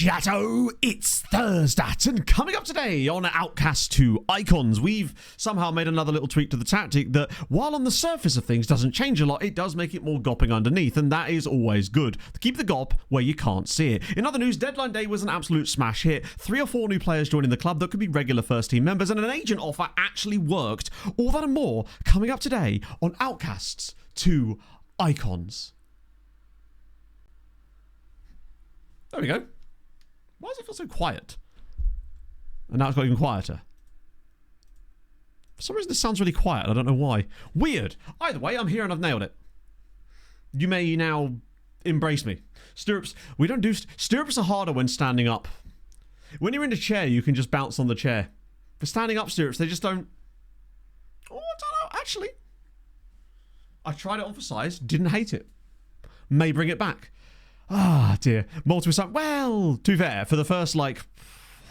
Chateau, it's Thursday, and coming up today on Outcasts 2 Icons, we've somehow made another little tweak to the tactic that, while on the surface of things doesn't change a lot, it does make it more gopping underneath, and that is always good. Keep the gop where you can't see it. In other news, deadline day was an absolute smash hit. 3 or 4 new players joining the club that could be regular first team members, and an agent offer actually worked. All that and more coming up today on Outcasts 2 Icons. There we go. Why does it feel so quiet? And now it's got even quieter. For some reason this sounds really quiet. I don't know why. Weird. Either way, I'm here and I've nailed it. You may now embrace me. Stirrups. We don't do... Stirrups are harder when standing up. When you're in a chair, you can just bounce on the chair. For standing up stirrups, they just don't... Oh, I don't know. Actually, I tried it on for size. Didn't hate it. May bring it back. Ah, dear. Multiple... Well, to be fair, for the first, like...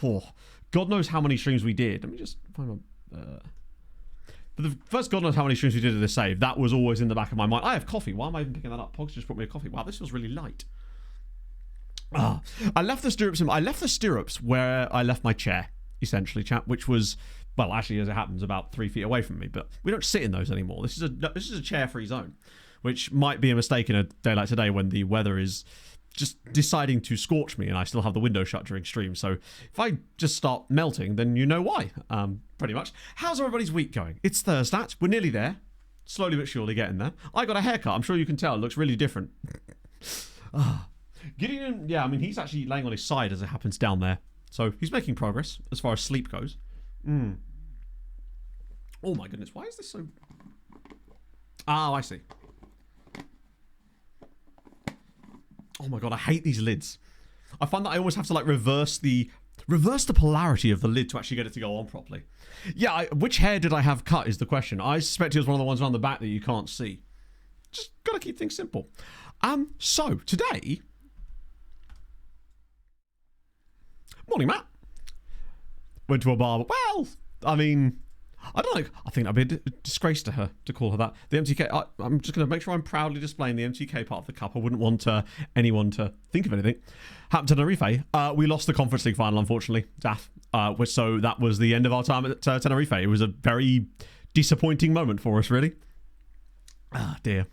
Oh, God knows how many streams we did. Let me just find my... For the first God knows how many streams we did of this save, that was always in the back of my mind. I have coffee. Why am I even picking that up? Pogs just brought me a coffee. Wow, this feels really light. Ah, I left the stirrups where I left my chair, essentially, chap, which was... Well, actually, as it happens, about 3 feet away from me. But we don't sit in those anymore. This is a chair-free zone, which might be a mistake in a day like today when the weather is just deciding to scorch me and I still have the window shut during stream. So if I just start melting, then you know why, pretty much. How's everybody's week going? It's Thursday. We're nearly there. Slowly but surely getting there. I got a haircut. I'm sure you can tell. It looks really different. Gideon, yeah, I mean, he's actually laying on his side as it happens down there. So he's making progress as far as sleep goes. Oh my goodness, why is this so... Oh, I see. Oh my god, I hate these lids. I find that I always have to like reverse the polarity of the lid to actually get it to go on properly. Yeah, which hair did I have cut is the question. I suspect it was one of the ones around the back that you can't see. Just gotta keep things simple. So today... Morning, Matt. Went to a barber. Well, I mean... I don't know. I think that'd be a disgrace to her to call her that. The MTK. I'm just going to make sure I'm proudly displaying the MTK part of the cup. I wouldn't want anyone to think of anything. Happened to Tenerife. We lost the Conference League final, unfortunately. Daff. So that was the end of our time at Tenerife. It was a very disappointing moment for us, really. Ah, dear.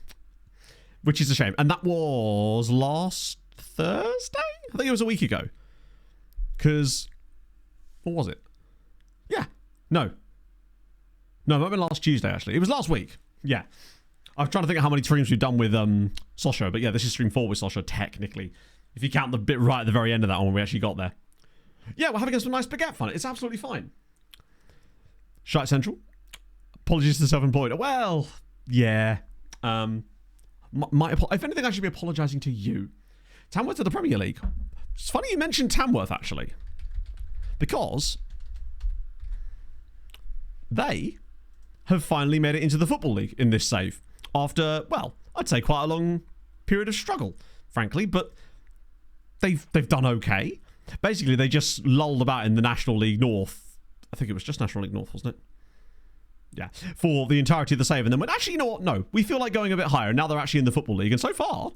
Which is a shame. And that was last Thursday? I think it was a week ago. Because... What was it? Yeah. No, it might have been last Tuesday, actually. It was last week. Yeah. I'm trying to think of how many streams we've done with Sochaux, but yeah, this is stream 4 with Sochaux, technically. If you count the bit right at the very end of that one, we actually got there. Yeah, we're having some nice baguette fun. It's absolutely fine. Shite Central. Apologies to self-employed. Well, yeah. If anything, I should be apologising to you. Tamworth to the Premier League. It's funny you mentioned Tamworth, actually. Because they... have finally made it into the Football League in this save. After, well, I'd say quite a long period of struggle, frankly, but they've done okay. Basically, they just lulled about in the National League North. I think it was just National League North, wasn't it? Yeah, for the entirety of the save. And then went, actually, you know what? No, we feel like going a bit higher. And now they're actually in the Football League. And so far,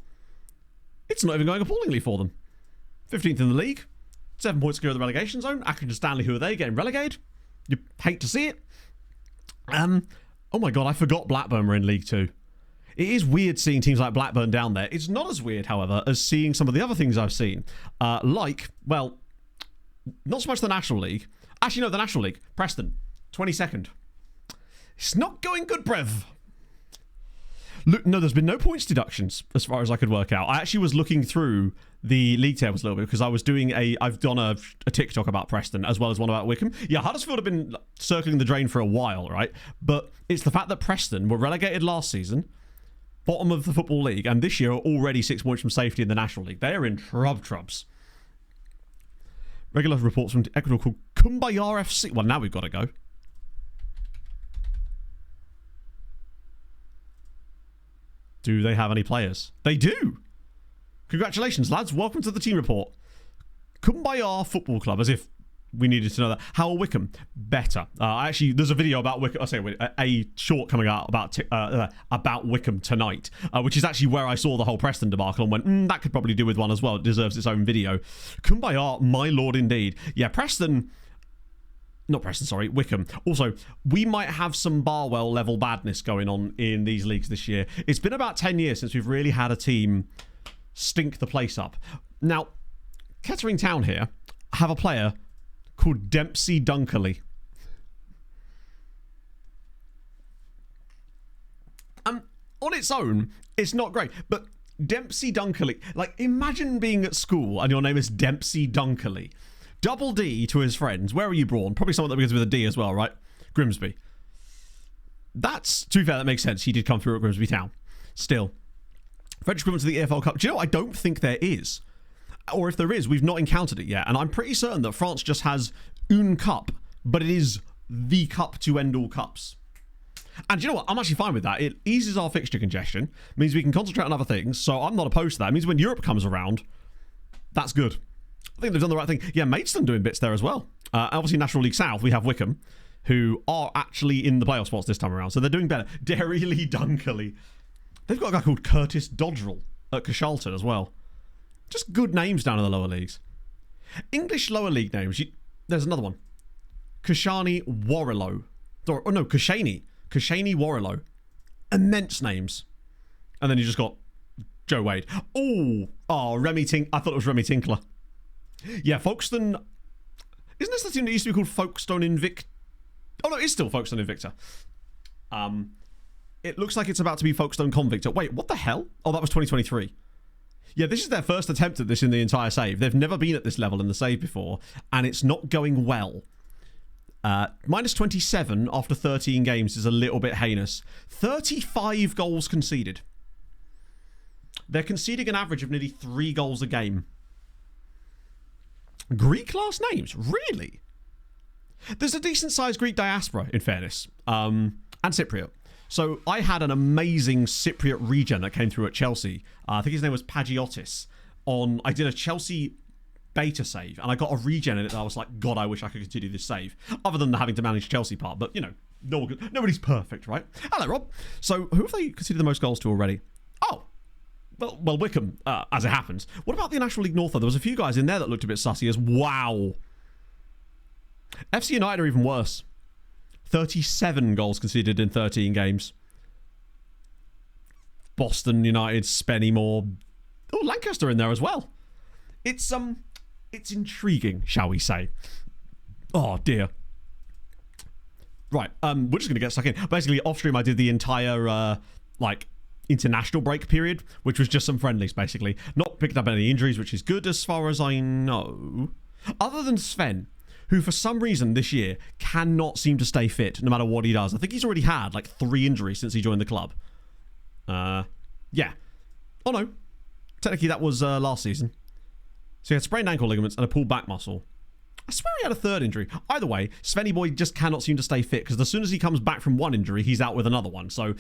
it's not even going appallingly for them. 15th in the league. 7 points clear of the relegation zone. Accrington and Stanley, who are they, getting relegated? You hate to see it. Oh my god, I forgot Blackburn were in League 2. It is weird seeing teams like Blackburn down there. It's not as weird, however, as seeing some of the other things I've seen. Like, well, not so much the National League. Actually, no, the National League. Preston, 22nd. It's not going good, Brev. Look, no, there's been no points deductions as far as I could work out. I actually was looking through the league tables a little bit because I've done a TikTok about Preston as well as one about Wickham. Yeah, Huddersfield have been circling the drain for a while, right? But it's the fact that Preston were relegated last season, bottom of the Football League, and this year are already 6 points from safety in the National League. They are in trubs. Regular reports from Ecuador called Kumbaya FC. Well, now we've got to go. Do they have any players? They do! Congratulations, lads. Welcome to the team report. Kumbaya Football Club, as if we needed to know that. How are Wickham? Better. Actually, there's a video about Wickham. I say a short coming out about Wickham tonight, which is actually where I saw the whole Preston debacle and went, that could probably do with one as well. It deserves its own video. Kumbaya, my lord, indeed. Yeah, Wickham. Also, we might have some Barwell level badness going on in these leagues this year. It's been about 10 years since we've really had a team stink the place up. Now, Kettering Town here have a player called Dempsey Dunkerley. On its own, it's not great, but Dempsey Dunkerley, like, imagine being at school and your name is Dempsey Dunkerley. Double D to his friends. Where are you born? Probably someone that begins with a D as well, right? Grimsby. That's, to be fair, that makes sense. He did come through at Grimsby Town. Still. French equivalent to the EFL Cup. Do you know, I don't think there is. Or if there is, we've not encountered it yet. And I'm pretty certain that France just has une cup, but it is the cup to end all cups. And you know what? I'm actually fine with that. It eases our fixture congestion, means we can concentrate on other things. So I'm not opposed to that. It means when Europe comes around, that's good. I think they've done the right thing. Yeah, Maidstone doing bits there as well. Obviously, National League South, we have Wickham, who are actually in the playoff spots this time around. So they're doing better. Derry Lee Dunkerley. They've got a guy called Curtis Dodgerel at Cashalton as well. Just good names down in the lower leagues. English lower league names. There's another one. Kashani Warrilow. Kashani. Kashani Warrilow. Immense names. And then you just got Joe Wade. Remy Tink. I thought it was Remy Tinkler. Yeah, Folkestone. Isn't this the team that used to be called Folkestone Invicta? Oh no, it's still Folkestone Invicta. It looks like it's about to be Folkestone Convicta. Wait, what the hell? Oh, that was 2023. Yeah, this is their first attempt at this in the entire save. They've never been at this level in the save before, and it's not going well. Minus 27 after 13 games is a little bit heinous. 35 goals conceded. They're conceding an average of nearly 3 goals a game. Greek last names? Really? There's a decent-sized Greek diaspora, in fairness, and Cypriot. So I had an amazing Cypriot regen that came through at Chelsea. I think his name was Pagiotis. I did a Chelsea beta save, and I got a regen in it that I was like, God, I wish I could continue this save. Other than the having to manage Chelsea part, but, you know, nobody's perfect, right? Hello, Rob. So who have they conceded the most goals to already? Oh, well, Wickham, as it happens. What about the National League North, though? There was a few guys in there that looked a bit sussy as wow. FC United are even worse. 37 goals conceded in 13 games. Boston United, Spennymoor. Oh, Lancaster in there as well. It's intriguing, shall we say. Oh, dear. Right, we're just going to get stuck in. Basically, off-stream, I did the entire, international break period, which was just some friendlies, basically. Not picking up any injuries, which is good as far as I know. Other than Sven, who for some reason this year cannot seem to stay fit no matter what he does. I think he's already had 3 injuries since he joined the club. Yeah. Oh no. Technically that was last season. So he had sprained ankle ligaments and a pulled back muscle. I swear he had a 3rd injury. Either way, Svenny boy just cannot seem to stay fit because as soon as he comes back from one injury, he's out with another one. So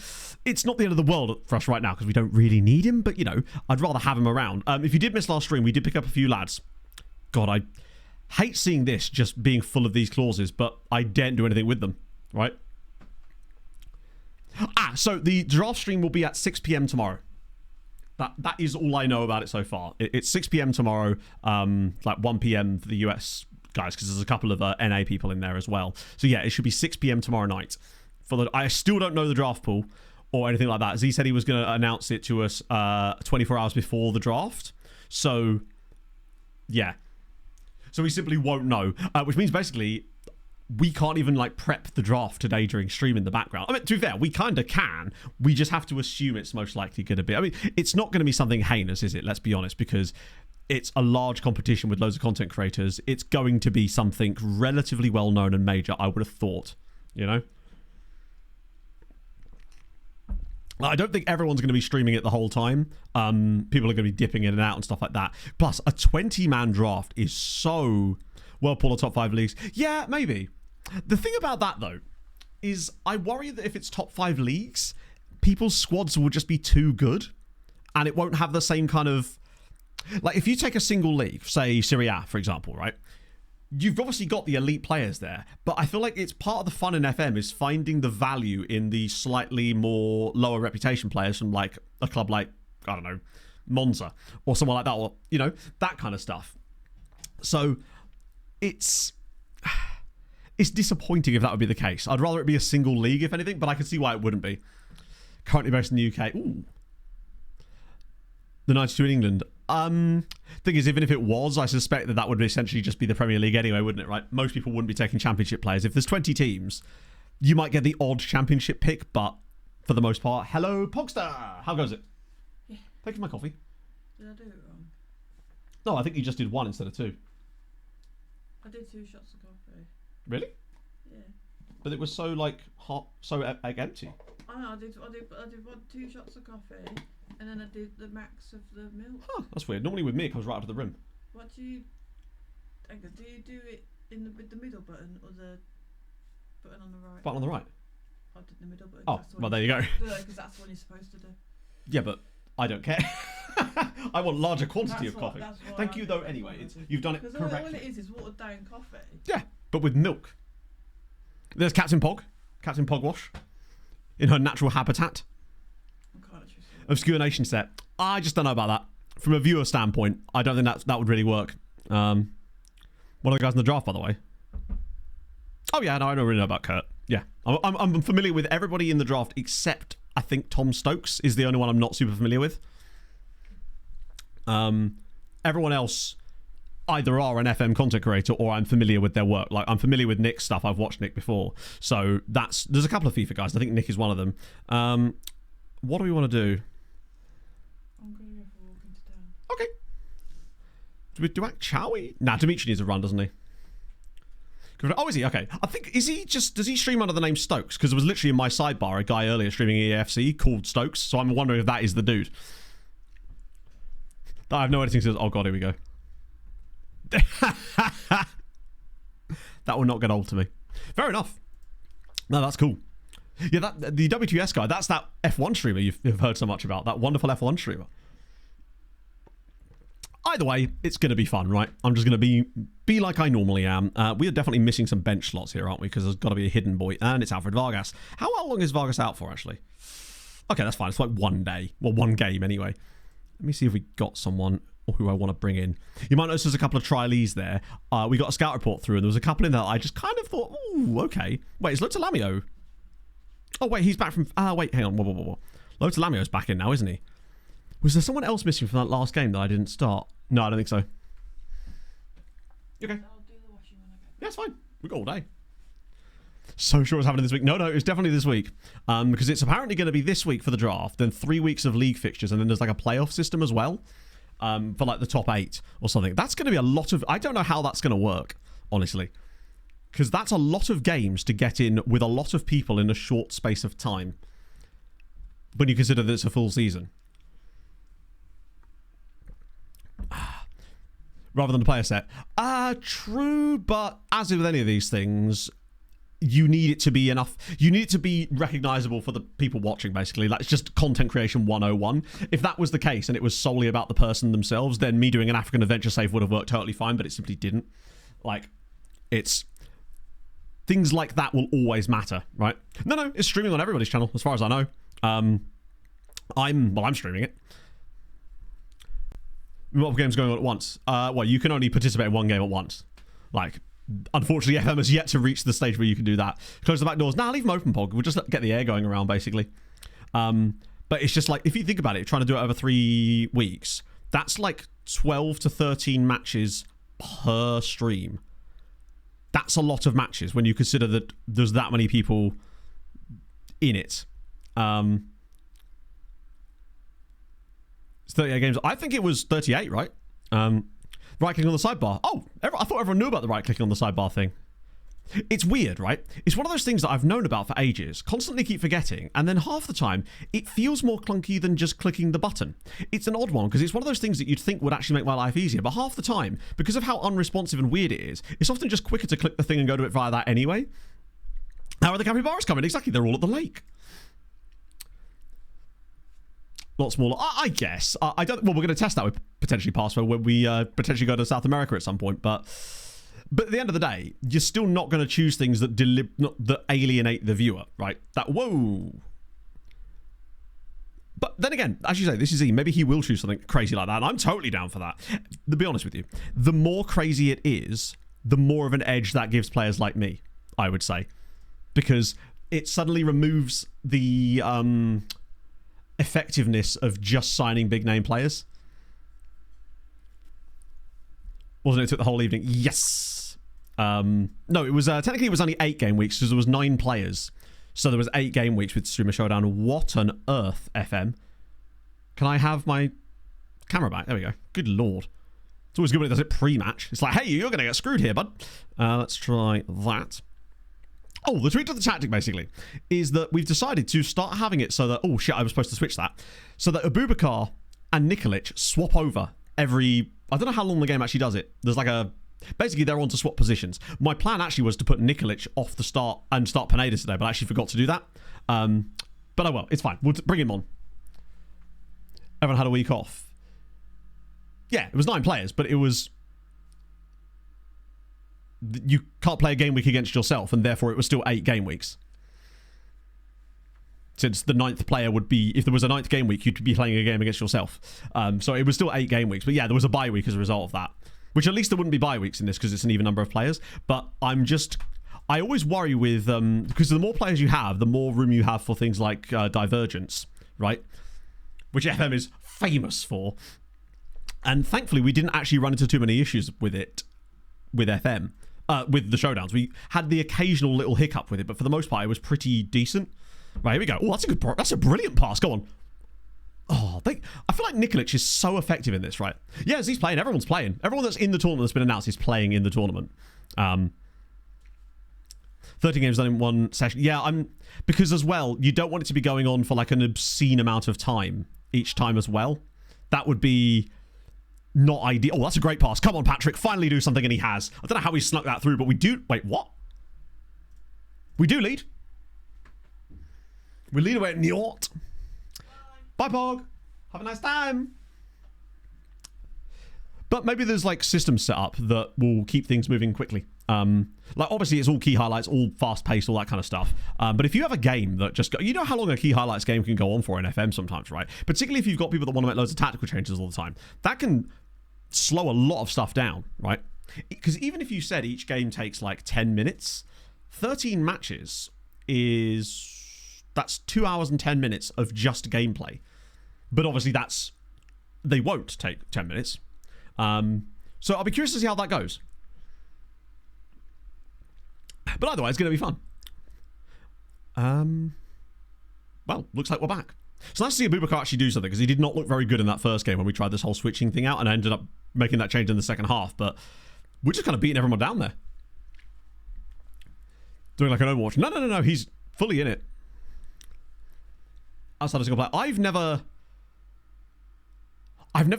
it's not the end of the world for us right now because we don't really need him. But, you know, I'd rather have him around. If you did miss last stream, we did pick up a few lads. God, I hate seeing this just being full of these clauses, but I daren't do anything with them, right? So the draft stream will be at 6 p.m. tomorrow. That is all I know about it so far. It's 6 p.m. tomorrow, 1 p.m. for the US guys, because there's a couple of NA people in there as well. So yeah, it should be 6 p.m. tomorrow night. I still don't know the draft pool or anything like that, as he said he was going to announce it to us 24 hours before the draft. So, yeah. So we simply won't know, which means basically we can't even prep the draft today during stream in the background. I mean, to be fair, we kind of can. We just have to assume it's most likely going to be. I mean, it's not going to be something heinous, is it? Let's be honest, because it's a large competition with loads of content creators. It's going to be something relatively well known and major, I would have thought, you know? I don't think everyone's going to be streaming it the whole time. People are going to be dipping in and out and stuff like that. Plus, a 20-man draft is so well pull the top 5 leagues. Yeah, maybe. The thing about that, though, is I worry that if it's top 5 leagues, people's squads will just be too good. And it won't have the same kind of... if you take a single league, say Serie A, for example, right? you've obviously got the elite players there, but I feel like it's part of the fun in FM is finding the value in the slightly more lower reputation players from like a club like, I don't know, Monza or someone like that, or, you know, that kind of stuff. So it's disappointing if that would be the case. I'd rather it be a single league, if anything, but I can see why it wouldn't be. Currently based in the UK. Ooh. The 92 in England. Thing is, even if it was, I suspect that would essentially just be the Premier League anyway, wouldn't it, right? Most people wouldn't be taking championship players. If there's 20 teams, you might get the odd championship pick, but for the most part, hello, Pogster! How goes it? Yeah. Taking my coffee. Did I do it wrong? No, I think you just did one instead of two. I did 2 shots of coffee. Really? Yeah. But it was so, like, hot, so empty. I know, I did 2 shots of coffee, and then I did the max of the milk. Huh, that's weird. Normally with me, it comes right out of the rim. What do you... Do you do it with the middle button, or the button on the right? Button on the right. I did the middle button. Oh, well, there you go. Because that's the one you're supposed to do. Yeah, but I don't care. I want larger quantity of coffee. Thank you, though, anyway. You've done it correctly. All it is watered down coffee. Yeah, but with milk. There's Captain Pogwash, in her natural habitat. Obscure Nation set. I just don't know about that. From a viewer standpoint, I don't think that would really work. One of the guys in the draft, by the way. Oh yeah, no, I don't really know about Kurt. Yeah, I'm familiar with everybody in the draft except I think Tom Stokes is the only one I'm not super familiar with. Everyone else either are an FM content creator or I'm familiar with their work. Like, I'm familiar with Nick's stuff. I've watched Nick before. So there's a couple of FIFA guys. I think Nick is one of them. What do we want to do? I'm going to go for a walk into town. Okay. Shall we? Nah, Dimitri needs a run, doesn't he? Oh, is he? Okay. I think, does he stream under the name Stokes? Because it was literally in my sidebar, a guy earlier streaming EAFC called Stokes. So I'm wondering if that is the dude. I have no idea. Says, oh god, here we go. That will not get old to me. Fair enough. No, that's cool. Yeah, the W2S guy, that's that F1 streamer you've heard so much about. That wonderful F1 streamer. Either way, it's going to be fun, right? I'm just going to be like I normally am. We are definitely missing some bench slots here, aren't we? Because there's got to be a hidden boy, and it's Alfred Vargas. How long is Vargas out for, actually? Okay, that's fine. It's like 1 day. Well, 1 game, anyway. Let me see if we got someone who I want to bring in. You might notice there's a couple of trialees there. We got a scout report through, and there was a couple in there that I just kind of thought, ooh, okay. Wait, is Lotalamio? Oh, wait, he's back from... wait, hang on. Whoa. Lotalamio's back in now, isn't he? Was there someone else missing from that last game that I didn't start? No, I don't think so. Okay. I'll do the washing when I get back. Yeah, it's fine. We've got all day. So sure it's happening this week. No, it's definitely this week. Because it's apparently going to be this week for the draft, then 3 weeks of league fixtures, and then there's like a playoff system as well. For like the top 8 or something. That's going to be a lot of... I don't know how that's going to work, honestly. Because that's a lot of games to get in with a lot of people in a short space of time. When you consider that it's a full season. Rather than a player set. True, but as with any of these things, you need it to be enough. You need it to be recognizable for the people watching, basically. That's just content creation 101. If that was the case and it was solely about the person themselves, then me doing an African adventure save would have worked totally fine, but it simply didn't. Like, it's... Things like that will always matter, right? No, it's streaming on everybody's channel, as far as I know. I'm streaming it. Multiple games going on at once. Well, you can only participate in 1 game at once. Like, unfortunately, FM has yet to reach the stage where you can do that. Close the back doors. Nah, leave them open, Pog. We'll just get the air going around, basically. But it's just like, if you think about it, trying to do it over 3 weeks, that's like 12 to 13 matches per stream. That's a lot of matches when you consider that there's that many people in it. It's 38 games. I think it was 38, right? Right clicking on the sidebar. Oh, I thought everyone knew about the right clicking on the sidebar thing. It's weird, right? It's one of those things that I've known about for ages, constantly keep forgetting, and then half the time, it feels more clunky than just clicking the button. It's an odd one, because it's one of those things that you'd think would actually make my life easier, but half the time, because of how unresponsive and weird it is, it's often just quicker to click the thing and go to it via that anyway. How are the capybaras coming? Exactly, they're all at the lake. A lot smaller, I guess. I don't. Well, we're going to test that with potentially Password when we potentially go to South America at some point, but... But at the end of the day, you're still not going to choose things that that alienate the viewer, right? Whoa. But then again, as you say, this is E. Maybe he will choose something crazy like that, and I'm totally down for that. To be honest with you, the more crazy it is, the more of an edge that gives players like me, I would say. Because it suddenly removes the effectiveness of just signing big name players. Wasn't it took the whole evening? Yes. No, it was technically it was only 8 game weeks because there was 9 players. So there was 8 game weeks with Streamer Showdown. What on earth, FM? Can I have my camera back? There we go. Good lord. It's always good when it does it pre-match. It's like, hey, you're going to get screwed here, bud. Let's try that. Oh, the tweak to the tactic, basically, is that we've decided to start having it so that... Oh, shit, I was supposed to switch that. So that Abubakar and Nikolic swap over every... I don't know how long the game actually does it. There's like a... Basically, they're on to swap positions. My plan actually was to put Nikolic off the start and start Pineda today, but I actually forgot to do that. But I will. It's fine. We'll bring him on. Everyone had a week off. Yeah, it was 9 players, but it was... You can't play a game week against yourself, and therefore it was still 8 game weeks. Since the 9th player would be... If there was a 9th game week, you'd be playing a game against yourself. So it was still 8 game weeks. But yeah, there was a bye week as a result of that. Which at least there wouldn't be bye weeks in this because it's an even number of players. But I'm just... I always worry with... because the more players you have, the more room you have for things like divergence, right? Which FM is famous for. And thankfully, we didn't actually run into too many issues with it, with FM, with the showdowns. We had the occasional little hiccup with it, but for the most part, it was pretty decent. Right, here we go. Oh, that's a brilliant pass. Go on. Oh, I feel like Nikolic is so effective in this, right? Yeah, as he's playing, everyone's playing. Everyone that's in the tournament that's been announced is playing in the tournament. 13 games done in one session. Yeah, because as well, you don't want it to be going on for like an obscene amount of time each time as well. That would be not ideal. Oh, that's a great pass. Come on, Patrick. Finally do something, and he has. I don't know how he snuck that through, but we do... Wait, what? We do lead. We lead away at Niort. Bye, Pog. Have a nice time. But maybe there's like systems set up that will keep things moving quickly. Like obviously it's all key highlights, all fast paced, all that kind of stuff. But if you have a game that just you know how long a key highlights game can go on for in FM sometimes, right? Particularly if you've got people that want to make loads of tactical changes all the time, that can slow a lot of stuff down, right? Because even if you said each game takes like 10 minutes, 13 matches that's 2 hours and 10 minutes of just gameplay. But obviously they won't take 10 minutes. So I'll be curious to see how that goes. But either way, it's going to be fun. Well, looks like we're back. It's nice to see Abubakar actually do something, because he did not look very good in that first game when we tried this whole switching thing out, and I ended up making that change in the second half, but we're just kind of beating everyone down there. Doing like an Overwatch. No, he's fully in it. Outside of single player. I've never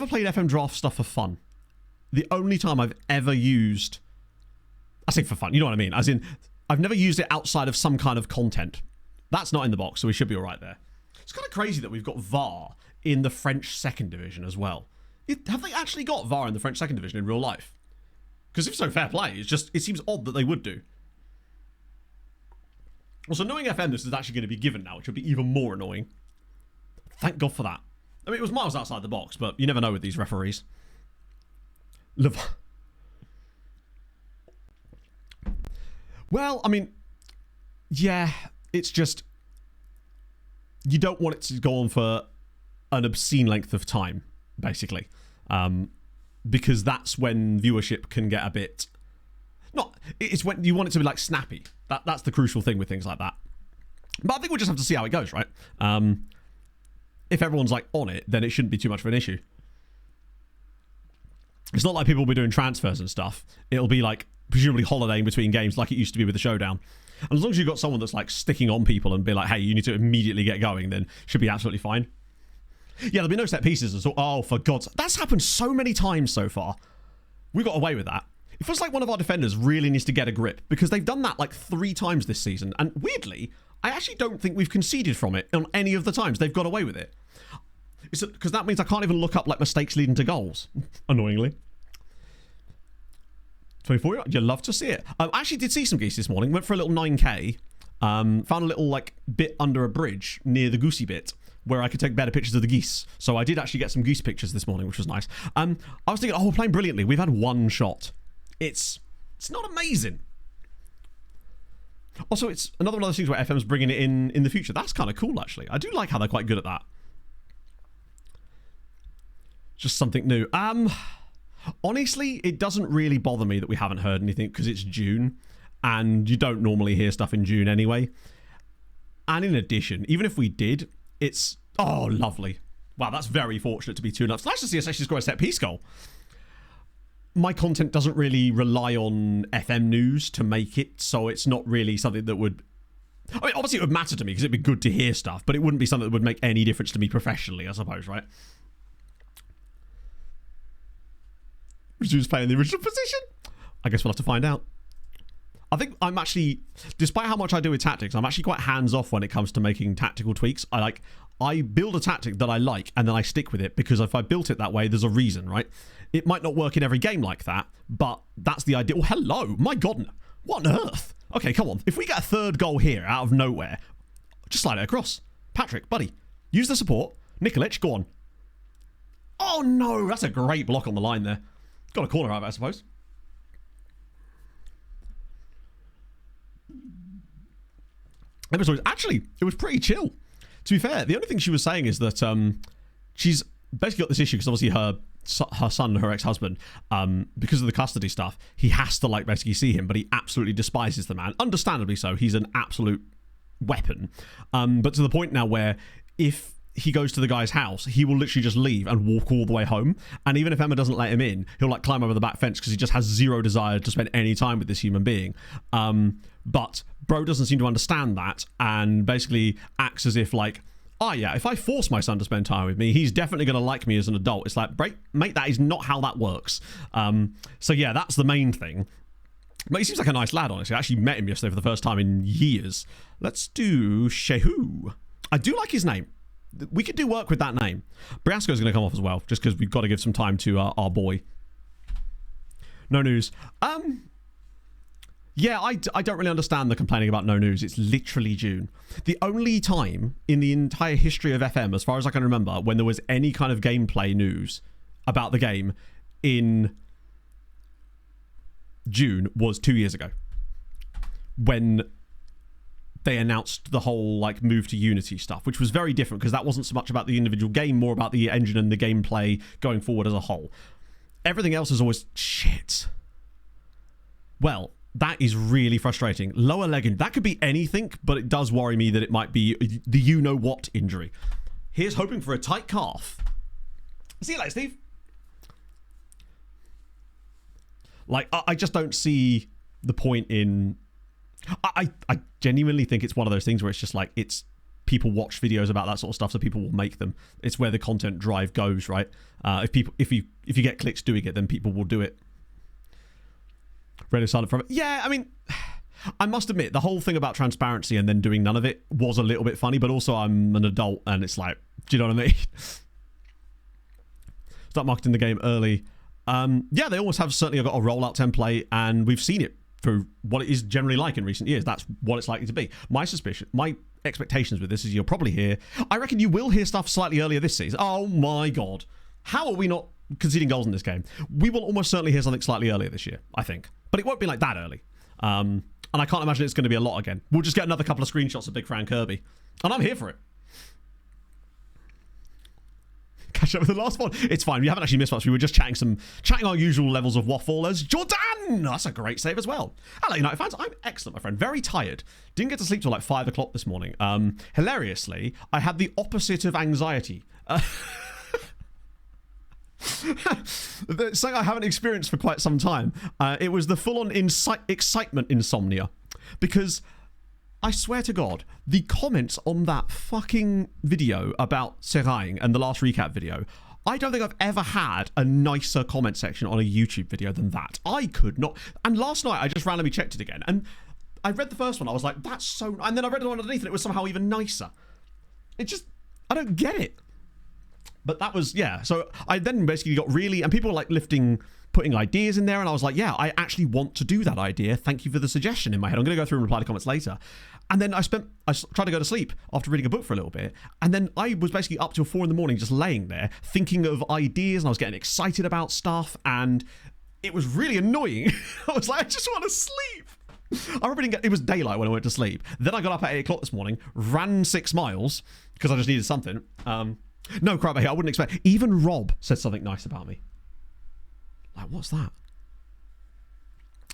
played FM draft stuff for fun. The only time I've ever used... I say for fun, you know what I mean? As in, I've never used it outside of some kind of content. That's not in the box, so we should be all right there. It's kind of crazy that we've got VAR in the French second division as well. Have they actually got VAR in the French second division in real life? Because if so, fair play. It seems odd that they would do. Also, knowing FM this is actually going to be given now, which would be even more annoying. Thank God for that. I mean, it was miles outside the box, but you never know with these referees. Well, I mean, yeah, it's just... You don't want it to go on for an obscene length of time, basically. Because that's when viewership can get a bit... It's when you want it to be, like, snappy. That's the crucial thing with things like that. But I think we'll just have to see how it goes, right? If everyone's, like, on it, then it shouldn't be too much of an issue. It's not like people will be doing transfers and stuff. It'll be, like, presumably holidaying between games like it used to be with the Showdown. And as long as you've got someone that's, like, sticking on people and be like, hey, you need to immediately get going, then should be absolutely fine. Yeah, there'll be no set pieces and so. Oh, for God's sake. That's happened so many times so far. We got away with that. It feels like one of our defenders really needs to get a grip, because they've done that, like, 3 times this season. And weirdly, I actually don't think we've conceded from it on any of the times they've got away with it. Because that means I can't even look up, like, mistakes leading to goals, annoyingly. 24, you love to see it. I actually did see some geese this morning. Went for a little 9k. Found a little like bit under a bridge near the goosey bit where I could take better pictures of the geese. So I did actually get some goose pictures this morning, which was nice. I was thinking, we're playing brilliantly. We've had one shot. It's not amazing. Also, it's another one of those things where FM's bringing it in the future. That's kind of cool, actually. I do like how they're quite good at that. Just something new. Honestly, it doesn't really bother me that we haven't heard anything because it's June and you don't normally hear stuff in June anyway. And in addition, even if we did, it's... Oh, lovely. Wow, that's very fortunate to be 2-0. It's nice to see us actually score a set-piece goal. My content doesn't really rely on FM news to make it, so it's not really something that would... I mean, obviously it would matter to me because it'd be good to hear stuff, but it wouldn't be something that would make any difference to me professionally, I suppose, right? Who's playing the original position? I guess we'll have to find out. I think I'm actually, despite how much I do with tactics, I'm actually quite hands-off when it comes to making tactical tweaks. I build a tactic that I like and then I stick with it because if I built it that way, there's a reason, right? It might not work in every game like that, but that's the idea. Oh, hello. My God. What on earth? Okay, come on. If we get a third goal here out of nowhere, just slide it across. Patrick, buddy, use the support. Nikolic, go on. Oh, no. That's a great block on the line there. Got a corner out of it, I suppose. Actually, it was pretty chill. To be fair, the only thing she was saying is that she's basically got this issue because obviously her son, her ex-husband, because of the custody stuff, he has to like basically see him, but he absolutely despises the man. Understandably so. He's an absolute weapon. But to the point now where if he goes to the guy's house, he will literally just leave and walk all the way home. And even if Emma doesn't let him in, he'll like climb over the back fence because he just has zero desire to spend any time with this human being. But bro doesn't seem to understand that and basically acts as if like, oh yeah, if I force my son to spend time with me, he's definitely going to like me as an adult. It's like, mate, that is not how that works. So yeah, that's the main thing. But he seems like a nice lad, honestly. I actually met him yesterday for the first time in years. Let's do Shehu. I do like his name. We could do work with that name. Briasco's going to come off as well, just because we've got to give some time to our boy. No news. Yeah, I don't really understand the complaining about no news. It's literally June. The only time in the entire history of FM, as far as I can remember, when there was any kind of gameplay news about the game in June was 2 years ago. When they announced the whole like move to Unity stuff, which was very different because that wasn't so much about the individual game, more about the engine and the gameplay going forward as a whole. Everything else is always shit. Well, that is really frustrating. Lower leg, that could be anything, but it does worry me that it might be the you-know-what injury. Here's hoping for a tight calf. See you later, Steve. Like, I just don't see the point in... I genuinely think it's one of those things where it's just like, it's people watch videos about that sort of stuff, so people will make them. It's where the content drive goes, right? If you get clicks doing it, then people will do it. Radio silent from it. Yeah, I mean, I must admit, the whole thing about transparency and then doing none of it was a little bit funny, but also I'm an adult and it's like, do you know what I mean? Start marketing the game early. Yeah, they almost have certainly got a rollout template and we've seen it for what it is generally like in recent years. That's what it's likely to be. My expectations with this is you'll probably hear, I reckon you will hear stuff slightly earlier this season. Oh my God. How are we not conceding goals in this game? We will almost certainly hear something slightly earlier this year, I think. But it won't be like that early. And I can't imagine it's going to be a lot again. We'll just get another couple of screenshots of Big Fran Kirby. And I'm here for it. Catch up with the last one. It's fine. We haven't actually missed much. We were just chatting our usual levels of waffle as Jordan. That's a great save as well. Hello, United fans. I'm excellent, my friend. Very tired. Didn't get to sleep till like 5 o'clock this morning. Hilariously, I had the opposite of anxiety. Something I haven't experienced for quite some time. It was the full-on excitement insomnia. Because I swear to God, the comments on that fucking video about Serraing and the last recap video, I don't think I've ever had a nicer comment section on a YouTube video than that. I could not. And last night, I just randomly checked it again. And I read the first one. I was like, that's so... And then I read the one underneath and it was somehow even nicer. It just... I don't get it. But that was, yeah. So I then basically got really... And people were like lifting putting ideas in there, and I was like, yeah, I actually want to do that idea. Thank you for the suggestion in my head. I'm going to go through and reply to comments later. And then I tried to go to sleep after reading a book for a little bit. And then I was basically up till 4 a.m. just laying there thinking of ideas, and I was getting excited about stuff. And it was really annoying. I was like, I just want to sleep. I remember it was daylight when I went to sleep. Then I got up at 8 o'clock this morning, ran 6 miles because I just needed something. No, crap, I wouldn't expect. Even Rob said something nice about me. Like, what's that?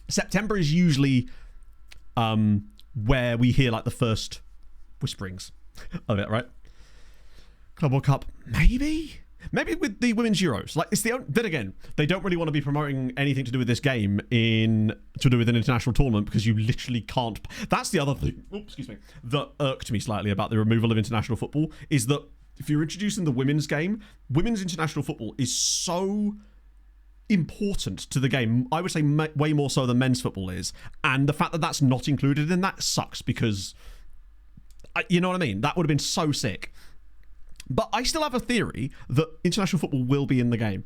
September is usually where we hear like the first whisperings of it, right? Club World Cup, maybe with the Women's Euros. Like, it's then again, they don't really want to be promoting anything to do with this game to do with an international tournament, because you literally can't. That's the other thing. Oops, excuse me. That irked me slightly about the removal of international football is that if you're introducing the women's game, women's international football is so important to the game. I would say way more so than men's football is, and the fact that that's not included in that sucks, because you know what I mean. That would have been so sick. But I still have a theory that international football will be in the game.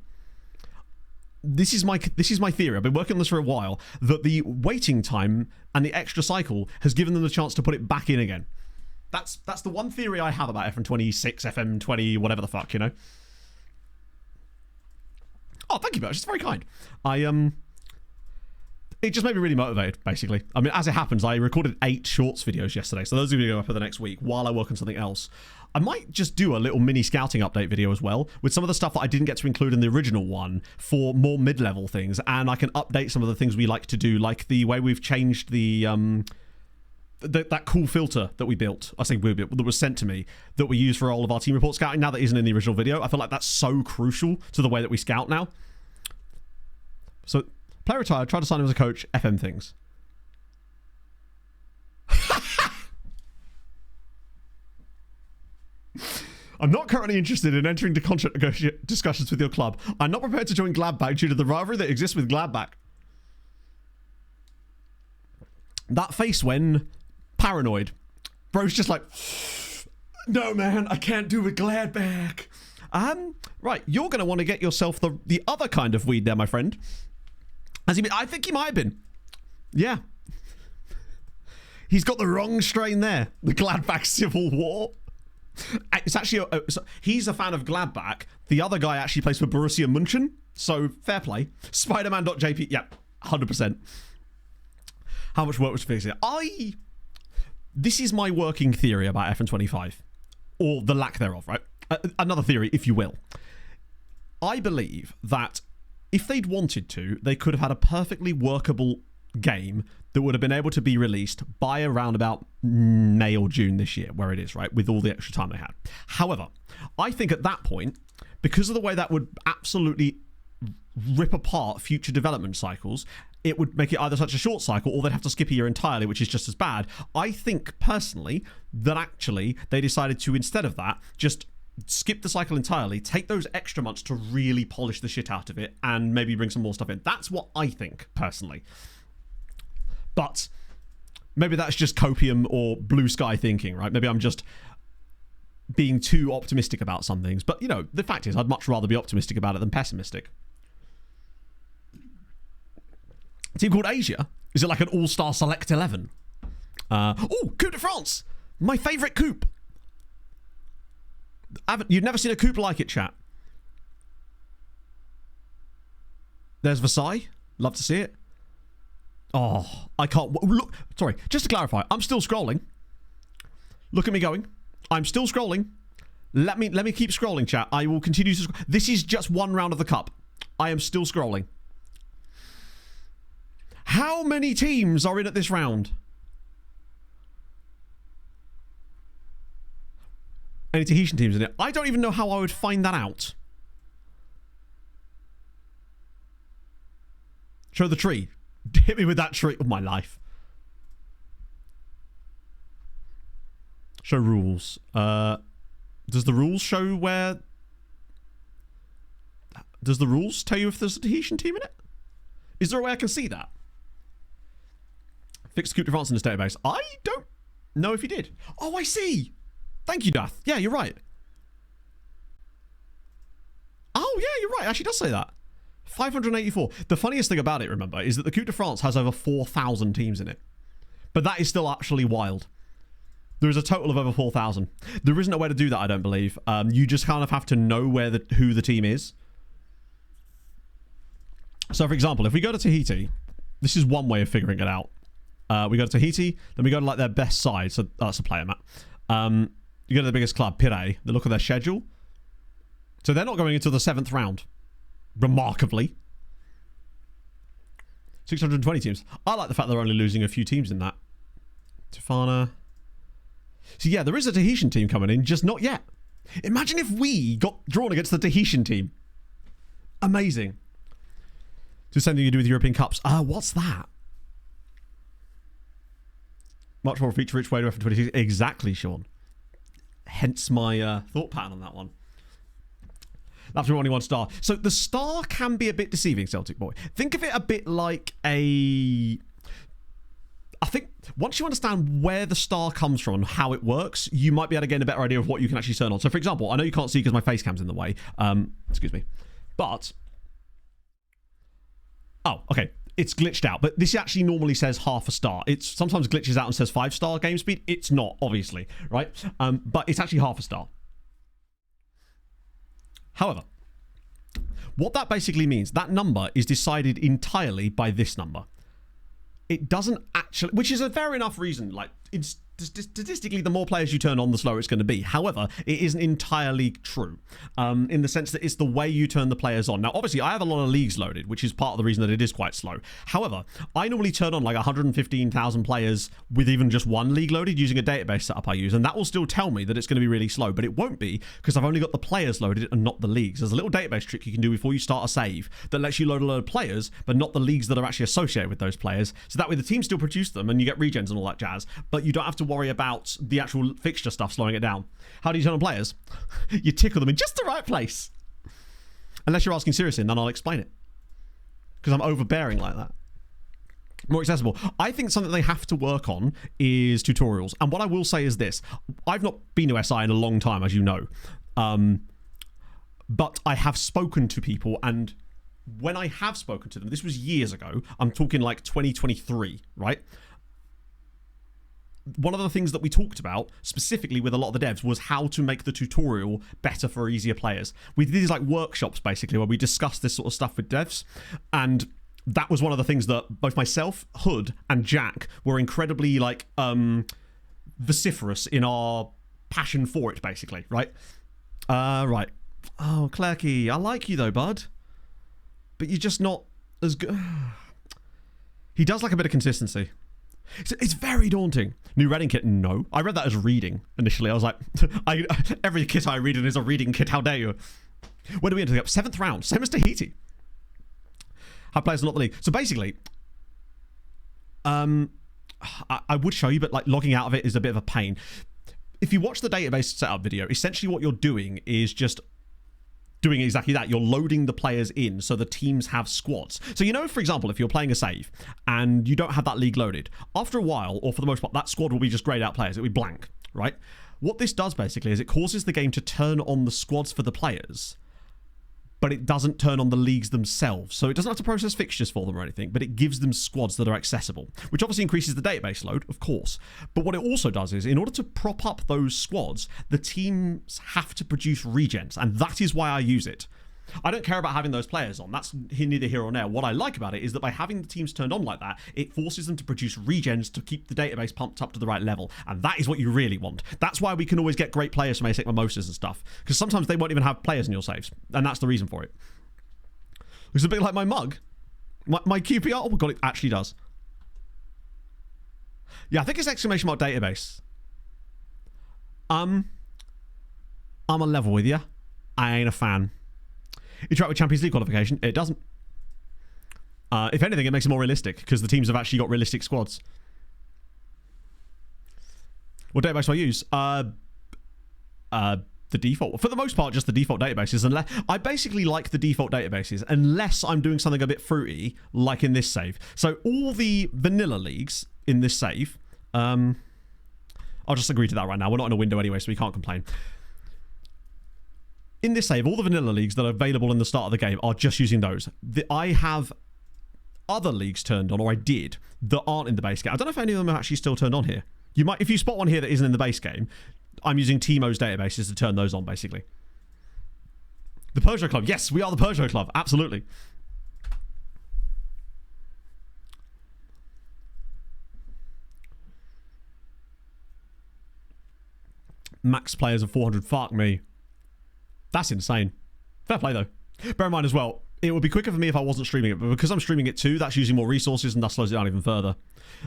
This is my theory. I've been working on this for a while. That the waiting time and the extra cycle has given them the chance to put it back in again. That's the one theory I have about FM26, FM20, whatever the fuck, you know. Oh, thank you, Birch. It's very kind. It just made me really motivated, basically. I mean, as it happens, I recorded 8 shorts videos yesterday, so those are going to go up for the next week while I work on something else. I might just do a little mini scouting update video as well, with some of the stuff that I didn't get to include in the original one for more mid-level things, and I can update some of the things we like to do, like the way we've changed the that cool filter that we built, I say we built, that was sent to me, that we use for all of our team report scouting now that isn't in the original video. I feel like that's so crucial to the way that we scout now. So, player retired, tried to sign him as a coach, FM things. I'm not currently interested in entering the contract discussions with your club. I'm not prepared to join Gladbach due to the rivalry that exists with Gladbach. That face when paranoid. Bro's just like, no, man, I can't do with Gladbach. Right, you're going to want to get yourself the other kind of weed there, my friend. I think he might have been. Yeah. He's got the wrong strain there. The Gladbach Civil War. It's actually he's a fan of Gladbach. The other guy actually plays for Borussia München, so fair play. Spiderman.jp, yeah, 100%. How much work was to fix it? This is my working theory about FN25, or the lack thereof, right? Another theory, if you will. I believe that if they'd wanted to, they could have had a perfectly workable game that would have been able to be released by around about May or June this year, where it is, right, with all the extra time they had. However, I think at that point, because of the way that would absolutely rip apart future development cycles, it would make it either such a short cycle or they'd have to skip a year entirely, which is just as bad. I think, personally, that actually they decided to, instead of that, just skip the cycle entirely, take those extra months to really polish the shit out of it, and maybe bring some more stuff in. That's what I think, personally. But maybe that's just copium or blue sky thinking, right? Maybe I'm just being too optimistic about some things. But, you know, the fact is, I'd much rather be optimistic about it than pessimistic. A team called Asia? Is it like an all-star select 11? Coupe de France! My favourite coupe! You've never seen a coupe like it, chat. There's Versailles. Love to see it. Oh, I can't... Look, sorry, just to clarify, I'm still scrolling. Look at me going. I'm still scrolling. Let me keep scrolling, chat. I will continue to scroll. This is just one round of the cup. I am still scrolling. How many teams are in at this round? Any Tahitian teams in it? I don't even know how I would find that out. Show the tree. Hit me with that tree. Oh, my life. Show rules. Does the rules show where... Does the rules tell you if there's a Tahitian team in it? Is there a way I can see that? Fixed Coupe de France in this database. I don't know if he did. Oh, I see. Thank you, Dath. Yeah, you're right. Oh, yeah, you're right. Actually, does say that. 584. The funniest thing about it, remember, is that the Coupe de France has over 4,000 teams in it. But that is still actually wild. There is a total of over 4,000. There isn't a way to do that, I don't believe. You just kind of have to know who the team is. So, for example, if we go to Tahiti, this is one way of figuring it out. We go to Tahiti, then we go to like their best side. So that's a player map. You go to the biggest club, Pirée. They look at their schedule. So they're not going into the 7th round. Remarkably. 620 teams. I like the fact they're only losing a few teams in that. Tofana. So yeah, there is a Tahitian team coming in, just not yet. Imagine if we got drawn against the Tahitian team. Amazing. Just something you do with European Cups. What's that? Much more feature-rich way to F 26. Exactly, Sean. Hence my thought pattern on that one. That's only 1 star. So the star can be a bit deceiving, Celtic boy. Think of it a bit like I think once you understand where the star comes from and how it works, you might be able to get a better idea of what you can actually turn on. So, for example, I know you can't see because my face cam's in the way. Excuse me. But... Oh, okay. It's glitched out. But this actually normally says half a star. It sometimes glitches out and says 5-star game speed. It's not, obviously, right? But it's actually half a star. However, what that basically means, that number is decided entirely by this number. It doesn't actually, which is a fair enough reason. Like, it's statistically, the more players you turn on, the slower it's going to be. However, it isn't entirely true in the sense that it's the way you turn the players on. Now, obviously, I have a lot of leagues loaded, which is part of the reason that it is quite slow. However, I normally turn on like 115,000 players with even just one league loaded using a database setup I use, and that will still tell me that it's going to be really slow, but it won't be because I've only got the players loaded and not the leagues. There's a little database trick you can do before you start a save that lets you load a load of players, but not the leagues that are actually associated with those players. So that way the team still produce them and you get regens and all that jazz, but you don't have to worry about the actual fixture stuff slowing it down. How do you turn on players? You tickle them in just the right place. Unless you're asking seriously, and then I'll explain it. Because I'm overbearing like that. More accessible. I think something they have to work on is tutorials. And what I will say is this. I've not been to SI in a long time, as you know. But I have spoken to people, and when I have spoken to them, this was years ago. I'm talking like 2023, right? One of the things that we talked about specifically with a lot of the devs was how to make the tutorial better for easier players. We did these like workshops basically where we discussed this sort of stuff with devs, and that was one of the things that both myself, Hood, and Jack were incredibly like vociferous in our passion for it, basically, right? Right. Oh, Clerky, I like you though, bud, but you're just not as good. He does like a bit of consistency. It's very daunting. New Reading kit? No. I read that as reading initially. I was like, every kit I read in is a reading kit. How dare you? Where do we enter? 7th round. Same as Tahiti. Have players not the league. So basically, I would show you, but like logging out of it is a bit of a pain. If you watch the database setup video, essentially what you're doing is just doing exactly that. You're loading the players in so the teams have squads. So, you know, for example, if you're playing a save and you don't have that league loaded, after a while, or for the most part, that squad will be just grayed out players. It'll be blank, right? What this does basically is it causes the game to turn on the squads for the players, but it doesn't turn on the leagues themselves. So it doesn't have to process fixtures for them or anything, but it gives them squads that are accessible, which obviously increases the database load, of course. But what it also does is, in order to prop up those squads, the teams have to produce regens, and that is why I use it. I don't care about having those players on. That's neither here or there. What I like about it is that by having the teams turned on like that, it forces them to produce regens to keep the database pumped up to the right level. And that is what you really want. That's why we can always get great players from ASIC Mimosas and stuff. Because sometimes they won't even have players in your saves. And that's the reason for it. Looks a bit like my mug. My QPR. Oh my god, it actually does. Yeah, I think it's exclamation mark database. I'm on level with you. I ain't a fan. Interact with Champions League qualification. It doesn't. If anything, it makes it more realistic because the teams have actually got realistic squads. What database do I use? The default. For the most part, just the default databases. Unless I basically like the default databases, unless I'm doing something a bit fruity, like in this save. So all the vanilla leagues in this save. I'll just agree to that right now. We're not in a window anyway, so we can't complain. in this save, all the vanilla leagues that are available in the start of the game are just using those. I have other leagues turned on, or I did, that aren't in the base game. I don't know if any of them are actually still turned on here. You might, if you spot one here that isn't in the base game, I'm using Timo's databases to turn those on, basically. The Peugeot Club. Yes, we are the Peugeot Club. Absolutely. Max players of 400. Fuck me. That's insane. Fair play, though. Bear in mind as well, it would be quicker for me if I wasn't streaming it, but because I'm streaming it too, that's using more resources and that slows it down even further.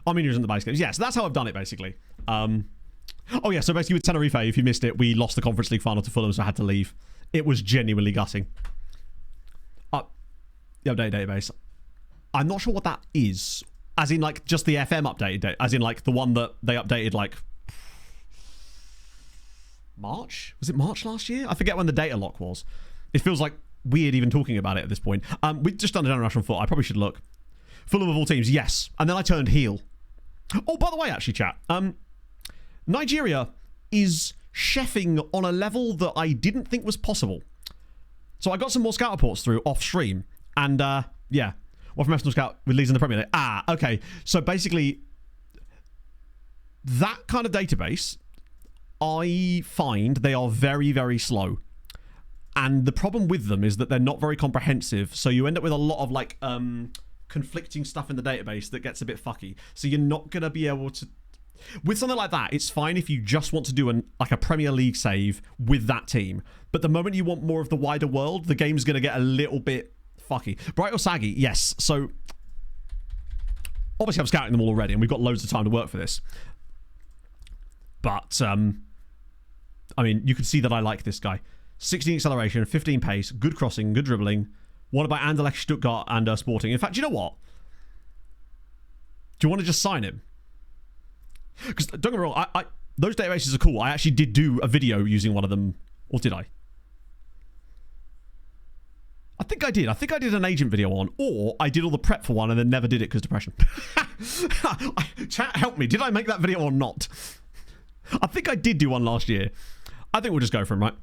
I mean, using the base games. Yeah, so that's how I've done it, basically. Oh, yeah, so basically with Tenerife, if you missed it, we lost the Conference League final to Fulham, so I had to leave. It was genuinely gutting. The updated database. I'm not sure what that is. As in, like, just the FM updated date. As in, like, the one that they updated, like... March? Was it March last year? I forget when the data lock was. It feels like weird even talking about it at this point. We've just done a international foot. I probably should look. Fulham of all teams, yes. And then I turned heel. Oh, by the way, actually, chat. Nigeria is chefing on a level that I didn't think was possible. So I got some more scout reports through off stream. And, yeah. One from National Scout with leads in the Premier League. Ah, okay. So basically, that kind of database, I find they are very, very slow. And the problem with them is that they're not very comprehensive. So you end up with a lot of, like, conflicting stuff in the database that gets a bit fucky. So you're not going to be able to... With something like that, it's fine if you just want to do a Premier League save with that team. But the moment you want more of the wider world, the game's going to get a little bit fucky. Bright or Saggy, yes. So, obviously I'm scouting them all already, and we've got loads of time to work for this. But, I mean, you can see that I like this guy. 16 acceleration, 15 pace, good crossing, good dribbling. Wanted by Anderlecht, Stuttgart, and Sporting. In fact, do you know what? Do you want to just sign him? Because, don't get me wrong, those databases are cool. I actually did do a video using one of them. Or did I? I think I did. I think I did an agent video on, or I did all the prep for one and then never did it because depression. Chat, help me. Did I make that video or not? I think I did do one last year. I think we'll just go for him, right?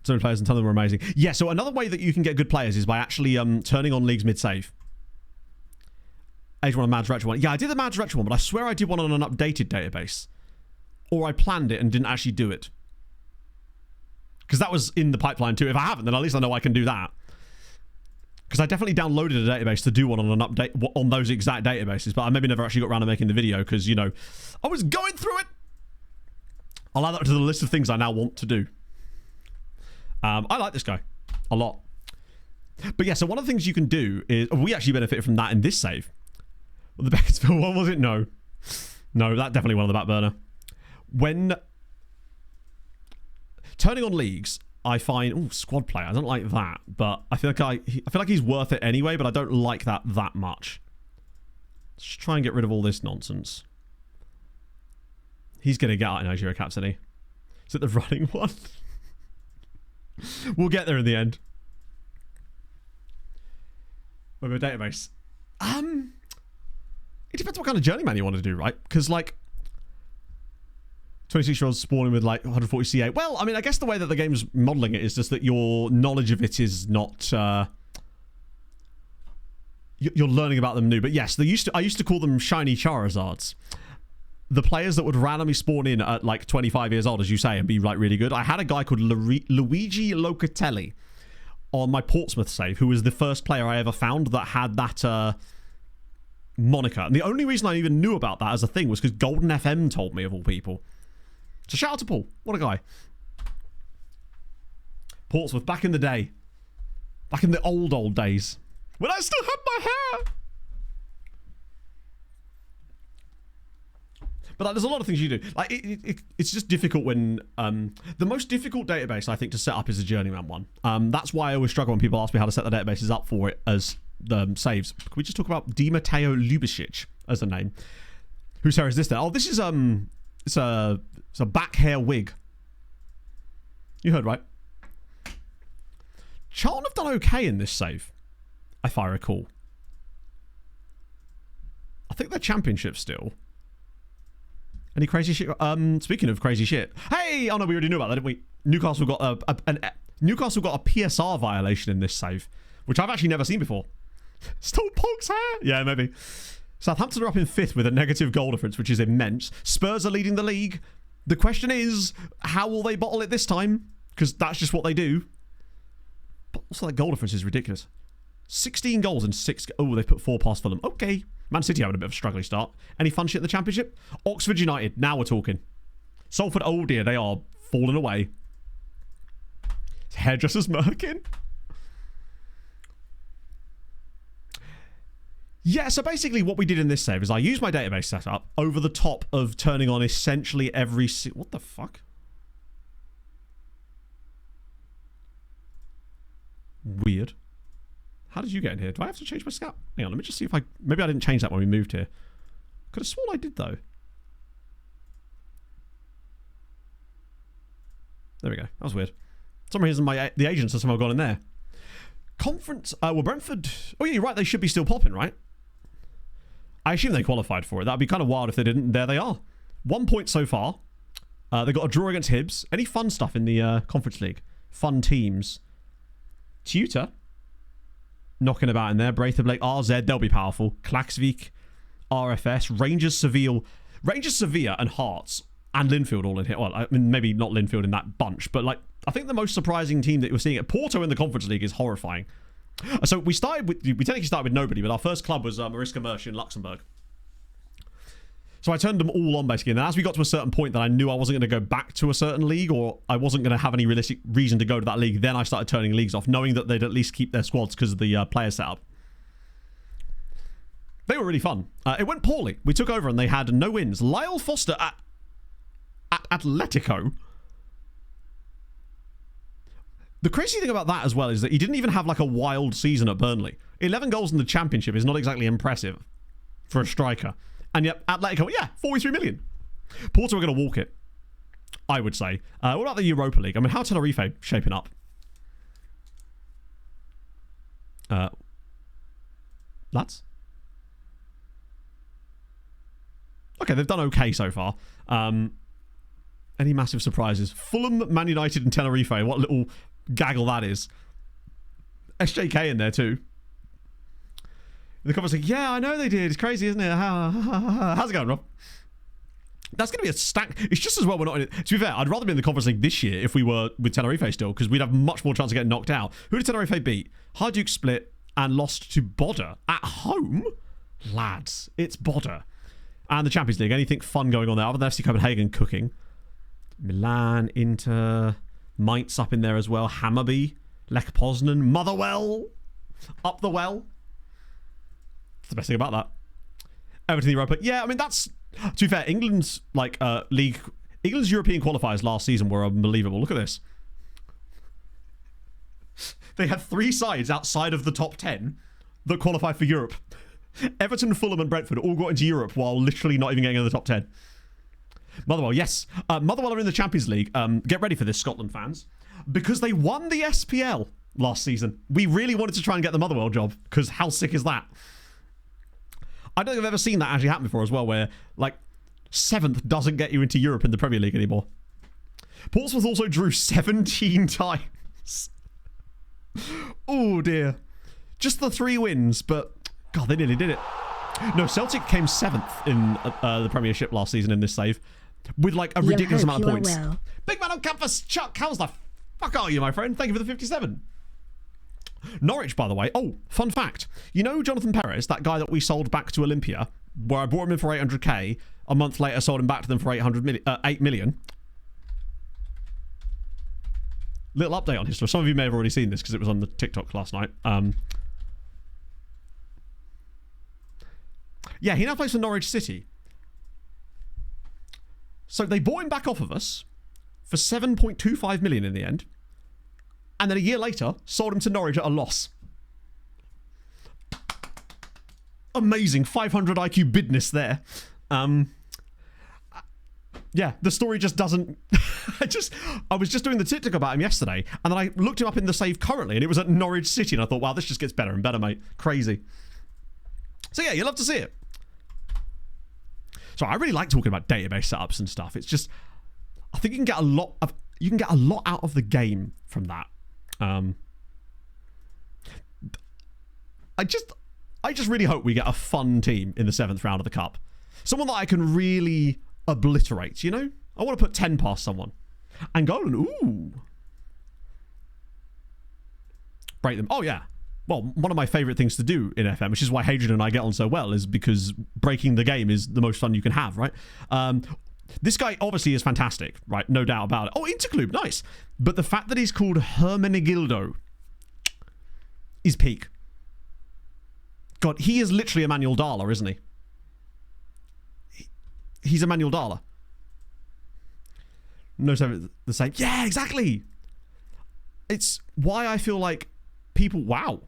So many players and tell them we're amazing. Yeah, so another way that you can get good players is by actually turning on leagues mid-save. Age 1 and Mads Retro one. Yeah, I did the Mads Retro one, but I swear I did one on an updated database. Or I planned it and didn't actually do it. Because that was in the pipeline too. If I haven't, then at least I know I can do that. Because I definitely downloaded a database to do one on an update on those exact databases, but I maybe never actually got around to making the video because, you know, I was going through it. I'll add that to the list of things I now want to do. I like this guy a lot. But yeah, so one of the things you can do is... We actually benefited from that in this save. Well, the Beaconsfield one, was it? No. No, that definitely went on the back burner. When... Turning on leagues, I find... Oh, squad player. I don't like that. But I feel like he's worth it anyway, but I don't like that much. Let's just try and get rid of all this nonsense. He's going to get out in Nigeria caps, isn't he? Is it the running one? We'll get there in the end. With a database. It depends what kind of journeyman you want to do, right? Because, like, 26-year-olds spawning with, like, 140 CA. Well, I mean, I guess the way that the game's modelling it is just that your knowledge of it is not... you're learning about them new. But yes, I used to call them shiny Charizards. The players that would randomly spawn in at, like, 25 years old, as you say, and be, like, really good. I had a guy called Luigi Locatelli on my Portsmouth save, who was the first player I ever found that had that... moniker. And the only reason I even knew about that as a thing was because Golden FM told me, of all people. So shout out to Paul. What a guy. Portsmouth, back in the day. Back in the old days. When I still had my hair. But like, there's a lot of things you do. Like it's just difficult when... the most difficult database, I think, to set up is a Journeyman one. That's why I always struggle when people ask me how to set the databases up for it as... the saves. Can we just talk about Di Matteo Lubicic as a name? Whose hair is this then? Oh, this is it's a back hair wig. You heard right. Charlton have done okay in this save, if I recall. I think they're championship still. Any crazy shit? Speaking of crazy shit. Hey! Oh no, we already knew about that, didn't we? Newcastle got a PSR violation in this save, which I've actually never seen before. Still Pog's hair? Yeah, maybe. Southampton are up in 5th with a negative goal difference, which is immense. Spurs are leading the league. The question is, how will they bottle it this time? Because that's just what they do. But also that goal difference is ridiculous. 16 goals and 6... Oh, they put 4 past Fulham. Okay. Man City having a bit of a struggling start. Any fun shit in the Championship? Oxford United. Now we're talking. Salford, oh dear, they are falling away. Hairdresser's Merkin. Yeah, so basically what we did in this save is I used my database setup over the top of turning on essentially every... What the fuck? Weird. How did you get in here? Do I have to change my scout? Hang on, let me just see if I... Maybe I didn't change that when we moved here. Could have sworn I did, though. There we go. That was weird. For some reason, the agents have somehow gone in there. Conference... well, Brentford... Oh, yeah, you're right. They should be still popping, right? I assume they qualified for it. That'd be kind of wild if they didn't. There they are. 1 point so far. They got a draw against Hibs. Any fun stuff in the Conference League? Fun teams. Tutor. Knocking about in there. Braithwaite, Blake, RZ. They'll be powerful. Klaksvik. RFS. Rangers, Seville. Rangers, Sevilla, and Hearts. And Linfield all in here. Well, I mean, maybe not Linfield in that bunch. But, like, I think the most surprising team that we're seeing at Porto in the Conference League is horrifying. So we technically started with nobody, but our first club was Mariska Mersch in Luxembourg. So I turned them all on basically, and then as we got to a certain point that I knew I wasn't going to go back to a certain league, or I wasn't going to have any realistic reason to go to that league, then I started turning leagues off, knowing that they'd at least keep their squads because of the player setup. They were really fun. It went poorly. We took over and they had no wins. Lyle Foster at Atletico. The crazy thing about that as well is that he didn't even have like a wild season at Burnley. 11 goals in the Championship is not exactly impressive for a striker. And yet, Atletico, yeah, 43 million. Porto are going to walk it, I would say. What about the Europa League? I mean, how Tenerife shaping up? Lads? Okay, they've done okay so far. Any massive surprises? Fulham, Man United and Tenerife. What little gaggle that is. SJK in there too. The comments like, yeah, I know they did. It's crazy, isn't it? How's it going, Rob? That's going to be a stack. It's just as well we're not in it. To be fair, I'd rather be in the Conference League this year if we were with Tenerife still, because we'd have much more chance of getting knocked out. Who did Tenerife beat? Hajduk split and lost to Bordeaux at home? Lads, it's Bordeaux. And the Champions League. Anything fun going on there other than FC Copenhagen cooking? Milan, Inter, Mainz up in there as well. Hammarby, Lech Poznan, Motherwell, up the well. That's the best thing about that. Everton Europa. Yeah, I mean, that's... To be fair, England's league... England's European qualifiers last season were unbelievable. Look at this. They had 3 sides outside of the top 10 that qualified for Europe. Everton, Fulham and Brentford all got into Europe while literally not even getting in the top 10. Motherwell, yes. Motherwell are in the Champions League. Get ready for this, Scotland fans. Because they won the SPL last season. We really wanted to try and get the Motherwell job, because how sick is that? I don't think I've ever seen that actually happen before as well, where, like, 7th doesn't get you into Europe in the Premier League anymore. Portsmouth also drew 17 times. Oh, dear. Just the 3 wins, but, God, they nearly did it. No, Celtic came 7th in the Premiership last season in this save, with, like, a ridiculous amount of points. Well. Big man on campus, Chuck, how's the fuck are you, my friend? Thank you for the 57. Norwich, by the way. Oh, fun fact. You know Jonathan Perez, that guy that we sold back to Olympia, where I bought him in for 800k, a month later sold him back to them for 8 million. Little update on his story. Some of you may have already seen this because it was on the TikTok last night. Yeah, he now plays for Norwich City. So they bought him back off of us for 7.25 million in the end. And then a year later, sold him to Norwich at a loss. Amazing. 500 IQ bidness there. Yeah, the story just doesn't... I was just doing the TikTok about him yesterday, and then I looked him up in the save currently, and it was at Norwich City, and I thought, wow, this just gets better and better, mate. Crazy. So yeah, you'll love to see it. So I really like talking about database setups and stuff. It's just, I think you can get a lot out of the game from that. I just really hope we get a fun team in the 7th round of the Cup. Someone that I can really obliterate, you know? I want to put 10 past someone. And go and, ooh. Break them. Oh, yeah. Well, one of my favourite things to do in FM, which is why Hadrian and I get on so well, is because breaking the game is the most fun you can have, right? This guy obviously is fantastic, right? No doubt about it. Oh, Interclube, nice. But the fact that he's called Hermenegildo is peak. God, he is literally Emmanuel Darla, isn't he? He's Emmanuel Darla. No, so the same. Yeah, exactly. It's why I feel like people... Wow.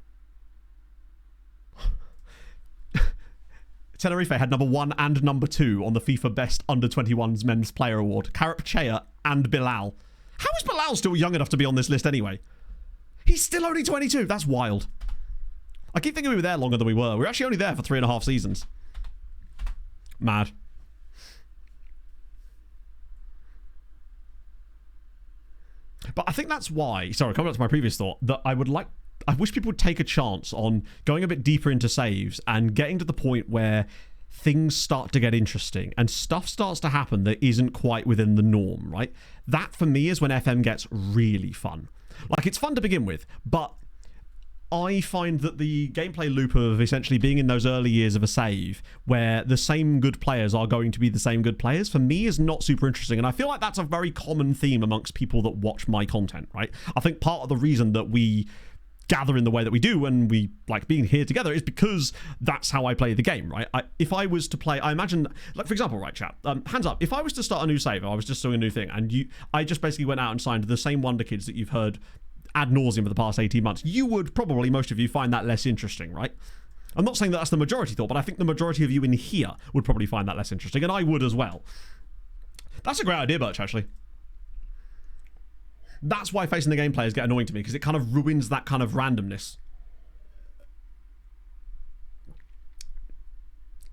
Tenerife had number 1 and number 2 on the FIFA Best Under-21s Men's Player Award. Karap Chea and Bilal. How is Bilal still young enough to be on this list anyway? He's still only 22. That's wild. I keep thinking we were there longer than we were. We were actually only there for 3.5 seasons. Mad. But I think that's why, sorry, coming back to my previous thought, that I wish people would take a chance on going a bit deeper into saves and getting to the point where things start to get interesting and stuff starts to happen that isn't quite within the norm, right? That, for me, is when FM gets really fun. Like, it's fun to begin with, but I find that the gameplay loop of essentially being in those early years of a save where the same good players are going to be the same good players, for me, is not super interesting. And I feel like that's a very common theme amongst people that watch my content, right? I think part of the reason that we gather in the way that we do and we like being here together is because that's how I play the game, right? If I was to play, I imagine, like, for example, right, chat, hands up, if I was to start a new save, I was just doing a new thing, and I just basically went out and signed the same Wonder Kids that you've heard ad nauseum for the past 18 months, you would probably, most of you, find that less interesting, right? I'm not saying that that's the majority thought, but I think the majority of you in here would probably find that less interesting, and I would as well. That's a great idea, Birch, actually. That's why facing the game players get annoying to me, because it kind of ruins that kind of randomness.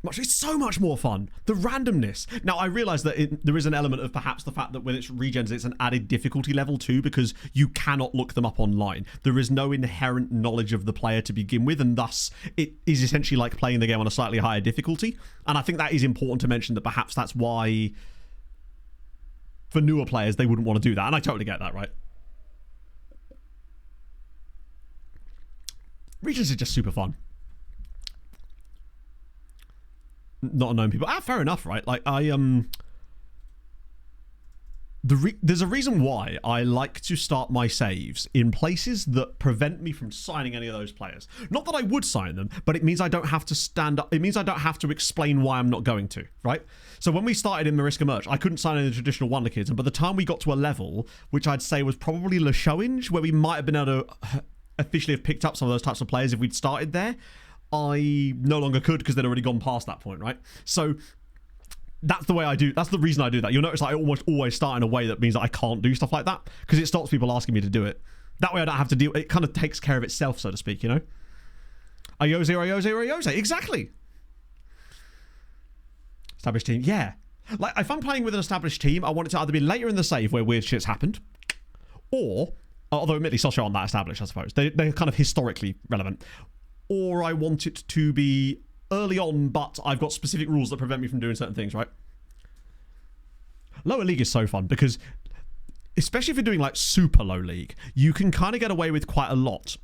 It's so much more fun. The randomness. Now, I realise that there is an element of perhaps the fact that when it's regens, it's an added difficulty level too, because you cannot look them up online. There is no inherent knowledge of the player to begin with, and thus it is essentially like playing the game on a slightly higher difficulty. And I think that is important to mention, that perhaps that's why for newer players they wouldn't want to do that. And I totally get that, right? Regions are just super fun. Not unknown people. Fair enough, right? Like, there's a reason why I like to start my saves in places that prevent me from signing any of those players. Not that I would sign them, but it means I don't have to stand up. It means I don't have to explain why I'm not going to, right? So when we started in Mariska Merch, I couldn't sign any of the traditional Wonder Kids, and by the time we got to a level, which I'd say was probably Le Showinge, where we might have been able to officially have picked up some of those types of players if we'd started there, I no longer could because they'd already gone past that point, right? So that's the way I do. That's the reason I do that. You'll notice I almost always start in a way that means that I can't do stuff like that, because it stops people asking me to do it. That way I don't have to deal. It kind of takes care of itself, so to speak, you know? Ayose. Exactly. Established team. Yeah. Like, if I'm playing with an established team, I want it to either be later in the save where weird shit's happened, or, although admittedly Sochaux aren't that established, I suppose. They're kind of historically relevant. Or I want it to be early on, but I've got specific rules that prevent me from doing certain things, right? Lower league is so fun because, especially if you're doing like super low league, you can kind of get away with quite a lot.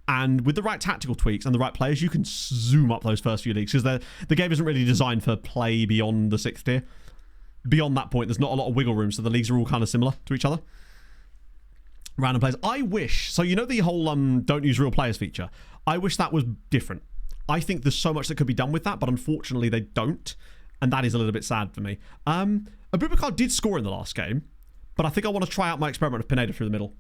And with the right tactical tweaks and the right players, you can zoom up those first few leagues, because the game isn't really designed for play beyond the 6th tier. Beyond that point, there's not a lot of wiggle room, so the leagues are all kind of similar to each other. Random players. I wish, so you know the whole don't use real players feature? I wish that was different. I think there's so much that could be done with that, but unfortunately they don't, and that is a little bit sad for me. Abubakar did score in the last game, but I think I want to try out my experiment of Pineda through the middle.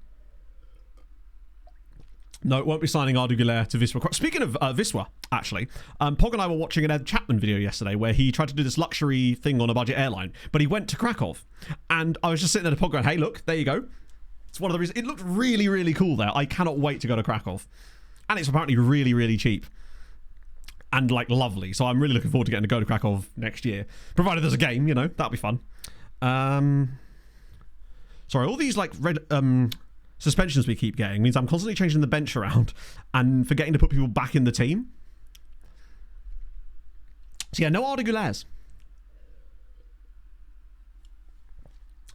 No, it won't be signing Ardu Giller to Viswa. Speaking of Viswa, actually, Pog and I were watching an Ed Chapman video yesterday where he tried to do this luxury thing on a budget airline, but he went to Krakow, and I was just sitting there to Pog going, hey, look, there you go. It's one of the reasons. It looked really, really cool there. I cannot wait to go to Krakow. And it's apparently really, really cheap. and like lovely. So I'm really looking forward to getting to go to Krakow next year, provided there's a game. You know, that'll be fun. Sorry, all these like red suspensions we keep getting means I'm constantly changing the bench around and forgetting to put people back in the team. So yeah, no Ardigulaires.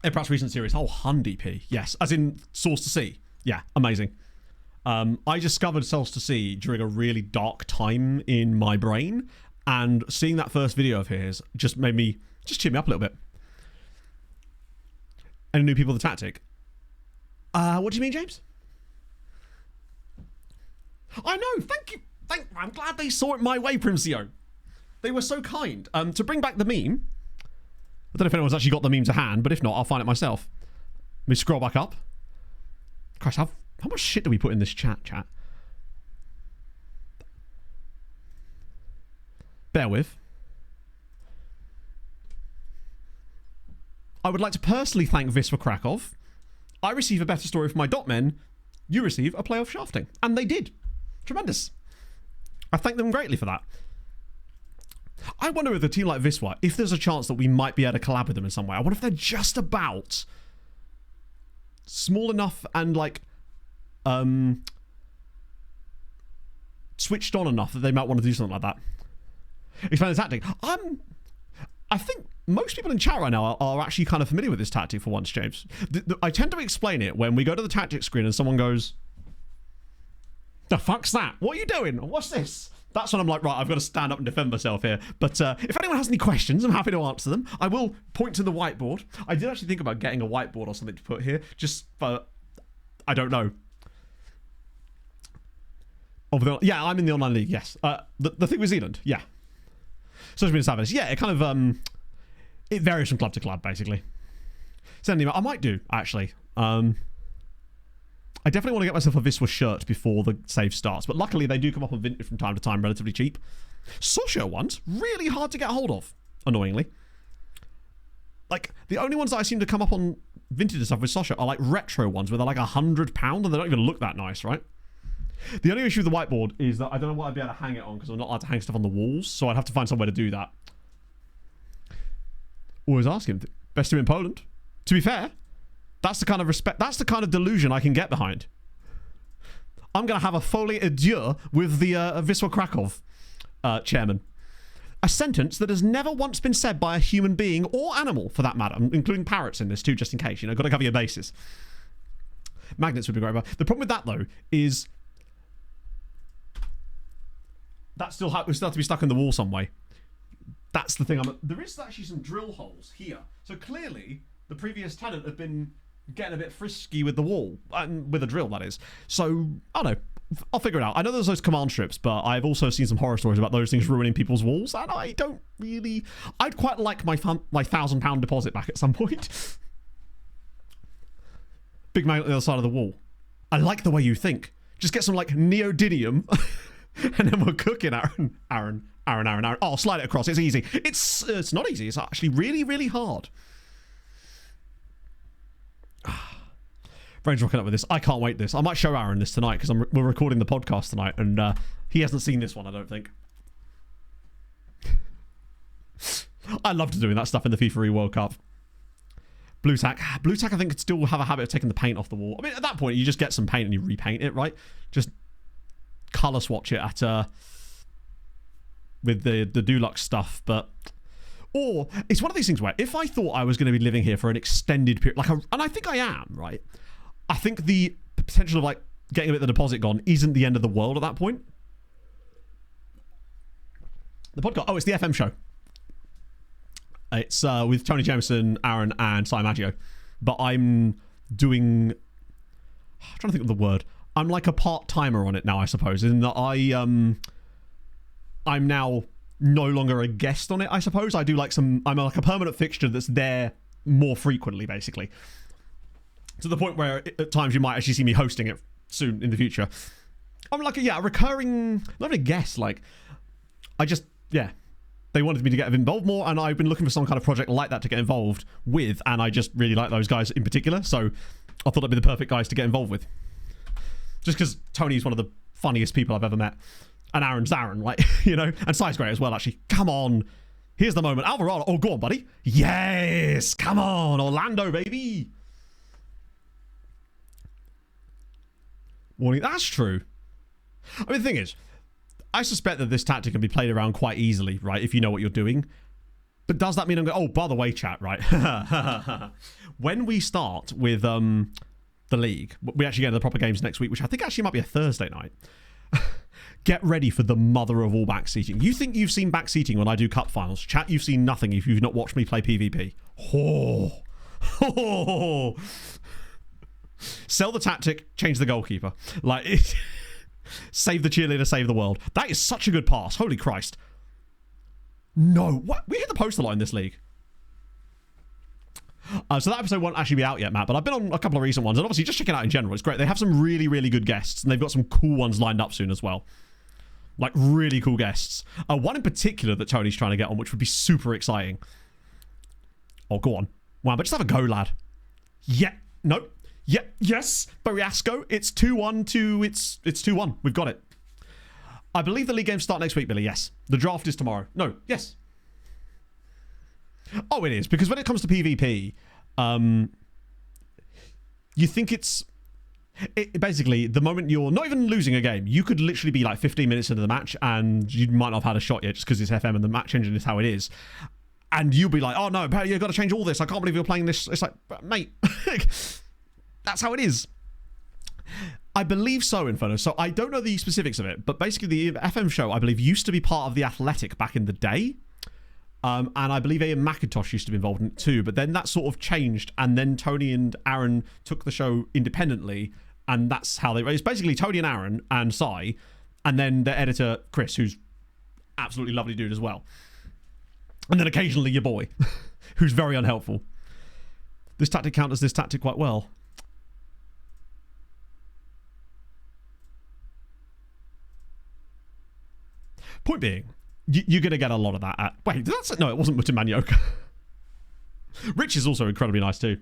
Perhaps recent series. Oh, Hundy P. Yes, as in Source to Sea. Yeah, amazing. I discovered Source to Sea during a really dark time in my brain, and seeing that first video of his just cheered me up a little bit. Any new people the tactic? What do you mean, James? I know. Thank you. I'm glad they saw it my way, Primcio. They were so kind. To bring back the meme. I don't know if anyone's actually got the meme to hand, but if not, I'll find it myself. Let me scroll back up. Christ, how much shit do we put in this chat? Bear with. I would like to personally thank Wisła Krakow. I receive a better story for my dot men. You receive a playoff shafting. And they did. Tremendous. I thank them greatly for that. I wonder with a team like Wisła, if there's a chance that we might be able to collab with them in some way. I wonder if they're just about small enough and like switched on enough that they might want to do something like that. Explain the tactic. I think most people in chat right now are actually kind of familiar with this tactic for once, James. I tend to explain it when we go to the tactic screen and someone goes, "The fuck's that? What are you doing? What's this?" That's when I'm like, right, I've got to stand up and defend myself here. But if anyone has any questions, I'm happy to answer them. I will point to the whiteboard. I did actually think about getting a whiteboard or something to put here, just for, I don't know. Yeah, I'm in the online league, yes. The thing with Zealand, yeah. Social media savage, yeah, it kind of, it varies from club to club, basically. Send an email. I might do, actually. I definitely want to get myself a Wisła shirt before the save starts, but luckily they do come up on Vinted from time to time, relatively cheap. Sochaux ones, really hard to get hold of, annoyingly. Like, the only ones that I seem to come up on Vinted and stuff with Sochaux are like retro ones where they're like £100 and they don't even look that nice, right? The only issue with the whiteboard is that I don't know what I'd be able to hang it on because I'm not allowed to hang stuff on the walls, so I'd have to find somewhere to do that. Always asking, best team in Poland? To be fair, that's the kind of respect, that's the kind of delusion I can get behind. I'm going to have a folie adieu with the Wisła Krakow chairman. A sentence that has never once been said by a human being or animal, for that matter, including parrots in this too, just in case. You know, got to cover your bases. Magnets would be great. The problem with that, though, is that we still have to be stuck in the wall some way. That's the thing. There is actually some drill holes here. So clearly, the previous tenant had been getting a bit frisky with the wall, with a drill, that is. So, I don't know. I'll figure it out. I know there's those command strips, but I've also seen some horror stories about those things ruining people's walls, and I don't really... I'd quite like my £1,000 deposit back at some point. Big magnet on the other side of the wall. I like the way you think. Just get some, like, neodymium, and then we're cooking, Aaron. Oh, slide it across. It's easy. It's not easy. It's actually really, really hard. Brain's rocking up with this. I can't wait this. I might show Aaron this tonight because we're recording the podcast tonight and he hasn't seen this one, I don't think. I loved doing that stuff in the FIFA World Cup. Blue tack, I think, could still have a habit of taking the paint off the wall. I mean, at that point, you just get some paint and you repaint it, right? Just colour swatch it at with the Dulux stuff, but... Or, it's one of these things where if I thought I was going to be living here for an extended period, and I think I am, right? I think the potential of, like, getting a bit of the deposit gone isn't the end of the world at that point. The podcast, it's the FM show. It's with Tony Jameson, Aaron, and Si Maggio. But I'm doing... I'm trying to think of the word. I'm like a part-timer on it now, I suppose, in that I'm now no longer a guest on it, I suppose. I do like I'm like a permanent fixture that's there more frequently, basically. To the point where at times you might actually see me hosting it soon in the future. I'm like a recurring, not even a guest, like, they wanted me to get involved more, and I've been looking for some kind of project like that to get involved with, and I just really like those guys in particular, so I thought they'd be the perfect guys to get involved with. Just because Tony's one of the funniest people I've ever met. And Aaron's Aaron, like, you know? And Sai's great as well, actually. Come on. Here's the moment. Alvarado. Oh, go on, buddy. Yes. Come on. Orlando, baby. Warning. That's true. I mean, the thing is, I suspect that this tactic can be played around quite easily, right? If you know what you're doing. But does that mean I'm going, oh, by the way, chat, right? When we start with the league, we actually get to the proper games next week, which I think actually might be a Thursday night. Get ready for the mother of all backseating. You think you've seen backseating when I do cup finals. Chat, you've seen nothing if you've not watched me play PvP. Oh. Oh. Sell the tactic, change the goalkeeper. Like, save the cheerleader, save the world. That is such a good pass. Holy Christ. No. What? We hit the post a lot in this league. So that episode won't actually be out yet, Matt, but I've been on a couple of recent ones, and obviously just check it out in general. It's great. They have some really, really good guests, and they've got some cool ones lined up soon as well. Like, really cool guests. One in particular that Tony's trying to get on, which would be super exciting. Oh, go on. Wow, but just have a go, lad. Yeah. No. Yeah. Yes. Bariasco. It's 2-1 to... It's 2-1. We've got it. I believe the league games start next week, Billy. Yes. The draft is tomorrow. No. Yes. Oh, it is. Because when it comes to PvP, you think it's... basically, the moment you're not even losing a game, you could literally be like 15 minutes into the match and you might not have had a shot yet just because it's FM and the match engine is how it is. And you'll be like, oh no, you've got to change all this. I can't believe you're playing this. It's like, mate, that's how it is. I believe so, Inferno. So I don't know the specifics of it, but basically the FM show, I believe, used to be part of The Athletic back in the day. And I believe Ian McIntosh used to be involved in it too, but then that sort of changed, and then Tony and Aaron took the show independently, and that's how they... It's basically Tony and Aaron and Sai, and then their editor, Chris, who's absolutely lovely dude as well. And then occasionally your boy, who's very unhelpful. This tactic counters this tactic quite well. Point being... You're going to get a lot of that at... Wait, that's... No, it wasn't Mutamanyoka. Rich is also incredibly nice too.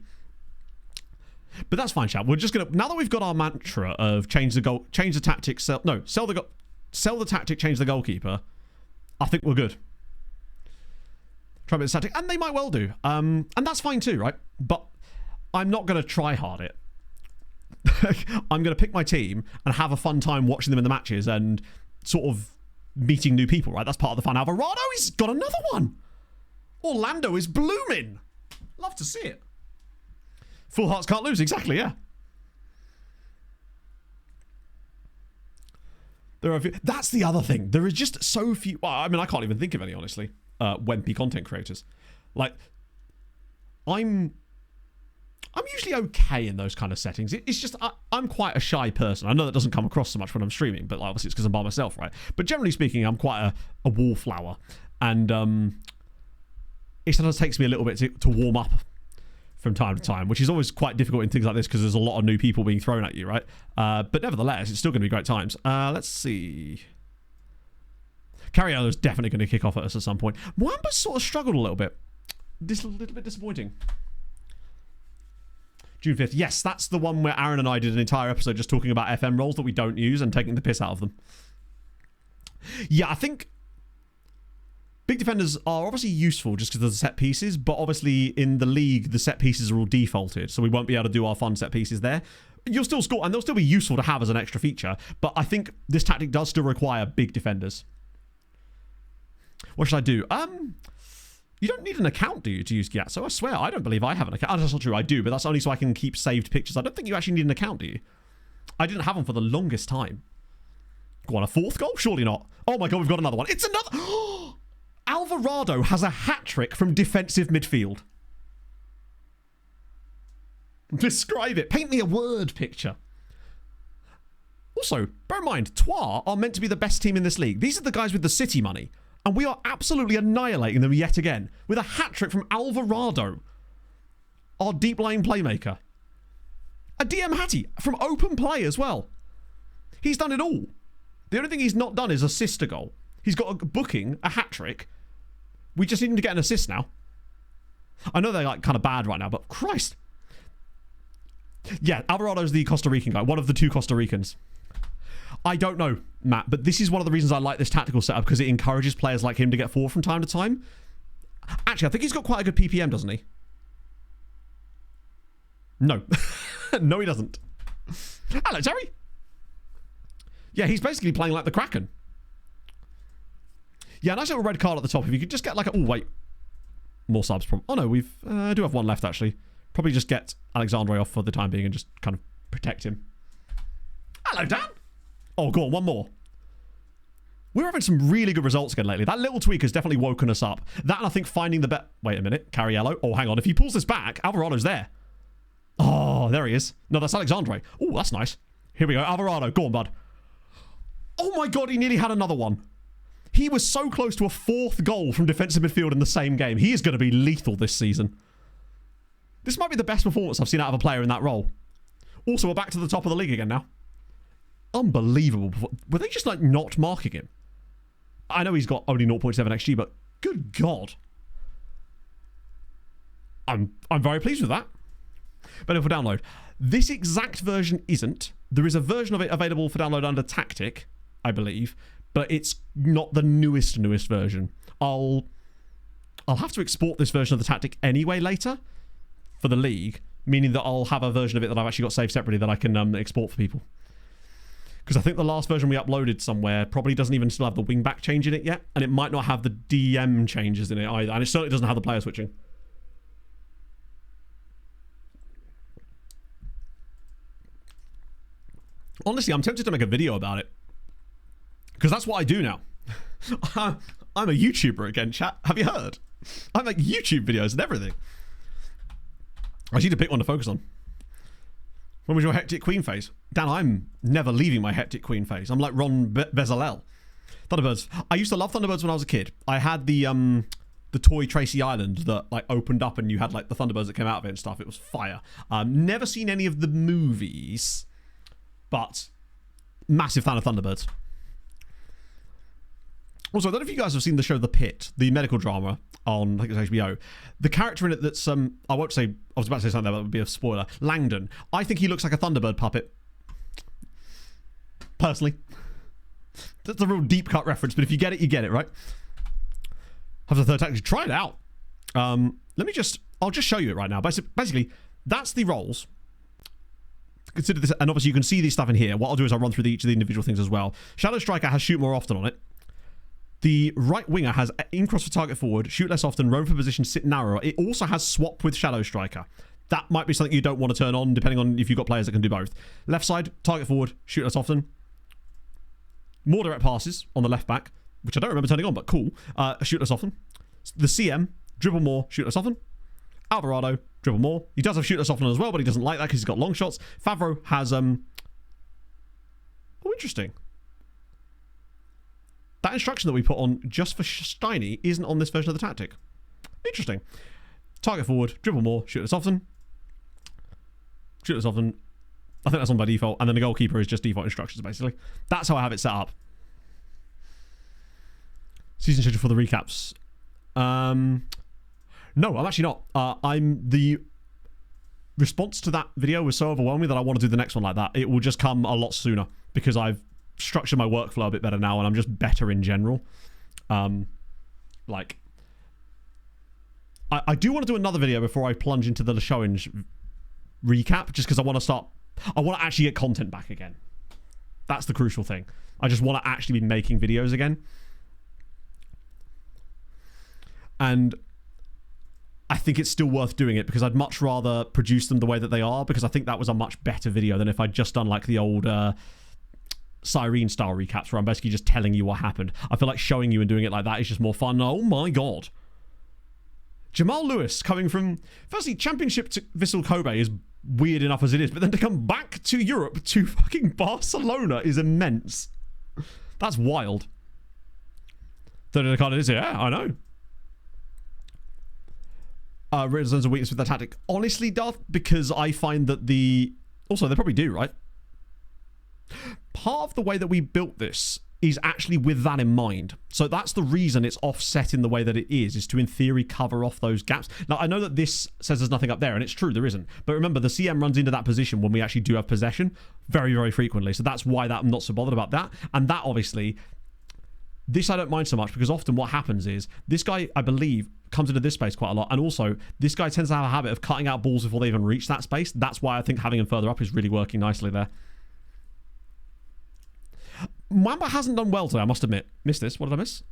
But that's fine, chat. We're just going to... Now that we've got our mantra of change the goal... Change the tactic, sell... No, sell the tactic, change the goalkeeper. I think we're good. Try a bit of tactic. And they might well do. And that's fine too, right? But I'm not going to try hard it. I'm going to pick my team and have a fun time watching them in the matches and sort of... meeting new people, right? That's part of the fun. Alvarado, he's got another one. Orlando is blooming. Love to see it. Full hearts can't lose. Exactly, yeah. There are a few. That's the other thing. There is just so few. Well, I mean, I can't even think of any, honestly. Wimpy content creators. Like, I'm usually okay in those kind of settings. It's just, I'm quite a shy person. I know that doesn't come across so much when I'm streaming, but obviously it's because I'm by myself, right? But generally speaking, I'm quite a wallflower. And it sometimes takes me a little bit to warm up from time to time, which is always quite difficult in things like this because there's a lot of new people being thrown at you, right? But nevertheless, it's still going to be great times. Let's see. Carriello's definitely going to kick off at us at some point. Mwamba's sort of struggled a little bit. This a little bit disappointing. June 5th. Yes, that's the one where Aaron and I did an entire episode just talking about FM roles that we don't use and taking the piss out of them. Yeah, I think big defenders are obviously useful just because of the set pieces, but obviously in the league, the set pieces are all defaulted, so we won't be able to do our fun set pieces there. You'll still score, and they'll still be useful to have as an extra feature, but I think this tactic does still require big defenders. What should I do? You don't need an account, do you, to use Gyatso? I swear, I don't believe I have an account. That's not true, I do, but that's only so I can keep saved pictures. I don't think you actually need an account, do you? I didn't have one for the longest time. Go on, a fourth goal? Surely not. Oh my god, we've got another one. It's another... Alvarado has a hat-trick from defensive midfield. Describe it. Paint me a word picture. Also, bear in mind, Troyes are meant to be the best team in this league. These are the guys with the city money. And we are absolutely annihilating them yet again with a hat-trick from Alvarado, our deep-lying playmaker. A DM Hattie from open play as well. He's done it all. The only thing he's not done is assist a goal. He's got a booking, a hat-trick. We just need him to get an assist now. I know they're like kind of bad right now, but Christ. Yeah, Alvarado's the Costa Rican guy, one of the two Costa Ricans. I don't know, Matt, but this is one of the reasons I like this tactical setup, because it encourages players like him to get forward from time to time. Actually, I think he's got quite a good PPM, doesn't he? No. No, he doesn't. Hello, Terry. Yeah, he's basically playing like the Kraken. Yeah, nice little red card at the top. If you could just get like a... Oh, wait. More subs. Oh, no, we've... I do have one left, actually. Probably just get Alexandre off for the time being and just kind of protect him. Hello, Dan. Oh, go on, one more. We're having some really good results again lately. That little tweak has definitely woken us up. That and I think finding the bet... Wait a minute. Cariello. Oh, hang on. If he pulls this back, Alvarado's there. Oh, there he is. No, that's Alexandre. Oh, that's nice. Here we go. Alvarado. Go on, bud. Oh my God, he nearly had another one. He was so close to a 4th goal from defensive midfield in the same game. He is going to be lethal this season. This might be the best performance I've seen out of a player in that role. Also, we're back to the top of the league again now. Unbelievable. Were they just like not marking him? I know he's got only 0.7 XG, but good God. I'm very pleased with that. Better for download. This exact version isn't. There is a version of it available for download under Tactic, I believe, but it's not the newest version. I'll have to export this version of the Tactic anyway later for the league, meaning that I'll have a version of it that I've actually got saved separately that I can export for people. Because I think the last version we uploaded somewhere probably doesn't even still have the wingback change in it yet, and it might not have the DM changes in it either, and it certainly doesn't have the player switching. Honestly, I'm tempted to make a video about it. Because that's what I do now. I'm a YouTuber again, chat. Have you heard? I make YouTube videos and everything. I need to pick one to focus on. When was your hectic queen phase? Dan, I'm never leaving my hectic queen phase. I'm like Ron Bezalel. Thunderbirds. I used to love Thunderbirds when I was a kid. I had the toy Tracy Island that like opened up and you had like the Thunderbirds that came out of it and stuff. It was fire. Never seen any of the movies, but massive fan of Thunderbirds. Also, I don't know if you guys have seen the show The Pit, the medical drama on, I think it's HBO. The character in it that's, I won't say, I was about to say something there, but that would be a spoiler. Langdon. I think he looks like a Thunderbird puppet. Personally. That's a real deep cut reference, but if you get it, you get it, right? Have the third tactic. Try it out. I'll just show you it right now. Basically, that's the roles. Consider this, and obviously you can see these stuff in here. What I'll do is I'll run through each of the individual things as well. Shadow Striker has shoot more often on it. The right winger has in cross for target forward, shoot less often, roam for position, sit narrower. It also has swap with Shadow Striker. That might be something you don't want to turn on, depending on if you've got players that can do both. Left side, target forward, shoot less often. More direct passes on the left back, which I don't remember turning on, but cool. Shoot less often. The CM, dribble more, shoot less often. Alvarado, dribble more. He does have shoot less often as well, but he doesn't like that because he's got long shots. Favreau has, oh, interesting. That instruction that we put on just for Steiny isn't on this version of the tactic. Interesting. Target forward, dribble more, shoot less often. Shoot less often. I think that's on by default. And then the goalkeeper is just default instructions, basically. That's how I have it set up. Season schedule for the recaps. No, I'm actually not. The response to that video was so overwhelming that I want to do the next one like that. It will just come a lot sooner because I've structured my workflow a bit better now and I'm just better in general. I do want to do another video before I plunge into the challenge recap, just because I want to actually get content back again. That's the crucial thing. I just want to actually be making videos again. And I think it's still worth doing it because I'd much rather produce them the way that they are, because I think that was a much better video than if I'd just done like the old Siren style recaps where I'm basically just telling you what happened. I feel like showing you and doing it like that is just more fun. Oh my God. Jamal Lewis coming from, firstly, Championship to Vissel Kobe is weird enough as it is, but then to come back to Europe to fucking Barcelona is immense. That's wild. Third card is, yeah, I know. Reasons of weakness with that tactic. Honestly, Darth, because I find that also, they probably do, right? Part of the way that we built this is actually with that in mind. So that's the reason it's offset in the way that it is to in theory cover off those gaps. Now, I know that this says there's nothing up there, and it's true, there isn't. But remember, the CM runs into that position when we actually do have possession very, very frequently. So that's why I'm not so bothered about that. And that, obviously, this I don't mind so much, because often what happens is this guy, I believe, comes into this space quite a lot. And also, this guy tends to have a habit of cutting out balls before they even reach that space. That's why I think having him further up is really working nicely there. Mwamba hasn't done well today, I must admit. Missed this. What did I miss?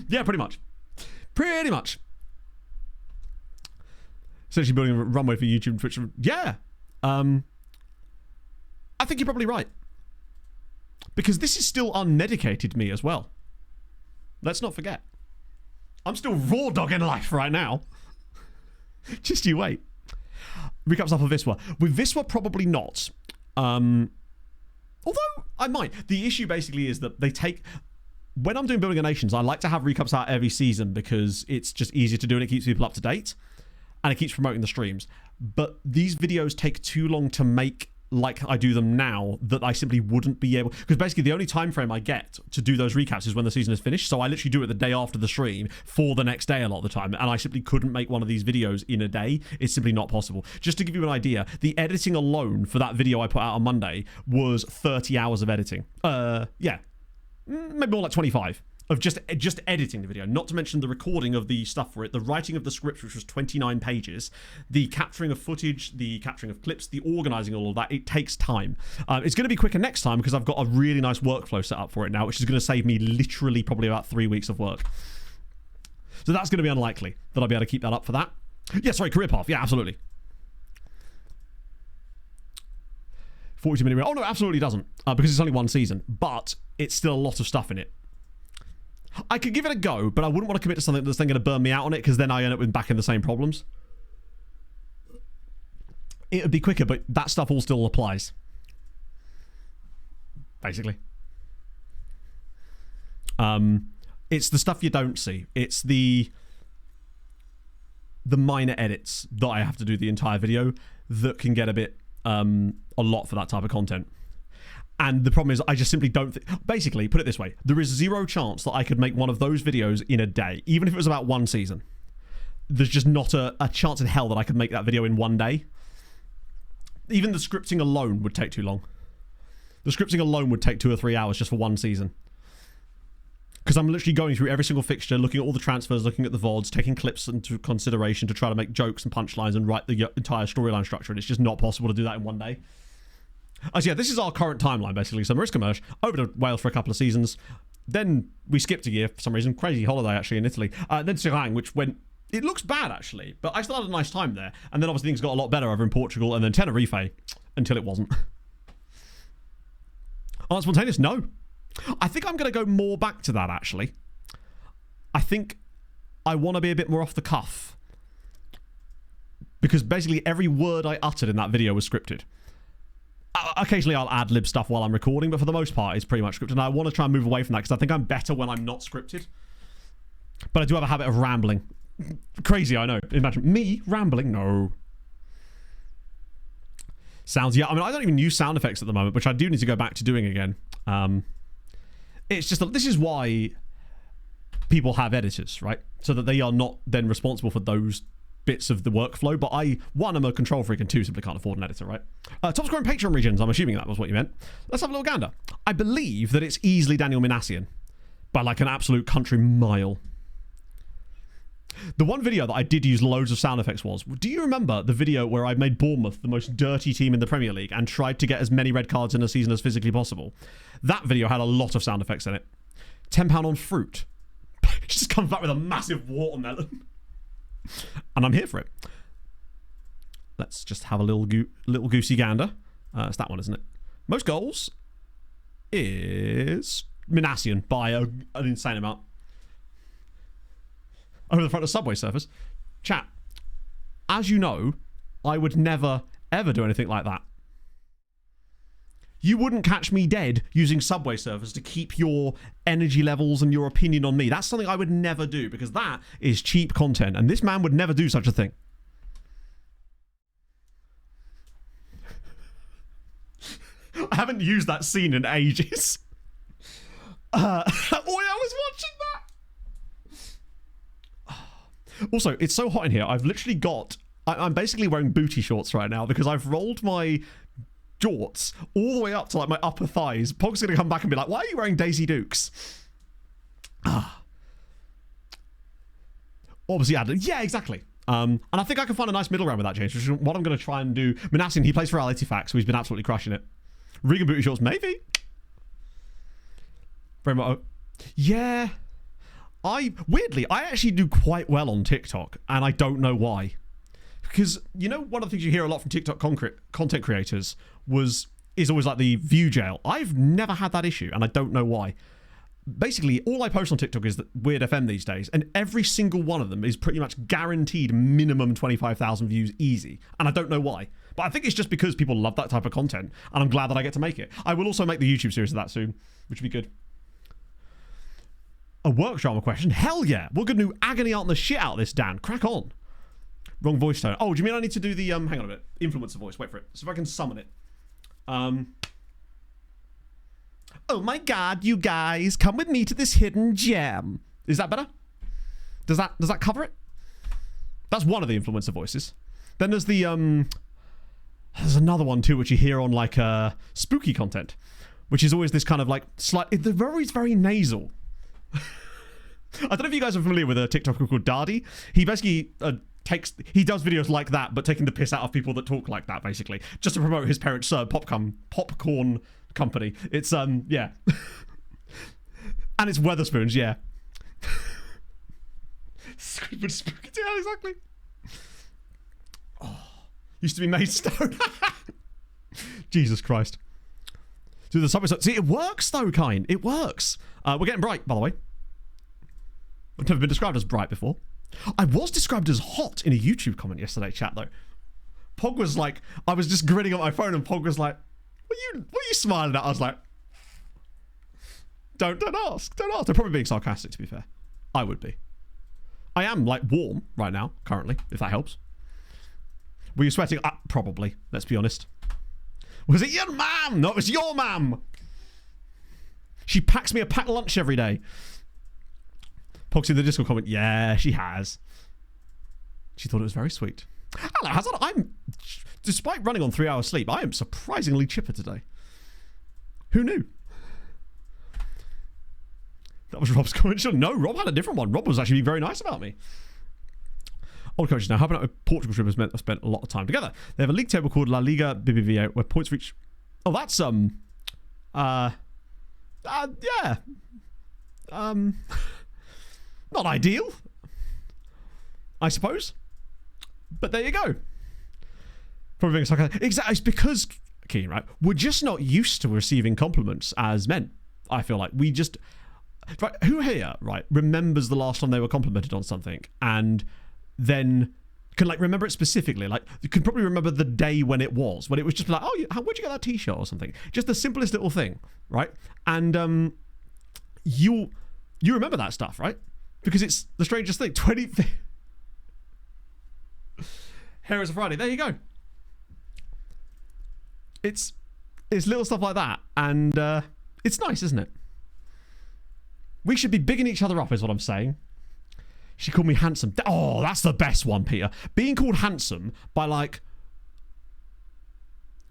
Yeah, pretty much. Pretty much. Essentially building a runway for YouTube and Twitch. Yeah. I think you're probably right. Because this is still unmedicated me as well. Let's not forget. I'm still raw dogging life right now. Just you wait. Recaps up of Viswa. With Viswa, probably not. Although I might. The issue basically is that they take... When I'm doing Building a Nations, I like to have recaps out every season because it's just easier to do and it keeps people up to date. And it keeps promoting the streams. But these videos take too long to make like I do them now, that I simply wouldn't be able... Because basically the only time frame I get to do those recaps is when the season is finished. So I literally do it the day after the stream for the next day a lot of the time. And I simply couldn't make one of these videos in a day. It's simply not possible. Just to give you an idea, the editing alone for that video I put out on Monday was 30 hours of editing. Yeah. Maybe more like 25. Of just editing the video, not to mention the recording of the stuff for it, the writing of the script, which was 29 pages, the capturing of footage, the capturing of clips, the organising all of that. It takes time. It's going to be quicker next time because I've got a really nice workflow set up for it now, which is going to save me literally probably about 3 weeks of work. So that's going to be unlikely that I'll be able to keep that up for that. Yeah, sorry, career path. Yeah, absolutely. 40-minute. Oh, no, absolutely doesn't, because it's only one season, but it's still a lot of stuff in it. I could give it a go, but I wouldn't want to commit to something that's then going to burn me out on it, because then I end up with back in the same problems. It would be quicker, but that stuff all still applies. Basically. It's the stuff you don't see. It's the minor edits that I have to do the entire video that can get a bit a lot for that type of content. And the problem is, I just simply don't... Basically, put it this way. There is zero chance that I could make one of those videos in a day, even if it was about one season. There's just not a chance in hell that I could make that video in one day. Even the scripting alone would take too long. The scripting alone would take 2 or 3 hours just for one season. Because I'm literally going through every single fixture, looking at all the transfers, looking at the VODs, taking clips into consideration to try to make jokes and punchlines and write the entire storyline structure. And it's just not possible to do that in one day. So yeah, this is our current timeline, basically. So Mariska Mersch, over to Wales for a couple of seasons. Then we skipped a year for some reason. Crazy holiday, actually, in Italy. Then Sochaux, which went... It looks bad, actually. But I still had a nice time there. And then obviously things got a lot better over in Portugal. And then Tenerife, until it wasn't. Spontaneous? No. I think I'm going to go more back to that, actually. I think I want to be a bit more off the cuff. Because basically every word I uttered in that video was scripted. Occasionally I'll ad-lib stuff while I'm recording, but for the most part it's pretty much scripted. And I want to try and move away from that because I think I'm better when I'm not scripted. But I do have a habit of rambling. Crazy, I know. Imagine me rambling. No. Sounds, yeah. I mean, I don't even use sound effects at the moment, which I do need to go back to doing again. It's just that this is why people have editors, right? So that they are not then responsible for those bits of the workflow. But one, I'm a control freak, and two, simply can't afford an editor, right? Top scoring Patreon regions, I'm assuming that was what you meant. Let's have a little gander. I believe that it's easily Daniel Minassian by like an absolute country mile. The one video that I did use loads of sound effects was, do you remember the video where I made Bournemouth the most dirty team in the Premier League and tried to get as many red cards in a season as physically possible? That video had a lot of sound effects in it. £10 on fruit. Just comes back with a massive watermelon. And I'm here for it. Let's just have a little goosey gander. It's that one, isn't it? Most goals is Minassian by an insane amount. Over the front of Subway Surfers. Chat, as you know, I would never, ever do anything like that. You wouldn't catch me dead using Subway Surfers to keep your energy levels and your opinion on me. That's something I would never do because that is cheap content. And this man would never do such a thing. I haven't used that scene in ages. I was watching that. Also, it's so hot in here. I've literally got... I'm basically wearing booty shorts right now because I've rolled my jorts all the way up to like my upper thighs. Pog's going to come back and be like, why are you wearing Daisy Dukes? Obviously added. Yeah, exactly. And I think I can find a nice middle ground with that, James, which is what I'm going to try and do. Manassin, he plays for Reality Facts, so he's been absolutely crushing it. Regan booty shorts, maybe. Very much. Yeah. Weirdly, I actually do quite well on TikTok, and I don't know why. Because, you know, one of the things you hear a lot from TikTok content creators is always like the view jail. I've never had that issue, and I don't know why. Basically, all I post on TikTok is Weird FM these days, and every single one of them is pretty much guaranteed minimum 25,000 views easy, and I don't know why. But I think it's just because people love that type of content, and I'm glad that I get to make it. I will also make the YouTube series of that soon, which would be good. A work drama question? Hell yeah! We're going to agony out the shit out of this, Dan. Crack on. Wrong voice tone. Oh, do you mean I need to do the, hang on a bit, influencer voice. Wait for it. See if I can summon it. Oh my god, you guys, come with me to this hidden gem. Is that better? Does that cover it? That's one of the influencer voices. Then there's the, there's another one too, which you hear on like, spooky content, which is always this kind of like they're always very nasal. I don't know if you guys are familiar with a TikToker called Dardy. He basically he does videos like that, but taking the piss out of people that talk like that, basically, just to promote his parents' popcorn company. It's yeah, and it's Weatherspoons, yeah. Stupid spooky, yeah, exactly. Oh, used to be Maidstone. Jesus Christ. Do the subway. See, it works though, kind. It works. We're getting bright, by the way. I've never been described as bright before. I was described as hot in a YouTube comment yesterday, chat, though. Pog was like, I was just grinning at my phone, and Pog was like, what are you smiling at? I was like, don't ask. They're probably being sarcastic, to be fair. I would be. I am, like, warm right now, currently, if that helps. Were you sweating? Probably, let's be honest. Was it your mum? No, it was your mum. She packs me a packed lunch every day. Poxy in the Discord comment, yeah, she has. She thought it was very sweet. Hello, Hazard. Despite running on 3 hours sleep, I am surprisingly chipper today. Who knew? That was Rob's comment. No, Rob had a different one. Rob was actually being very nice about me. Old coaches now. How about with Portugal trip has meant I've spent a lot of time together. They have a league table called La Liga BBVA where points reach. Oh, that's yeah. Not ideal, I suppose. But there you go. Probably exactly. It's because, Keen, right? We're just not used to receiving compliments as men. I feel like we just. Right, who here, right, remembers the last time they were complimented on something and then can like remember it specifically? Like you can probably remember the day when it was just like, oh, where'd you get that T-shirt or something? Just the simplest little thing, right? And you remember that stuff, right? Because it's the strangest thing. 20. Here is a Friday. There you go. It's little stuff like that, and it's nice, isn't it? We should be bigging each other up, is what I'm saying. She called me handsome. Oh, that's the best one, Peter. Being called handsome by like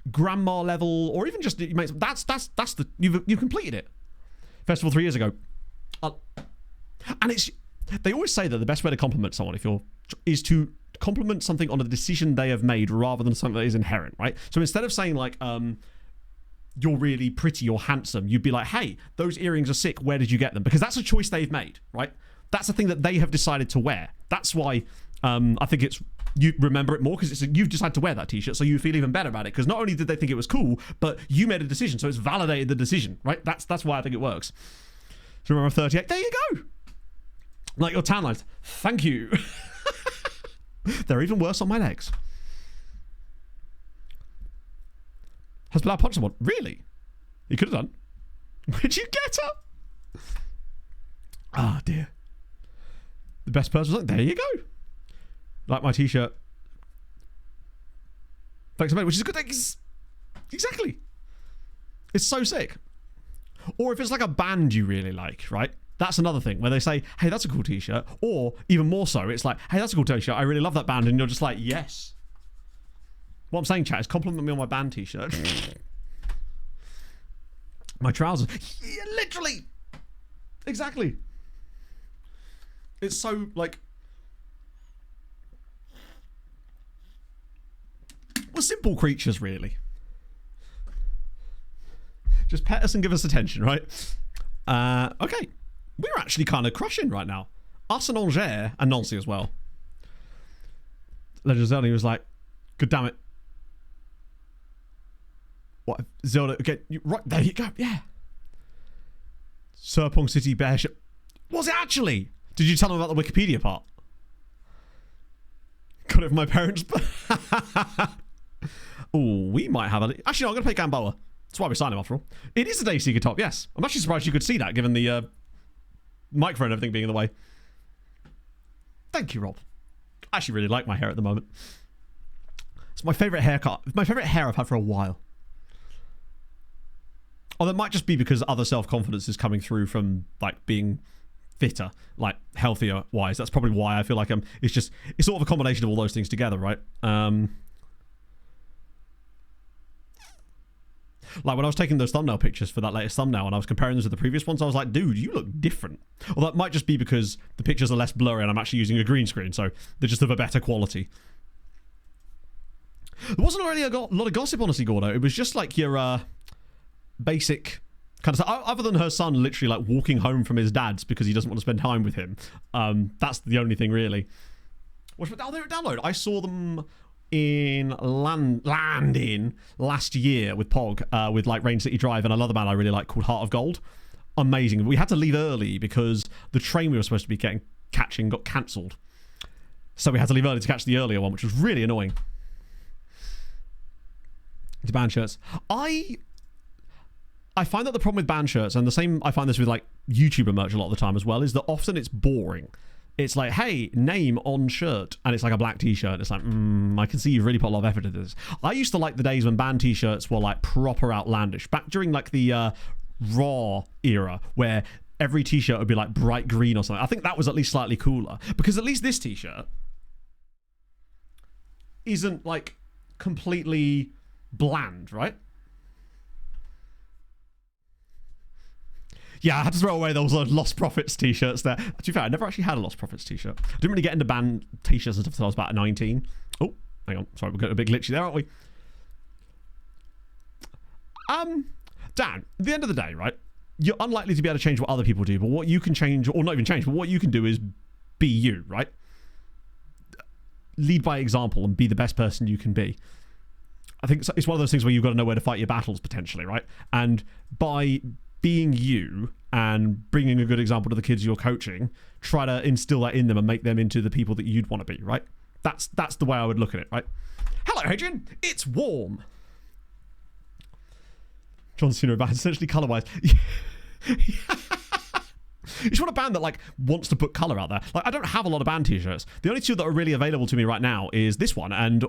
grandma level, or even just that's the you've completed it. Festival 3 years ago, and they always say that the best way to compliment someone is to compliment something on a decision they have made rather than something that is inherent, right? So instead of saying like you're really pretty, you're handsome, you'd be like, hey, those earrings are sick, where did you get them? Because that's a choice they've made, right? That's the thing that they have decided to wear. That's why I think you remember it more, because you've decided to wear that t-shirt, so you feel even better about it, because not only did they think it was cool, but you made a decision, so it's validated the decision, right? That's why I think it works. So remember 38, there you go. Like your tan lines, thank you. They're even worse on my legs. Has Bilal punched someone? Really? He could have done. Where'd you get her? Ah, dear. The best person was like, there you go. Like my t-shirt. Thanks so much, which is a good thing. Exactly. It's so sick. Or if it's like a band you really like, right? That's another thing where they say, hey, that's a cool t-shirt. Or even more so, it's like, hey, that's a cool t-shirt. I really love that band. And you're just like, yes. What I'm saying, chat, is compliment me on my band t-shirt. My trousers. Yeah, literally. Exactly. It's so, like... We're simple creatures, really. Just pet us and give us attention, right? Okay. We're actually kind of crushing right now. Us and Angers, and Nancy as well. Legend of Zelda was like, good damn it. What? Zelda, okay, right, there you go, yeah. Serpong City Bearship. Was it actually? Did you tell them about the Wikipedia part? Got it from my parents. Oh, we might have a... Actually, no, I'm going to play Gamboa. That's why we're signing after all. It is a Dayseeker top, yes. I'm actually surprised you could see that, given the microphone and everything being in the way. Thank you, Rob. I actually really like my hair at the moment. It's my favourite haircut. It's my favourite hair I've had for a while. Or that might just be because other self-confidence is coming through from, like, being fitter, like, healthier-wise. That's probably why I feel like it's sort of a combination of all those things together, right? Like, when I was taking those thumbnail pictures for that latest thumbnail and I was comparing them to the previous ones, I was like, dude, you look different. Or that might just be because the pictures are less blurry and I'm actually using a green screen, so they're just of a better quality. There wasn't really a lot of gossip, honestly, Gordo. It was just like your basic kind of stuff. Other than her son literally like walking home from his dad's because he doesn't want to spend time with him. That's the only thing, really. Watch, oh, they're at download. I saw them in landing last year with Pog, with like Rain City Drive, and another band I really like called Heart of Gold. Amazing. We had to leave early because the train we were supposed to be catching got cancelled. So we had to leave early to catch the earlier one, which was really annoying. The band shirts. I find that the problem with band shirts, and the same I find this with like YouTuber merch a lot of the time as well, is that often it's boring. It's like, hey, name on shirt, and it's like a black t-shirt. It's like, I can see you've really put a lot of effort into this. I used to like the days when band t-shirts were like proper outlandish. Back during like the Raw era, where every t-shirt would be like bright green or something. I think that was at least slightly cooler, because at least this t-shirt isn't like completely bland, right? Yeah, I had to throw away those Lost Profits t-shirts there. To be fair, I never actually had a Lost Profits t-shirt. I didn't really get into band t-shirts and stuff until I was about 19. Oh, hang on. Sorry, we're getting a bit glitchy there, aren't we? Dan, at the end of the day, right, you're unlikely to be able to change what other people do, but what you can change, or not even change, but what you can do is be you, right? Lead by example and be the best person you can be. I think it's one of those things where you've got to know where to fight your battles, potentially, right? And by being you and bringing a good example to the kids you're coaching, try to instill that in them and make them into the people that you'd want to be, right? That's the way I would look at it, right? Hello, Adrian. It's warm. John Cena band, essentially colour-wise. You just want a band that like wants to put colour out there. Like, I don't have a lot of band t-shirts. The only two that are really available to me right now is this one and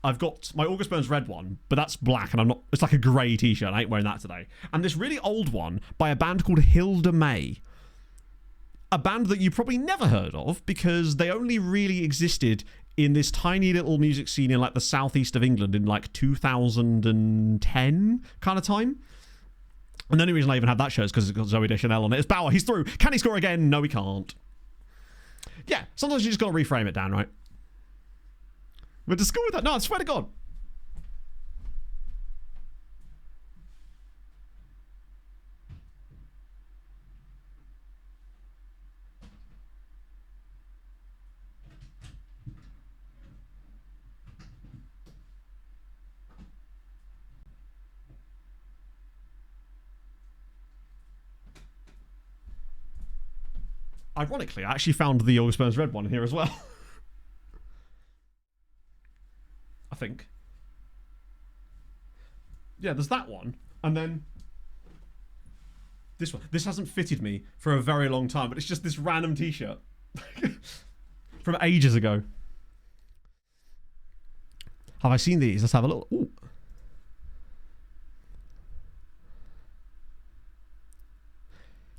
I've got my August Burns red one, but that's black and I'm not, it's like a grey t-shirt. I ain't wearing that today. And this really old one by a band called Hilda May. A band that you probably never heard of because they only really existed in this tiny little music scene in like the southeast of England in like 2010 kind of time. And the only reason I even had that shirt is because it's got Zoe Deschanel on it. It's Bauer, he's through. Can he score again? No, he can't. Yeah, sometimes you just got to reframe it, Dan, right? Went to school with that. No, I swear to God. Ironically, I actually found the August Burns red one here as well. I think. Yeah, there's that one. And then this one. This hasn't fitted me for a very long time, but it's just this random t-shirt from ages ago. Have I seen these? Let's have a look. Ooh.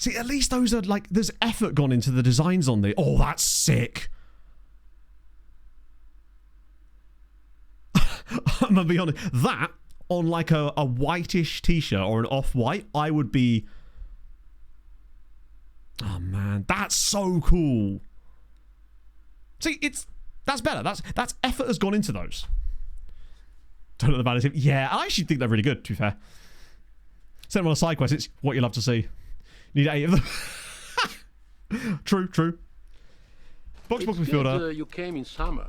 See, at least those are like, there's effort gone into the designs on the. Oh, that's sick. I'm gonna be honest. That on like a whitish t-shirt or an off-white, I would be. Oh man, that's so cool. See, that's better. That's effort has gone into those. Don't know about it. Yeah, I actually think they're really good. To be fair, send them on a side quest. It's what you love to see. Need 8 of them. True. Box midfielder. You came in summer.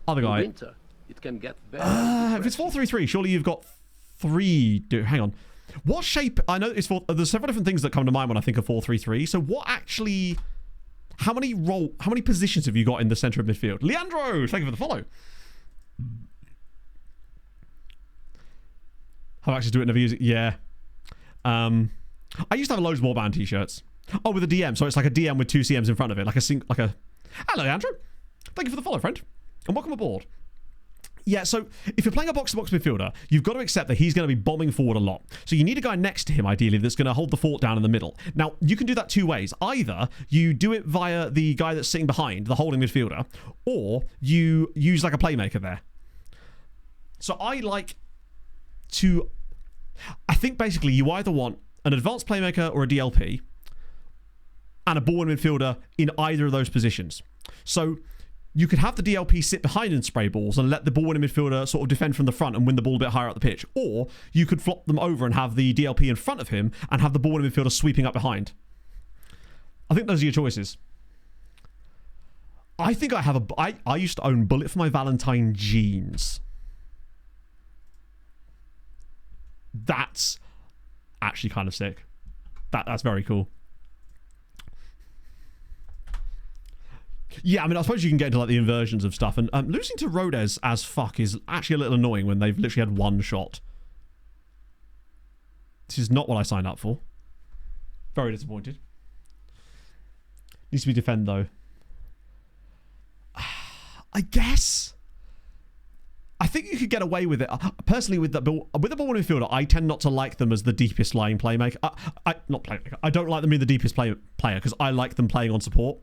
Other guy. In winter, it can get very. If it's 4-3-3, surely you've got 3. Hang on. What shape? I know it's there's several different things that come to mind when I think of 4-3-3. So what actually? How many positions have you got in the center of midfield? Leandro, thank you for the follow. I've actually never used it. Yeah. I used to have loads more band t-shirts. Oh, with a DM. So it's like a DM with 2 CMs in front of it. Like a. Hello, Andrew. Thank you for the follow, friend. And welcome aboard. Yeah, so if you're playing a box-to-box midfielder, you've got to accept that he's going to be bombing forward a lot. So you need a guy next to him, ideally, that's going to hold the fort down in the middle. Now, you can do that 2 ways. Either you do it via the guy that's sitting behind, the holding midfielder, or you use like a playmaker there. So I think basically you either want an advanced playmaker or a DLP and a ball-in midfielder in either of those positions. So you could have the DLP sit behind and spray balls and let the ball-in midfielder sort of defend from the front and win the ball a bit higher up the pitch. Or you could flop them over and have the DLP in front of him and have the ball-in midfielder sweeping up behind. I think those are your choices. I think I used to own Bullet for my Valentine jeans. That's actually kind of sick. That's very cool. Yeah, I mean, I suppose you can get into like the inversions of stuff, and losing to Rodez as fuck is actually a little annoying when they've literally had 1 shot. This is not what I signed up for. Very disappointed. Needs to be defend though. I guess. I think you could get away with it. Personally, with the ball midfielder, I tend not to like them as the deepest lying playmaker. Not playmaker. I don't like them being the deepest player because I like them playing on support.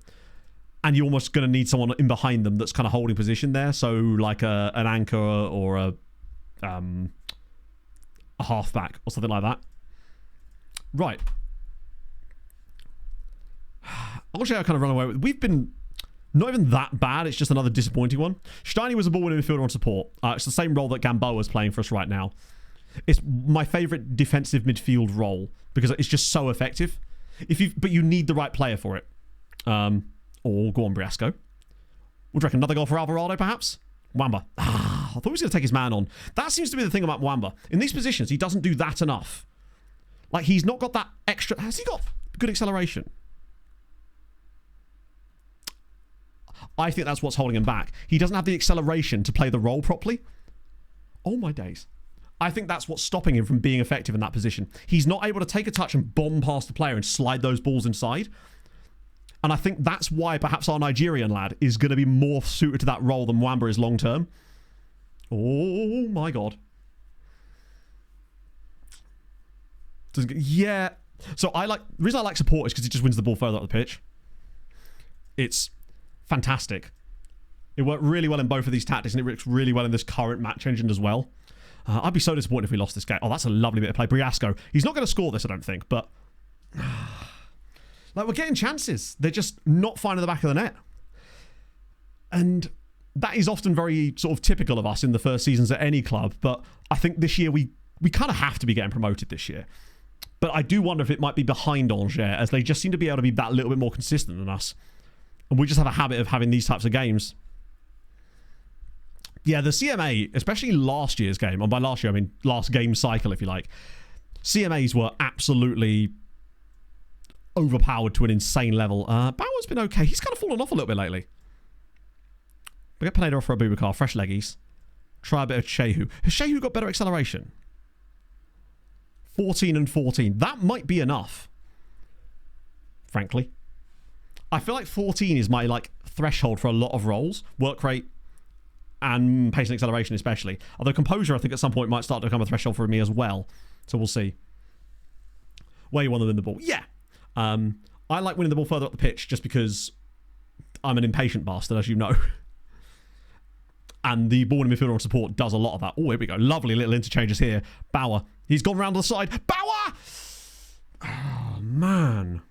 And you're almost going to need someone in behind them that's kind of holding position there. So like an anchor or a halfback or something like that. Right. Actually, I kind of run away with. We've been not even that bad. It's just another disappointing one. Steiny was a ball-winning midfielder on support. It's the same role that Gamboa is playing for us right now. It's my favourite defensive midfield role because it's just so effective. But you need the right player for it. Or go on, Briasco. Would you reckon another goal for Alvarado, perhaps? Mwamba. I thought he was going to take his man on. That seems to be the thing about Mwamba. In these positions, he doesn't do that enough. Like, he's not got that extra. Has he got good acceleration? I think that's what's holding him back. He doesn't have the acceleration to play the role properly. Oh, my days. I think that's what's stopping him from being effective in that position. He's not able to take a touch and bomb past the player and slide those balls inside. And I think that's why perhaps our Nigerian lad is going to be more suited to that role than Mwamba is long term. Oh my god. Yeah. So the reason I like support is because it just wins the ball further up the pitch. It's fantastic. It worked really well in both of these tactics, and it works really well in this current match engine as well. I'd be so disappointed if we lost this game. Oh, that's a lovely bit of play. Briasco. He's not going to score this, I don't think, but like, we're getting chances. They're just not finding the back of the net. And that is often very sort of typical of us in the first seasons at any club. But I think this year we kind of have to be getting promoted this year. But I do wonder if it might be behind Angers, as they just seem to be able to be that little bit more consistent than us. And we just have a habit of having these types of games. Yeah, the CMA, especially last year's game, and by last year I mean last game cycle, if you like, CMAs were absolutely overpowered to an insane level. Bauer's been okay. He's kind of fallen off a little bit lately. We get Pineda off for a Boubacar, fresh leggies. Try a bit of Shehu. Has Shehu got better acceleration? 14 and 14. That might be enough, frankly. I feel like 14 is my threshold for a lot of roles. Work rate and pace and acceleration especially. Although composure, I think at some point might start to become a threshold for me as well. So we'll see. Where you want to win the ball. Yeah. I like winning the ball further up the pitch just because I'm an impatient bastard, as you know. And the ball in midfielder on support does a lot of that. Oh, here we go. Lovely little interchanges here. Bauer. He's gone round to the side. Bauer! Oh, man.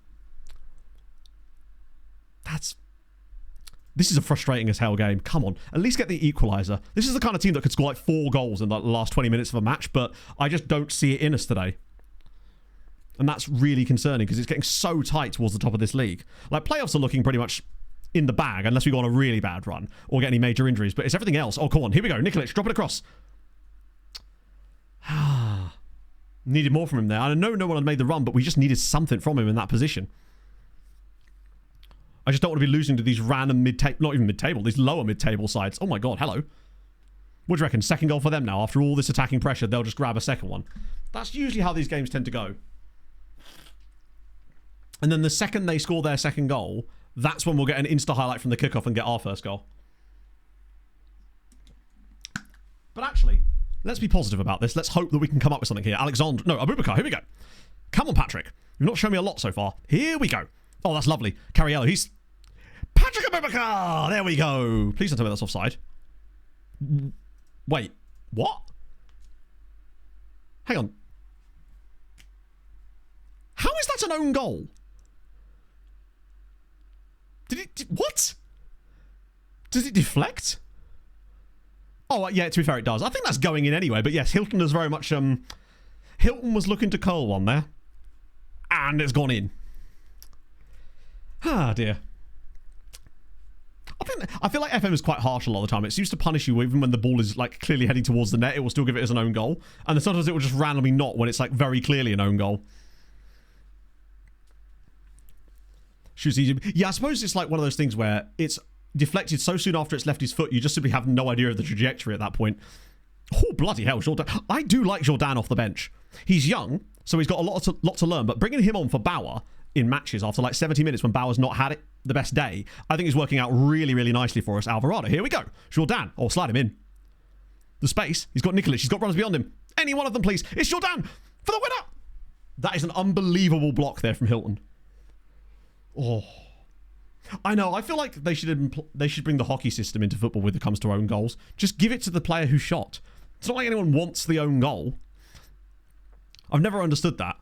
This is a frustrating as hell game. Come on. At least get the equaliser. This is the kind of team that could score like 4 goals in the last 20 minutes of a match, but I just don't see it in us today. And that's really concerning because it's getting so tight towards the top of this league. Like, playoffs are looking pretty much in the bag unless we go on a really bad run or get any major injuries, but it's everything else. Oh, come on. Here we go. Nikolic, drop it across. Needed more from him there. I know no one had made the run, but we just needed something from him in that position. I just don't want to be losing to these random mid-table, not even mid-table, these lower mid-table sides. Oh my God, hello. What do you reckon? Second goal for them now. After all this attacking pressure, they'll just grab a second one. That's usually how these games tend to go. And then the second they score their second goal, that's when we'll get an insta highlight from the kickoff and get our first goal. But actually, let's be positive about this. Let's hope that we can come up with something here. Abubakar, here we go. Come on, Patrick. You've not shown me a lot so far. Here we go. Oh, that's lovely. Cariello, he's... Patrick Abubakar! There we go. Please don't tell me that's offside. Wait, what? Hang on. How is that an own goal? What? Does it deflect? Oh, yeah, to be fair, it does. I think that's going in anyway, but yes, Hilton is very much... Hilton was looking to curl one there. And it's gone in. Ah, dear. I feel like FM is quite harsh a lot of the time. It seems to punish you even when the ball is like clearly heading towards the net. It will still give it as an own goal. And then sometimes it will just randomly not when it's like very clearly an own goal. Shoots easy. Yeah, I suppose it's like one of those things where it's deflected so soon after it's left his foot, you just simply have no idea of the trajectory at that point. Oh, bloody hell, Jordan. I do like Jordan off the bench. He's young, so he's got a lot to learn, but bringing him on for Bauer in matches after like 70 minutes when Bauer's not had it the best day, I think is working out really, really nicely for us. Alvarado, here we go. Jordan. Oh, slide him in. The space. He's got Nikolic. He's got runners beyond him. Any one of them, please. It's Jordan for the winner. That is an unbelievable block there from Hilton. Oh, I know. I feel like they should bring the hockey system into football when it comes to own goals. Just give it to the player who shot. It's not like anyone wants the own goal. I've never understood that.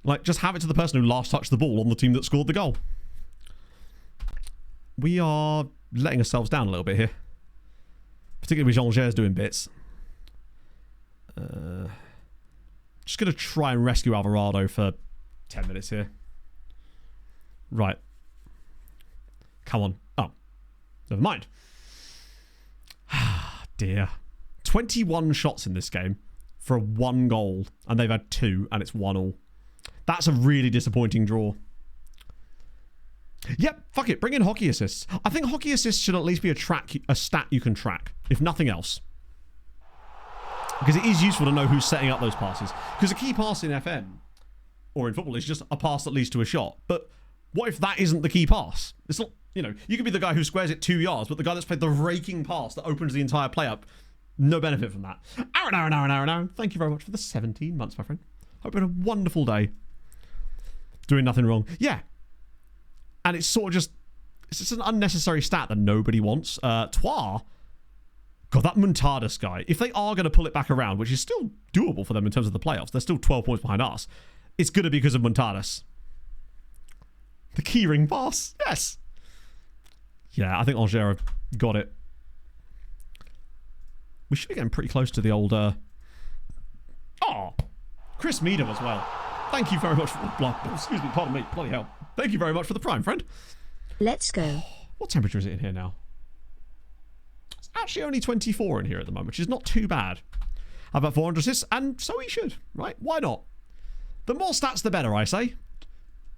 Like, just have it to the person who last touched the ball on the team that scored the goal. We are letting ourselves down a little bit here. Particularly with Jean-Gers doing bits. Just going to try and rescue Alvarado for 10 minutes here. Right. Come on. Oh. Never mind. Dear. 21 shots in this game for 1 goal. And they've had 2 and it's 1-1. That's a really disappointing draw. Yep, fuck it. Bring in hockey assists. I think hockey assists should at least be a stat you can track, if nothing else. Because it is useful to know who's setting up those passes. Because a key pass in FM, or in football, is just a pass that leads to a shot. But what if that isn't the key pass? It's not, you know, you could be the guy who squares it 2 yards, but the guy that's played the raking pass that opens the entire play up, no benefit from that. Aaron. Thank you very much for the 17 months, my friend. Hope you had a wonderful day. Doing nothing wrong. Yeah. And it's sort of just... It's just an unnecessary stat that nobody wants. Trois. God, that Muntadas guy. If they are going to pull it back around, which is still doable for them in terms of the playoffs, they're still 12 points behind us. It's going to be because of Muntadas. The keyring pass. Yes. Yeah, I think Angers got it. We should be getting pretty close to the old... Oh! Chris Meadham as well. Thank you very much for the... Excuse me, pardon me. Bloody hell. Thank you very much for the prime, friend. Let's go. What temperature is it in here now? It's actually only 24 in here at the moment, which is not too bad. How about 400 assists? And so he should, right? Why not? The more stats, the better, I say.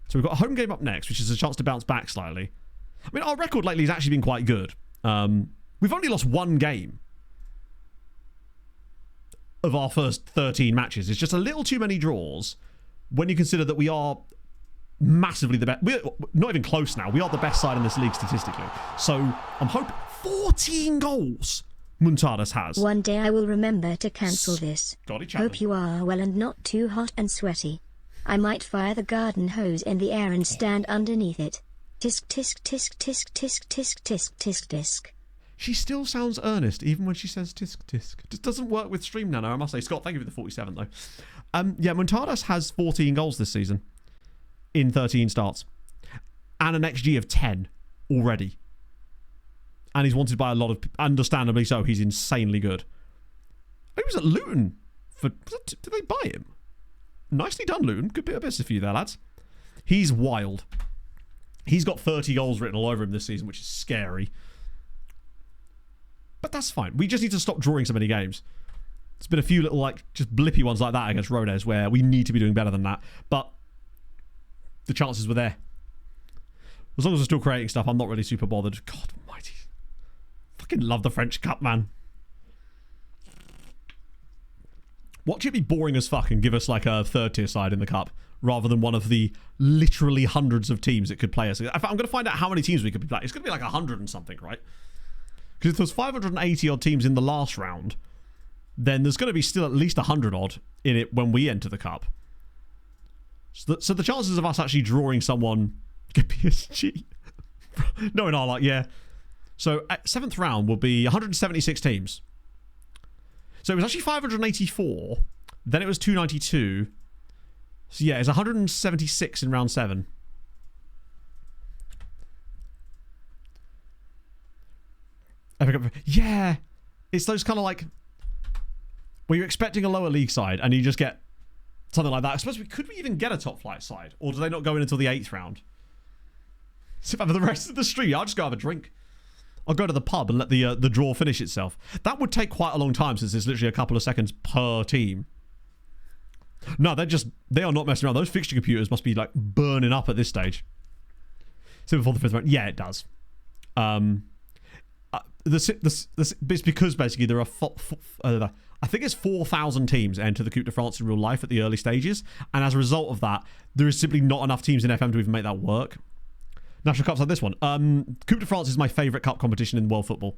So we've got a home game up next, which is a chance to bounce back slightly. I mean, our record lately has actually been quite good. We've only lost 1 game of our first 13 matches. It's just a little too many draws when you consider that we are massively the best. We're not even close now. We are the best side in this league statistically. So I'm hoping 14 goals Muntadas has. One day I will remember to cancel this. Scotty Chapman. Hope you are well and not too hot and sweaty. I might fire the garden hose in the air and stand underneath it. Tisk tisk tisk tisk tisk tisk tisk tisk tisk. She still sounds earnest, even when she says tisk tisk. Just doesn't work with Stream Nano, I must say. Scott, thank you for the 47, though. Yeah, Montadas has 14 goals this season in 13 starts. And an XG of 10 already. And he's wanted by a lot of... Understandably so, he's insanely good. He was at Luton. Did they buy him? Nicely done, Luton. Good bit of business for you there, lads. He's wild. He's got 30 goals written all over him this season, which is scary. But that's fine. We just need to stop drawing so many games. There's been a few little, like, just blippy ones like that against Rodez where we need to be doing better than that. But the chances were there. As long as we're still creating stuff, I'm not really super bothered. God almighty. Fucking love the French Cup, man. Watch it be boring as fuck and give us, like, a third-tier side in the Cup rather than one of the literally hundreds of teams that could play us. In fact, I'm going to find out how many teams we could be playing. It's going to be like 100 and something, right? Because if there's 580-odd teams in the last round, then there's going to be still at least 100-odd in it when we enter the Cup. So the chances of us actually drawing someone get PSG. No, in our luck, yeah. So, 7th round will be 176 teams. So, it was actually 584. Then it was 292. So, yeah, it's 176 in round 7. Yeah. It's those kind of like... where you're expecting a lower league side and you just get something like that. I suppose could we even get a top flight side? Or do they not go in until the 8th round? So for the rest of the stream, I'll just go have a drink. I'll go to the pub and let the draw finish itself. That would take quite a long time since it's literally a couple of seconds per team. No, they are not messing around. Those fixture computers must be like burning up at this stage. So before the 5th round, yeah, it does. It's because basically there are I think it's 4,000 teams enter the Coupe de France in real life at the early stages, and as a result of that, there is simply not enough teams in FM to even make that work. National Cups like this one. Coupe de France is my favourite cup competition in world football.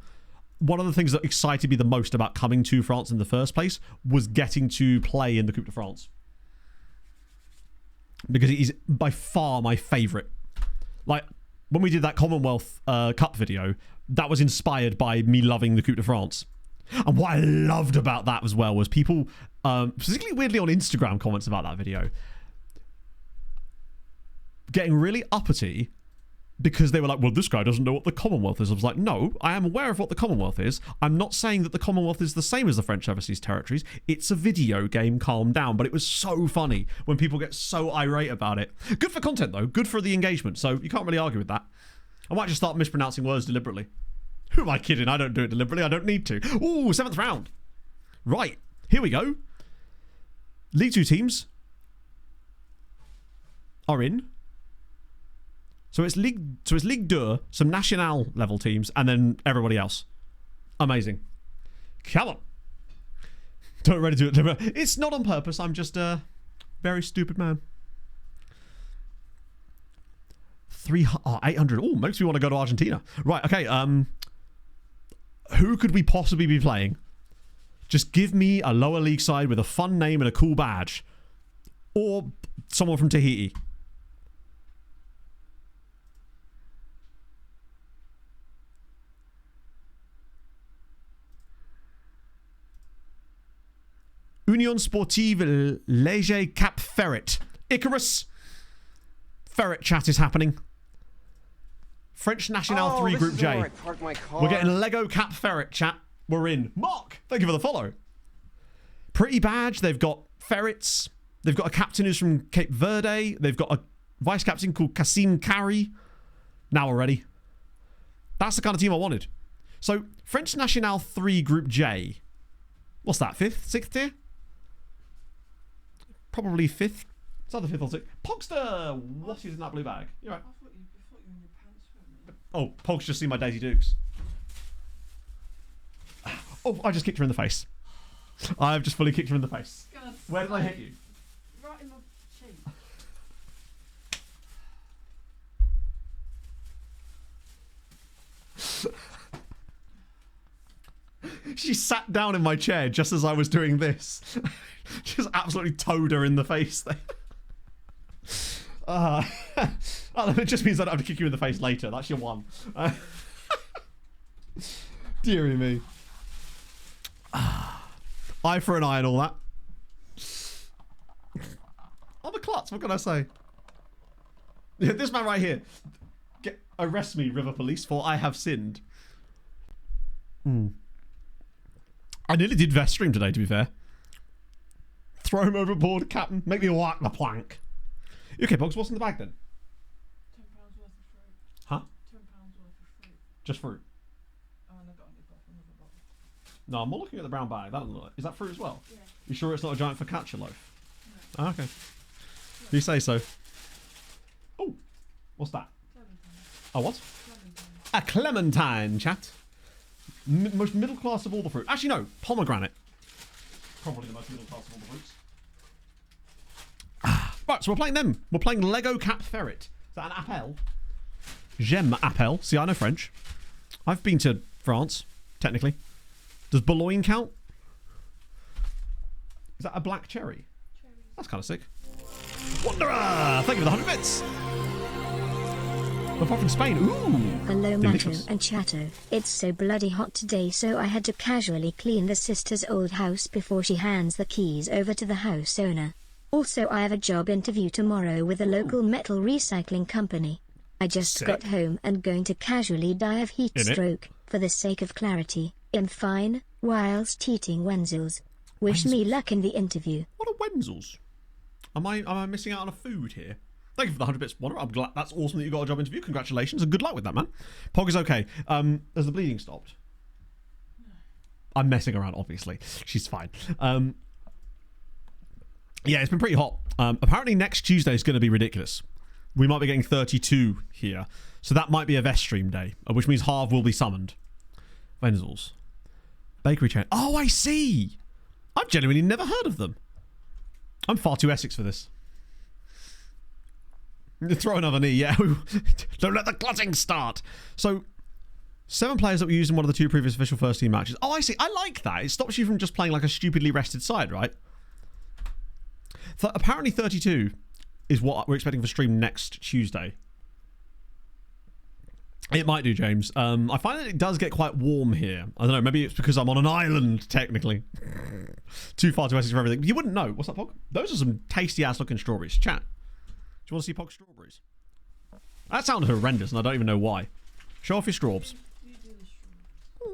One of the things that excited me the most about coming to France in the first place was getting to play in the Coupe de France. Because it is by far my favourite. Like, when we did that Commonwealth Cup video, that was inspired by me loving the Coupe de France. And what I loved about that as well was people, particularly weirdly on Instagram comments about that video, getting really uppity because they were like, well, this guy doesn't know what the Commonwealth is. I was like, no, I am aware of what the Commonwealth is. I'm not saying that the Commonwealth is the same as the French Overseas Territories. It's a video game, calm down. But it was so funny when people get so irate about it. Good for content, though. Good for the engagement. So you can't really argue with that. I might just start mispronouncing words deliberately. Who am I kidding? I don't do it deliberately. I don't need to. Ooh, 7th round. Right. Here we go. League 2 teams are in. So it's Ligue 2, some National level teams, and then everybody else. Amazing. Come on. Don't ready to do it. It's not on purpose. I'm just a very stupid man. 800. Oh, makes me want to go to Argentina. Right, okay. Who could we possibly be playing? Just give me a lower league side with a fun name and a cool badge. Or someone from Tahiti. Union Sportive Léger Cap Ferret. Icarus. Ferret chat is happening. French National 3 Group J. We're getting Lego Cap Ferret chat. We're in. Mark, thank you for the follow. Pretty badge. They've got ferrets. They've got a captain who's from Cape Verde. They've got a vice captain called Kassim Kari. Now we're ready. That's the kind of team I wanted. So, French National 3 Group J. What's that, 5th? 6th tier? Probably 5th. It's either 5th or 6th. Pogster! What is in that blue bag? You're right. I thought you were in your pants, weren't you? Oh, Pog's just seen my Daisy Dukes. Oh, I just kicked her in the face. I've just fully kicked her in the face. Where did I hit you? Right in my cheek. She sat down in my chair just as I was doing this. Just absolutely towed her in the face there. Oh, it just means I don't have to kick you in the face later. That's your one. Deary me. Eye for an eye and all that. Oh, the klutz, what can I say? This man right here. Arrest me, River Police, for I have sinned. I nearly did Vest stream today, to be fair. Throw him overboard, Captain. Make me whack the plank. Okay, Pogs, what's in the bag then? £10 worth of fruit. Huh? £10 worth of fruit. Just fruit. Oh, and I got another bottle. No, I'm more looking at the brown bag. That doesn't look like. Is that fruit as well? Yeah. You sure it's not a giant focaccia loaf? No. Oh, okay. You say so. Oh, what's that? Clementine. A what? Clementine. A clementine, chat. Most middle class of all the fruit. Actually, no, pomegranate. Probably the most middle class of all the fruits. Right, so we're playing them. We're playing Lego Cat Ferret. Is that an appel? J'aime appel. See, I know French. I've been to France, technically. Does Boulogne count? Is that a black cherry? Cherry. That's kind of sick. Wanderer! Thank you for the 100 bits. Apart from Spain. Ooh. Hello, Mato delicious. and Chato. It's so bloody hot today, so I had to casually clean the sister's old house before she hands the keys over to the house owner. Also, I have a job interview tomorrow with a local metal recycling company. I just Sick. got home and going to casually die of heat In it? stroke. For the sake of clarity, I'm fine, whilst eating Wenzels. Wish me luck in the interview. What are Wenzels? Am I missing out on a food here? Thank you for the 100 bits, Wanderer. I'm glad. That's awesome that you got a job interview. Congratulations and good luck with that, man. Pog is okay. Has the bleeding stopped? No. I'm messing around, obviously. She's fine. Yeah, it's been pretty hot. Apparently next Tuesday is going to be ridiculous. We might be getting 32 here. So that might be a Vest stream day, which means Harv will be summoned. Wenzels. Bakery chain. Oh, I see. I've genuinely never heard of them. I'm far too Essex for this. Throw another knee, yeah. Don't let the clutching start. So, 7 players that were used in one of the 2 previous official first team matches. Oh, I see. I like that. It stops you from just playing like a stupidly rested side, right? Apparently 32 is what we're expecting for stream next Tuesday. It might do, James. I find that it does get quite warm here. I don't know. Maybe it's because I'm on an island, technically. Too far to Essex for everything. You wouldn't know. What's that, Pog? Those are some tasty-ass looking strawberries. Chat. Do you want to see Pog's strawberries? That sounded horrendous, and I don't even know why. Show off your straws. You do the straw.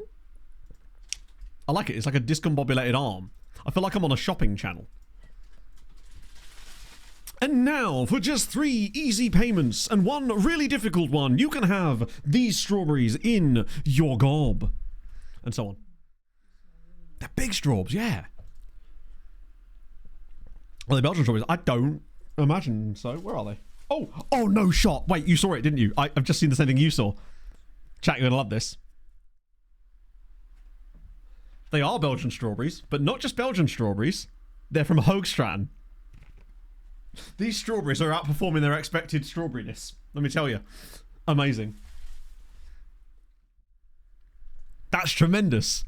I like it. It's like a discombobulated arm. I feel like I'm on a shopping channel. And now, for just 3 easy payments and 1 really difficult one, you can have these strawberries in your gob. And so on. They're big strawberries, yeah. Are they Belgian strawberries? I don't imagine so. Where are they? Oh, no shot. Wait, you saw it, didn't you? I've just seen the same thing you saw. Chat, you're going to love this. They are Belgian strawberries, but not just Belgian strawberries. They're from Hoogstraten. These strawberries are outperforming their expected strawberryness. Let me tell you. Amazing. That's tremendous.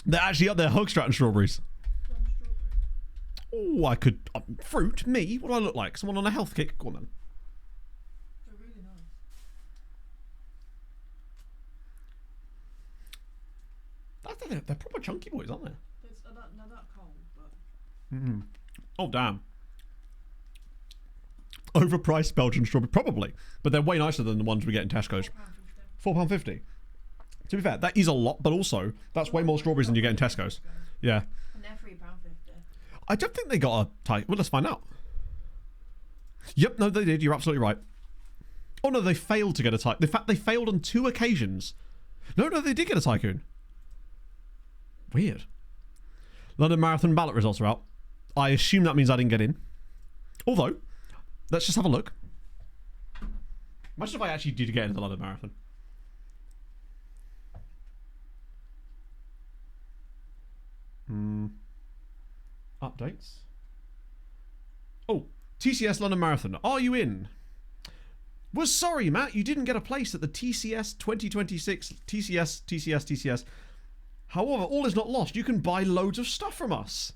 They're actually up there, Hoogstraten strawberries. Plum strawberry. Oh, I could... fruit? Me? What do I look like? Someone on a health kick? Go on then. They're really nice. They're proper chunky boys, aren't they? It's not that cold, but Oh, damn. Overpriced Belgian strawberry. Probably. But they're way nicer than the ones we get in Tesco's. £4.50. To be fair, that is a lot, but also, that's way more strawberries than you get in Tesco's. Yeah. And they're £3.50. I don't think they got a tie. Well, let's find out. Yep, no, they did. You're absolutely right. Oh, no, they failed to get a tycoon. In fact, they failed on 2 occasions. No, they did get a tycoon. Weird. London Marathon ballot results are out. I assume that means I didn't get in. Although, let's just have a look. Imagine if I actually did get into the London Marathon. Updates. Oh, TCS London Marathon. Are you in? We're sorry, Matt. You didn't get a place at the TCS 2026. TCS. However, all is not lost. You can buy loads of stuff from us.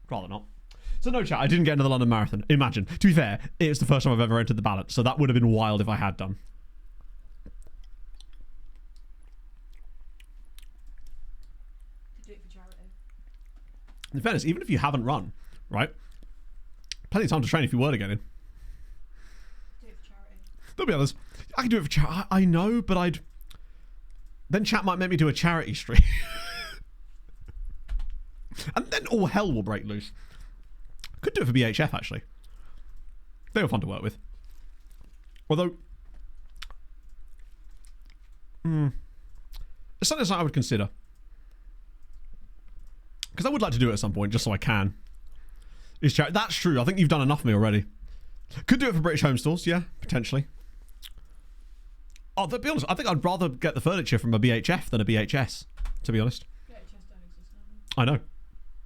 Rather not. So no chat, I didn't get into the London Marathon. Imagine. To be fair, it's the first time I've ever entered the ballot, so that would have been wild if I had done. Do it for charity. In fairness, even if you haven't run, right? Plenty of time to train if you were to get in. Do it for charity. There'll be others. I can do it for charity. I know, but I'd... Then chat might make me do a charity stream. And then all hell will break loose. Could do it for BHF, actually. They were fun to work with. Although... it's something that I would consider. Because I would like to do it at some point, just so I can. Is charity. That's true. I think you've done enough for me already. Could do it for British Home Stores, yeah, potentially. Oh, to be honest, I think I'd rather get the furniture from a BHF than a BHS, to be honest. BHS don't exist now. I know.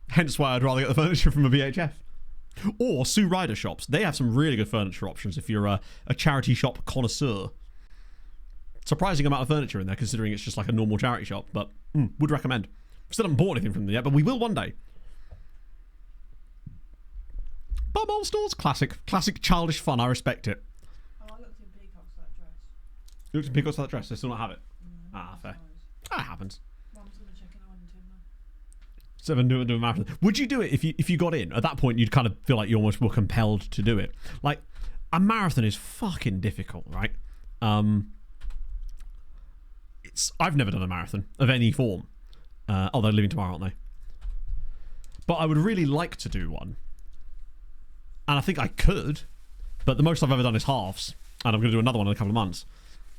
Hence why I'd rather get the furniture from a BHF. Or Sue Ryder shops. They have some really good furniture options if you're a charity shop connoisseur. Surprising amount of furniture in there, considering it's just like a normal charity shop, but would recommend. Still haven't bought anything from them yet, but we will one day. Bumhole stores, classic childish fun. I respect it. Oh, I looked in Peacock's for that dress. You looked at Peacock's for that dress. They still not have it. That's Fair. nice. That happens. Mum's gonna check in on him now. Seven do a marathon. Would you do it if you got in? At that point, you'd kind of feel like you almost were compelled to do it. Like a marathon is fucking difficult, right? I've never done a marathon of any form. They're leaving tomorrow, aren't they? But I would really like to do one. And I think I could, but the most I've ever done is halves. And I'm going to do another one in a couple of months,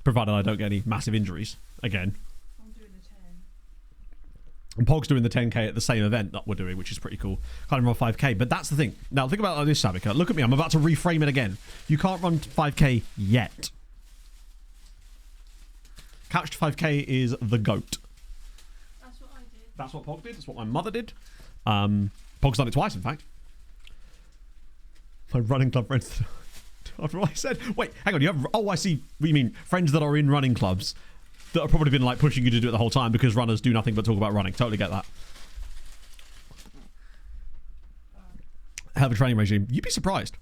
provided I don't get any massive injuries again. I'm doing the 10. And Pog's doing the 10k at the same event that we're doing, which is pretty cool. Can't run 5k, but that's the thing. Now think about it like this, Savika. Look at me. I'm about to reframe it again. You can't run 5k yet. Couch to 5k is the GOAT. That's what I did. That's what Pog did. That's what my mother did. Pog's done it twice, in fact. My running club friends. After what I said. Wait, hang on. You have... Oh, I see what you mean. Friends that are in running clubs that have probably been like pushing you to do it the whole time because runners do nothing but talk about running. Totally get that. Hell of a training regime. You'd be surprised.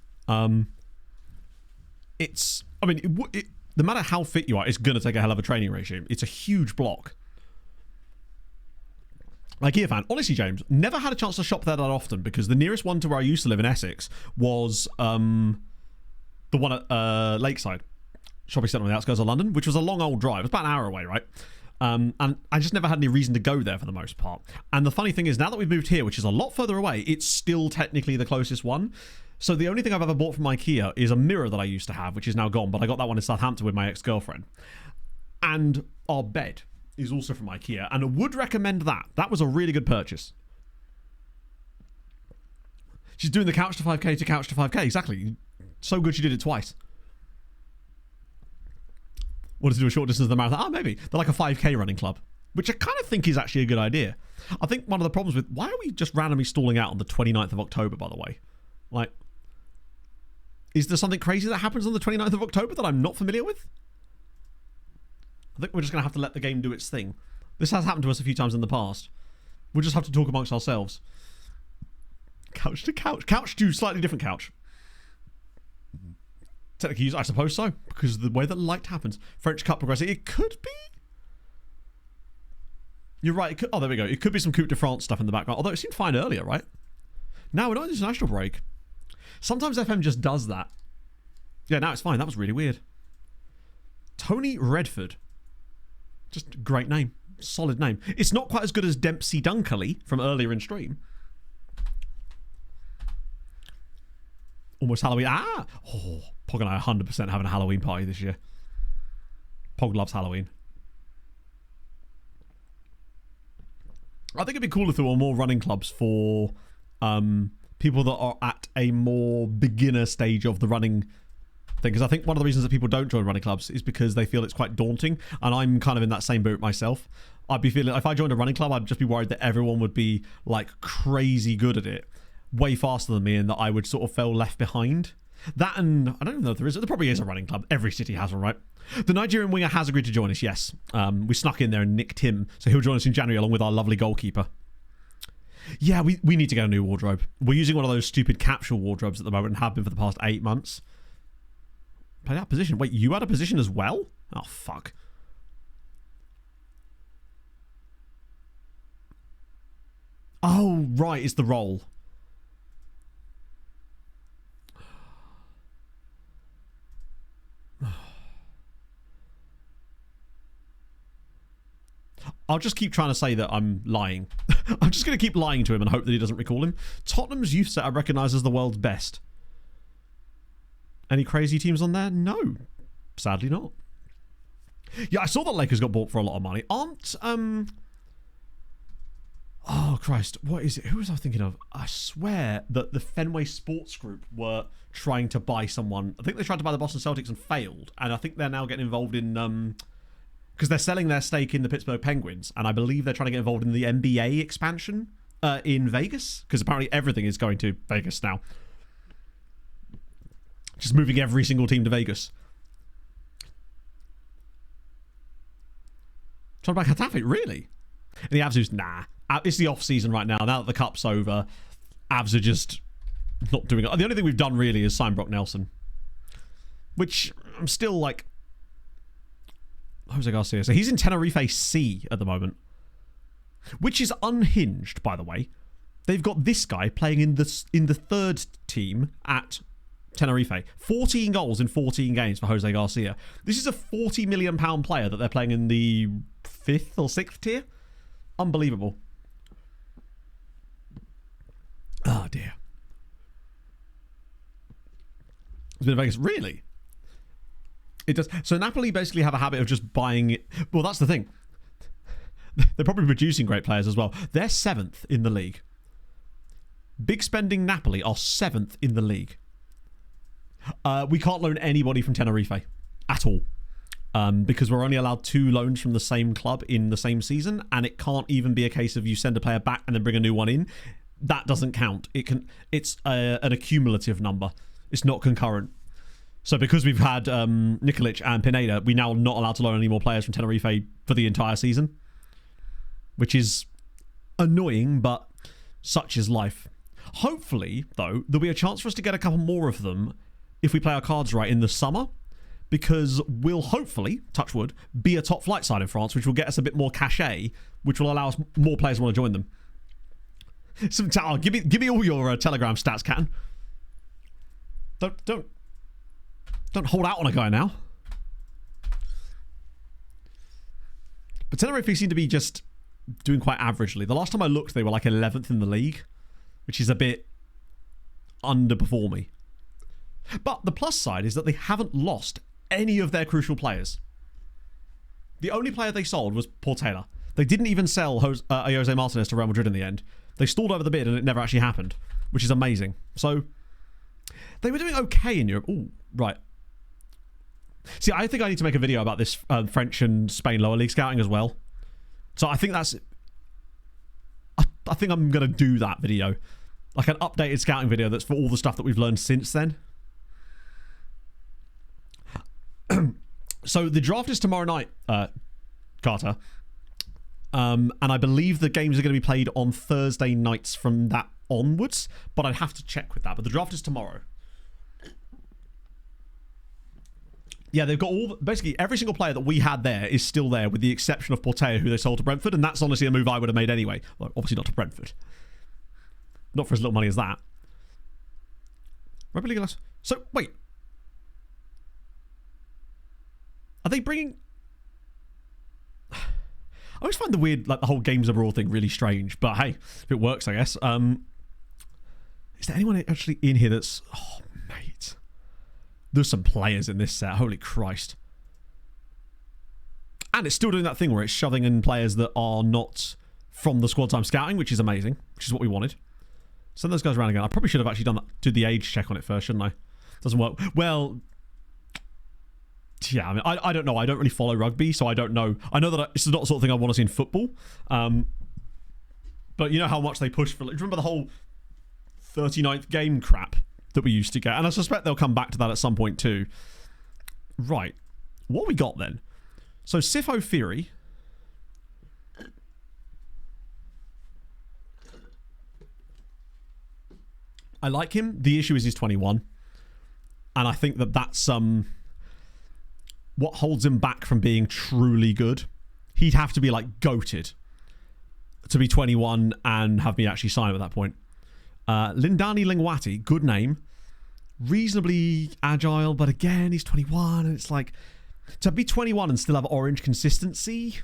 It's... I mean, no matter how fit you are, it's going to take a hell of a training regime. It's a huge block. IKEA fan. Honestly, James, never had a chance to shop there that often because the nearest one to where I used to live in Essex was the one at Lakeside shopping centre on the outskirts of London, which was a long old drive. It was about an hour away, right? And I just never had any reason to go there for the most part. And the funny thing is, now that we've moved here, which is a lot further away, it's still technically the closest one. So the only thing I've ever bought from IKEA is a mirror that I used to have, which is now gone, but I got that one in Southampton with my ex-girlfriend. And our bed is also from IKEA, and I would recommend that. That was a really good purchase. She's doing the couch to 5k to couch to 5k. Exactly. So good she did it twice. Wanted to do a short distance of the marathon? Oh, maybe. They're like a 5k running club, which I kind of think is actually a good idea. I think one of the problems with... Why are we just randomly stalling out on the 29th of October, by the way? Like, is there something crazy that happens on the 29th of October that I'm not familiar with? I think we're just going to have to let the game do its thing. This has happened to us a few times in the past. We'll just have to talk amongst ourselves. Couch to couch. Couch to slightly different couch. Technically used, I suppose so, because of the way that light happens. French Cup progressing. It could be. You're right. It could, oh, there we go. It could be some Coupe de France stuff in the background. Although it seemed fine earlier, right? Now we're not in the international break. Sometimes FM just does that. Yeah, now it's fine. That was really weird. Tony Redford. Just a great name. Solid name. It's not quite as good as Dempsey Dunkerley from earlier in stream. Almost Halloween. Ah! Oh, Pog and I are 100% having a Halloween party this year. Pog loves Halloween. I think it'd be cool if there were more running clubs for people that are at a more beginner stage of the running thing, because I think one of the reasons that people don't join running clubs is because they feel it's quite daunting, and I'm kind of in that same boat myself. I'd be feeling, if I joined a running club, I'd just be worried that everyone would be like crazy good at it, way faster than me, and that I would sort of feel left behind. That, and I don't even know if there is. There probably is a running club. Every city has one, right? The Nigerian winger has agreed to join us, yes. We snuck in there and nicked him, so he'll join us in January along with our lovely goalkeeper. Yeah, we need to get a new wardrobe. We're using one of those stupid capsule wardrobes at the moment and have been for the past 8 months. Play that position. Wait, you had a position as well? Oh, fuck. Oh, right, it's the role. I'll just keep trying to say that I'm lying. I'm just going to keep lying to him and hope that he doesn't recall him. Tottenham's youth set are recognised as the world's best. Any crazy teams on there? No. Sadly not. Yeah, I saw that Lakers got bought for a lot of money. Aren't, oh, Christ. What is it? Who was I thinking of? I swear that the Fenway Sports Group were trying to buy someone. I think they tried to buy the Boston Celtics and failed. And I think they're now getting involved in, because they're selling their stake in the Pittsburgh Penguins, and I believe they're trying to get involved in the NBA expansion in Vegas, because apparently everything is going to Vegas now. Just moving every single team to Vegas. Talking about Hatafe, really? And the Avs who's, nah. It's the off-season right now. Now that the Cup's over, Avs are just not doing it. The only thing we've done really is sign Brock Nelson. Which, I'm still like... Jose Garcia. So he's in Tenerife C at the moment. Which is unhinged, by the way. They've got this guy playing in the third team at Tenerife. 14 goals in 14 games for Jose Garcia. This is a £40 million player that they're playing in the 5th or 6th tier. Unbelievable. Oh, dear. It's been in Vegas. Really? It does. So Napoli basically have a habit of just buying it. Well, that's the thing. They're probably producing great players as well. They're 7th in the league. Big spending Napoli are 7th in the league. We can't loan anybody from Tenerife at all. Because we're only allowed 2 loans from the same club in the same season, and it can't even be a case of you send a player back and then bring a new one in. That doesn't count. It's an accumulative number. It's not concurrent. So because we've had Nikolic and Pineda, we now are not allowed to loan any more players from Tenerife for the entire season. Which is annoying, but such is life. Hopefully, though, there'll be a chance for us to get a couple more of them if we play our cards right in the summer. Because we'll hopefully, touch wood, be a top flight side in France, which will get us a bit more cachet, which will allow us more players to want to join them. Give me all your Telegram stats, Captain. Don't hold out on a guy now. But Tenerife seem to be just doing quite averagely. The last time I looked, they were like 11th in the league, which is a bit underperforming. But the plus side is that they haven't lost any of their crucial players. The only player they sold was Portela. They didn't even sell Jose Martinez to Real Madrid in the end. They stalled over the bid and it never actually happened, which is amazing. So, they were doing okay in Europe. Ooh, right. See, I think I need to make a video about this French and Spain lower league scouting as well. So I think that's... I think I'm going to do that video. Like an updated scouting video that's for all the stuff that we've learned since then. So the draft is tomorrow night, Carter. And I believe the games are going to be played on Thursday nights from that onwards. But I'd have to check with that. But the draft is tomorrow. Yeah, they've got all... Basically, every single player that we had there is still there, with the exception of Portela, who they sold to Brentford, and that's honestly a move I would have made anyway. Well, obviously not to Brentford. Not for as little money as that. Rugby League... So, wait. Are they bringing... I always find the weird, like, the whole games abroad thing really strange, but hey, if it works, I guess. Is there anyone actually in here that's... Oh, mate... There's some players in this set. Holy Christ. And it's still doing that thing where it's shoving in players that are not from the squad time scouting, which is amazing, which is what we wanted. Send those guys around again. I probably should have actually did the age check on it first, shouldn't I? Doesn't work. Well, yeah, I mean, I don't know. I don't really follow rugby, so I don't know. I know that this is not the sort of thing I want to see in football. But you know how much they push for... Do you remember the whole 39th game crap that we used to get? And I suspect they'll come back to that at some point too. Right. What we got then? So Sifo Fury. I like him. The issue is he's 21. And I think that that's what holds him back from being truly good. He'd have to be like goated to be 21 and have me actually sign him at that point. Lindani Lingwati, good name. Reasonably agile, but again, he's 21 and it's like, to be 21 and still have orange consistency,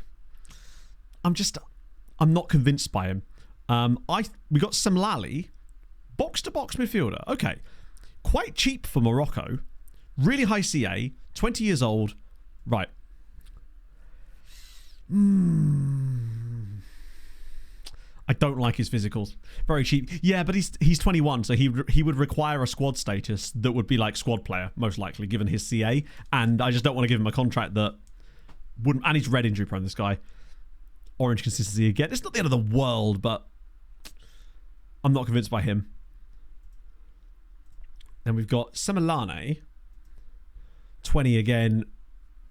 I'm not convinced by him. We got Semlali, box-to-box midfielder. Okay. Quite cheap for Morocco. Really high CA. 20 years old. Right. I don't like his physicals. Very cheap. Yeah, but he's 21, so he would require a squad status that would be like squad player, most likely, given his CA. And I just don't want to give him a contract that wouldn't... And he's red injury prone, this guy. Orange consistency again. It's not the end of the world, but I'm not convinced by him. Then we've got Semelane, 20 again,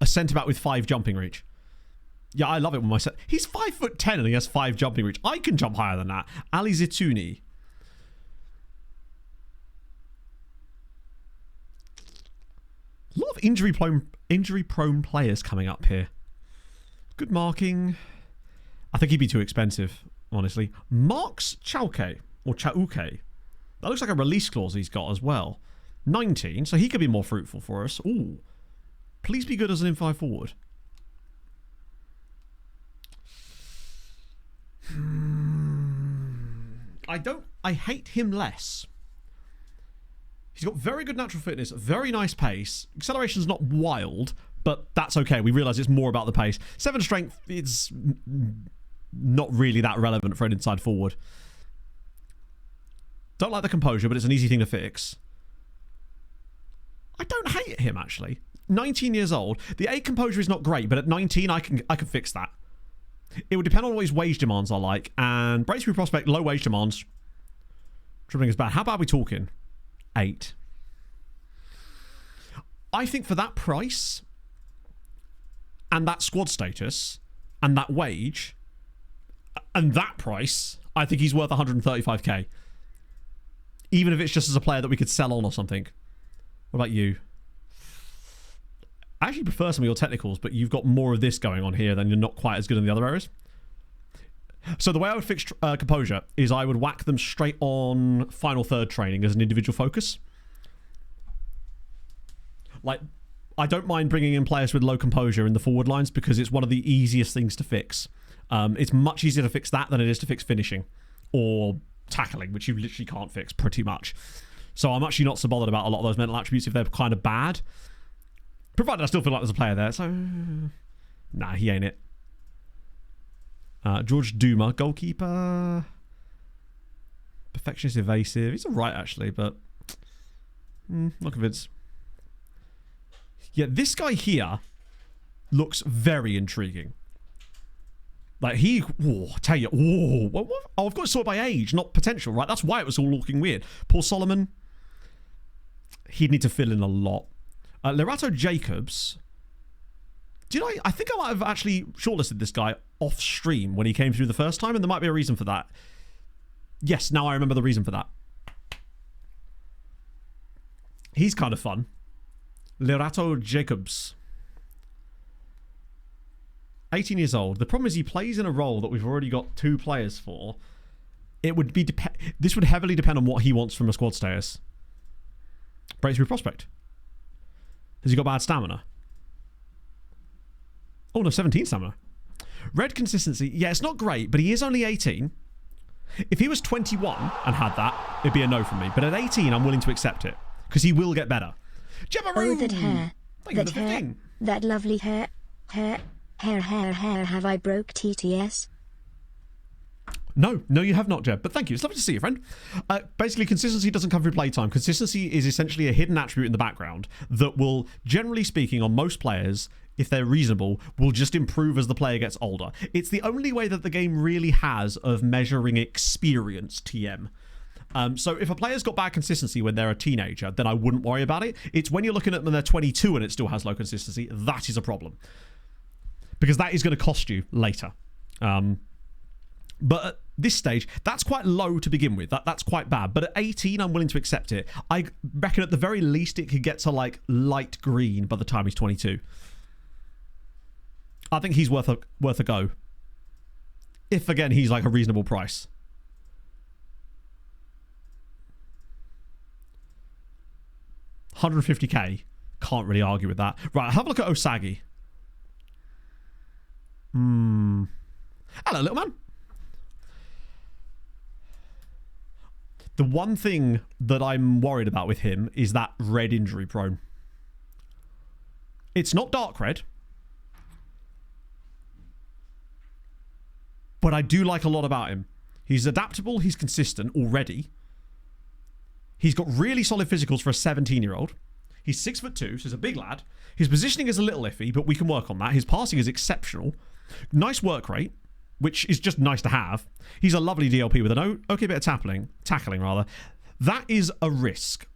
a centre-back with 5 jumping reach. Yeah, I love it when my he's 5'10" and he has 5 jumping reach. I can jump higher than that. Ali Zitouni. A lot of injury-prone players coming up here. Good marking. I think he'd be too expensive, honestly. Marks Chauke, or Chauke. That looks like a release clause he's got as well. 19, so he could be more fruitful for us. Ooh. Please be good as an in-5 forward. I hate him less. He's got very good natural fitness, very nice pace. Acceleration's not wild, but that's okay. We realise it's more about the pace. 7 strength, it's not really that relevant for an inside forward. Don't like the composure, but it's an easy thing to fix. I don't hate him, actually. 19 years old. The 8 composure is not great, but at 19, I can fix that. It would depend on what his wage demands are like. And Bracebridge prospect, low wage demands. Dribbling is bad. How bad are we talking? 8. I think for that price and that squad status and that wage and that price, I think he's worth 135k. Even if it's just as a player that we could sell on or something. What about you? I actually prefer some of your technicals, but you've got more of this going on here than you're not quite as good in the other areas. So the way I would fix composure is I would whack them straight on final third training as an individual focus. Like, I don't mind bringing in players with low composure in the forward lines because it's one of the easiest things to fix. It's much easier to fix that than it is to fix finishing or tackling, which you literally can't fix pretty much. So I'm actually not so bothered about a lot of those mental attributes if they're kind of bad. Provided I still feel like there's a player there. So, nah, he ain't it. George Duma, goalkeeper. Perfectionist, evasive. He's alright, actually, but not convinced. Yeah, this guy here looks very intriguing. Like, I tell you, what? Oh, I've got to sort by age, not potential, right? That's why it was all looking weird. Paul Solomon, he'd need to fill in a lot. Lerato Jacobs. I think I might have actually shortlisted this guy off stream when he came through the first time, and there might be a reason for that. Yes, now I remember the reason for that. He's kind of fun. Lerato Jacobs. 18 years old. The problem is he plays in a role that we've already got 2 players for. It would be this would heavily depend on what he wants from a squad status. Breakthrough prospect. Has he got bad stamina? Oh no, 17 stamina. Red consistency. Yeah, it's not great, but he is only 18. If he was 21 and had that, it'd be a no from me. But at 18, I'm willing to accept it. Because he will get better. Jebbaroo! Oh, that hair. Thank you That for the 15. hair. That lovely hair. Hair. Have I broke TTS? No, you have not, Jeb. But thank you. It's lovely to see you, friend. Basically, consistency doesn't come through playtime. Consistency is essentially a hidden attribute in the background that will, generally speaking, on most players, if they're reasonable, will just improve as the player gets older. It's the only way that the game really has of measuring experience, TM. So if a player's got bad consistency when they're a teenager, then I wouldn't worry about it. It's when you're looking at them when they're 22 and it still has low consistency, that is a problem. Because that is going to cost you later. But this stage, that's quite low to begin with. That's quite bad. But at 18, I'm willing to accept it. I reckon at the very least, it could get to like light green by the time he's 22. I think he's worth a go. If, again, he's like a reasonable price. $150k. Can't really argue with that. Right, have a look at Osagi. Hello, little man. The one thing that I'm worried about with him is that red injury prone. It's not dark red. But I do like a lot about him. He's adaptable. He's consistent already. He's got really solid physicals for a 17-year-old. He's 6'2", so he's a big lad. His positioning is a little iffy, but we can work on that. His passing is exceptional. Nice work rate, which is just nice to have. He's a lovely DLP with an okay bit of tackling rather. That is a risk.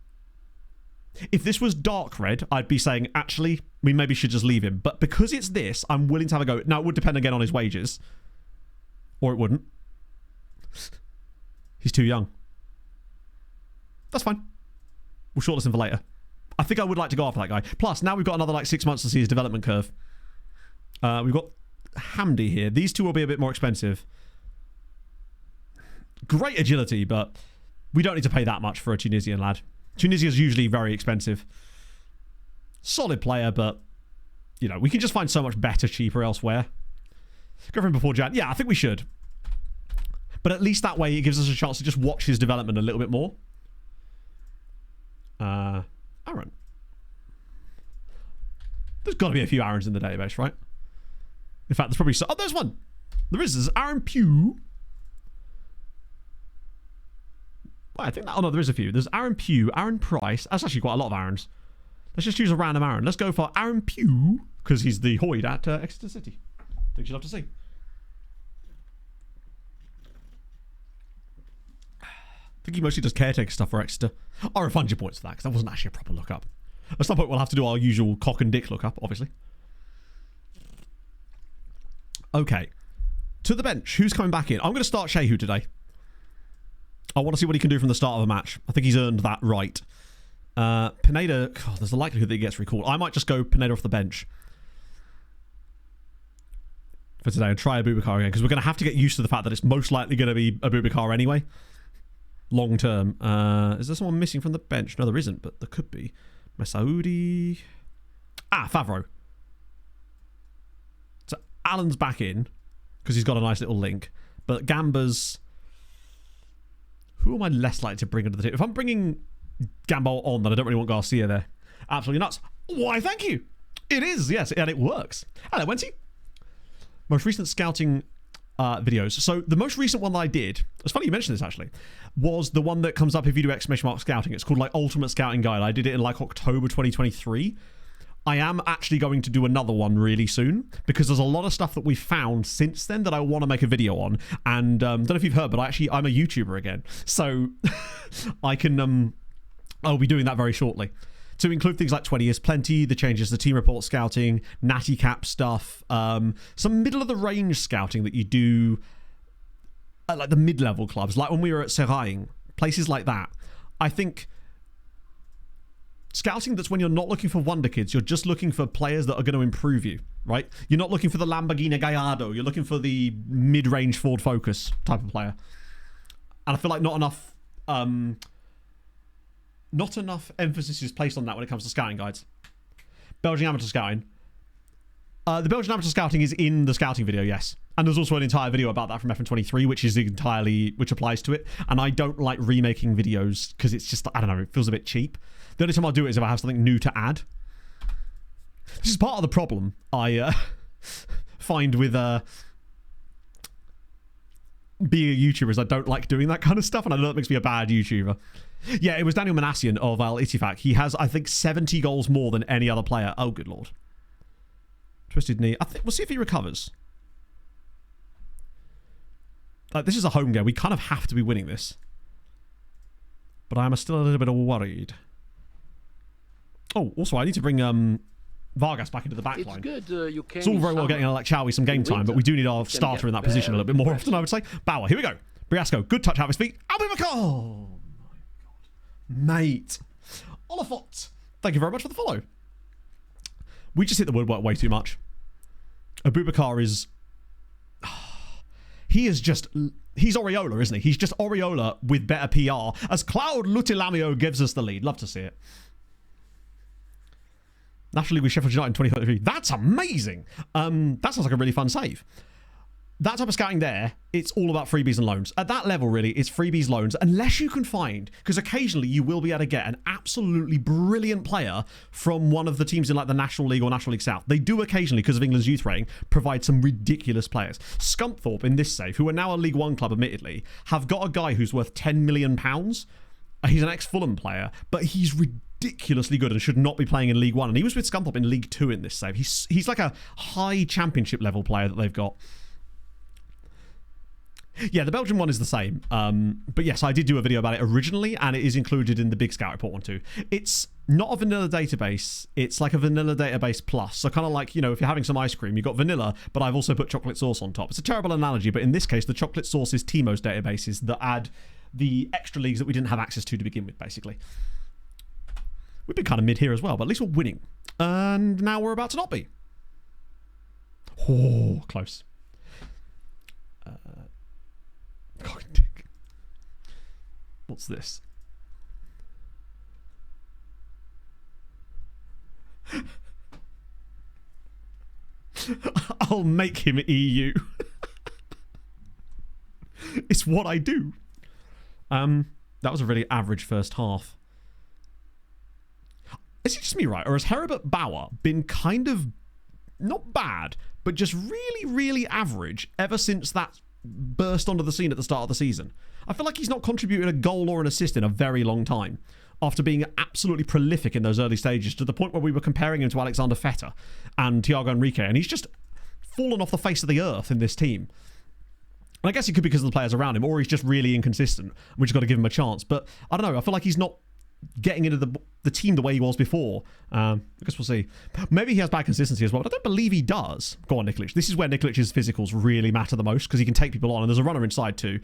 If this was dark red, I'd be saying, actually, we maybe should just leave him. But because it's this, I'm willing to have a go. Now, it would depend again on his wages. Or it wouldn't. He's too young. That's fine. We'll shortlist him for later. I think I would like to go after that guy. Plus, now we've got another like 6 months to see his development curve. We've got Hamdi here. These two will be a bit more expensive. Great agility, but we don't need to pay that much for a Tunisian lad. Tunisia is usually very expensive. Solid player, but, you know, we can just find so much better, cheaper elsewhere. Go for him before Jan. Yeah, I think we should. But at least that way it gives us a chance to just watch his development a little bit more. Aaron. There's got to be a few Aarons in the database, right? In fact, there's probably... Oh, there's one. There is. There's Aaron Pugh. Well, I think that... Oh, no, there is a few. There's Aaron Pugh, Aaron Price. That's actually quite a lot of Aarons. Let's just choose a random Aaron. Let's go for Aaron Pugh, because he's the Hoyd at Exeter City. Things you'll have to see. I think he mostly does caretaker stuff for Exeter. I'll refund your points for that, because that wasn't actually a proper lookup. At some point, we'll have to do our usual cock and dick lookup, obviously. Okay. To the bench. Who's coming back in? I'm going to start Shehu today. I want to see what he can do from the start of a match. I think he's earned that right. Pineda, God, there's a likelihood that he gets recalled. I might just go Pineda off the bench for today and try Abubakar again, because we're going to have to get used to the fact that it's most likely going to be Abubakar anyway. Long term. Is there someone missing from the bench? No, there isn't, but there could be. Messaoudi. Favreau. So Alan's back in because he's got a nice little link. But Gamba's... Who am I less likely to bring into the team? If I'm bringing Gamba on, then I don't really want Garcia there. Absolutely nuts. Why, thank you. It is, yes, and it works. Hello, Wenty. Most recent scouting videos. So the most recent one that I did, it's funny you mentioned this actually, was the one that comes up if you do ! Scouting. It's called like Ultimate Scouting Guide. I did it in like October 2023. I am actually going to do another one really soon because there's a lot of stuff that we've found since then that I want to make a video on. And don't know if you've heard, but I'm a YouTuber again. So I can, I'll be doing that very shortly. To include things like 20 Years Plenty, the changes to Team Report scouting, Natty Cap stuff, some middle-of-the-range scouting that you do at like the mid-level clubs, like when we were at Seraing, places like that. I think scouting that's when you're not looking for wonder kids, you're just looking for players that are going to improve you, right? You're not looking for the Lamborghini Gallardo, you're looking for the mid-range Ford Focus type of player. And I feel like not enough emphasis is placed on that when it comes to scouting guides. Belgian Amateur Scouting. The Belgian Amateur Scouting is in the scouting video, yes. And there's also an entire video about that from FN23, which applies to it. And I don't like remaking videos because it's just, I don't know, it feels a bit cheap. The only time I'll do it is if I have something new to add. This is part of the problem I find with being a YouTuber is I don't like doing that kind of stuff, and I know that makes me a bad YouTuber. Yeah, it was Daniel Manassian of Al Ittifaq. He has, I think, 70 goals more than any other player. Oh, good lord. Twisted knee. I think we'll see if he recovers. This is a home game. We kind of have to be winning this. But I'm still a little bit worried. Oh, also, I need to bring Vargas back into the back line. It's good. You can it's all very well getting like Chowie some game time, but we do need our starter in that position a little bit more often, I would say. Bauer, here we go. Briasco, good touch out of his feet. Abubakar! Oh, my God. Mate. Olafot, thank you very much for the follow. We just hit the woodwork way too much. Abubakar is... He's Oriola, isn't he? He's just Oriola with better PR, as Cloud Lutilamio gives us the lead. Love to see it. National League with Sheffield United in 2033. That's amazing. That sounds like a really fun save. That type of scouting there, it's all about freebies and loans. At that level, really, it's freebies, loans, unless you can find, because occasionally you will be able to get an absolutely brilliant player from one of the teams in like the National League or National League South. They do occasionally, because of England's youth rating, provide some ridiculous players. Scunthorpe in this save, who are now a League One club, admittedly, have got a guy who's worth £10 million. He's an ex-Fulham player, but he's ridiculously good and should not be playing in League One. And he was with Scunthorpe in League Two in this save. He's like a high championship level player that they've got. Yeah, the Belgian one is the same. But yes, I did do a video about it originally, and it is included in the Big Scout Report one too. It's not a vanilla database. It's like a vanilla database plus. So kind of like, you know, if you're having some ice cream, you've got vanilla, but I've also put chocolate sauce on top. It's a terrible analogy, but in this case, the chocolate sauce is Timo's databases that add the extra leagues that we didn't have access to begin with, basically. We've been kind of mid here as well, but at least we're winning. And now we're about to not be. Oh, close. What's this? I'll make him EU. It's what I do. That was a really average first half. Is it just me, right? Or has Herbert Bauer been kind of not bad, but just really, really average ever since that burst onto the scene at the start of the season? I feel like he's not contributed a goal or an assist in a very long time, after being absolutely prolific in those early stages, to the point where we were comparing him to Alexander Feta and Thiago Enrique, and he's just fallen off the face of the earth in this team. And I guess it could be because of the players around him, or he's just really inconsistent. We just got to give him a chance. But I don't know. I feel like he's not getting into the team the way he was before. I guess we'll see. Maybe he has bad consistency as well, but I don't believe he does. Go on, Nikolic. This is where Nikolic's physicals really matter the most, because he can take people on, and there's a runner inside too.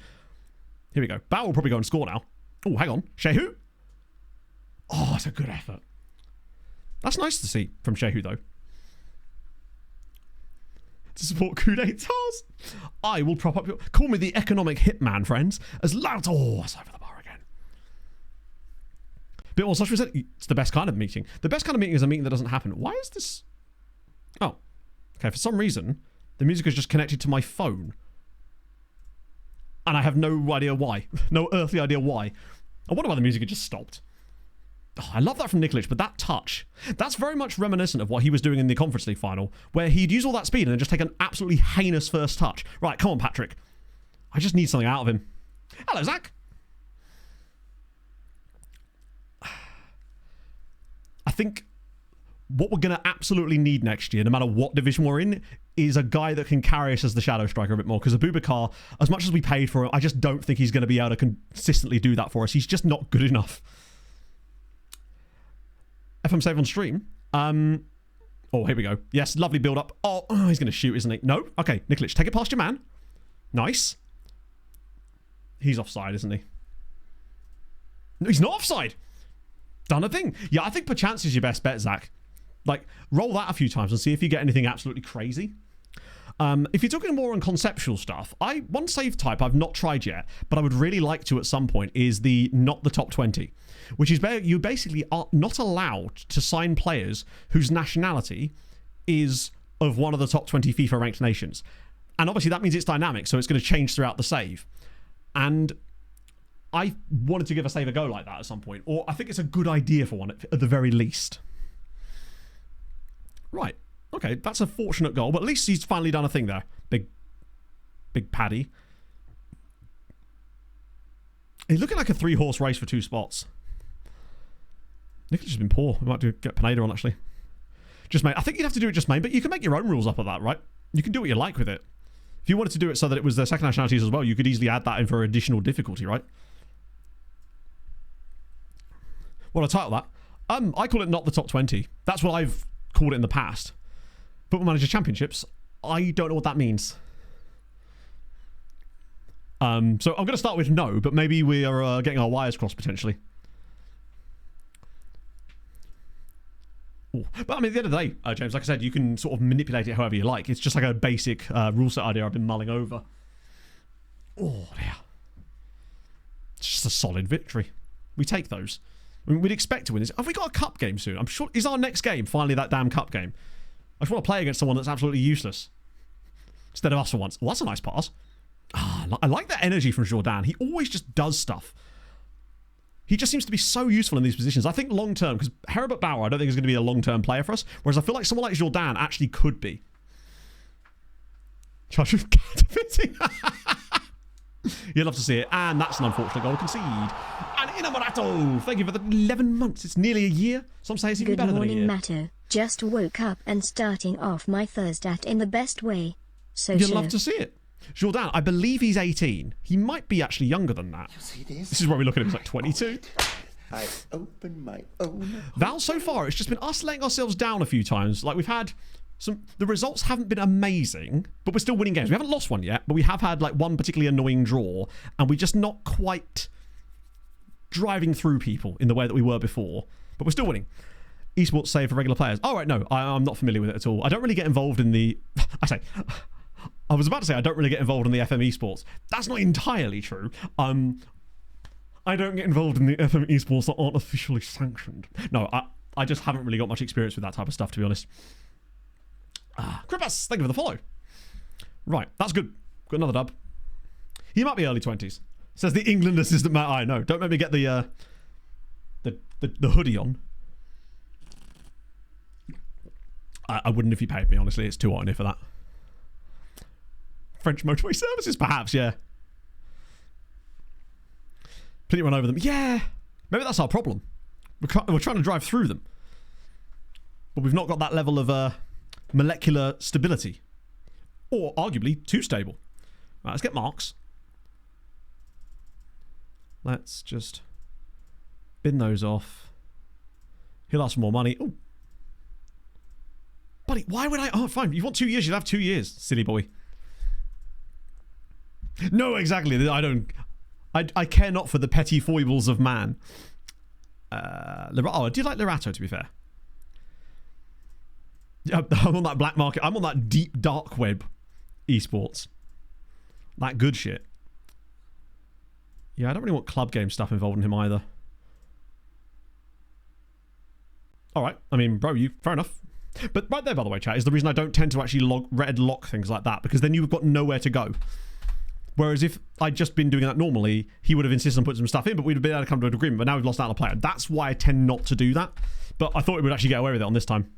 Here we go. Bauer will probably go and score now. Oh, hang on. Shehu? Oh, that's a good effort. That's nice to see from Shehu, though. To support coup d'etats, I will prop up your... Call me the economic hitman, friends. As loud... Oh, that's over the bar again. Bit more such said, it's the best kind of meeting. The best kind of meeting is a meeting that doesn't happen. Why is this... Oh. Okay, for some reason, the music is just connected to my phone. And I have no idea why. No earthly idea why. I wonder why the music had just stopped. Oh, I love that from Nikolic, but that touch, that's very much reminiscent of what he was doing in the Conference League final, where he'd use all that speed and then just take an absolutely heinous first touch. Right, come on, Patrick. I just need something out of him. Hello, Zach. I think what we're going to absolutely need next year, no matter what division we're in, is a guy that can carry us as the shadow striker a bit more. Because Abubakar, as much as we paid for him, I just don't think he's going to be able to consistently do that for us. He's just not good enough. FM save on stream. Oh, here we go. Yes, lovely build up. Oh, he's going to shoot, isn't he? No? Okay, Nikolic, take it past your man. Nice. He's offside, isn't he? No, he's not offside. Done a thing. Yeah, I think perchance is your best bet, Zach. Like, roll that a few times and see if you get anything absolutely crazy. If you're talking more on conceptual stuff, one save type I've not tried yet, but I would really like to at some point, is the not the top 20, which is you basically are not allowed to sign players whose nationality is of one of the top 20 FIFA ranked nations. And obviously that means it's dynamic, so it's going to change throughout the save. And I wanted to give a save a go like that at some point, or I think it's a good idea for one at the very least. Right. Okay, that's a fortunate goal, but at least he's finally done a thing there. Big Paddy. He's looking like a 3-horse race for 2 spots. Nikolic has been poor. We might have to get Pineda on, actually. Just main. I think you'd have to do it just main, but you can make your own rules up of that, right? You can do what you like with it. If you wanted to do it so that it was their second nationalities as well, you could easily add that in for additional difficulty, right? What do I title that? I call it not the top 20. That's what I've called it in the past. Football Manager Championships, I don't know what that means. So I'm going to start with no, but maybe we are getting our wires crossed potentially. Ooh. But I mean, at the end of the day, James, like I said, you can sort of manipulate it however you like. It's just like a basic rule set idea I've been mulling over. Oh, dear. It's just a solid victory. We take those. I mean, we'd expect to win this. Have we got a cup game soon? I'm sure. Is our next game finally that damn cup game? I just want to play against someone that's absolutely useless. Instead of us for once. Oh, that's a nice pass. I like that energy from Jourdan. He always just does stuff. He just seems to be so useful in these positions. I think long term, because Herbert Bauer, I don't think is going to be a long term player for us. Whereas I feel like someone like Jourdan actually could be. Charge of captivating. You'll love to see it. And that's an unfortunate goal concede. And Inamorato, thank you for the 11 months. It's nearly a year. Some say it's even better than a year. Good morning, Matto. Just woke up and starting off my Thursday in the best way. So you'll love to see it. Jourdan, I believe he's 18. He might be actually younger than that. You see this? This is where we look at him, he's like 22. I open my own. Val, so far, it's just been us letting ourselves down a few times. Like, we've had some... The results haven't been amazing, but we're still winning games. We haven't lost one yet, but we have had, like, one particularly annoying draw, and we're just not quite driving through people in the way that we were before. But we're still winning. Esports save for regular players. Oh, right, no. I'm not familiar with it at all. I don't really get involved in the... I was about to say I don't really get involved in the FM esports. That's not entirely true. I don't get involved in the FM esports that aren't officially sanctioned. No, I just haven't really got much experience with that type of stuff, to be honest. Kripas, thank you for the follow. Right, that's good. Got another dub. He might be early 20s. Says the England assistant Matt. I know. Don't make me get the hoodie on. I wouldn't if you paid me, honestly. It's too hot in here for that. French motorway services, perhaps, yeah. Plenty run over them. Yeah. Maybe that's our problem. We're trying to drive through them. But we've not got that level of molecular stability. Or, arguably, too stable. Right, let's get marks. Let's just bin those off. He'll ask for more money. Oh. Buddy, why would I... Oh, fine. You want 2 years? You'll have 2 years, silly boy. No, exactly. I don't... I care not for the petty foibles of man. I do like Lerato, to be fair. Yeah, I'm on that black market. I'm on that deep dark web esports. That good shit. Yeah, I don't really want club game stuff involved in him either. Alright, I mean, bro, fair enough. But right there, by the way, chat, is the reason I don't tend to actually red lock things like that, because then you've got nowhere to go. Whereas if I'd just been doing that normally, he would have insisted on putting some stuff in, but we'd have been able to come to an agreement. But now we've lost out on a player. That's why I tend not to do that. But I thought we would actually get away with it on this time.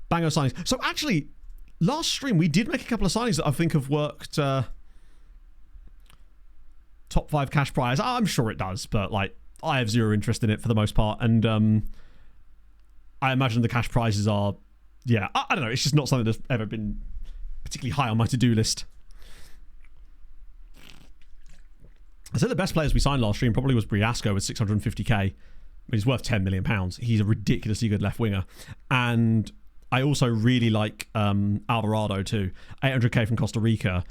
Bango signings. So actually, last stream, we did make a couple of signings that I think have worked top 5 cash prize. I'm sure it does, but like I have zero interest in it for the most part. And I imagine the cash prizes are, yeah, I don't know. It's just not something that's ever been particularly high on my to-do list. I said the best players we signed last stream probably was Briasco with 650k. But he's worth £10 million. He's a ridiculously good left winger. And I also really like Alvarado too. 800k from Costa Rica.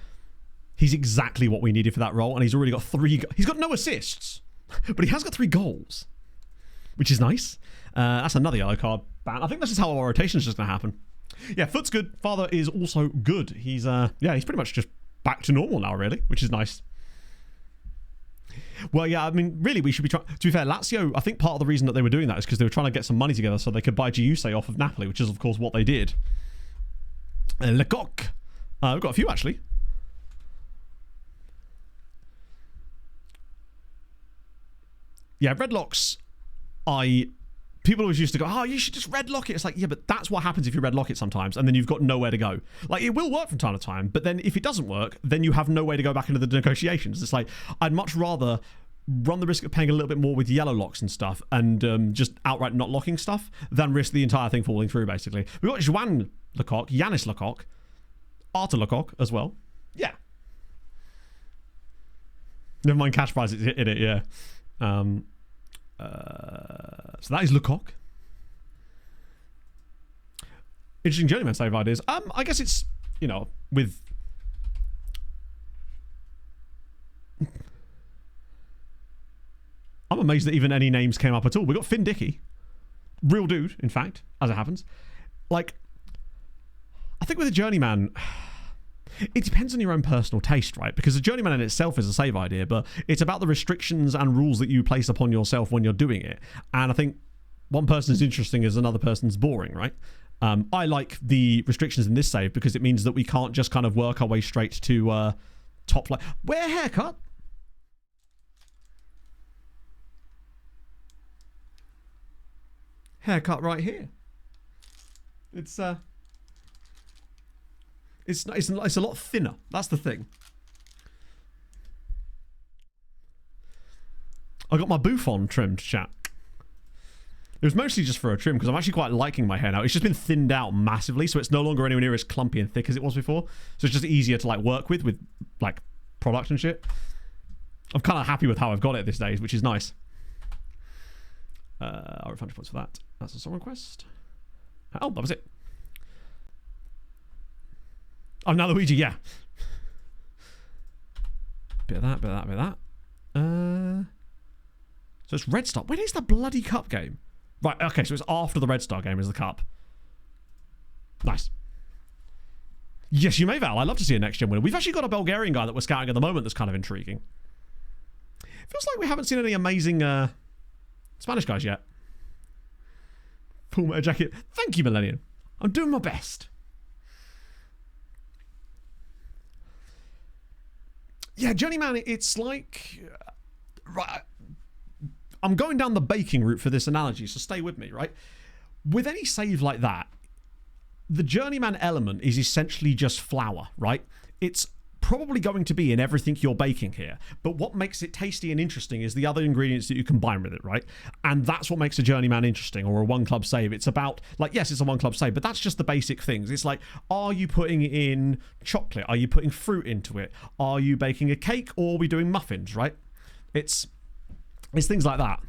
He's exactly what we needed for that role. And he's already got 3... He's got no assists. But he has got 3 goals. Which is nice. That's another yellow card ban. I think this is how our rotation is just going to happen. Yeah, Foot's good. Father is also good. He's he's pretty much just back to normal now, really, which is nice. Well, yeah, I mean, really, we should be trying... To be fair, Lazio, I think part of the reason that they were doing that is because they were trying to get some money together so they could buy Giuseppe off of Napoli, which is, of course, what they did. Lecoq. We've got a few, actually. Yeah, red locks, people always used to go, oh, you should just red lock it. It's like, yeah, but that's what happens if you red lock it sometimes, and then you've got nowhere to go. Like, it will work from time to time, but then if it doesn't work, then you have no way to go back into the negotiations. It's like, I'd much rather run the risk of paying a little bit more with yellow locks and stuff, and just outright not locking stuff, than risk the entire thing falling through, basically. We've got Joan Lecoq, Yanis Lecoq, Arthur Lecoq as well. Yeah. Never mind cash prizes in it, yeah. So that is Lecoq. Interesting Journeyman save ideas. I guess it's, with I'm amazed that even any names came up at all. We got Finn Dickey. Real dude, in fact, as it happens. Like, I think with a Journeyman, it depends on your own personal taste, right? Because a Journeyman in itself is a save idea, but it's about the restrictions and rules that you place upon yourself when you're doing it. And I think one person is interesting as another person's boring, right? I like the restrictions in this save because it means that we can't just kind of work our way straight to top flight. Wear haircut? Haircut right here. It's a lot thinner. That's the thing. I got my bouffon trimmed, chat. It was mostly just for a trim because I'm actually quite liking my hair now. It's just been thinned out massively, so it's no longer anywhere near as clumpy and thick as it was before. So it's just easier to like work with like product and shit. I'm kind of happy with how I've got it these days, which is nice. I'll refund points for that. That's a song request. Oh, that was it. I'm now Luigi, yeah. Bit of that, bit of that, bit of that. So it's Red Star. When is the bloody cup game? Right, okay, so it's after the Red Star game is the cup. Nice. Yes, you may, Val. I'd love to see a next-gen winner. We've actually got a Bulgarian guy that we're scouting at the moment that's kind of intriguing. Feels like we haven't seen any amazing Spanish guys yet. Puma jacket. Thank you, Millennium. I'm doing my best. Yeah, Journeyman, it's like... right, I'm going down the baking route for this analogy, so stay with me, right? With any save like that, the Journeyman element is essentially just flour, right? It's probably going to be in everything you're baking here, but what makes it tasty and interesting is the other ingredients that you combine with it, right? And that's what makes a Journeyman interesting, or a one club save. It's about, like, yes, it's a one club save, but that's just the basic things. It's like, are you putting in chocolate? Are you putting fruit into it? Are you baking a cake, or are we doing muffins, right? It's things like that.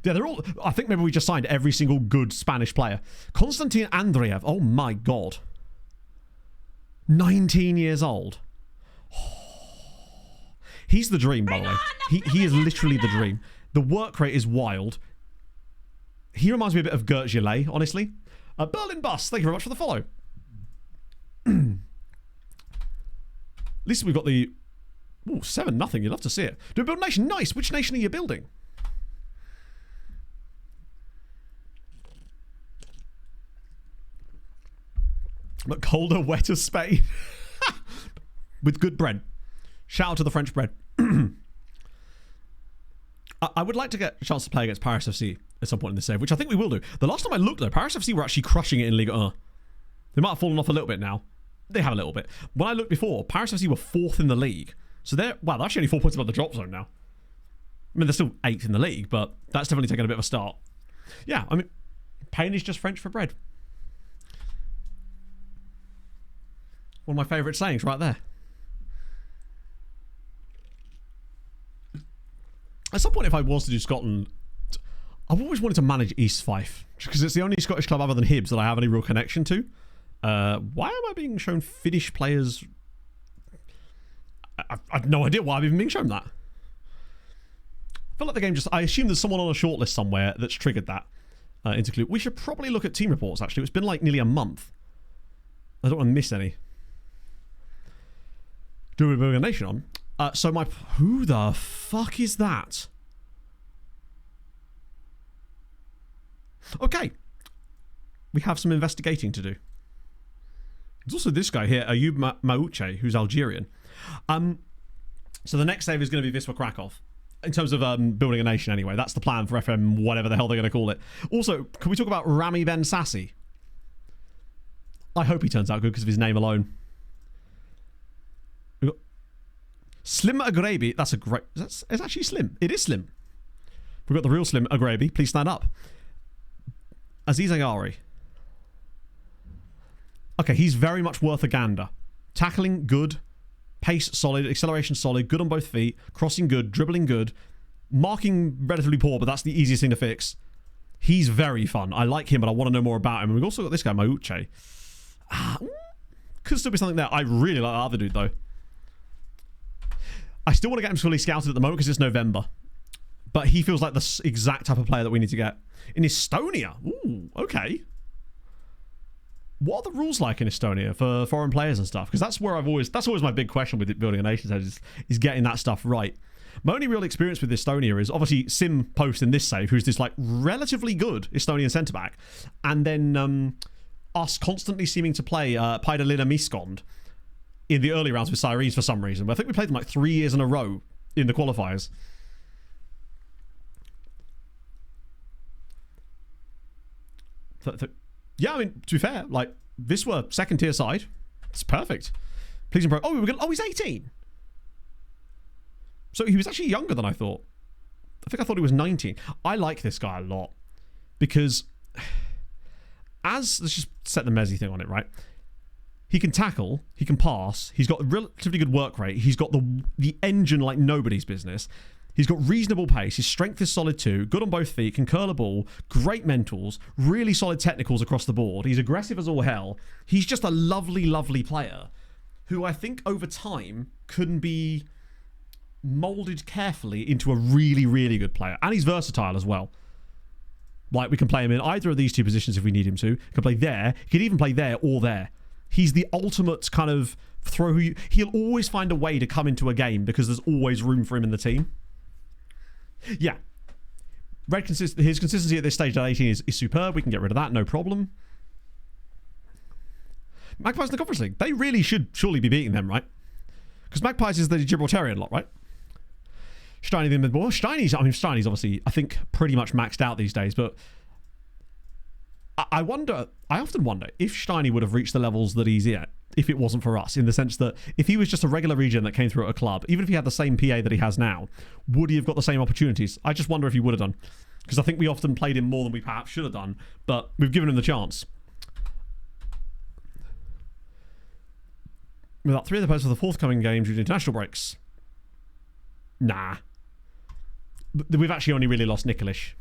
Yeah, they're all... I think maybe we just signed every single good Spanish player. Konstantin Andreev. Oh, my God. 19 years old. He's the dream, by the way. He is literally the dream. The work rate is wild. He reminds me a bit of Gert Gillet, honestly. Berlin Bus, thank you very much for the follow. At least we've got the... Ooh, 7-0. You'd love to see it. Do we build a nation? Nice. Which nation are you building? But colder, wetter Spain. With good bread. Shout out to the French bread. I would like to get a chance to play against Paris FC at some point in the save, which I think we will do. The last time I looked, though, Paris FC were actually crushing it in Ligue 1. They might have fallen off a little bit now. They have a little bit. When I looked before, Paris FC were 4th in the league. So they're actually only 4 points above the drop zone now. I mean, they're still 8th in the league, but that's definitely taken a bit of a start. Yeah, I mean, pain is just French for bread. One of my favourite sayings right there. At some point, if I was to do Scotland, I've always wanted to manage East Fife, because it's the only Scottish club other than Hibs that I have any real connection to. Why am I being shown Finnish players? I've no idea why I'm even being shown that. I feel like the game just... I assume there's someone on a shortlist somewhere that's triggered that into clue. We should probably look at team reports, actually. It's been like nearly a month. I don't want to miss any. Do we build a nation on? So my... Who the fuck is that? Okay. We have some investigating to do. There's also this guy here, Ayub Mauche, who's Algerian. So the next save is going to be Wisła Krakow. In terms of building a nation anyway. That's the plan for FM, whatever the hell they're going to call it. Also, can we talk about Rami Ben Sassi? I hope he turns out good because of his name alone. We've got Slim Agrabi. That's a great... It's actually Slim. It is Slim. We've got the real Slim Agrabi. Please stand up. Aziz Agari. Okay, he's very much worth a gander. Tackling, good. Pace, solid. Acceleration, solid. Good on both feet. Crossing, good. Dribbling, good. Marking, relatively poor, but that's the easiest thing to fix. He's very fun. I like him, but I want to know more about him. And we've also got this guy, Mauche. Could still be something there. I really like the other dude, though. I still want to get him fully scouted at the moment because it's November. But he feels like the exact type of player that we need to get. In Estonia? Ooh, okay. What are the rules like in Estonia for foreign players and stuff? Because that's always my big question with building a nation state is getting that stuff right. My only real experience with Estonia is obviously Sim Post in this save, who's this like relatively good Estonian centre back, and then us constantly seeming to play Paidalina Miskond in the early rounds with Sirens for some reason. But I think we played them like 3 years in a row in the qualifiers. Yeah, I mean, to be fair, like, this were second tier side. It's perfect. Please improve. Oh, he's 18. So he was actually younger than I thought. I thought he was 19. I like this guy a lot because let's just set the Messi thing on it, right? He can tackle, he can pass, he's got a relatively good work rate, he's got the engine like nobody's business. He's got reasonable pace. His strength is solid too. Good on both feet. Can curl a ball. Great mentals. Really solid technicals across the board. He's aggressive as all hell. He's just a lovely, lovely player who I think over time can be molded carefully into a really, really good player. And he's versatile as well. Like, we can play him in either of these two positions if we need him to. He can play there. He can even play there or there. He's the ultimate kind of he'll always find a way to come into a game because there's always room for him in the team. Yeah. His consistency at this stage at 18 is superb. We can get rid of that, no problem. Magpies in the Conference League. They really should surely be beating them, right? Because Magpies is the Gibraltarian lot, right? Steiny the mid-ball. Steiny's obviously, I think, pretty much maxed out these days, but I often wonder if Steiny would have reached the levels that he's at if it wasn't for us, in the sense that if he was just a regular regen that came through at a club, even if he had the same PA that he has now, would he have got the same opportunities? I just wonder if he would have done. Because I think we often played him more than we perhaps should have done, but we've given him the chance. Without 3 of the players for the forthcoming game due to international breaks. Nah. We've actually only really lost Nikolic.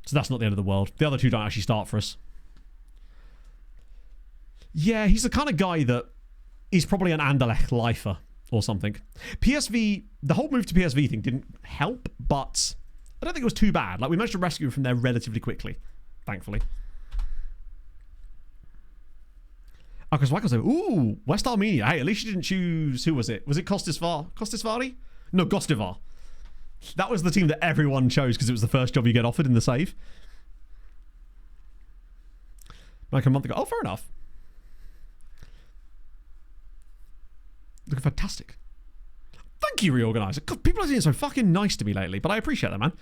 So that's not the end of the world. The other two don't actually start for us. Yeah, he's the kind of guy that is probably an Anderlecht lifer or something. PSV, the whole move to PSV thing didn't help, but I don't think it was too bad. Like, we managed to rescue him from there relatively quickly, thankfully. Oh, because Michael said, ooh, West Armenia. Hey, at least you didn't choose, who was it? Was it Kostisvari? No, Gostivar. That was the team that everyone chose because it was the first job you get offered in the save. Like a month ago. Oh, fair enough. Looking fantastic. Thank you, Reorganizer. God, people are being so fucking nice to me lately, but I appreciate that, man.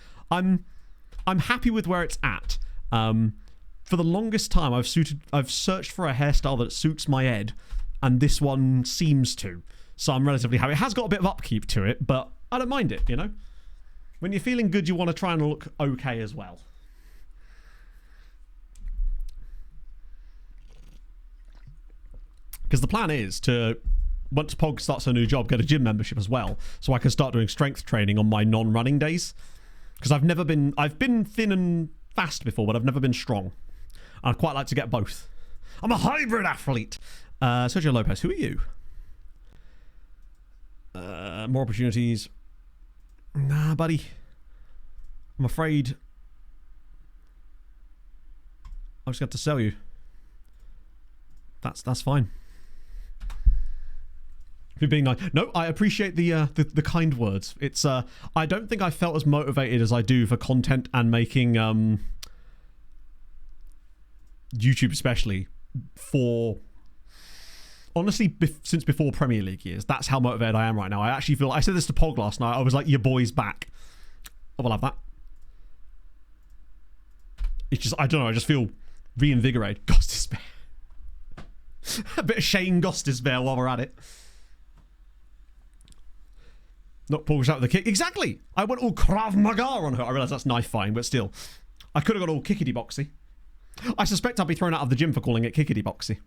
I'm happy with where it's at. For the longest time, I've searched for a hairstyle that suits my head, and this one seems to. So I'm relatively happy. It has got a bit of upkeep to it, but I don't mind it, you know? When you're feeling good, you want to try and look okay as well. Because the plan is to, once Pog starts a new job, get a gym membership as well, so I can start doing strength training on my non-running days. Because I've been thin and fast before, but I've never been strong. I'd quite like to get both. I'm a hybrid athlete. Sergio Lopez, who are you? More opportunities. Nah, buddy. I'm afraid I just got to sell you. That's fine. If you're being nice. No, I appreciate the kind words. It's I don't think I felt as motivated as I do for content and making YouTube, especially for honestly since before Premier League years. That's how motivated I am right now. I actually feel, I said this to Pog last night, I was like, your boy's back. I will have that. It's just, I don't know, I just feel reinvigorated. Gostisbehere. A bit of Shane Gostisbehere while we're at it. Not Pog out with the kick. Exactly. I went all Krav Maga on her. I realise that's knife fighting, but still. I could have got all kickity boxy. I suspect I'll be thrown out of the gym for calling it kickity boxy.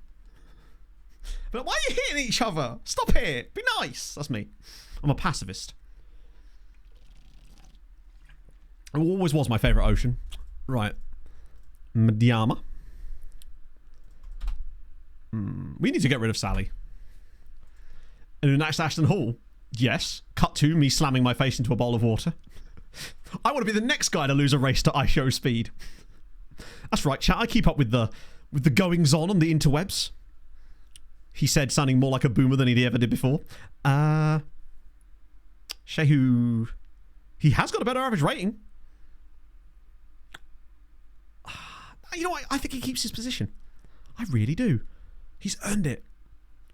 But why are you hitting each other? Stop it. Be nice. That's me. I'm a pacifist. It always was my favourite ocean. Right. Madiama. We need to get rid of Sally. And next Ashton Hall. Yes. Cut to me slamming my face into a bowl of water. I want to be the next guy to lose a race to ice show speed. That's right, chat. I keep up with the goings on the interwebs. He said, sounding more like a boomer than he ever did before. Shehu, he has got a better average rating. You know what? I think he keeps his position. I really do. He's earned it.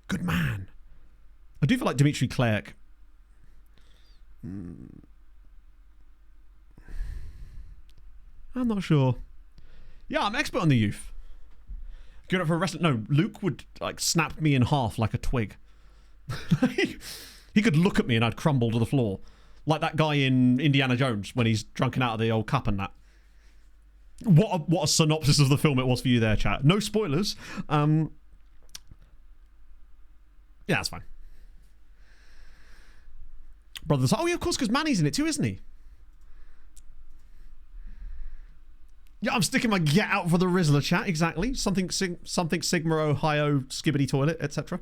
Good man. I do feel like Dimitri Clerc. I'm not sure. Yeah, I'm expert on the youth. Good up for a wrestling. No, Luke would like snap me in half like a twig. He could look at me and I'd crumble to the floor. Like that guy in Indiana Jones when he's drunken out of the old cup and that. What a synopsis of the film it was for you there, chat. No spoilers. Yeah, that's fine. Brothers. Oh, yeah, of course, because Manny's in it too, isn't he? Yeah, I'm sticking my get out for the Rizzler, chat. Exactly. Something Sigma, Ohio, Skibbity Toilet, etc.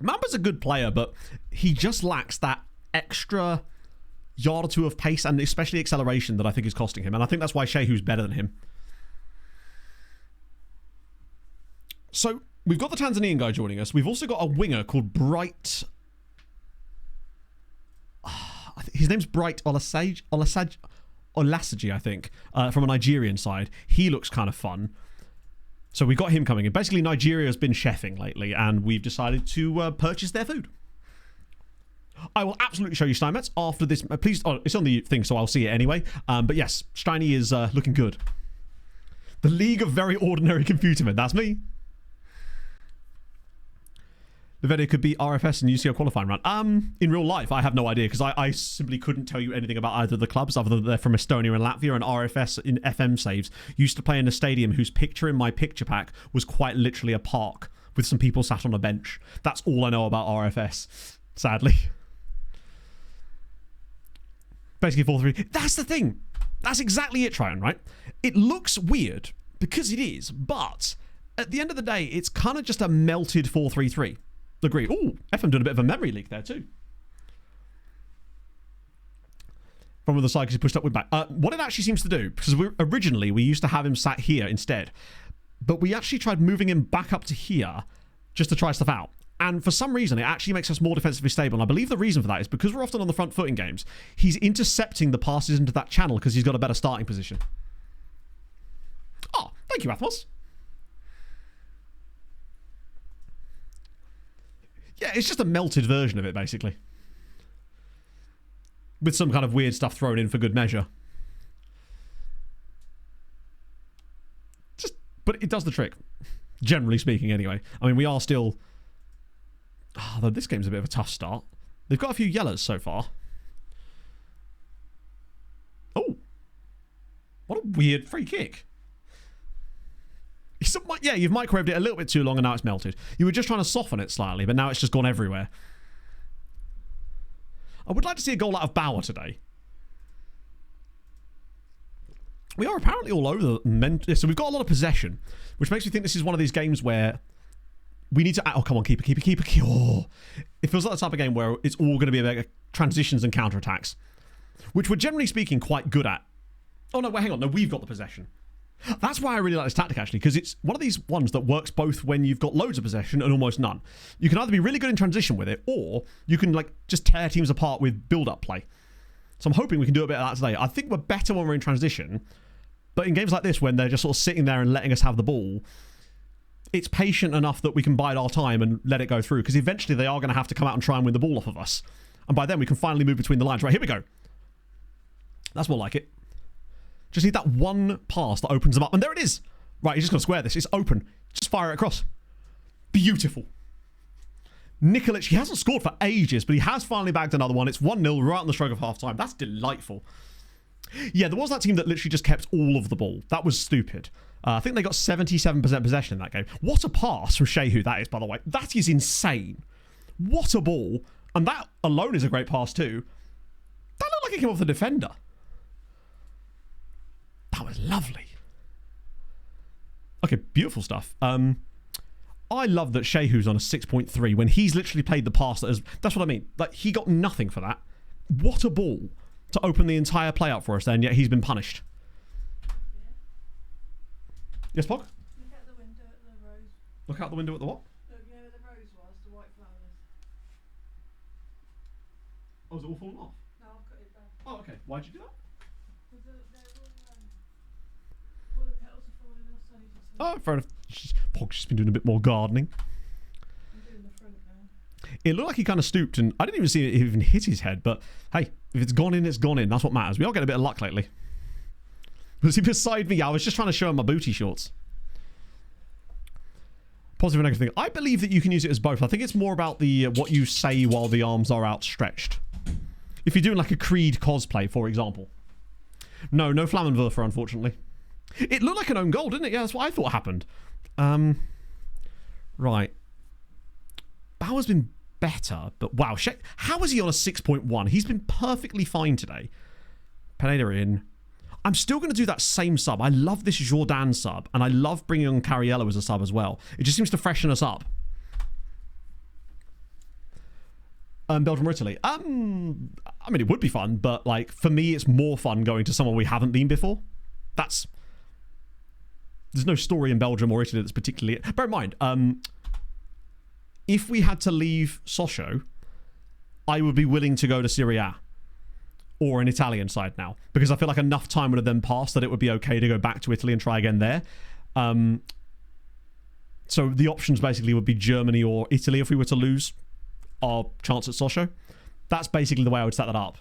Mamba's a good player, but he just lacks that extra yard or two of pace and especially acceleration that I think is costing him. And I think that's why Shehu's better than him. So we've got the Tanzanian guy joining us. We've also got a winger called Bright. His name's Bright Olasaji, I think, from a Nigerian side. He looks kind of fun. So we got him coming in. Basically, Nigeria has been chefing lately, and we've decided to purchase their food. I will absolutely show you Steinmetz after this. Please, it's on the thing, so I'll see it anyway. But yes, Steiny is looking good. The League of Very Ordinary Computermen. That's me. The video could be RFS and UCL qualifying run. In real life, I have no idea because I simply couldn't tell you anything about either of the clubs other than they're from Estonia and Latvia, and RFS in FM saves used to play in a stadium whose picture in my picture pack was quite literally a park with some people sat on a bench. That's all I know about RFS, sadly. Basically 4-3. That's the thing. That's exactly it, Tryon, right? It looks weird because it is, but at the end of the day, it's kind of just a melted 4-3-3. Agree. Ooh, FM doing a bit of a memory leak there too. From the side because he pushed up with back. What it actually seems to do, because originally we used to have him sat here instead, but we actually tried moving him back up to here just to try stuff out. And for some reason, it actually makes us more defensively stable. And I believe the reason for that is because we're often on the front foot in games, he's intercepting the passes into that channel because he's got a better starting position. Oh, thank you, Athmos. Yeah, it's just a melted version of it, basically. With some kind of weird stuff thrown in for good measure. But it does the trick. Generally speaking, anyway. I mean, we are still... Though this game's a bit of a tough start. They've got a few yellows so far. Oh. What a weird free kick. Yeah, you've microwaved it a little bit too long and now it's melted. You were just trying to soften it slightly, but now it's just gone everywhere. I would like to see a goal out of Bauer today. We are apparently all over the... So we've got a lot of possession, which makes me think this is one of these games where we need to... Oh, come on, keeper. Oh. It feels like the type of game where it's all going to be about transitions and counterattacks, which we're generally speaking quite good at. Oh, no, wait, hang on. No, we've got the possession. That's why I really like this tactic, actually, because it's one of these ones that works both when you've got loads of possession and almost none. You can either be really good in transition with it, or you can like just tear teams apart with build-up play. So I'm hoping we can do a bit of that today. I think we're better when we're in transition, but in games like this, when they're just sort of sitting there and letting us have the ball, it's patient enough that we can bide our time and let it go through, because eventually they are going to have to come out and try and win the ball off of us. And by then, we can finally move between the lines. Right, here we go. That's more like it. Just need that one pass that opens them up. And there it is. Right, he's just going to square this. It's open. Just fire it across. Beautiful. Nikolic, he hasn't scored for ages, but he has finally bagged another one. It's 1-0 right on the stroke of half-time. That's delightful. Yeah, there was that team that literally just kept all of the ball. That was stupid. I think they got 77% possession in that game. What a pass from Shehu that is, by the way. That is insane. What a ball. And that alone is a great pass too. That looked like it came off the defender. That was lovely. Okay, beautiful stuff. I love that Shehu's on a 6.3 when he's literally played the pass that has... That's what I mean. Like, he got nothing for that. What a ball to open the entire play up for us then, yet he's been punished. Yes, Pog? Look out the window at the rose. Look out the window at the what? Look, you know where the rose was, the white flowers. Oh, is it all fallen off? No, I've cut it back. Oh, okay. Why'd you do that? Because all the petals are falling off, so I need to see. Oh, fair enough. Pog's just been doing a bit more gardening. I'm doing the front now. It looked like he kind of stooped, and I didn't even see it even hit his head, but hey, if it's gone in, it's gone in. That's what matters. We all get a bit of luck lately. Was he beside me? I was just trying to show him my booty shorts. Positive and negative thing. I believe that you can use it as both. I think it's more about the what you say while the arms are outstretched. If you're doing like a Creed cosplay, for example. No Flammenwerfer, unfortunately. It looked like an own goal, didn't it? Yeah, that's what I thought happened. Right. Bauer's been better, but wow. How is he on a 6.1? He's been perfectly fine today. Pineda in. I'm still going to do that same sub. I love this Jordan sub, and I love bringing on Cariello as a sub as well. It just seems to freshen us up. Belgium or Italy? I mean, it would be fun, but like for me, it's more fun going to somewhere we haven't been before. There's no story in Belgium or Italy that's particularly... Bear in mind, if we had to leave Sochaux, I would be willing to go to Serie A or an Italian side now, because I feel like enough time would have then passed that it would be okay to go back to Italy and try again there. So the options basically would be Germany or Italy if we were to lose our chance at Sochaux. That's basically the way I would set that up.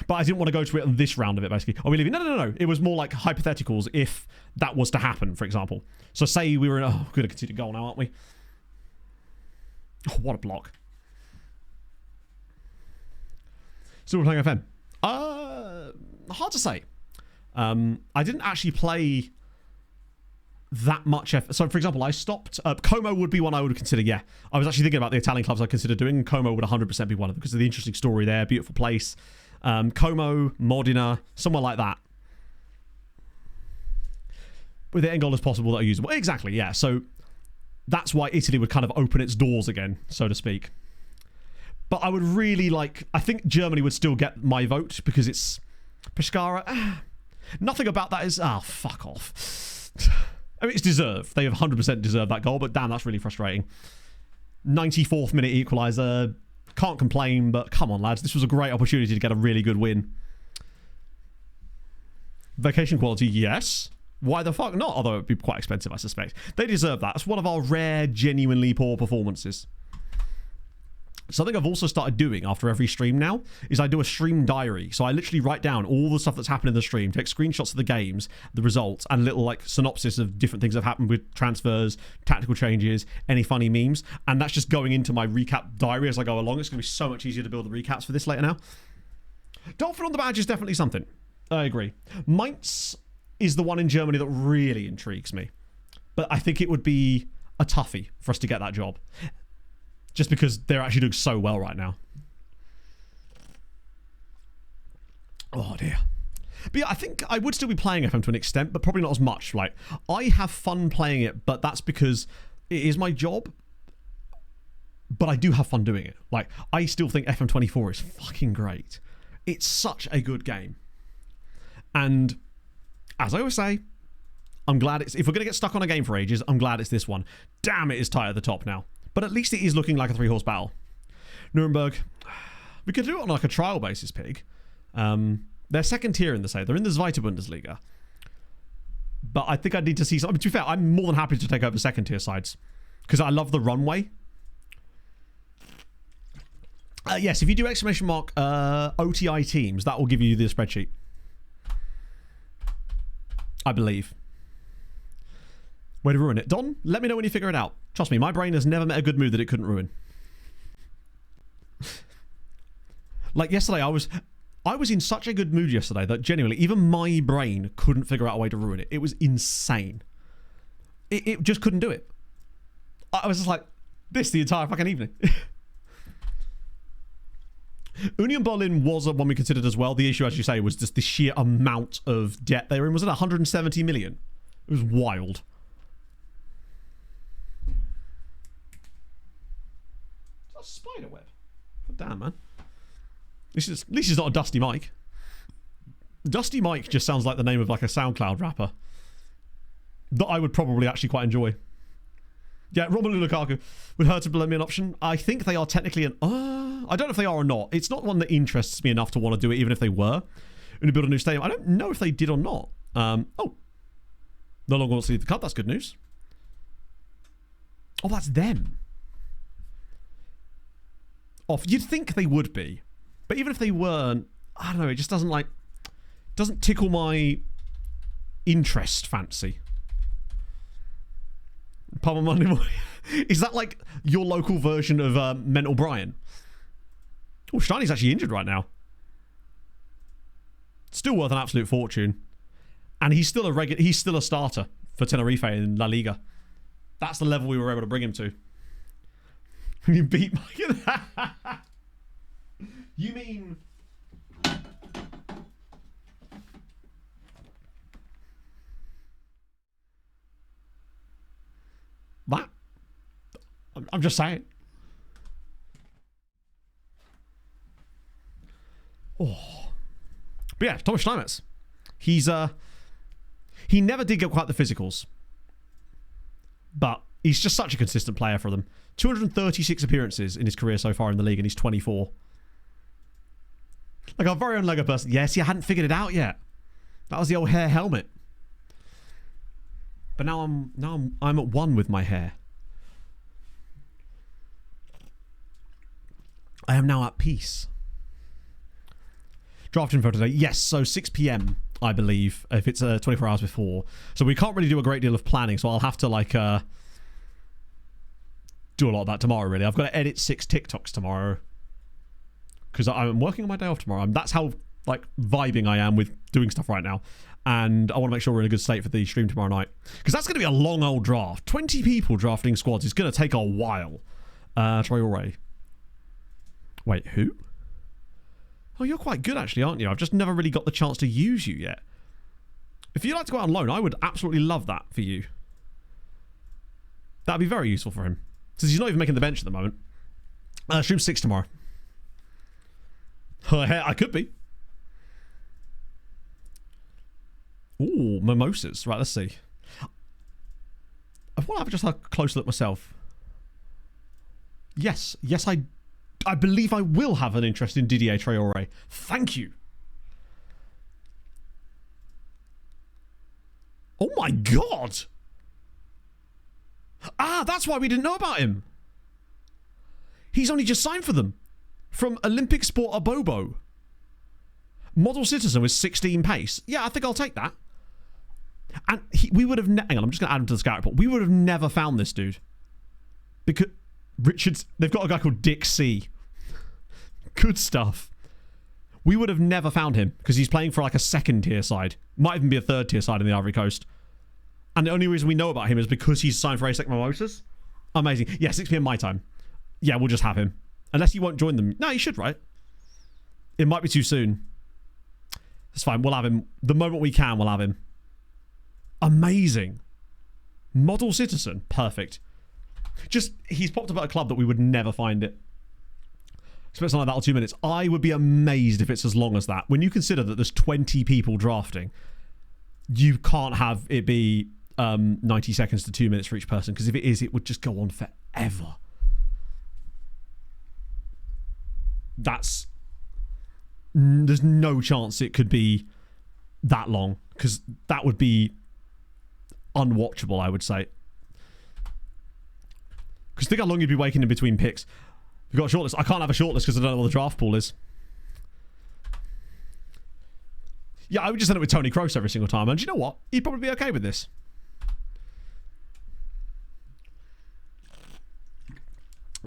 But I didn't want to go to it on this round of it, basically. Are we leaving? No. It was more like hypotheticals if that was to happen, for example. So say we were in... Oh, we're going to concede a goal now, aren't we? Oh, what a block. Still playing FM. Hard to say. I didn't actually play that much So, for example, I stopped... Como would be one I would consider, yeah. I was actually thinking about the Italian clubs I consider doing. Como would 100% be one of them because of the interesting story there. Beautiful place. Como, Modena, somewhere like that. With the end goal as possible that are usable. Exactly, yeah. So that's why Italy would kind of open its doors again, so to speak. But I would really like... I think Germany would still get my vote because it's... Pescara. Nothing about that is... Ah, fuck off. I mean, it's deserved. They have 100% deserved that goal, but damn, that's really frustrating. 94th minute equaliser. Can't complain, but come on, lads. This was a great opportunity to get a really good win. Vacation quality, yes. Why the fuck not? Although it'd be quite expensive, I suspect. They deserve that. It's one of our rare, genuinely poor performances. Something I've also started doing after every stream now is I do a stream diary. So I literally write down all the stuff that's happened in the stream, take screenshots of the games, the results, and a little like synopsis of different things that have happened with transfers, tactical changes, any funny memes. And that's just going into my recap diary as I go along. It's going to be so much easier to build the recaps for this later now. Dolphin on the badge is definitely something. I agree. Mainz is the one in Germany that really intrigues me. But I think it would be a toughie for us to get that job. Just because they're actually doing so well right now. Oh, dear. But yeah, I think I would still be playing FM to an extent, but probably not as much. Like, I have fun playing it, but that's because it is my job. But I do have fun doing it. Like, I still think FM24 is fucking great. It's such a good game. And as I always say, I'm glad it's... If we're going to get stuck on a game for ages, I'm glad it's this one. Damn, it is tight at the top now. But at least it is looking like a 3-horse battle. Nuremberg. We could do it on like a trial basis, Pig. They're second tier in the side. They're in the Zweite Bundesliga. But I think I need to see something. To be fair, I'm more than happy to take over second tier sides. Because I love the runway. Yes, if you do exclamation mark OTI teams, that will give you the spreadsheet. I believe. Way to ruin it. Don, let me know when you figure it out. Trust me, my brain has never met a good mood that it couldn't ruin. Like yesterday, I was in such a good mood yesterday that genuinely, even my brain couldn't figure out a way to ruin it. It was insane. It just couldn't do it. I was just like, this the entire fucking evening. Union Berlin was one we considered as well. The issue, as you say, was just the sheer amount of debt they were in. Was it 170 million? It was wild. Spider web. Damn, man. At least it's not a Dusty Mike. Dusty Mike just sounds like the name of like a SoundCloud rapper that I would probably actually quite enjoy. Yeah, Romelu Lukaku. Would Hertha be an option? I think they are technically an... I don't know if they are or not. It's not one that interests me enough to want to do it, even if they were. Going to build a new stadium. I don't know if they did or not. No longer wants to leave the club. That's good news. Oh, that's them. Off. You'd think they would be. But even if they weren't, I don't know, it just doesn't tickle my interest fancy. Pub on Monday morning. Is that like your local version of Mental Brian? Oh, Steiny's actually injured right now. Still worth an absolute fortune. And he's still a starter for Tenerife in La Liga. That's the level we were able to bring him to. You beat Mike. You mean... That? I'm just saying. Oh. But yeah, Thomas Steinmetz. He never did get quite the physicals. But he's just such a consistent player for them. 236 appearances in his career so far in the league, and he's 24. Like our very own Lego person. Yes, you hadn't figured it out yet. That was the old hair helmet. But now I'm at one with my hair. I am now at peace. Draft info today. Yes, so 6 p.m. I believe, if it's 24 hours before. So we can't really do a great deal of planning, so I'll have to like do a lot of that tomorrow, really. I've got to edit 6 TikToks tomorrow. Because I'm working on my day off tomorrow. That's how like vibing I am with doing stuff right now. And I want to make sure we're in a good state for the stream tomorrow night. Because that's going to be a long old draft. 20 people drafting squads is going to take a while. Traore. Wait, who? Oh, you're quite good actually, aren't you? I've just never really got the chance to use you yet. If you'd like to go out on loan, I would absolutely love that for you. That'd be very useful for him. Since he's not even making the bench at the moment. Stream 6 tomorrow. I could be. Ooh, mimosas. Right, let's see. I want to have just a close look myself. Yes, I believe I will have an interest in Didier Traore. Thank you. Oh my god! Ah, that's why we didn't know about him. He's only just signed for them. From Olympic Sport Abobo. Model citizen with 16 pace. Yeah, I think I'll take that. And we would have... hang on, I'm just going to add him to the scout report. We would have never found this dude. Because... Richards... They've got a guy called Dick C. Good stuff. We would have never found him. Because he's playing for like a second tier side. Might even be a third tier side in the Ivory Coast. And the only reason we know about him is because he's signed for ASEC Mimosas. Amazing. Yeah, 6 p.m. my time. Yeah, we'll just have him. Unless he won't join them. No, he should, right? It might be too soon. It's fine. We'll have him. The moment we can, we'll have him. Amazing. Model citizen. Perfect. Just, he's popped up at a club that we would never find it. Spent something like that or 2 minutes. I would be amazed if it's as long as that. When you consider that there's 20 people drafting, you can't have it be 90 seconds to 2 minutes for each person. Because if it is, it would just go on forever. There's no chance it could be that long, because that would be unwatchable, I would say. Because think how long you'd be waiting in between picks. We've got a shortlist. I can't have a shortlist because I don't know what the draft pool is. Yeah, I would just end up with Tony Kroos every single time, and you know what? He'd probably be okay with this.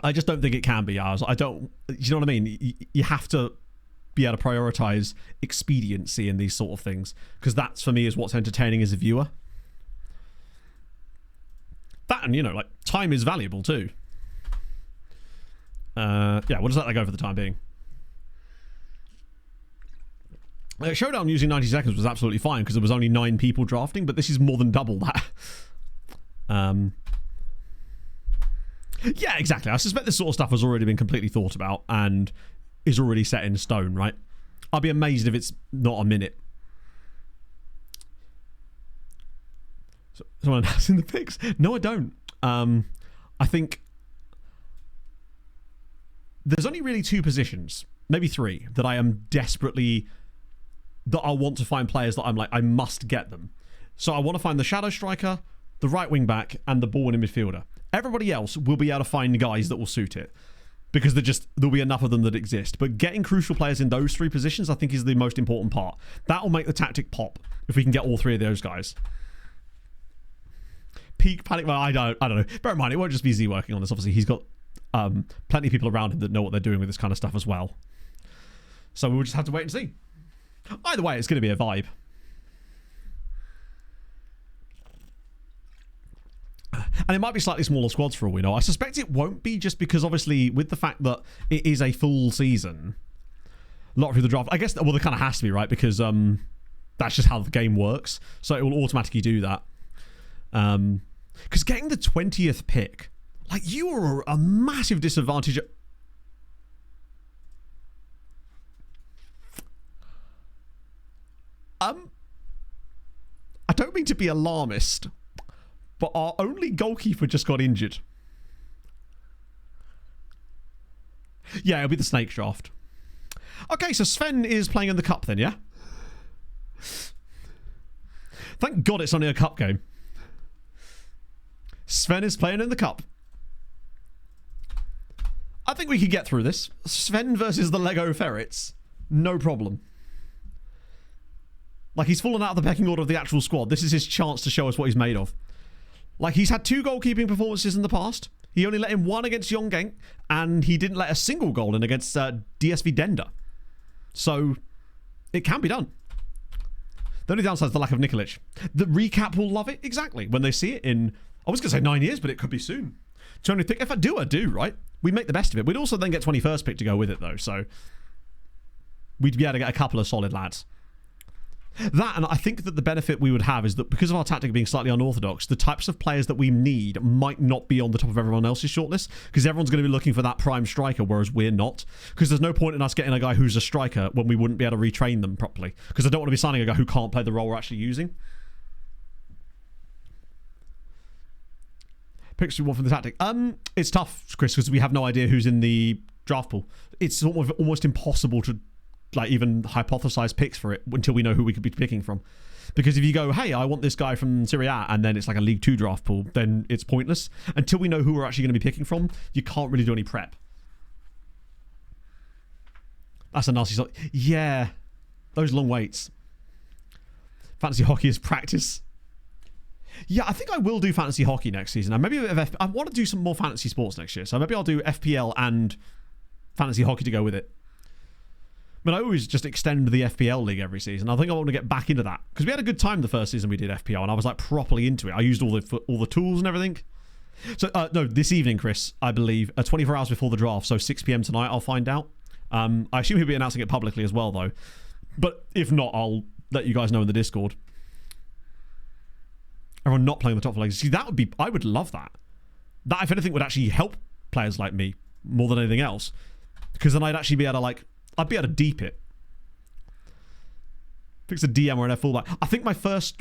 I just don't think it can be ours. I don't... You know what I mean? You have to be able to prioritise expediency in these sort of things. Because that's, for me, is what's entertaining as a viewer. That and, you know, like, time is valuable too. Yeah, we'll just let that go for the time being. Showdown using 90 seconds was absolutely fine because there was only 9 people drafting, but this is more than double that. Yeah, exactly. I suspect this sort of stuff has already been completely thought about, and is already set in stone, right? I'll be amazed if it's not a minute. So, someone else in the picks? No, I don't. I think there's only really 2 positions, maybe 3, that I am desperately, that I want to find players that I'm like, I must get them. So I want to find the shadow striker, the right wing back, and the ball in midfielder. Everybody else will be able to find guys that will suit it, because there'll be enough of them that exist. But getting crucial players in those 3 positions, I think, is the most important part. That will make the tactic pop if we can get all 3 of those guys. Peak panic. Well, I don't know. Bear in mind, it won't just be Z working on this. Obviously, he's got plenty of people around him that know what they're doing with this kind of stuff as well. So we'll just have to wait and see. Either way, it's going to be a vibe. And it might be slightly smaller squads for all we know. I suspect it won't be, just because obviously with the fact that it is a full season, lottery through the draft. I guess, well, there kind of has to be, right? Because that's just how the game works. So it will automatically do that. Because getting the 20th pick, like, you are a massive disadvantage. I don't mean to be alarmist, but our only goalkeeper just got injured. Yeah, it'll be the snake draft. Okay, so Sven is playing in the cup then, yeah? Thank God it's only a cup game. Sven is playing in the cup. I think we could get through this. Sven versus the Lego Ferrets. No problem. Like, he's fallen out of the pecking order of the actual squad. This is his chance to show us what he's made of. Like, he's had 2 goalkeeping performances in the past. He only let in 1 against Yonggang, and he didn't let a single goal in against DSV Dender. So, it can be done. The only downside is the lack of Nikolic. The recap will love it, exactly, when they see it in, I was going to say 9 years, but it could be soon. 20th pick, if I do, right? We make the best of it. We'd also then get 21st pick to go with it, though, so we'd be able to get a couple of solid lads. That, and I think that the benefit we would have is that because of our tactic being slightly unorthodox, the types of players that we need might not be on the top of everyone else's shortlist, because everyone's going to be looking for that prime striker, whereas we're not. Because there's no point in us getting a guy who's a striker when we wouldn't be able to retrain them properly. Because I don't want to be signing a guy who can't play the role we're actually using. Picks we want from the tactic. It's tough, Chris, because we have no idea who's in the draft pool. It's almost impossible to even hypothesize picks for it until we know who we could be picking from. Because if you go, hey, I want this guy from Serie A, and then it's like a League 2 draft pool, then it's pointless. Until we know who we're actually going to be picking from, you can't really do any prep. That's a nasty sort. Yeah, those long waits. Fantasy hockey is practice. Yeah, I think I will do fantasy hockey next season. And maybe I want to do some more fantasy sports next year. So maybe I'll do FPL and fantasy hockey to go with it. But I always just extend the FPL league every season. I think I want to get back into that, because we had a good time the first season we did FPL, and I was like properly into it. I used all the tools and everything. So no, this evening, Chris, I believe, 24 hours before the draft, so 6 p.m. tonight, I'll find out. I assume he'll be announcing it publicly as well, though. But if not, I'll let you guys know in the Discord. Everyone not playing the top 4 leagues. See, I would love that. That, if anything, would actually help players like me more than anything else, because then I'd actually be able to I'd be able to deep it. Fix a DM or an F fullback. I think my first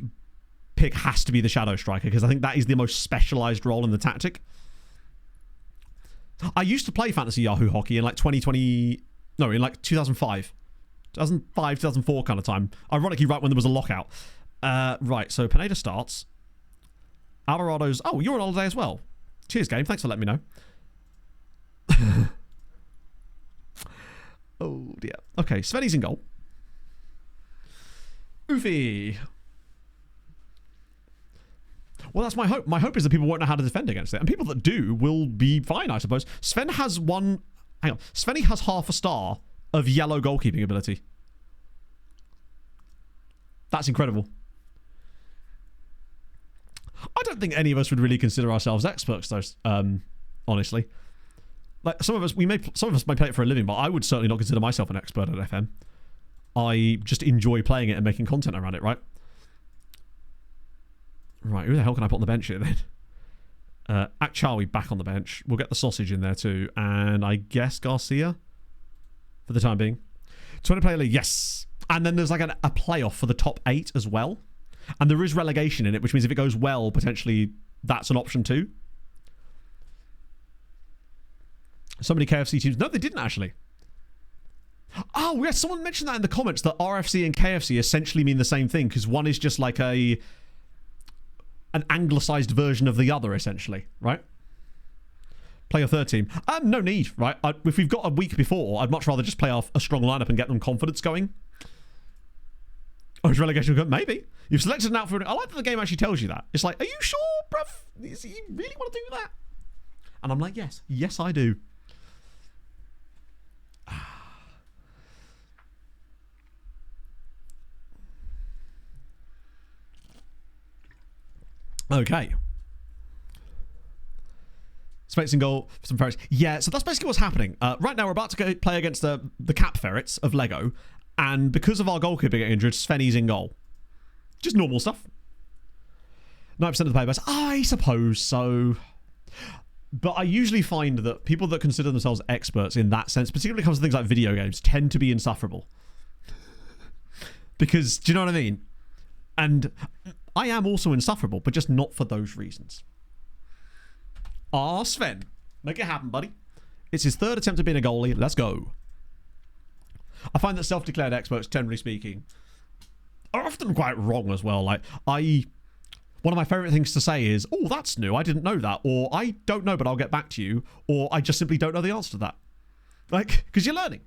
pick has to be the shadow striker, because I think that is the most specialized role in the tactic. I used to play fantasy Yahoo hockey in like 2005, 2004 kind of time. Ironically, right when there was a lockout. Right, so Pineda starts. Alvarado's... Oh, you're on holiday as well. Cheers, game. Thanks for letting me know. Oh, dear. Okay, Sveni's in goal. Oofy. Well, that's my hope. My hope is that people won't know how to defend against it. And people that do will be fine, I suppose. Sven has one... Hang on. Sveni has half a star of yellow goalkeeping ability. That's incredible. I don't think any of us would really consider ourselves experts, though, honestly. Like, some of us may play it for a living, but I would certainly not consider myself an expert at FM. I just enjoy playing it and making content around it, right? Right, who the hell can I put on the bench here then? Akchawi back on the bench. We'll get the sausage in there too. And I guess Garcia? for the time being. 20 player league, yes. And then there's like a playoff for the top 8 as well. And there is relegation in it, which means if it goes well, potentially that's an option too. So many KFC teams. No, they didn't actually. Oh, yeah, someone mentioned that in the comments that RFC and KFC essentially mean the same thing because one is just like an anglicized version of the other, essentially, right? Play your third team. No need, right? If we've got a week before, I'd much rather just play off a strong lineup and get them confidence going. Oh, is relegation good? Maybe. You've selected an outfit. I like that the game actually tells you that. It's like, are you sure, bruv? You really want to do that? And I'm like, yes. Yes, I do. Okay. Space and goal for some ferrets. Yeah, so that's basically what's happening. Right now, we're about to play against the cap ferrets of Lego. And because of our goalkeeper getting injured, Svenny's in goal. Just normal stuff. 9% of the players. I suppose so. But I usually find that people that consider themselves experts in that sense, particularly when it comes to things like video games, tend to be insufferable. Because, do you know what I mean? And I am also insufferable, but just not for those reasons. Sven. Make it happen, buddy. It's his third attempt at being a goalie. Let's go. I find that self-declared experts, generally speaking, are often quite wrong as well. Like, one of my favourite things to say is, oh, that's new, I didn't know that. Or, I don't know, but I'll get back to you. Or, I just simply don't know the answer to that. Like, because you're learning.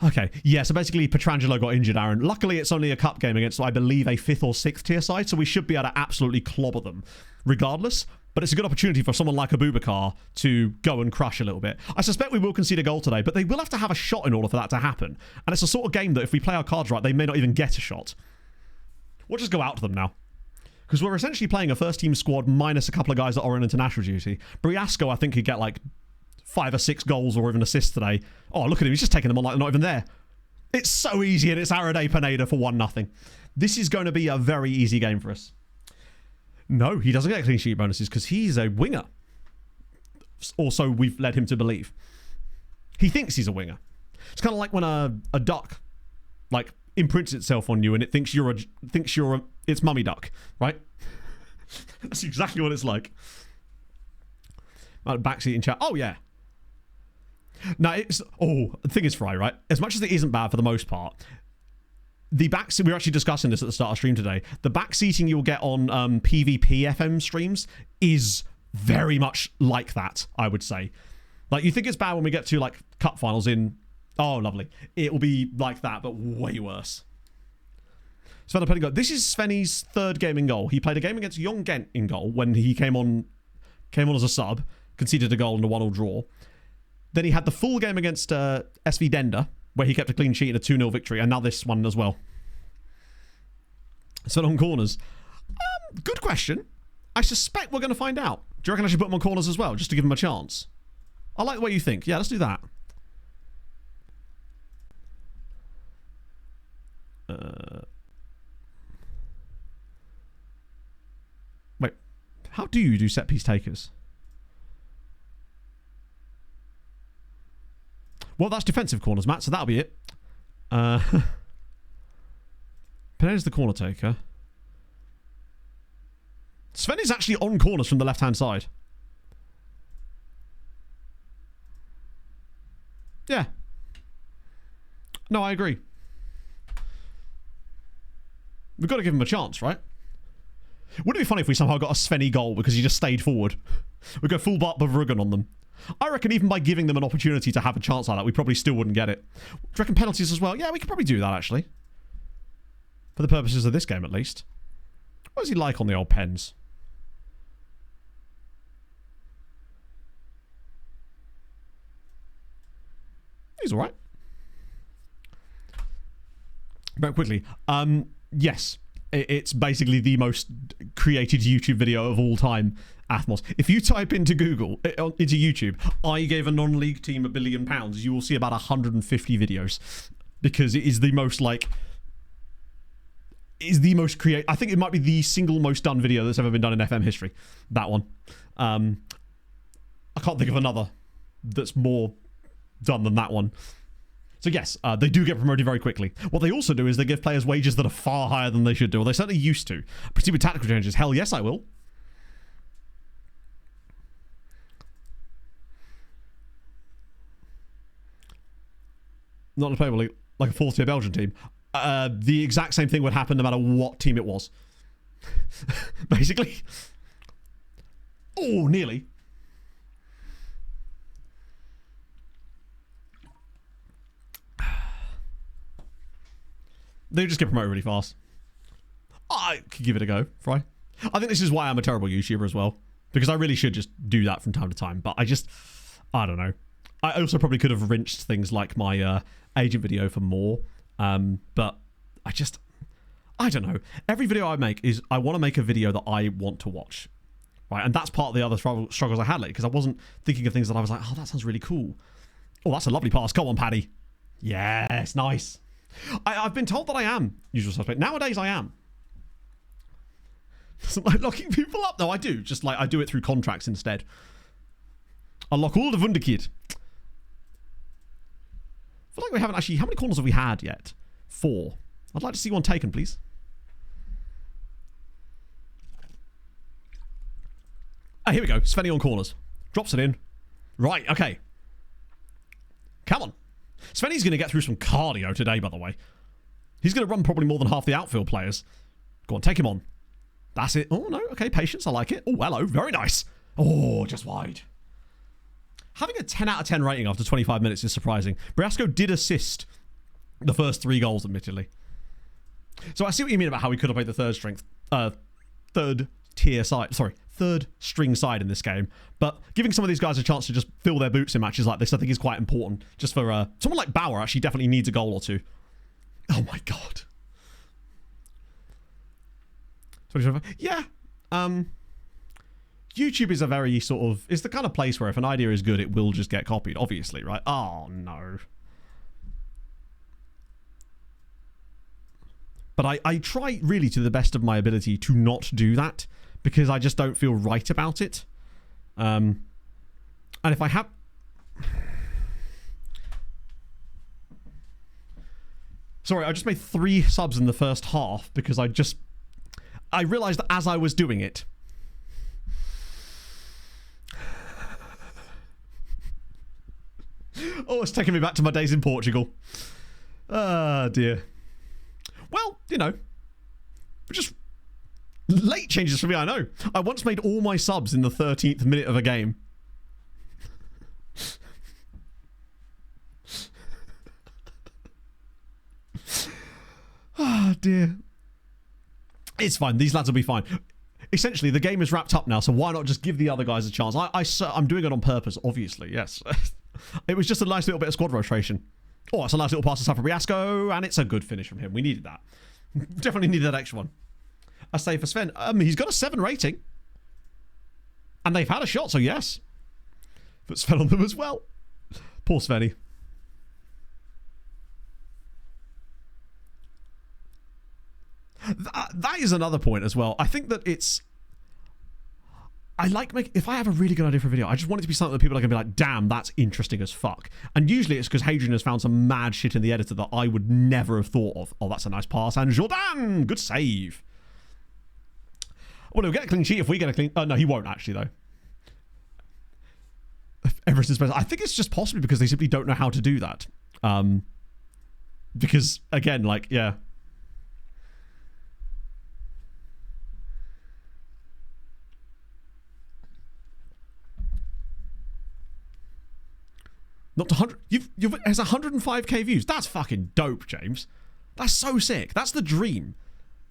Okay, yeah, so basically Petrangelo got injured, Aaron. Luckily, it's only a cup game against, I believe, a 5th or 6th tier side, so we should be able to absolutely clobber them regardless. But it's a good opportunity for someone like Abubakar to go and crush a little bit. I suspect we will concede a goal today, but they will have to have a shot in order for that to happen. And it's a sort of game that if we play our cards right, they may not even get a shot. We'll just go out to them now. Because we're essentially playing a first-team squad minus a couple of guys that are on international duty. Briasco, I think, could get like 5 or 6 goals or even assists today. Oh, look at him. He's just taking them on like they're not even there. It's so easy, and it's Arade Pineda for 1-0. This is going to be a very easy game for us. No, he doesn't get clean sheet bonuses because he's a winger. Also, we've led him to believe. He thinks he's a winger. It's kind of like when a duck, like, imprints itself on you and it thinks it's mummy duck, right? That's exactly what it's like. Backseat in chat. Oh, yeah. No, the thing is, Fry, right? As much as it isn't bad for the most part, the backseat, we were actually discussing this at the start of stream today. The backseating you'll get on PvP FM streams is very much like that, I would say. Like, you think it's bad when we get to, like, cup finals in... Oh, lovely. It will be like that, but way worse. Sven playing goal. This is Svenny's 3rd game in goal. He played a game against Young Ghent in goal when he came on as a sub, conceded a goal and a 1-1 draw. Then he had the full game against SV Dender, where he kept a clean sheet in a 2-0 victory, and now this one as well. Sven on corners. Good question. I suspect we're going to find out. Do you reckon I should put him on corners as well, just to give him a chance? I like the way you think. Yeah, let's do that. Wait, how do you do set piece takers? Well, that's defensive corners, Matt, so that'll be it. Pineda's the corner taker. Sven is actually on corners from the left-hand side. Yeah. No, I agree. We've got to give him a chance, right? Wouldn't it be funny if we somehow got a Svenny goal because he just stayed forward? We go full Bart Bavrugan on them. I reckon even by giving them an opportunity to have a chance like that, we probably still wouldn't get it. Do you reckon penalties as well? Yeah, we could probably do that, actually. For the purposes of this game, at least. What is he like on the old pens? He's alright. Very quickly. Yes. It's basically the most created YouTube video of all time, Athmos. If you type into Google, into YouTube, I gave a non-league team £1 billion, you will see about 150 videos. Because it is the most, like... Is the most creative... I think it might be the single most done video that's ever been done in FM history. That one. I can't think of another that's more done than that one. So yes, they do get promoted very quickly. What they also do is they give players wages that are far higher than they should do, or they certainly used to. Particularly with tactical changes. Hell yes, I will. Not in a playable league, like a 4th tier Belgian team. The exact same thing would happen no matter what team it was. Basically. Oh, nearly. They just get promoted really fast. I could give it a go, Fry. I think this is why I'm a terrible YouTuber as well. Because I really should just do that from time to time. But I don't know. I also probably could have rinsed things like my agent video for more. But I don't know. Every video I make is I want to make a video that I want to watch. Right? And that's part of the other struggles I had lately. Because I wasn't thinking of things that I was like, oh, that sounds really cool. Oh, that's a lovely pass. Come on, Paddy. Yes, nice. I've been told that I am usual suspect. Nowadays, I am. Doesn't like locking people up. No, I do. Just like I do it through contracts instead. I lock all the Wunderkid. I feel like we haven't actually... How many corners have we had yet? 4. I'd like to see one taken, please. Ah, here we go. Svenny on corners. Drops it in. Right, okay. Come on. Svenny's going to get through some cardio today, by the way. He's going to run probably more than half the outfield players. Go on, take him on. That's it. Oh, no. Okay, patience. I like it. Oh, hello. Very nice. Oh, just wide. Having a 10 out of 10 rating after 25 minutes is surprising. Briasco did assist the first 3 goals, admittedly. So I see what you mean about how we could have played the third string side in this game. But giving some of these guys a chance to just fill their boots in matches like this, I think is quite important. Just for someone like Bauer actually definitely needs a goal or 2. Oh my god. Yeah. YouTube is a very sort of... It's the kind of place where if an idea is good, it will just get copied, obviously, right? Oh, no. But I try really to the best of my ability to not do that because I just don't feel right about it. And if I have... Sorry, I just made 3 subs in the first half because I realised that as I was doing it... Oh, it's taking me back to my days in Portugal. Ah, dear. Well, you know, just late changes for me, I know. I once made all my subs in the 13th minute of a game. Ah, dear. It's fine. These lads will be fine. Essentially, the game is wrapped up now, so why not just give the other guys a chance? I'm doing it on purpose, obviously, yes. It was just a nice little bit of squad rotation. Oh, it's a nice little pass to Briasco, and it's a good finish from him. We needed that. Definitely needed that extra one. A save for Sven. He's got a 7 rating. And they've had a shot, so yes. Put Sven on them as well. Poor Svenny. That is another point as well. I think that it's... if I have a really good idea for a video, I just want it to be something that people are going to be like, damn, that's interesting as fuck. And usually it's because Hadrian has found some mad shit in the editor that I would never have thought of. Oh, that's a nice pass. And Jordan! Good save. Well, he'll get a clean sheet if we get a clean... no, he won't actually, though. Everton's best. I think it's just possibly because they simply don't know how to do that. Because, again, like, yeah... Not to 100. It has 105k views. That's fucking dope, James. That's so sick. That's the dream.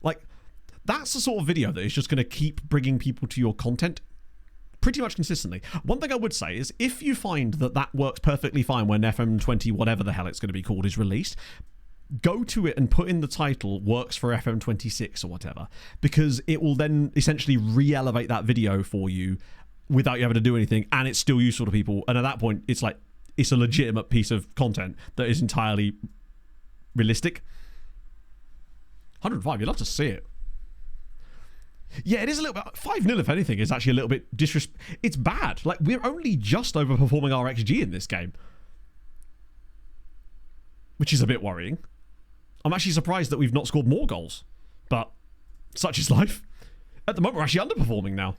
Like, that's the sort of video that is just going to keep bringing people to your content pretty much consistently. One thing I would say is if you find that that works perfectly fine when FM20, whatever the hell it's going to be called, is released, go to it and put in the title works for FM26 or whatever, because it will then essentially re-elevate that video for you without you having to do anything, and it's still useful to people. And at that point, it's like, it's a legitimate piece of content that is entirely realistic. 105, you'd love to see it. Yeah, it is a little bit... 5-0, if anything, is actually a little bit it's bad. Like, we're only just overperforming our XG in this game. which is a bit worrying. I'm actually surprised that we've not scored more goals, but such is life. At the moment, we're actually underperforming now.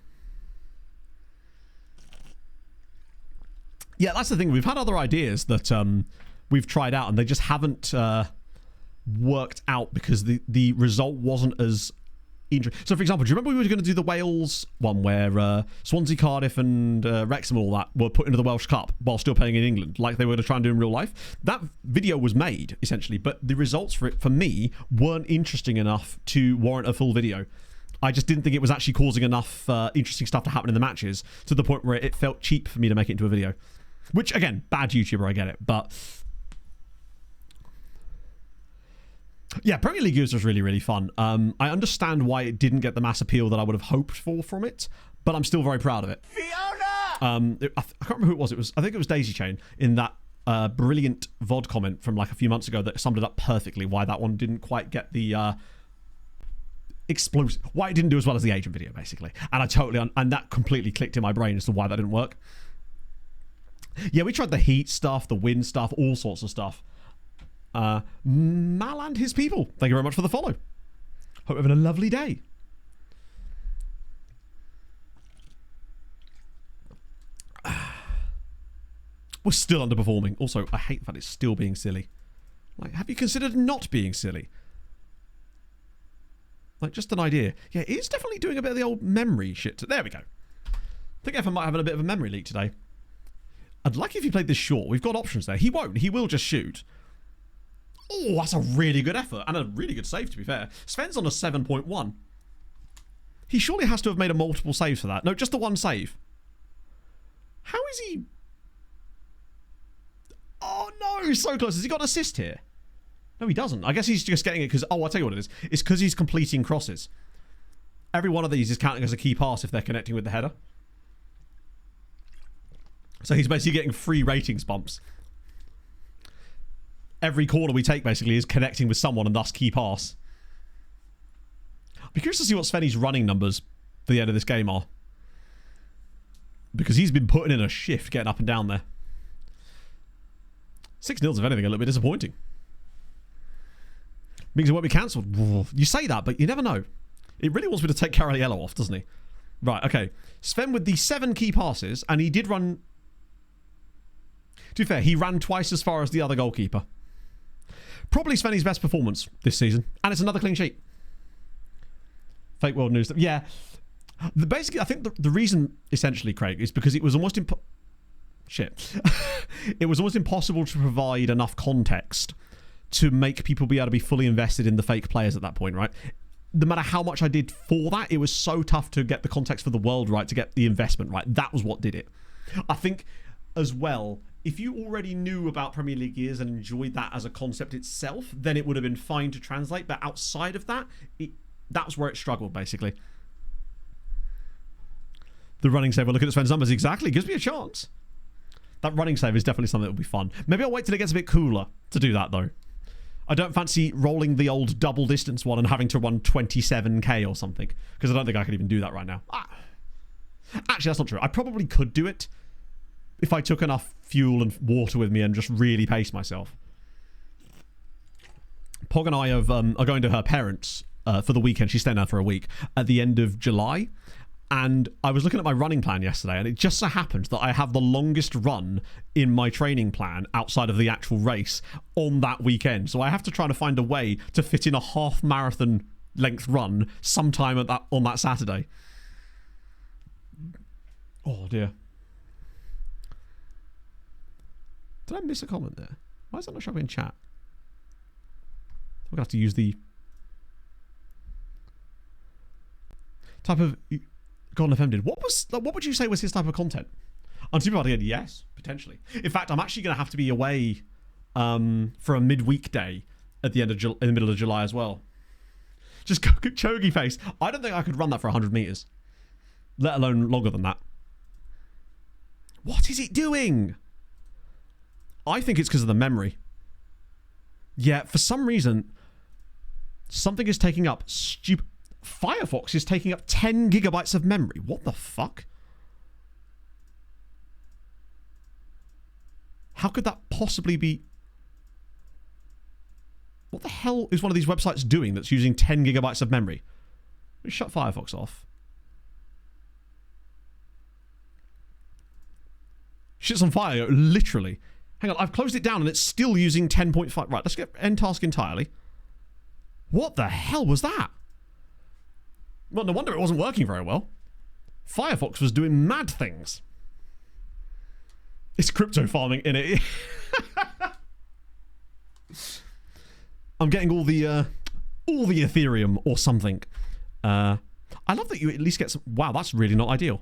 Yeah, that's the thing. We've had other ideas that we've tried out, and they just haven't worked out because the result wasn't as interesting. So, for example, do you remember we were going to do the Wales one where Swansea, Cardiff, and Wrexham and all that were put into the Welsh Cup while still playing in England, like they were to try and do in real life? That video was made, essentially, but the results for it, for me, weren't interesting enough to warrant a full video. I just didn't think it was actually causing enough interesting stuff to happen in the matches to the point where it felt cheap for me to make it into a video. Which, again, bad YouTuber, I get it, but... yeah, Premier League Users was really, really fun. I understand why it didn't get the mass appeal that I would have hoped for from it, but I'm still very proud of it. Fiona! I can't remember who it was. I think it was Daisy Chain in that brilliant VOD comment from like a few months ago that summed it up perfectly why that one didn't quite get the... explosive, why it didn't do as well as the agent video, basically. And I totally... and that completely clicked in my brain as to why that didn't work. Yeah, we tried the heat stuff, the wind stuff, all sorts of stuff. Mal and his people, thank you very much for the follow. Hope you're having a lovely day. We're still underperforming. Also, I hate the fact it's still being silly. Like, have you considered not being silly? Like, just an idea. Yeah, it is definitely doing a bit of the old memory shit. There we go. I think Evan might have a bit of a memory leak today. I'd like if he played this short. We've got options there. He won't. He will just shoot. Oh, that's a really good effort. And a really good save, to be fair. Sven's on a 7.1. He surely has to have made a multiple saves for that. No, just the one save. How is he... oh, no. So close. Has he got an assist here? No, he doesn't. I guess he's just getting it because... oh, I'll tell you what it is. It's because he's completing crosses. Every one of these is counting as a key pass if they're connecting with the header. So he's basically getting free ratings bumps. Every corner we take, basically, is connecting with someone and thus key pass. I'll be curious to see what Svenny's running numbers for the end of this game are. Because he's been putting in a shift getting up and down there. 6-0's, if anything, a little bit disappointing. Means it won't be cancelled. You say that, but you never know. It really wants me to take Caroliello off, doesn't he? Right, okay. Sven with the 7 key passes, and he did run... to be fair, he ran twice as far as the other goalkeeper. Probably Svenny's best performance this season. And it's another clean sheet. Fake world news. Yeah. Basically, I think the reason, essentially, Craig, is because it was almost... shit. It was almost impossible to provide enough context to make people be able to be fully invested in the fake players at that point, right? No matter how much I did for that, it was so tough to get the context for the world right, to get the investment right. That was what did it. I think, as well... if you already knew about Premier League years and enjoyed that as a concept itself, then it would have been fine to translate. But outside of that, that was where it struggled, basically. The running save, well, look at Sven's numbers. Exactly. Gives me a chance. That running save is definitely something that will be fun. Maybe I'll wait till it gets a bit cooler to do that, though. I don't fancy rolling the old double distance one and having to run 27k or something. Because I don't think I can even do that right now. Actually, that's not true. I probably could do it if I took enough fuel and water with me and just really paced myself. Pog and I are going to her parents for the weekend. She's staying there for a week at the end of July. And I was looking at my running plan yesterday, and it just so happens that I have the longest run in my training plan outside of the actual race on that weekend. So I have to try to find a way to fit in a half marathon length run sometime on that Saturday. Oh, dear. Did I miss a comment there? Why is that not showing in chat? We're going to have to use the type of... Golden FM did. What would you say was his type of content? On Super Party, yes, potentially. In fact, I'm actually going to have to be away for a midweek day at the end of in the middle of July as well. Just chogy face. I don't think I could run that for 100 meters, let alone longer than that. What is it doing? I think it's because of the memory. Yeah, for some reason, something is taking up stupid... Firefox is taking up 10 gigabytes of memory. What the fuck? How could that possibly be... What the hell is one of these websites doing that's using 10 gigabytes of memory? Let me shut Firefox off. Shit's on fire, literally. Hang on, I've closed it down and it's still using 10.5. Right, let's get end task entirely. What the hell was that? Well, no wonder it wasn't working very well. Firefox was doing mad things. It's crypto farming in it. I'm getting all the Ethereum or something. I love that you at least get some. Wow, that's really not ideal.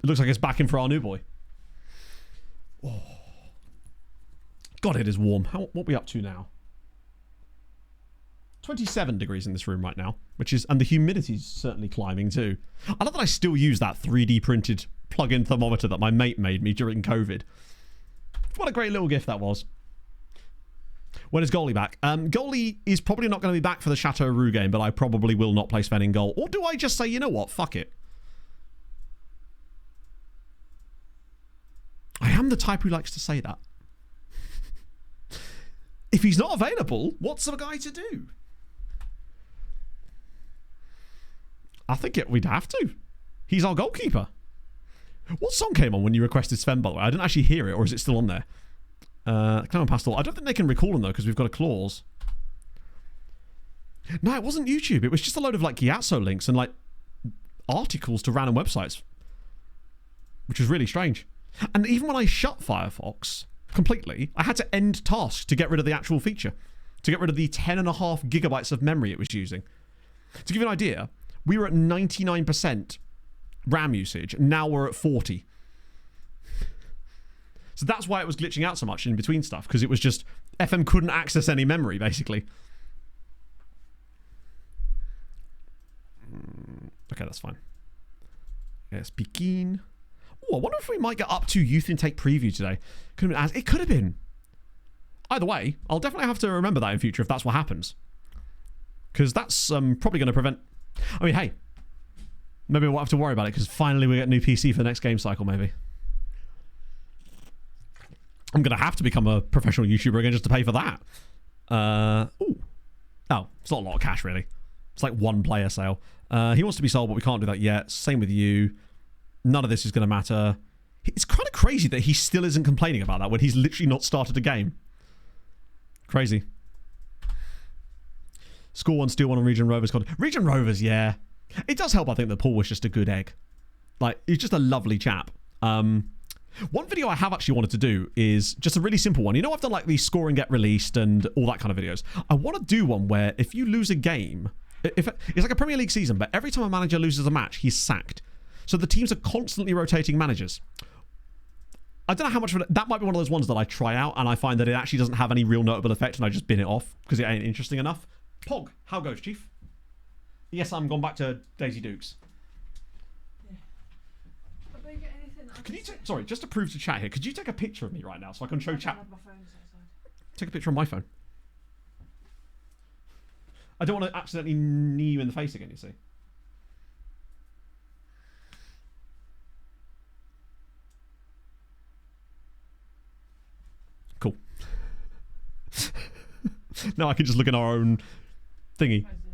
It looks like it's back in for our new boy. Oh. God, it is warm. What are we up to now? 27 degrees in this room right now, and the humidity's certainly climbing too. I love that I still use that 3D printed plug-in thermometer that my mate made me during COVID. What a great little gift that was. When is Goalie back? Goalie is probably not going to be back for the Chateau Roux game, but I probably will not play Sven in goal. Or do I just say, you know what, fuck it? I am the type who likes to say that. If he's not available, what's a guy to do? I think we'd have to. He's our goalkeeper. What song came on when you requested Sven, by the way? I didn't actually hear it, or is it still on there? Clown Pastel. I don't think they can recall him, though, because we've got a clause. No, it wasn't YouTube. It was just a load of, like, Gyatso links and, like, articles to random websites. Which was really strange. And even when I shut Firefox completely, I had to end tasks to get rid of the actual feature. To get rid of the 10.5 gigabytes of memory it was using. To give you an idea, we were at 99% RAM usage. Now we're at 40. So that's why it was glitching out so much in between stuff. Because it was just, FM couldn't access any memory, basically. Okay, that's fine. Yes, begin. Oh, I wonder if we might get up to Youth Intake Preview today. It could have been. Either way, I'll definitely have to remember that in future if that's what happens. Because that's probably going to prevent... I mean, hey. Maybe we won't have to worry about it because finally we get a new PC for the next game cycle, maybe. I'm going to have to become a professional YouTuber again just to pay for that. Ooh. Oh, it's not a lot of cash, really. It's like one player sale. He wants to be sold, but we can't do that yet. Same with you. None of this is going to matter. It's kind of crazy that he still isn't complaining about that when he's literally not started a game. Crazy. Score one, steal one on Region Rovers. Region Rovers, yeah. It does help, I think, that Paul was just a good egg. Like, he's just a lovely chap. One video I have actually wanted to do is just a really simple one. You know, I've done like the score and get released and all that kind of videos. I want to do one where if you lose a game, it's like a Premier League season, but every time a manager loses a match, he's sacked. So the teams are constantly rotating managers. I don't know how much of it... That might be one of those ones that I try out and I find that it actually doesn't have any real notable effect and I just bin it off because it ain't interesting enough. Pog, how goes, Chief? Yes, I'm gone back to Daisy Dukes. Yeah. But you get anything that I Can you sorry, just to prove to chat here, could you take a picture of me right now so I can show chat? My phone's outside. Take a picture on my phone. I don't want to accidentally knee you in the face again, you see. Cool. Now I can just look at our own thingy. What is this?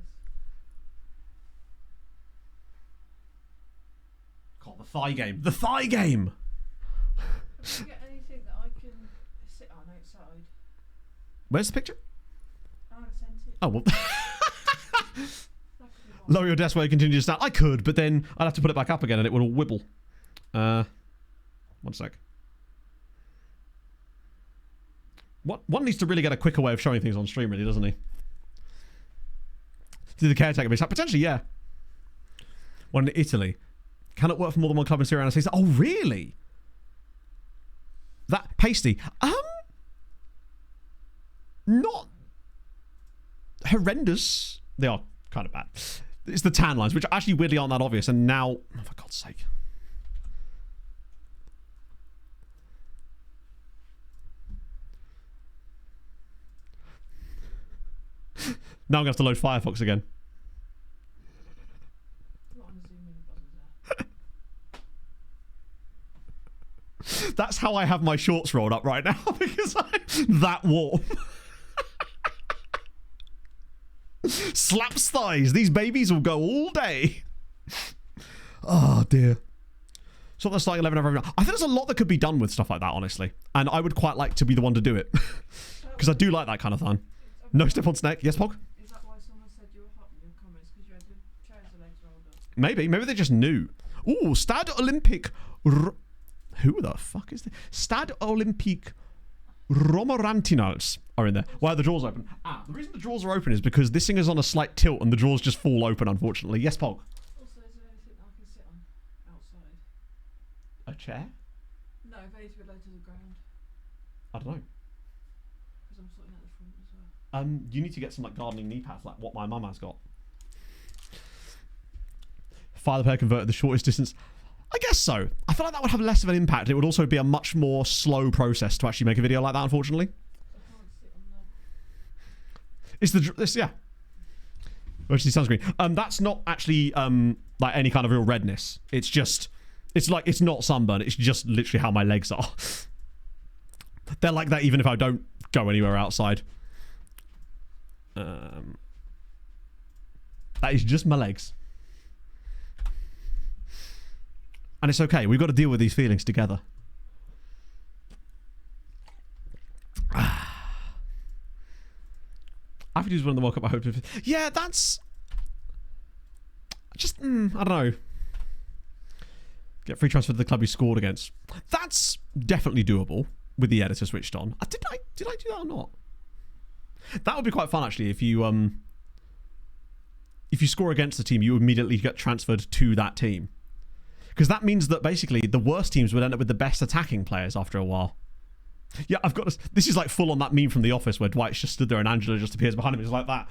God, the thigh game. The thigh game! Do you get anything that I can sit on outside? Where's the picture? I haven't sent it. Oh, well. That could be one. Lower your desk while you continue to stand. I could, but then I'd have to put it back up again and it would all wibble. 1 sec. One needs to really get a quicker way of showing things on stream, really, doesn't he? Do the caretaker base? Potentially, yeah. One in Italy. Cannot work for more than one club in Serie A. Says, oh, really? That pasty. Not horrendous. They are kind of bad. It's the tan lines, which actually weirdly aren't that obvious. And now, oh, for God's sake. Now I'm going to have to load Firefox again. Not on the Zoom in buttons there. That's how I have my shorts rolled up right now because I'm that warm. Slaps thighs. These babies will go all day. Oh, dear. So that's like 11 over. I think there's a lot that could be done with stuff like that, honestly. And I would quite like to be the one to do it. Because I do like that kind of fun. No step on snack. Yes, Pog? Is that why someone said you were hot in your comments? Because you had your trouser legs rolled up? Maybe. Maybe they just knew. Ooh, Stade Olympique. Who the fuck is this? Stade Olympique Romorantinals are in there. Why are the drawers open? The reason the drawers are open is because this thing is on a slight tilt and the drawers just fall open, unfortunately. Yes, Pog? Also, is there anything I can sit on outside? A chair? No, very to be low to the ground. I don't know. Because I'm sorting out the front as well. You need to get some like gardening knee pads, like what my mum has got. Fire the player converted the shortest distance. I guess so. I feel like that would have less of an impact. It would also be a much more slow process to actually make a video like that, unfortunately. I can't sit on It's this, yeah. Which is sunscreen. That's not actually like any kind of real redness. It's just, it's like, it's not sunburn. It's just literally how my legs are. They're like that even if I don't go anywhere outside. That is just my legs. And it's okay. We've got to deal with these feelings together. I could use one of the World Cup. I hope. Yeah, that's just I don't know. Get free transfer to the club you scored against. That's definitely doable with the editor switched on. Did I do that or not? That would be quite fun actually. If you score against the team, you immediately get transferred to that team. Because that means that basically the worst teams would end up with the best attacking players after a while. Yeah, I've got this is like full on that meme from The Office where Dwight's just stood there and Angela just appears behind him. It's like that.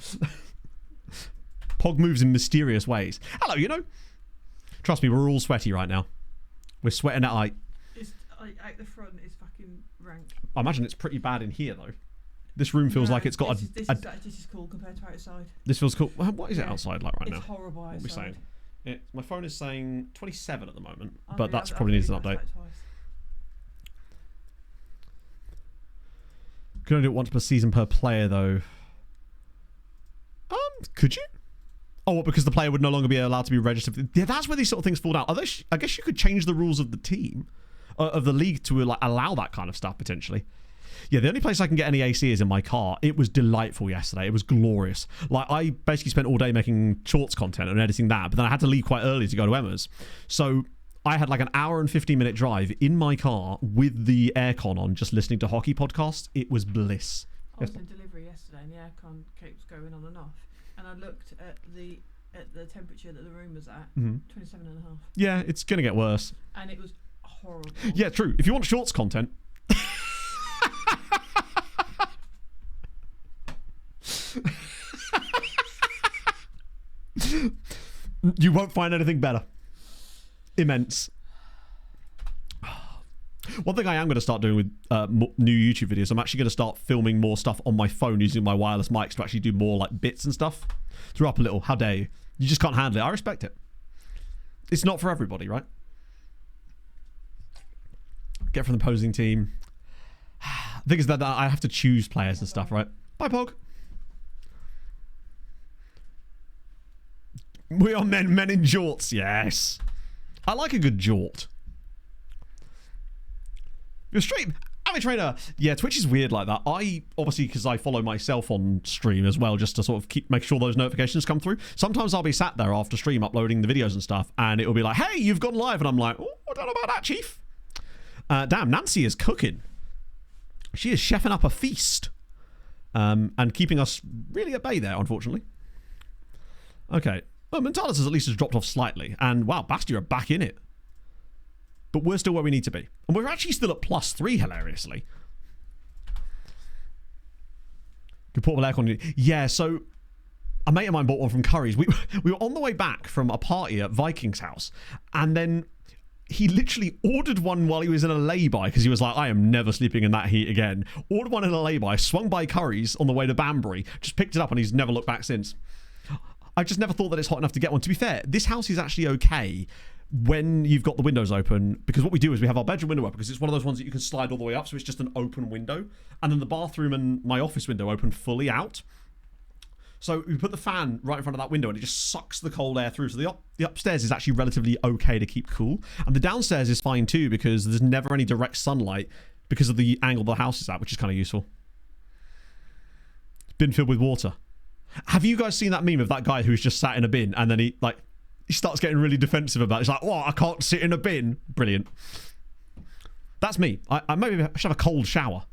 Pog moves in mysterious ways. Hello, you know. Trust me, we're all sweaty right now. We're sweating at height. It's like out the front is fucking rank. I imagine it's pretty bad in here though. This room feels like it's got this is cool compared to outside. This feels cool. What is it outside like right now? It's horrible outside. What are we saying? My phone is saying 27 at the moment, I but mean, that's probably needs an update. Can only do it once per season per player, though. Could you? Oh, what, because the player would no longer be allowed to be registered. Yeah, that's where these sort of things fall down. I guess you could change the rules of the team, of the league to like allow that kind of stuff potentially. Yeah, the only place I can get any AC is in my car. It was delightful yesterday. It was glorious. Like, I basically spent all day making shorts content and editing that, but then I had to leave quite early to go to Emma's. So I had like an hour and 15-minute drive in my car with the aircon on, just listening to hockey podcasts. It was bliss. I was in delivery yesterday and the aircon keeps going on and off. And I looked at the temperature that the room was at, 27.5. Yeah, it's going to get worse. And it was horrible. Yeah, true. If you want shorts content... you won't find anything better. Immense. One thing I am going to start doing with new YouTube videos, I'm actually going to start filming more stuff on my phone using my wireless mics to actually do more like bits and stuff. Throw up a little. How dare you? You just can't handle it. I respect it. It's not for everybody, right? Get from the opposing team. The thing is that I have to choose players and stuff, right? Bye, Pog. We are men in jorts. Yes. I like a good jort. You're straight. I'm a trainer. Yeah, Twitch is weird like that. I, obviously, because I follow myself on stream as well, just to sort of make sure those notifications come through. Sometimes I'll be sat there after stream uploading the videos and stuff, and it'll be like, hey, you've gone live. And I'm like, oh, I don't know about that, Chief. Damn, Nancy is cooking. She is chefing up a feast. And keeping us really at bay there, unfortunately. Okay. Well, Mentalis has at least dropped off slightly. And wow, Bastia are back in it. But we're still where we need to be. And we're actually still at +3, hilariously. Good portable aircon. Yeah, so a mate of mine bought one from Curry's. We were on the way back from a party at Viking's house. And then he literally ordered one while he was in a lay-by because he was like, I am never sleeping in that heat again. Ordered one in a lay-by, swung by Curry's on the way to Banbury, just picked it up and he's never looked back since. I just never thought that it's hot enough to get one. To be fair, this house is actually okay when you've got the windows open, because what we do is we have our bedroom window up because it's one of those ones that you can slide all the way up, so it's just an open window, and then the bathroom and my office window open fully out. So we put the fan right in front of that window and it just sucks the cold air through. So the upstairs is actually relatively okay to keep cool. And the downstairs is fine too because there's never any direct sunlight because of the angle the house is at, which is kind of useful. Bin filled with water. Have you guys seen that meme of that guy who's just sat in a bin and then he starts getting really defensive about it? He's like, "Oh, I can't sit in a bin." Brilliant. That's me. I maybe I should have a cold shower.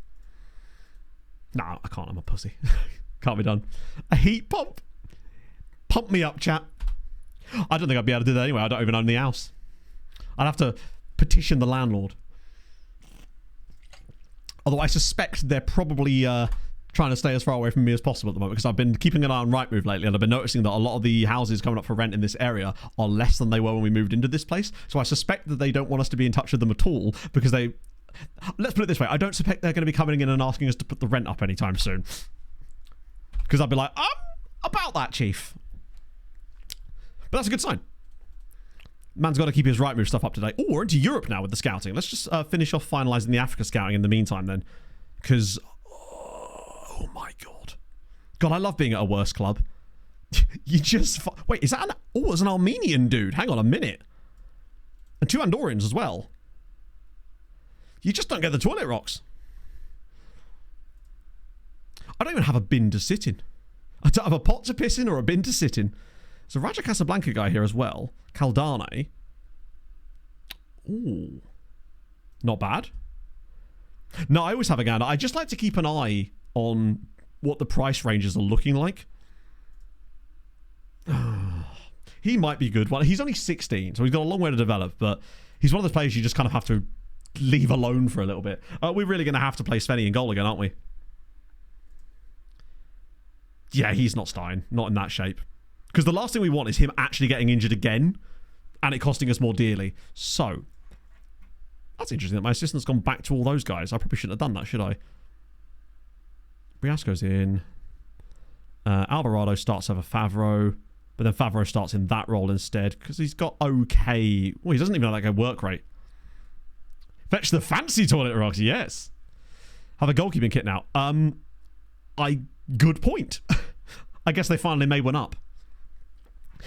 No, I can't. I'm a pussy. Can't be done. A heat pump? Pump me up, chap. I don't think I'd be able to do that anyway. I don't even own the house. I'd have to petition the landlord. Although I suspect they're probably trying to stay as far away from me as possible at the moment because I've been keeping an eye on Rightmove lately and I've been noticing that a lot of the houses coming up for rent in this area are less than they were when we moved into this place. So I suspect that they don't want us to be in touch with them at all because they... Let's put it this way. I don't suspect they're going to be coming in and asking us to put the rent up anytime soon. Because I'd be like, about that, chief. But that's a good sign. Man's got to keep his Rightmove stuff up to date. Oh, we're into Europe now with the scouting. Let's just finish off finalising the Africa scouting in the meantime then. Because, oh my God. God, I love being at a worse club. You just... Wait, is that an... Oh, it's an Armenian dude. Hang on a minute. And 2 Andorrans as well. You just don't get the toilet rocks. I don't even have a bin to sit in. I don't have a pot to piss in or a bin to sit in. There's a Raja Casablanca guy here as well. Caldane. Ooh. Not bad. No, I always have a gander. I just like to keep an eye on what the price ranges are looking like. He might be good. Well, he's only 16, so he's got a long way to develop, but he's one of those players you just kind of have to leave alone for a little bit. We're really going to have to play Svenny in goal again, aren't we? Yeah, he's not starting. Not in that shape. Because the last thing we want is him actually getting injured again and it costing us more dearly. So, that's interesting that my assistant's gone back to all those guys. I probably shouldn't have done that, should I? Briasco's in. Alvarado starts over Favreau. But then Favreau starts in that role instead because he's got okay... Well, he doesn't even have that good work rate. Fetch the fancy toilet rocks, yes. Have a goalkeeping kit now. Good point. I guess they finally made one up.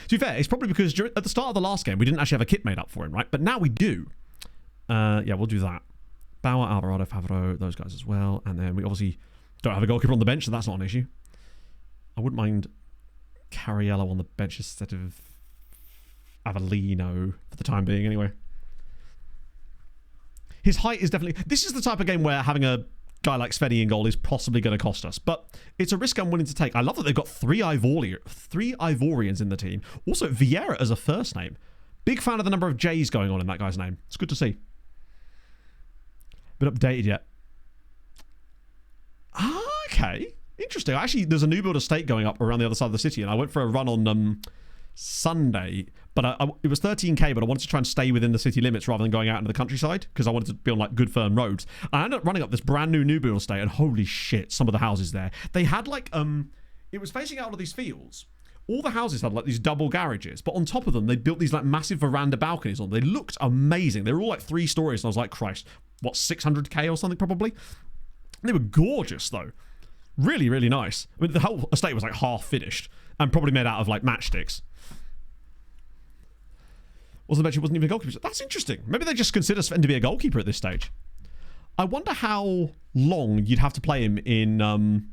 To be fair, it's probably because at the start of the last game, we didn't actually have a kit made up for him, right? But now we do. Yeah, we'll do that. Bauer, Alvarado, Favreau, those guys as well. And then we obviously don't have a goalkeeper on the bench, so that's not an issue. I wouldn't mind Cariello on the bench instead of Avellino for the time being, anyway. His height is definitely... This is the type of game where having a guy like Svenny in goal is possibly going to cost us, but it's a risk I'm willing to take. I love that they've got three Ivorians in the team. Also, Vieira as a first name. Big fan of the number of J's going on in that guy's name. It's good to see. Been updated yet? Okay. Interesting. Actually, there's a new build estate going up around the other side of the city, and I went for a run on Sunday, but it was 13k, but I wanted to try and stay within the city limits rather than going out into the countryside because I wanted to be on like good firm roads. And I ended up running up this brand new build estate, and holy shit, some of the houses there. They had like it was facing out all of these fields. All the houses had like these double garages, but on top of them they built these like massive veranda balconies on. They looked amazing. They were all like 3 stories, and I was like, Christ, what, 600k or something probably? And they were gorgeous though. Really, really nice. I mean, the whole estate was like half finished and probably made out of like matchsticks. Wasn't mentioned, wasn't even a goalkeeper. That's interesting. Maybe they just consider Sven to be a goalkeeper at this stage. I wonder how long you'd have to play him in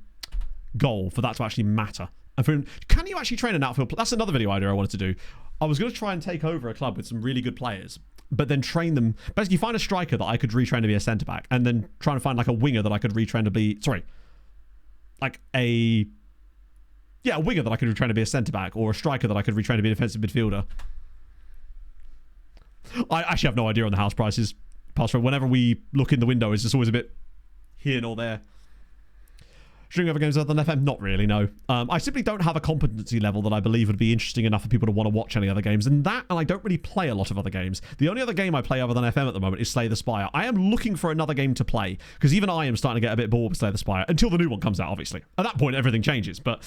goal for that to actually matter. And for him, can you actually train an outfield? That's another video idea I wanted to do. I was going to try and take over a club with some really good players, but then train them. Basically, find a striker that I could retrain to be a centre back, and then try to find like a winger that I could retrain to be. Sorry, like a winger that I could retrain to be a centre back, or a striker that I could retrain to be a defensive midfielder. I actually have no idea on the house prices. Whenever we look in the window, it's just always a bit here nor there. Streaming other games other than FM? Not really, no. I simply don't have a competency level that I believe would be interesting enough for people to want to watch any other games. And I don't really play a lot of other games. The only other game I play other than FM at the moment is Slay the Spire. I am looking for another game to play, because even I am starting to get a bit bored with Slay the Spire, until the new one comes out, obviously. At that point, everything changes, but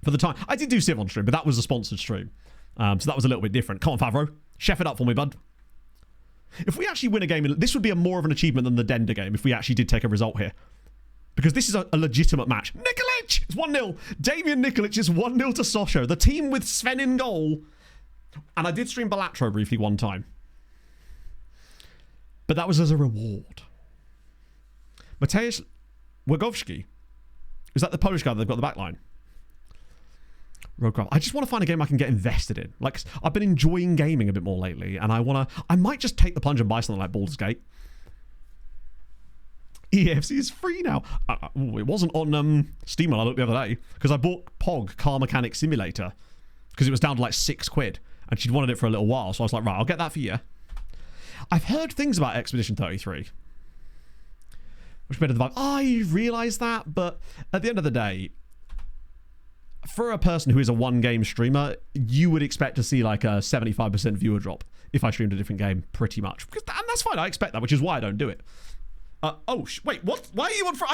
for the time... I did do Civ on stream, but that was a sponsored stream. So that was a little bit different. Come on, Favreau. Chef it up for me, bud. If we actually win a game... This would be more of an achievement than the Dender game, if we actually did take a result here. Because this is a legitimate match. Nikolic! It's 1-0. Damian Nikolic is 1-0 to Sochaux. The team with Sven in goal. And I did stream Balatro briefly one time. But that was as a reward. Mateusz Łagowski. Is that the Polish guy that they've got the back line? I just want to find a game I can get invested in. Like, I've been enjoying gaming a bit more lately, and I might just take the plunge and buy something like Baldur's Gate. EFC is free now. It wasn't on Steam when I looked the other day, because I bought POG Car Mechanic Simulator, because it was down to like £6, and she'd wanted it for a little while, so I was like, right, I'll get that for you. I've heard things about Expedition 33. Which made the vibe. I realise that, but at the end of the day, for a person who is a one-game streamer, you would expect to see like a 75% viewer drop if I streamed a different game, pretty much. And that's fine, I expect that, which is why I don't do it. Wait, what? Why are you on free...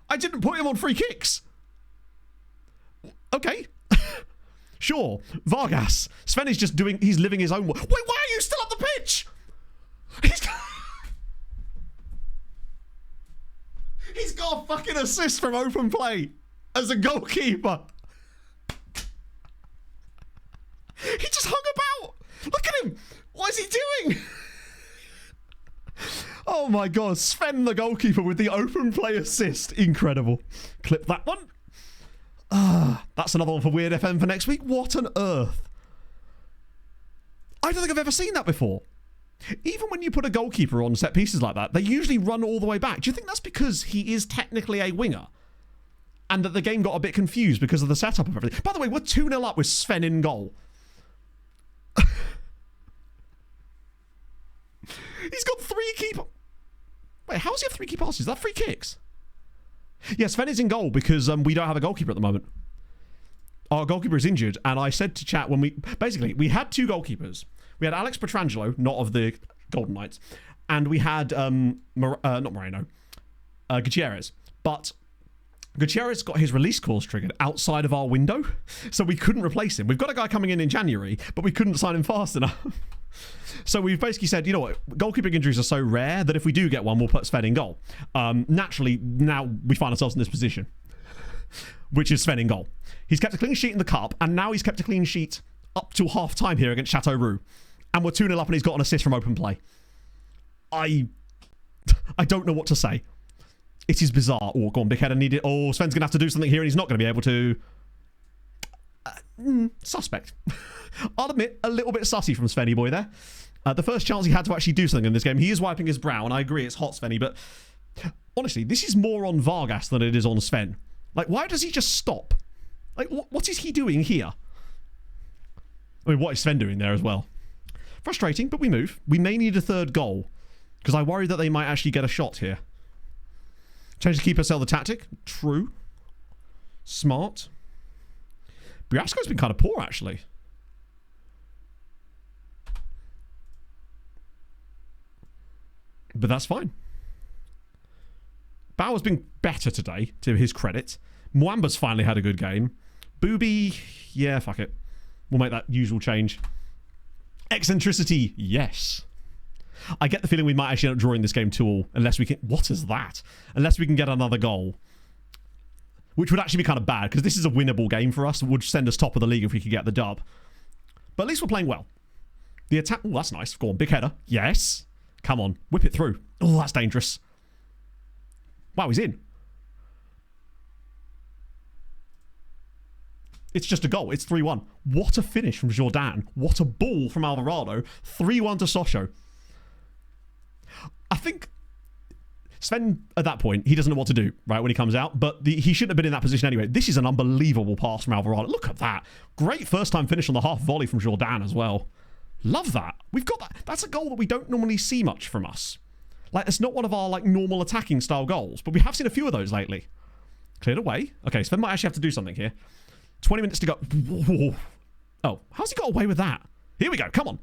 I didn't put him on free kicks. Okay. Sure. Vargas. Sven is just doing... He's living his own... Wait, why are you still on the pitch? He's got a fucking assist from open play as a goalkeeper. He just hung about. Look at him. What is he doing? Oh my god. Sven the goalkeeper with the open play assist. Incredible. Clip that one. That's another one for Weird FM for next week. What on earth? I don't think I've ever seen that before. Even when you put a goalkeeper on set pieces like that, they usually run all the way back. Do you think that's because he is technically a winger? And that the game got a bit confused because of the setup of everything? By the way, we're 2-0 up with Sven in goal. He's got 3 key... Wait, how does he have 3 key passes? Is that free kicks? Yeah, Sven is in goal because we don't have a goalkeeper at the moment. Our goalkeeper is injured, and I said to chat when we... Basically, we had 2 goalkeepers. We had Alex Petrangelo, not of the Golden Knights, and we had, not Moreno, Gutierrez. But Gutierrez got his release clause triggered outside of our window, so we couldn't replace him. We've got a guy coming in January, but we couldn't sign him fast enough. So we've basically said, you know what, goalkeeping injuries are so rare that if we do get one, we'll put Sven in goal. Naturally, now we find ourselves in this position, which is Sven in goal. He's kept a clean sheet in the cup, and now he's kept a clean sheet up to half-time here against Chateauroux. And we're 2-0 up and he's got an assist from open play. I don't know what to say. It is bizarre. Oh, go on, big head, I need it. Oh, Sven's going to have to do something here and he's not going to be able to... suspect. I'll admit, a little bit sussy from Svenny boy there. The first chance he had to actually do something in this game, he is wiping his brow, and I agree, it's hot Svenny, but honestly, this is more on Vargas than it is on Sven. Like, why does he just stop? Like, what is he doing here? I mean, what is Sven doing there as well? Frustrating, but we move. We may need a third goal, because I worry that they might actually get a shot here. Change the keeper, sell the tactic. True. Smart. Briasco's been kind of poor, actually. But that's fine. Bauer's been better today, to his credit. Mwamba's finally had a good game. Booby, yeah, fuck it. We'll make that usual change. Eccentricity, yes. I get the feeling we might actually end up drawing this game 2-2 unless we can... What is that? Unless we can get another goal. Which would actually be kind of bad, because this is a winnable game for us. It would send us top of the league if we could get the dub. But at least we're playing well. The attack... Oh, that's nice. Go on, big header. Yes. Come on, whip it through. Oh, that's dangerous. Wow, he's in. It's just a goal. It's 3-1. What a finish from Jordan. What a ball from Alvarado. 3-1 to Sochaux. I think Sven, at that point, he doesn't know what to do, right, when he comes out, but he shouldn't have been in that position anyway. This is an unbelievable pass from Alvarado. Look at that. Great first-time finish on the half volley from Jordan as well. Love that. We've got that. That's a goal that we don't normally see much from us. Like, it's not one of our, like, normal attacking style goals, but we have seen a few of those lately. Cleared away. Okay, Sven might actually have to do something here. 20 minutes to go. Whoa. Oh, how's he got away with that? Here we go. Come on.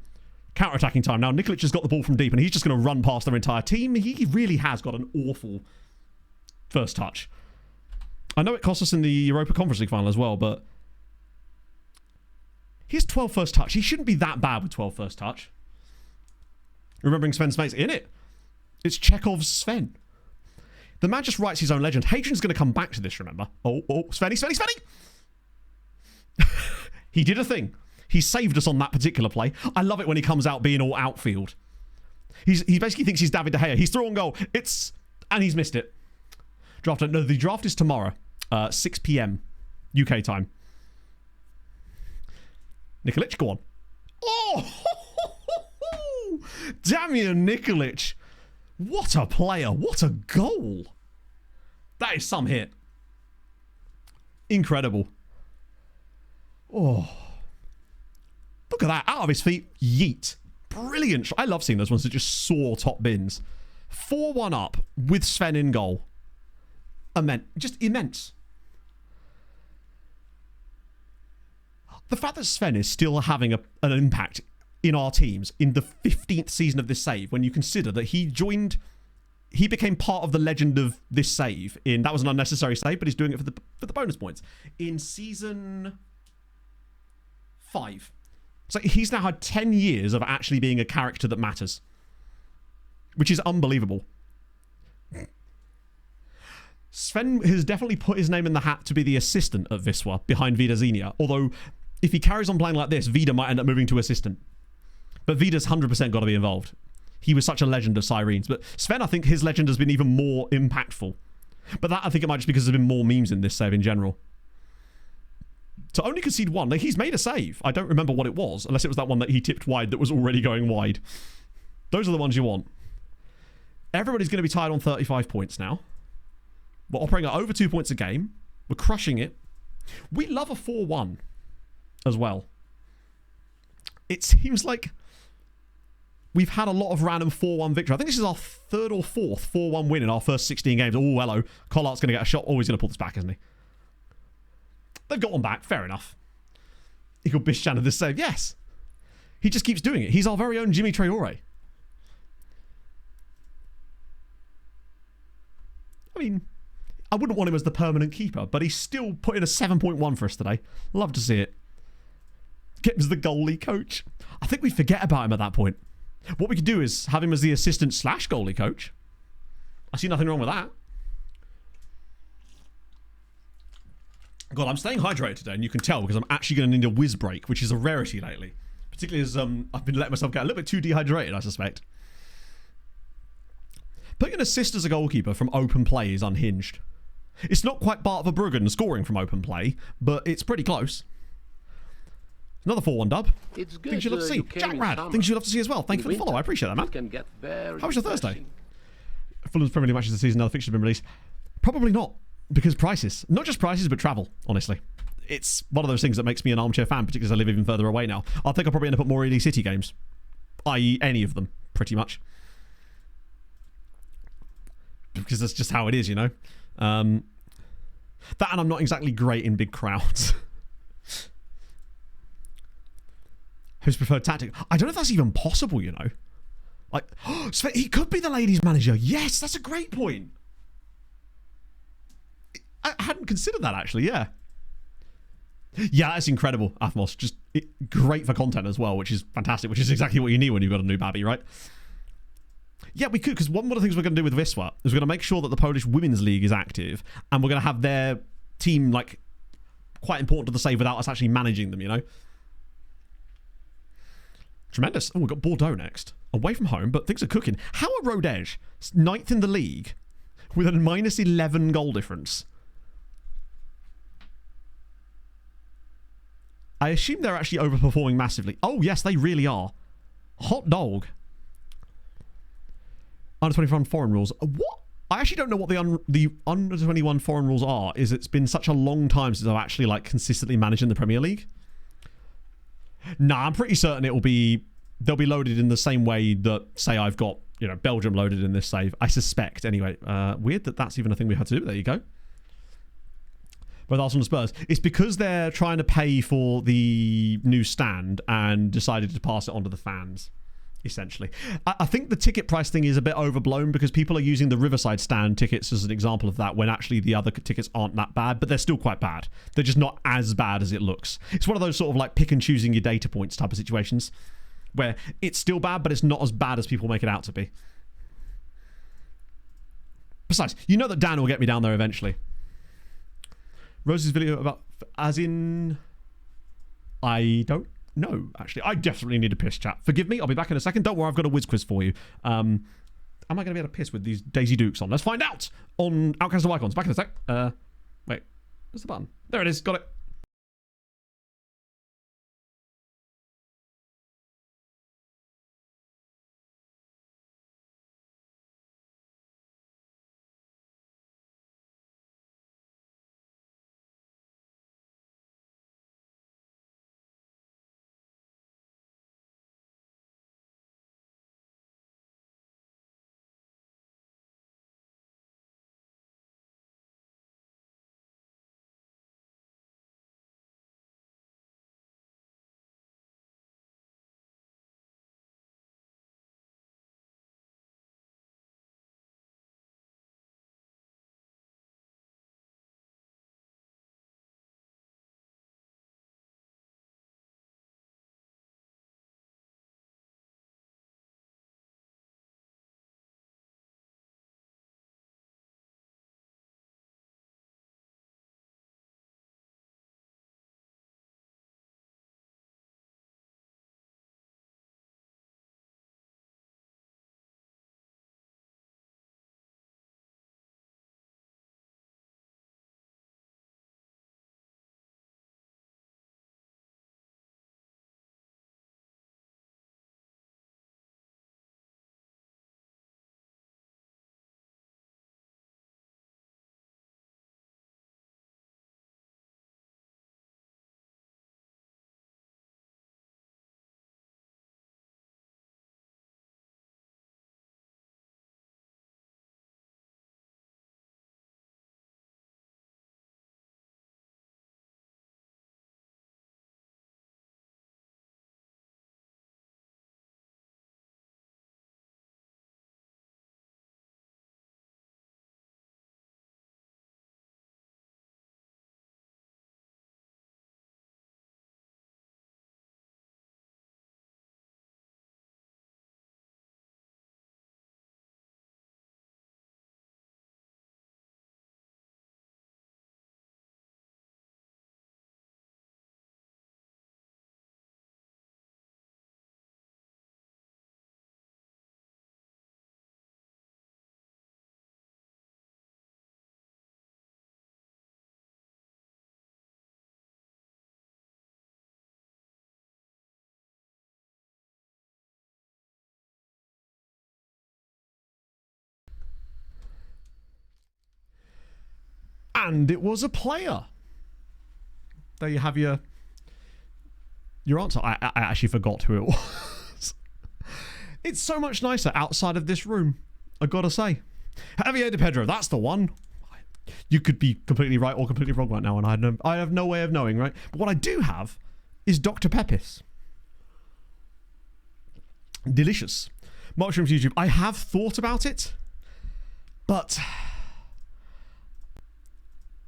Counter-attacking time now. Nikolic has got the ball from deep, and he's just going to run past their entire team. He really has got an awful first touch. I know it cost us in the Europa Conference League final as well, but he has 12 first touch. He shouldn't be that bad with 12 first touch. Remembering Sven's mates in it. It's Chekhov's Sven. The man just writes his own legend. Hadrian's going to come back to this, remember? Oh, Svenny. He did a thing. He saved us on that particular play. I love it when he comes out being all outfield. He basically thinks he's David De Gea. He's through on goal. And he's missed it. The draft is tomorrow, 6 p.m. UK time. Nikolic, go on. Oh! Damian Nikolic. What a player. What a goal. That is some hit. Incredible. Oh. Look at that. Out of his feet. Yeet. Brilliant. I love seeing those ones that just soar top bins. 4-1 up with Sven in goal. Just immense. The fact that Sven is still having an impact in our teams in the 15th season of this save, when you consider that he became part of the legend of this save that was an unnecessary save, but he's doing it for the bonus points in season 5. So he's now had 10 years of actually being a character that matters, which is unbelievable. Sven has definitely put his name in the hat to be the assistant at Wisła behind Vida Xenia, although if he carries on playing like this, Vida might end up moving to assistant. But Vida's 100% got to be involved. He was such a legend of Syrenes. But Sven, I think his legend has been even more impactful. But that, I think it might just because there's been more memes in this save in general. To only concede one, he's made a save. I don't remember what it was, unless it was that one that he tipped wide that was already going wide. Those are the ones you want. Everybody's going to be tied on 35 points now. We're operating at over 2 points a game. We're crushing it. We love a 4-1 as well. It seems like we've had a lot of random 4-1 victory. I think this is our third or fourth 4-1 win in our first 16 games. Oh, hello. Collart's going to get a shot. Oh, he's going to pull this back, isn't he? They've got one back. Fair enough. Igor Bishan of this save. Yes. He just keeps doing it. He's our very own Jimmy Traore. I mean, I wouldn't want him as the permanent keeper, but he's still put in a 7.1 for us today. Love to see it. Get him as the goalie coach. I think we forget about him at that point. What we could do is have him as the assistant / goalie coach. I see nothing wrong with that. God, I'm staying hydrated today, and you can tell because I'm actually going to need a whiz break, which is a rarity lately. Particularly as I've been letting myself get a little bit too dehydrated, I suspect. Putting an assist as a goalkeeper from open play is unhinged. It's not quite Bart Verbruggen scoring from open play, but it's pretty close. Another 4-1 dub. It's good. Things you love to see. Jack Rad. Things you love to see as well. Thank you for the follow. I appreciate that, man. Can get very How was your Thursday? Fulham's Premier League matches this season. Another fixture been released. Probably not, because prices. Not just prices, but travel. Honestly, it's one of those things that makes me an armchair fan, particularly as I live even further away now. I think I'll probably end up at more Ely City games, i.e., any of them, pretty much, because that's just how it is, you know. That, and I'm not exactly great in big crowds. Whose preferred tactic? I don't know if that's even possible, you know. Like, he could be the ladies' manager. Yes, that's a great point. I hadn't considered that, actually, yeah. Yeah, that's incredible, Athmos. Just great for content as well, which is fantastic, which is exactly what you need when you've got a new babby, right? Yeah, we could, because one of the things we're going to do with Wisła is we're going to make sure that the Polish Women's League is active, and we're going to have their team, like, quite important to the save without us actually managing them, you know? Tremendous. Oh, we've got Bordeaux next. Away from home, but things are cooking. How are Rodez 9th in the league with a minus 11 goal difference? I assume they're actually overperforming massively. Oh, yes, they really are. Hot dog. Under 21 foreign rules. What? I actually don't know what the under 21 foreign rules are. It's been such a long time since I've actually like consistently managed in the Premier League. Nah, I'm pretty certain they'll be loaded in the same way that, say, I've got, you know, Belgium loaded in this save. I suspect, anyway. Weird that that's even a thing we had to do. There you go. Both Arsenal and Spurs. It's because they're trying to pay for the new stand and decided to pass it on to the fans, essentially. I think the ticket price thing is a bit overblown because people are using the Riverside stand tickets as an example of that when actually the other tickets aren't that bad, but they're still quite bad. They're just not as bad as it looks. It's one of those sort of like pick and choosing your data points type of situations where it's still bad, but it's not as bad as people make it out to be. Besides, you know that Dan will get me down there eventually. Rose's video about... As in... I don't know, actually. I definitely need a piss, chat. Forgive me, I'll be back in a second. Don't worry, I've got a whiz quiz for you. Am I going to be able to piss with these Daisy Dukes on? Let's find out on Outcasts of Icons. Back in a sec. Wait, where's the button? There it is, got it. And it was a player. There you have your answer. I actually forgot who it was. It's so much nicer outside of this room, I gotta say. Javier de Pedro, that's the one. You could be completely right or completely wrong right now, and I have no way of knowing, right? But what I do have is Dr. Pepis. Delicious. Mushrooms YouTube. I have thought about it, but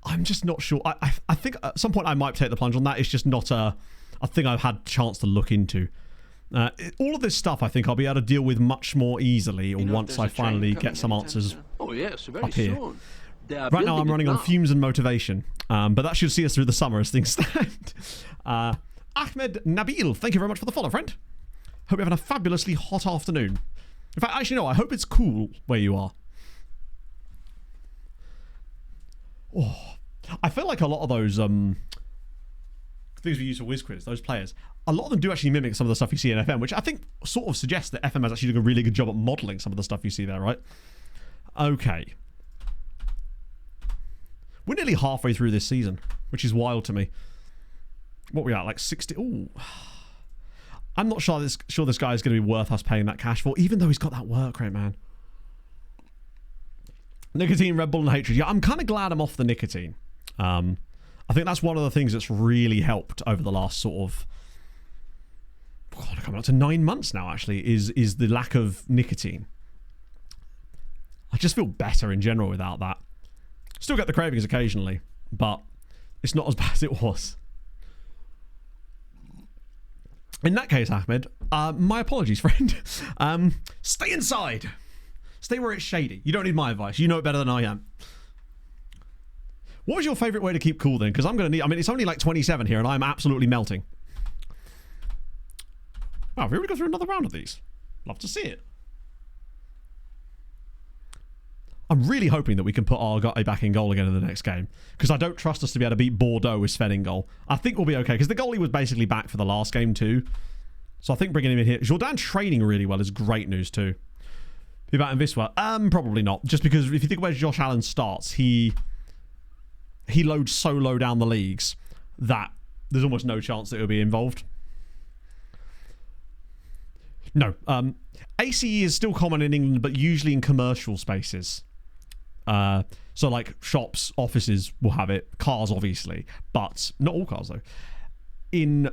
I'm just not sure. I think at some point I might take the plunge on that. It's just not a thing I've had a chance to look into. All of this stuff I think I'll be able to deal with much more easily once I finally get some answers up here. Right now I'm running on fumes and motivation, but that should see us through the summer as things stand. Ahmed Nabil, thank you very much for the follow, friend. Hope you're having a fabulously hot afternoon. In fact, actually no, I hope it's cool where you are. Oh, I feel like a lot of those things we use for Whiz Quiz, those players, a lot of them do actually mimic some of the stuff you see in FM, which I think sort of suggests that FM is actually doing a really good job at modelling some of the stuff you see there, right? Okay. We're nearly halfway through this season, which is wild to me. What are we at, like 60? Ooh. I'm not sure this guy is going to be worth us paying that cash for, even though he's got that work rate, man. Nicotine, Red Bull, and hatred. Yeah, I'm kind of glad I'm off the nicotine. I think that's one of the things that's really helped over the last sort of... God, coming up to 9 months now, actually, is the lack of nicotine. I just feel better in general without that. Still get the cravings occasionally, but it's not as bad as it was. In that case, Ahmed, my apologies, friend. Stay inside. Stay where it's shady. You don't need my advice. You know it better than I am. What was your favourite way to keep cool then? Because I'm going to need... I mean, it's only like 27 here and I'm absolutely melting. Wow, have we already got through another round of these? Love to see it. I'm really hoping that we can put our guy back in goal again in the next game. Because I don't trust us to be able to beat Bordeaux with Sven in goal. I think we'll be okay. Because the goalie was basically back for the last game too. So I think bringing him in here... Jourdain training really well is great news too. Be back in this one? Probably not. Just because if you think where Josh Allen starts, he loads so low down the leagues that there's almost no chance that he'll be involved. No. ACE is still common in England, but usually in commercial spaces. So like shops, offices will have it. Cars, obviously. But not all cars, though. In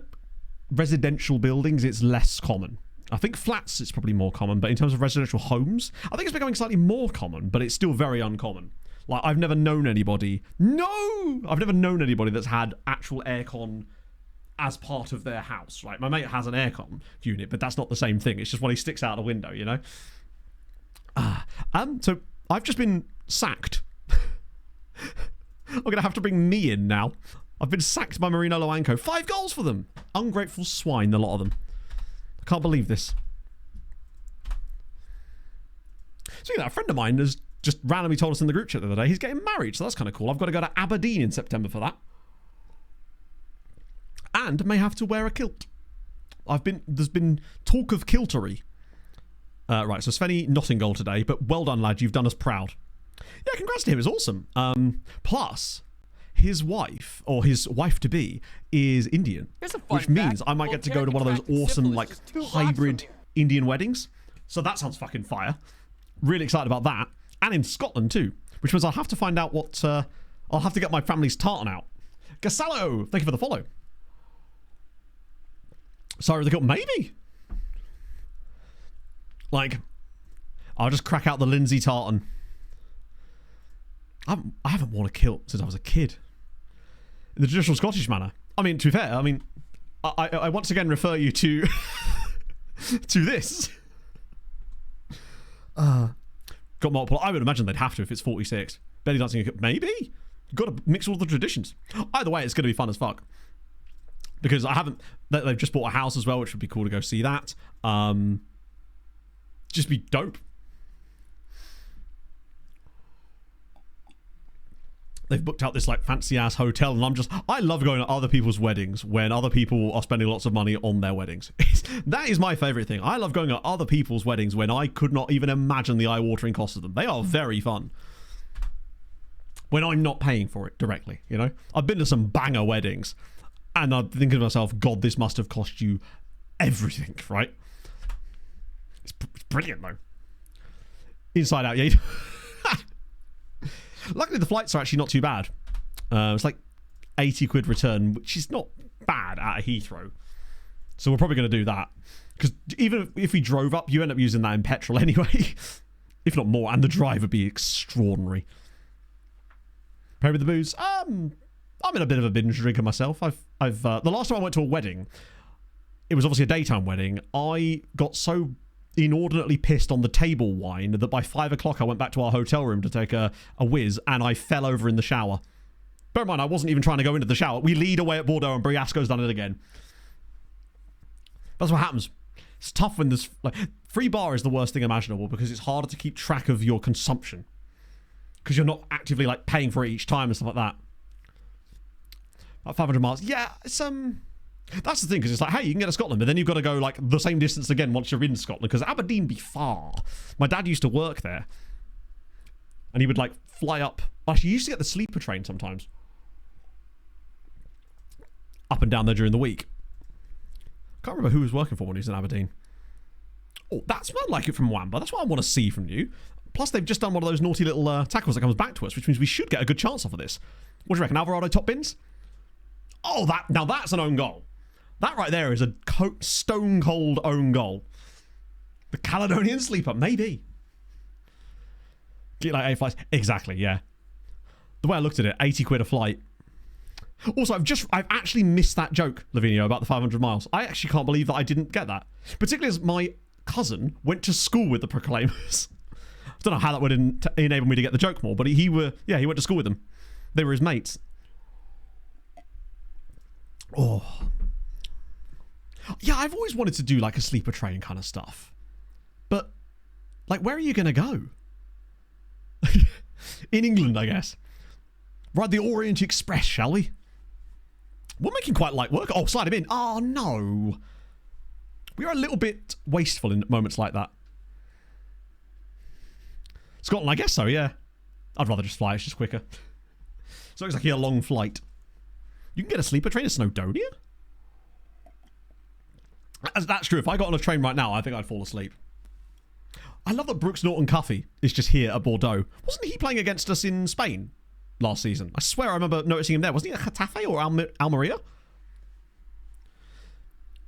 residential buildings, it's less common. I think flats, it's probably more common. But in terms of residential homes, I think it's becoming slightly more common, but it's still very uncommon. Like, I've never known anybody... No! I've never known anybody that's had actual aircon as part of their house, right? My mate has an aircon unit, but that's not the same thing. It's just when he sticks out the window, you know? So I've just been sacked. I'm going to have to bring me in now. I've been sacked by Marino Loanco. 5 goals for them. Ungrateful swine, the lot of them. I can't believe this. So, a friend of mine has just randomly told us in the group chat the other day he's getting married, so that's kind of cool. I've got to go to Aberdeen in September for that. And may have to wear a kilt. There's been talk of kiltery. Right, so Svenny not in goal today, but well done, lad. You've done us proud. Yeah, congrats to him. It's awesome. Plus, his wife, or his wife-to-be, is Indian. Which means I might get to go to one of those awesome, like, hybrid Indian weddings. So that sounds fucking fire. Really excited about that. And in Scotland, too. Which means I'll have to find out what... I'll have to get my family's tartan out. Gasalo, thank you for the follow. Sorry, they got maybe. Like, I'll just crack out the Lindsay tartan. I haven't worn a kilt since I was a kid. In the traditional Scottish manner. I mean, to be fair, I once again refer you to to this. Got multiple. I would imagine they'd have to if it's 46. Belly dancing, maybe. Got to mix all the traditions. Either way, it's going to be fun as fuck. Because they've just bought a house as well, which would be cool to go see that. Just be dope. They've booked out this like fancy ass hotel, and I love going to other people's weddings when other people are spending lots of money on their weddings. That is my favorite thing. I love going to other people's weddings when I could not even imagine the eye-watering cost of them. They are very fun. When I'm not paying for it directly, you know? I've been to some banger weddings, and I'm thinking to myself, God, this must have cost you everything, right? It's brilliant, though. Inside out, yeah. Luckily, the flights are actually not too bad. It's like 80 quid return, which is not bad at Heathrow. So we're probably going to do that. Because even if we drove up, you end up using that in petrol anyway. If not more. And the drive would be extraordinary. Pay with the booze. I'm in a bit of a binge drinker myself. The last time I went to a wedding, it was obviously a daytime wedding. I got so inordinately pissed on the table wine that by 5 o'clock I went back to our hotel room to take a whiz, and I fell over in the shower. Bear in mind, I wasn't even trying to go into the shower. We lead away at Bordeaux and Briasco's done it again. That's what happens. It's tough when there's... like, free bar is the worst thing imaginable because it's harder to keep track of your consumption. Because you're not actively like paying for it each time and stuff like that. About 500 miles. Yeah, it's... That's the thing, because it's like, hey, you can get to Scotland, but then you've got to go like the same distance again once you're in Scotland, because Aberdeen be far. My dad used to work there, and he would like fly up. Actually, he used to get the sleeper train sometimes, up and down there during the week. Can't remember who was working for when he was in Aberdeen. Oh, that's not like it from Wamba. That's what I want to see from you. Plus, they've just done one of those naughty little tackles that comes back to us, which means we should get a good chance off of this. What do you reckon, Alvarado top bins? Oh, now that's an own goal. That right there is a stone cold own goal. The Caledonian sleeper, maybe. Get like 8 flights. Exactly, yeah. The way I looked at it, 80 quid a flight. Also, I've actually missed that joke, Lavinio, about the 500 miles. I actually can't believe that I didn't get that. Particularly as my cousin went to school with the Proclaimers. don't know how that would enable me to get the joke more, but he went to school with them. They were his mates. Oh. Yeah, I've always wanted to do like a sleeper train kind of stuff. But, like, where are you going to go? In England, I guess. Ride the Orient Express, shall we? We're making quite light work. Oh, slide him in. Oh, no. We are a little bit wasteful in moments like that. Scotland, I guess so, yeah. I'd rather just fly. It's just quicker. So it's like a long flight. You can get a sleeper train in Snowdonia? That's true. If I got on a train right now, I think I'd fall asleep. I love that Brooks Norton-Cuffy is just here at Bordeaux. Wasn't he playing against us in Spain last season? I swear I remember noticing him there. Wasn't he at Getafe or Almeria?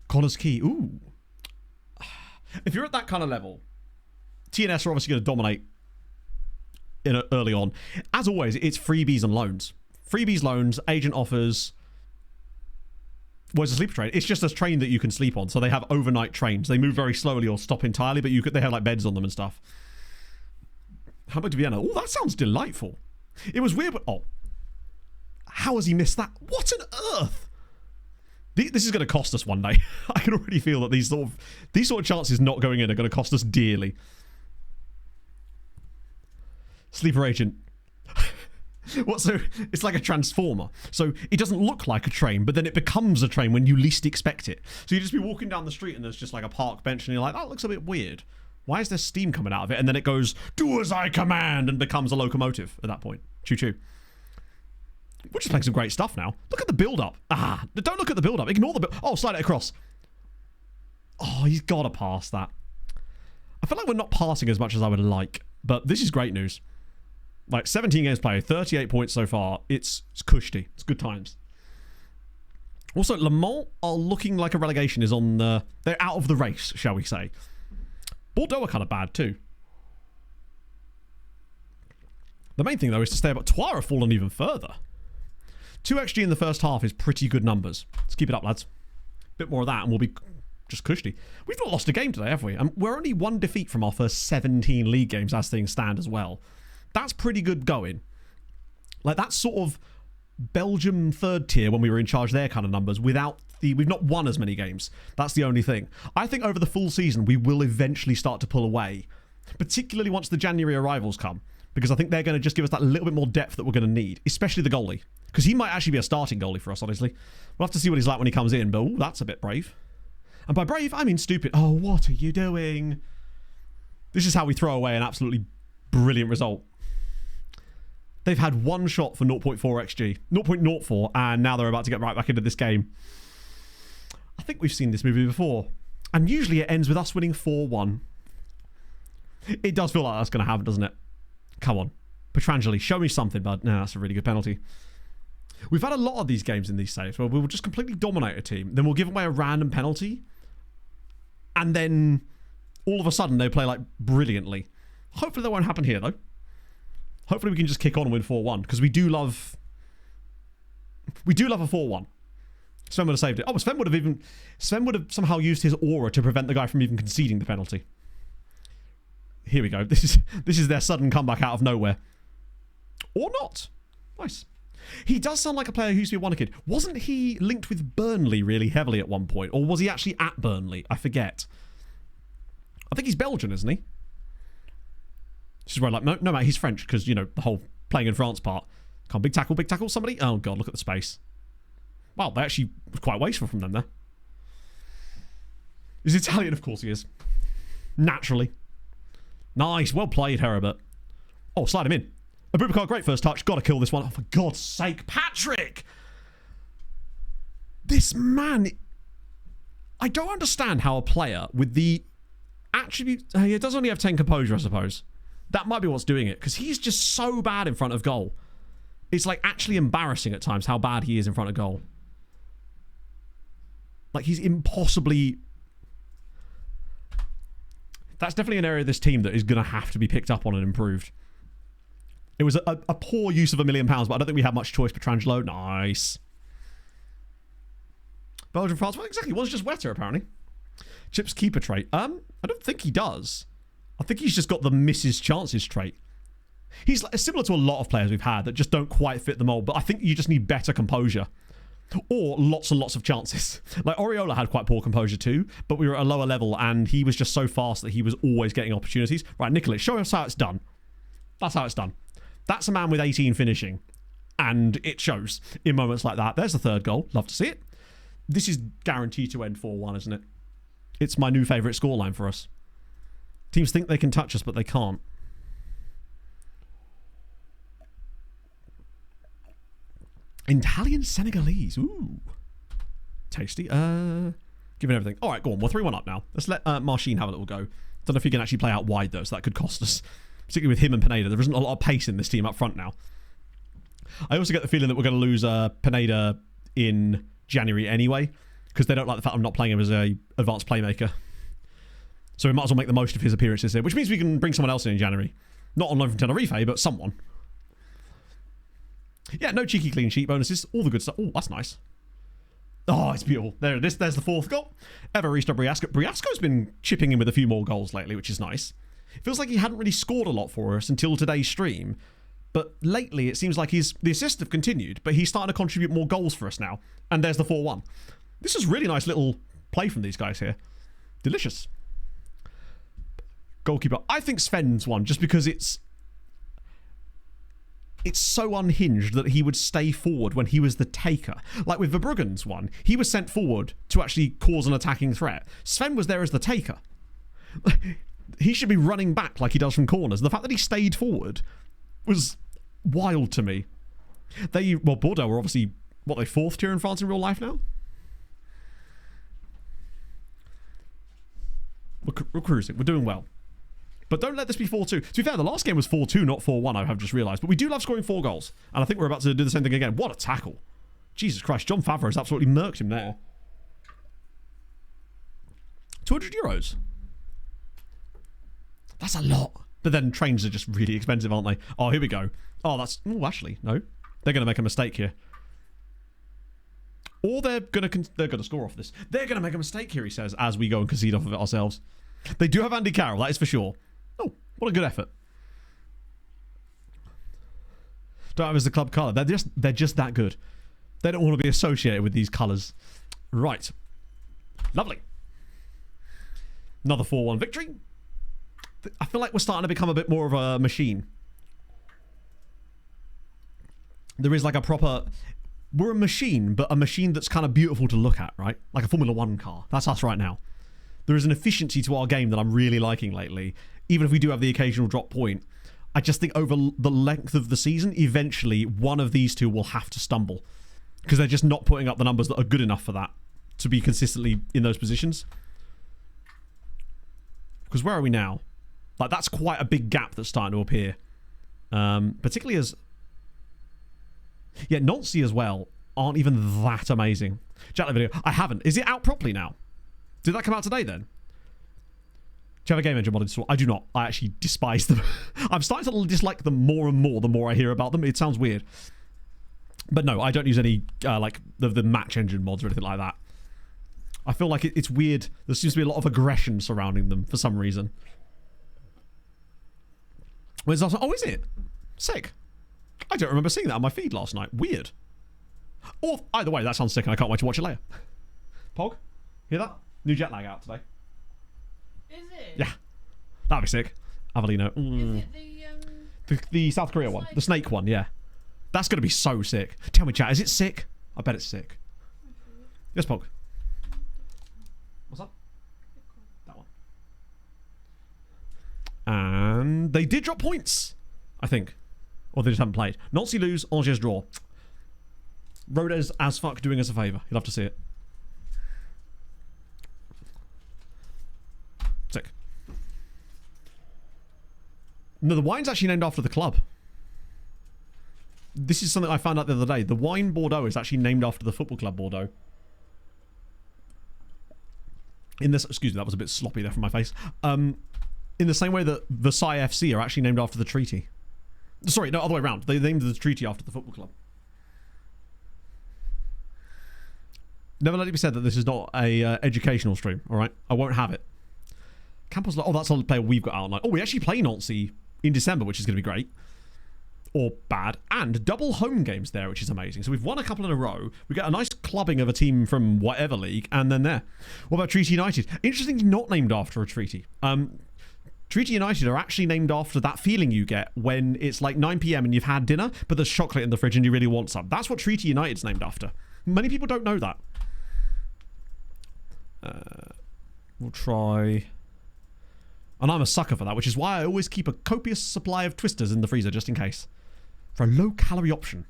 Connors Key. Ooh. If you're at that kind of level, TNS are obviously going to dominate early on. As always, it's freebies and loans. Freebies, loans, agent offers. Whereas a sleeper train, it's just a train that you can sleep on. So they have overnight trains. They move very slowly or stop entirely, but they have like beds on them and stuff. How about Vienna? Oh, that sounds delightful. It was weird, but how has he missed that? What on earth? This is going to cost us one day. I can already feel that these sort of chances not going in are going to cost us dearly. Sleeper agent. So it's like a transformer. So it doesn't look like a train, but then it becomes a train when you least expect it. So you just be walking down the street and there's just like a park bench and you're like, that looks a bit weird. Why is there steam coming out of it? And then it goes, do as I command, and becomes a locomotive at that point. Choo choo. We're just playing some great stuff now. Look at the build-up. Don't look at the build-up. Ignore the build. Oh, slide it across. Oh, he's got to pass that. I feel like we're not passing as much as I would like, but this is great news. Like, 17 games played, 38 points so far. It's cushy. It's good times. Also, Le Mans are looking like a relegation is on the... They're out of the race, shall we say. Bordeaux are kind of bad, too. The main thing, though, is to stay up. Troyes have fallen even further. 2 XG in the first half is pretty good numbers. Let's keep it up, lads. Bit more of that, and we'll be just cushy. We've not lost a game today, have we? And we're only 1 defeat from our first 17 league games as things stand as well. That's pretty good going. Like, that's sort of Belgium third tier when we were in charge there kind of numbers without we've not won as many games. That's the only thing. I think over the full season, we will eventually start to pull away, particularly once the January arrivals come, because I think they're going to just give us that little bit more depth that we're going to need, especially the goalie, because he might actually be a starting goalie for us, honestly. We'll have to see what he's like when he comes in, but ooh, that's a bit brave. And by brave, I mean stupid. Oh, what are you doing? This is how we throw away an absolutely brilliant result. They've had 1 shot for 0.4 XG, 0.04, and now they're about to get right back into this game. I think we've seen this movie before. And usually it ends with us winning 4-1. It does feel like that's going to happen, doesn't it? Come on. Petrangeli, show me something, bud. No, that's a really good penalty. We've had a lot of these games in these saves where we'll just completely dominate a team. Then we'll give away a random penalty. And then all of a sudden they play like brilliantly. Hopefully that won't happen here, though. Hopefully we can just kick on and win 4-1, because we do love a 4-1. Sven would have saved it. Oh, Sven would have somehow used his aura to prevent the guy from even conceding the penalty. Here we go. This is their sudden comeback out of nowhere. Or not. Nice. He does sound like a player who used to be a wonder kid. Wasn't he linked with Burnley really heavily at one point? Or was he actually at Burnley? I forget. I think he's Belgian, isn't he? This is where like, no, mate, he's French, because, you know, the whole playing in France part. Come on, big tackle, somebody. Oh, God, look at the space. Wow, they actually was quite wasteful from them there. He's Italian, of course he is. Naturally. Nice, well played, Herbert. Oh, slide him in. Abubakar, great first touch. Got to kill this one. Oh, for God's sake, Patrick! This man... I don't understand how a player with the attribute... He does only have 10 composure, I suppose. That might be what's doing it, because he's just so bad in front of goal. It's like actually embarrassing at times how bad he is in front of goal. Like, he's impossibly... That's definitely an area of this team that is going to have to be picked up on and improved. It was a poor use of £1 million, but I don't think we had much choice. Petrangelo, nice. Belgium, France, well, exactly. It was just wetter, apparently. Chips keeper trait. I don't think he does. I think he's just got the misses chances trait. He's similar to a lot of players we've had that just don't quite fit the mold, but I think you just need better composure. Or lots and lots of chances. Like, Oriola had quite poor composure too, but we were at a lower level and he was just so fast that he was always getting opportunities. Right, Nicholas, show us how it's done. That's how it's done. That's a man with 18 finishing. And it shows in moments like that. There's the third goal. Love to see it. This is guaranteed to end 4-1, isn't it? It's my new favourite scoreline for us. Teams think they can touch us, but they can't. Italian Senegalese. Ooh. Tasty. Giving everything. All right, go on. We're 3-1 up now. Let's let Marcin have a little go. Don't know if he can actually play out wide, though, so that could cost us. Particularly with him and Pineda. There isn't a lot of pace in this team up front now. I also get the feeling that we're going to lose Pineda in January anyway, because they don't like the fact I'm not playing him as a advanced playmaker. So we might as well make the most of his appearances here, which means we can bring someone else in January. Not on loan from Tenerife, but someone. Yeah, no cheeky clean sheet bonuses. All the good stuff. Oh, that's nice. Oh, it's beautiful. There it is. There's the fourth goal. Evarista Briasco. Briasco's been chipping in with a few more goals lately, which is nice. It feels like he hadn't really scored a lot for us until today's stream. But lately, it seems like the assists have continued, but he's starting to contribute more goals for us now. And there's the 4-1. This is really nice little play from these guys here. Delicious. Goalkeeper. I think Sven's one, just because it's so unhinged that he would stay forward when he was the taker. Like with Verbruggen's one, he was sent forward to actually cause an attacking threat. Sven was there as the taker. He should be running back like he does from corners. The fact that he stayed forward was wild to me. Bordeaux were obviously, they fourth tier in France in real life now? We're cruising. We're doing well. But don't let this be 4-2. To be fair, the last game was 4-2, not 4-1, I have just realised. But we do love scoring 4 goals. And I think we're about to do the same thing again. What a tackle. Jesus Christ, John Favreau has absolutely murked him there. 200 euros. That's a lot. But then trains are just really expensive, aren't they? Oh, here we go. Oh, that's... Oh, actually, no. They're going to make a mistake here. Or they're going to score off this. They're going to make a mistake here, he says, as we go and concede off of it ourselves. They do have Andy Carroll, that is for sure. Oh, what a good effort. Don't have as the club colour. They're just that good. They don't want to be associated with these colours. Right. Lovely. Another 4-1 victory. I feel like we're starting to become a bit more of a machine. There is like a proper... We're a machine, but a machine that's kind of beautiful to look at, right? Like a Formula 1 car. That's us right now. There is an efficiency to our game that I'm really liking lately. Even if we do have the occasional drop point, I just think over the length of the season, eventually one of these two will have to stumble. Because they're just not putting up the numbers that are good enough for that to be consistently in those positions. Because where are we now? Like, that's quite a big gap that's starting to appear. Particularly as... Yeah, Nancy as well aren't even that amazing. Chat video. I haven't. Is it out properly now? Did that come out today then? Do you have a game engine modded store? I do not. I actually despise them. I'm starting to dislike them more and more the more I hear about them. It sounds weird. But no, I don't use any like the match engine mods or anything like that. I feel like it's weird. There seems to be a lot of aggression surrounding them for some reason. Where's that? Oh, is it? Sick. I don't remember seeing that on my feed last night. Weird. Or either way, that sounds sick and I can't wait to watch it later. Pog? Hear that? New jet lag out today. Is it? Yeah. That'd be sick. Avelino. Is it the South Korea one. The snake one, yeah. That's going to be so sick. Tell me, chat, is it sick? I bet it's sick. Yes, Pog. What's up? That one. And they did drop points, I think. Or they just haven't played. Nancy lose, Angers draw. Rodez as fuck doing us a favour. You'll have to see it. Sick. No, the wine's actually named after the club. This is something I found out the other day. The wine Bordeaux is actually named after the football club Bordeaux. In this, excuse me, that was a bit sloppy there from my face. In the same way that Versailles FC are actually named after the treaty. Sorry, no, other way around. They named the treaty after the football club. Never let it be said that this is not a educational stream, alright? I won't have it. Campos, oh, that's a player we've got out. Oh, we actually play Nancy in December, which is going to be great. Or bad. And double home games there, which is amazing. So we've won a couple in a row. We get a nice clubbing of a team from whatever league, and then there. What about Treaty United? Interestingly, not named after a treaty. Treaty United are actually named after that feeling you get when it's like 9 p.m. and you've had dinner, but there's chocolate in the fridge and you really want some. That's what Treaty United's named after. Many people don't know that. We'll try... And I'm a sucker for that, which is why I always keep a copious supply of Twisters in the freezer, just in case. For a low-calorie option.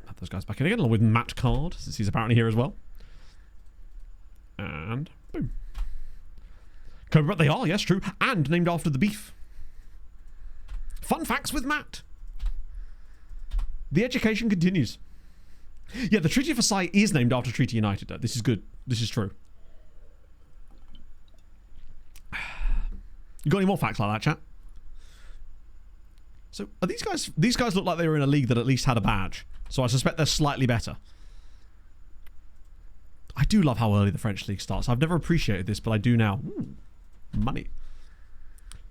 Have those guys back in again, along with Matt Card, since he's apparently here as well. And boom. Cobra, they are, yes, true. And named after the beef. Fun facts with Matt. The education continues. Yeah, the Treaty of Versailles is named after Treaty United. This is good. This is true. You got any more facts like that, chat? So, are these guys... These guys look like they were in a league that at least had a badge. So I suspect they're slightly better. I do love how early the French league starts. I've never appreciated this, but I do now. Ooh, money.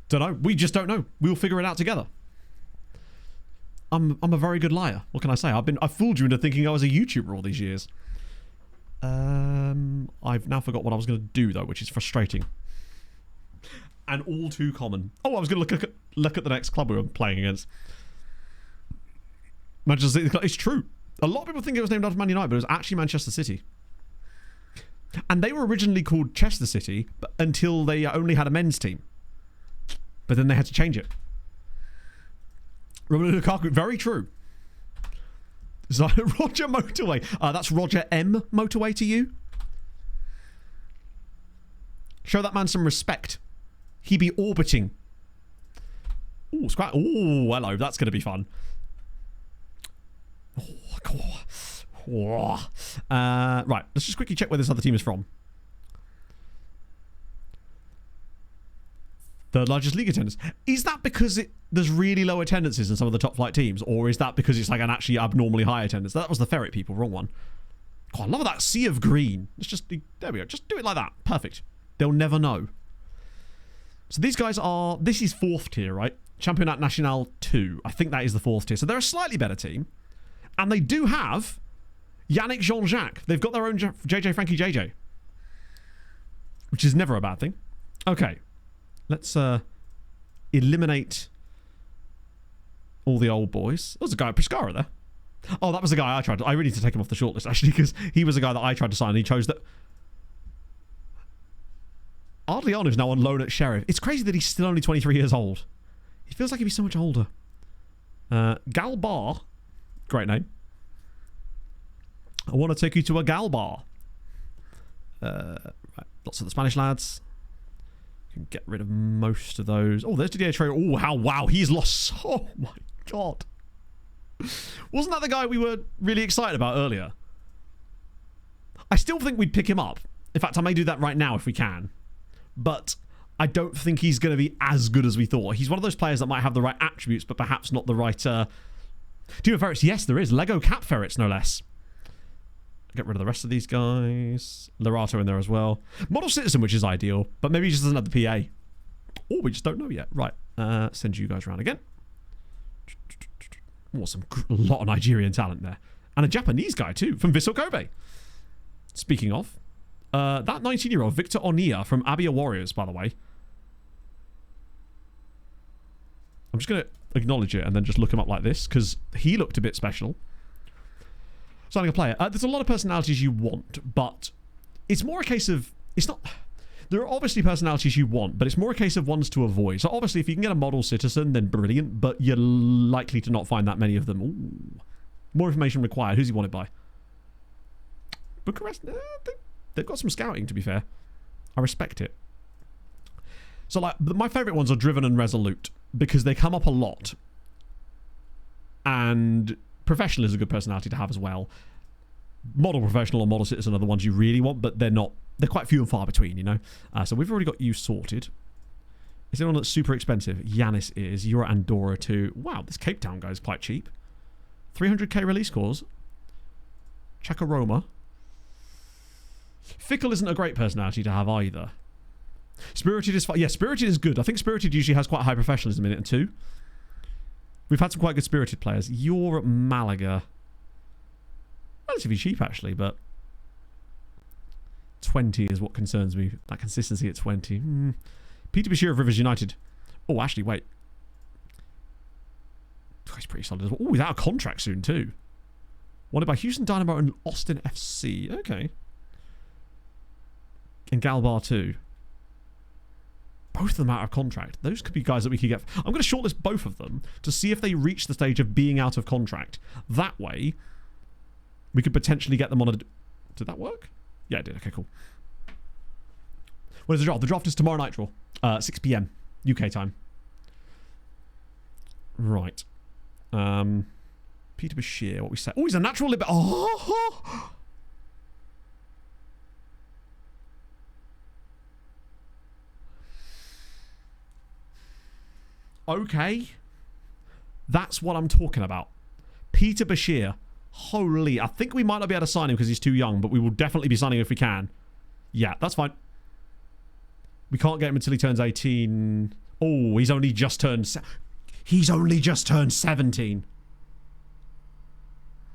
Don't know. We just don't know. We'll figure it out together. I'm a very good liar. What can I say? I've fooled you into thinking I was a YouTuber all these years. I've now forgot what I was going to do though, which is frustrating. And all too common. Oh, I was going to look at the next club we were playing against. Manchester City. It's true. A lot of people think it was named after Man United, but it was actually Manchester City. And they were originally called Chester City until they only had a men's team. But then they had to change it. Romelu Lukaku, very true. So, Roger Motorway. That's Roger M. Motorway to you. Show that man some respect. He be orbiting. Ooh, scrap. Ooh, hello. That's going to be fun. Right, let's just quickly check where this other team is from. Third largest league attendance. Is that because there's really low attendances in some of the top flight teams, or is that because it's like an actually abnormally high attendance? That was the ferret people, wrong one. God, I love that sea of green. Let's just, there we go. Just do it like that. Perfect. They'll never know. So these guys are, this is 4th tier, right? Championnat National 2. I think that is the 4th tier. So they're a slightly better team. And they do have Yannick Jean-Jacques. They've got their own JJ Frankie JJ. Which is never a bad thing. Okay. Let's eliminate all the old boys. There was a guy at Pescara there. Oh, that was the guy I tried to... I really need to take him off the shortlist, actually, because he was a guy that I tried to sign, and he chose that... Ardleon is now on loan at Sheriff. It's crazy that he's still only 23 years old. He feels like he'd be so much older. Gal Bar. Great name. I want to take you to a gal bar. Right, lots of the Spanish lads. Can get rid of most of those. Oh, there's Didier Traore. Oh, how wow, he's lost. Oh my god. Wasn't that the guy we were really excited about earlier? I still think we'd pick him up. In fact, I may do that right now if we can. But I don't think he's going to be as good as we thought. He's one of those players that might have the right attributes, but perhaps not the right... Team of ferrets, yes, there is. Lego cat ferrets, no less. Get rid of the rest of these guys. Lerato in there as well. Model citizen, which is ideal, but maybe he just doesn't have the PA. Or we just don't know yet. Right, send you guys around again. Oh, a lot of Nigerian talent there. And a Japanese guy, too, from Vissel Kobe. Speaking of, that 19-year-old Victor Oniya from Abia Warriors, by the way. I'm just going to acknowledge it and then just look him up like this, because he looked a bit special. Signing a player. There's a lot of personalities you want, but it's more a case of... It's not... There are obviously personalities you want, but it's more a case of ones to avoid. So obviously, if you can get a model citizen, then brilliant, but you're likely to not find that many of them. Ooh. More information required. Who's he wanted by? Bucharest? They've got some scouting, to be fair. I respect it. So, like, my favourite ones are Driven and Resolute, because they come up a lot. And Professional is a good personality to have as well. Model Professional or Model Citizen are the ones you really want, but they're not... They're quite few and far between, you know? So we've already got you sorted. Is there one that's super expensive? Yanis is. You're at Andorra too. Wow, this Cape Town guy is quite cheap. 300k release cores. Chakaroma. Fickle isn't a great personality to have either. Spirited is fine. Yeah, Spirited is good. I think Spirited usually has quite high professionalism in it too. We've had some quite good Spirited players. You're at Malaga. Relatively cheap, actually, but 20 is what concerns me. That consistency at 20. Peter Bashir of Rivers United. Oh, actually, wait. Oh, he's pretty solid as well. Oh, he's out of contract soon, too. Wanted by Houston Dynamo and Austin FC. Okay. And Galbar, too. Both of them out of contract. Those could be guys that we could get. I'm going to shortlist both of them to see if they reach the stage of being out of contract. That way, we could potentially get them on a... Did that work? Yeah, it did. Okay, cool. Where's the draft? The draft is tomorrow night, draw. 6 p.m. UK time. Right. Peter Bashir, what we said. Oh, he's a natural libero. Oh! Okay. That's what I'm talking about. Peter Bashir. Holy. I think we might not be able to sign him because he's too young, but we will definitely be signing him if we can. Yeah, that's fine. We can't get him until he turns 18. Oh, he's only just turned 17.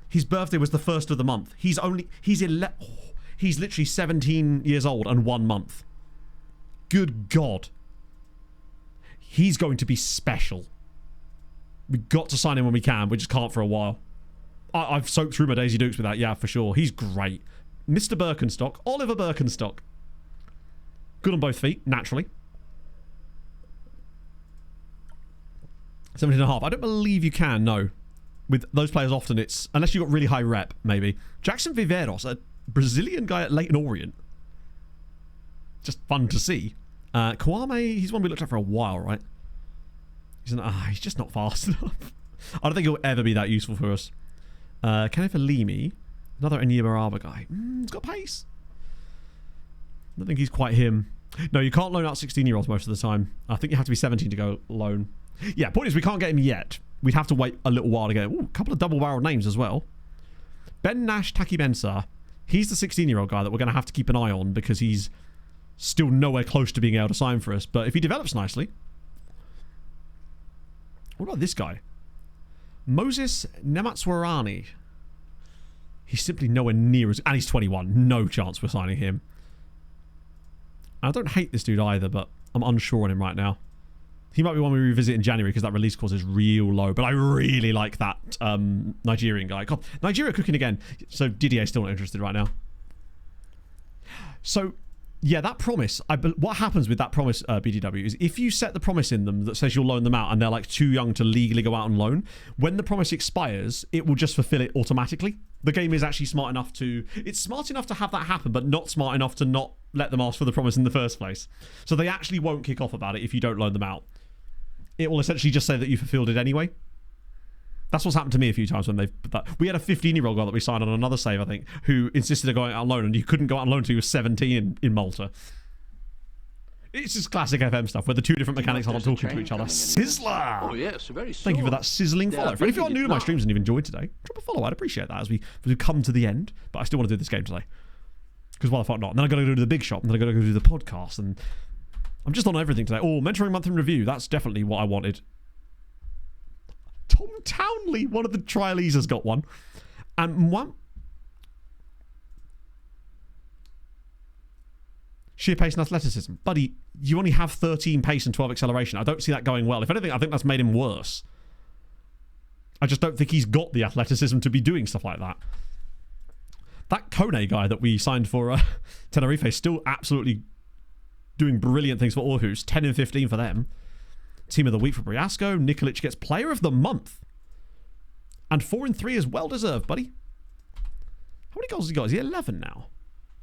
His birthday was the 1st of the month. He's literally 17 years old and 1 month. Good God. He's going to be special. We've got to sign him when we can. We just can't for a while. I've soaked through my Daisy Dukes with that. Yeah, for sure. He's great. Mr. Birkenstock. Oliver Birkenstock. Good on both feet, naturally. 17.5. I don't believe you can, no. With those players, often it's... Unless you've got really high rep, maybe. Jackson Viveros, a Brazilian guy at Leyton Orient. Just fun to see. Kwame, he's one we looked at for a while, right? He's just not fast enough. I don't think he'll ever be that useful for us. Kenneth Alimi, another Enyemaraba guy. He's got pace. I don't think he's quite him. No, you can't loan out 16-year-olds most of the time. I think you have to be 17 to go loan. Yeah, point is we can't get him yet. We'd have to wait a little while to get him. Ooh, a couple of double-barreled names as well. Ben Nash Taki Mensah. He's the 16-year-old guy that we're going to have to keep an eye on because he's still nowhere close to being able to sign for us. But if he develops nicely... What about this guy? Moses Nematswarani. He's simply nowhere near as... And he's 21. No chance we're signing him. I don't hate this dude either, but I'm unsure on him right now. He might be one we revisit in January because that release clause is real low. But I really like that Nigerian guy. God, Nigeria cooking again. So Didier's still not interested right now. So... Yeah, that promise, what happens with that promise, BDW, is if you set the promise in them that says you'll loan them out and they're like too young to legally go out and loan, when the promise expires, it will just fulfill it automatically. The game is actually smart enough to... It's smart enough to have that happen, but not smart enough to not let them ask for the promise in the first place. So they actually won't kick off about it if you don't loan them out. It will essentially just say that you fulfilled it anyway. That's what's happened to me a few times when they've... We had a 15-year-old guy that we signed on another save, I think, who insisted on going out on loan, and you couldn't go out on loan until he was 17 in Malta. It's just classic FM stuff, where the two different mechanics aren't talking to each other. Sizzler! Oh, yes, very soon. Thank you for that sizzling follow. For if you're new to my streams and you've enjoyed today, drop a follow. I'd appreciate that as we come to the end. But I still want to do this game today. Because why the fuck not? And then I've got to go to the big shop, and then I've got to go do the podcast, and I'm just on everything today. Oh, mentoring month in review. That's definitely what I wanted. Tom Townley, one of the trialees, has got one. And one... Sheer pace and athleticism. Buddy, you only have 13 pace and 12 acceleration. I don't see that going well. If anything, I think that's made him worse. I just don't think he's got the athleticism to be doing stuff like that. That Kone guy that we signed for Tenerife is still absolutely doing brilliant things for Aarhus. 10 and 15 for them. Team of the week for Briasco. Nikolic gets player of the month. And 4 and 3 is well deserved, buddy. How many goals has he got? Is he 11 now?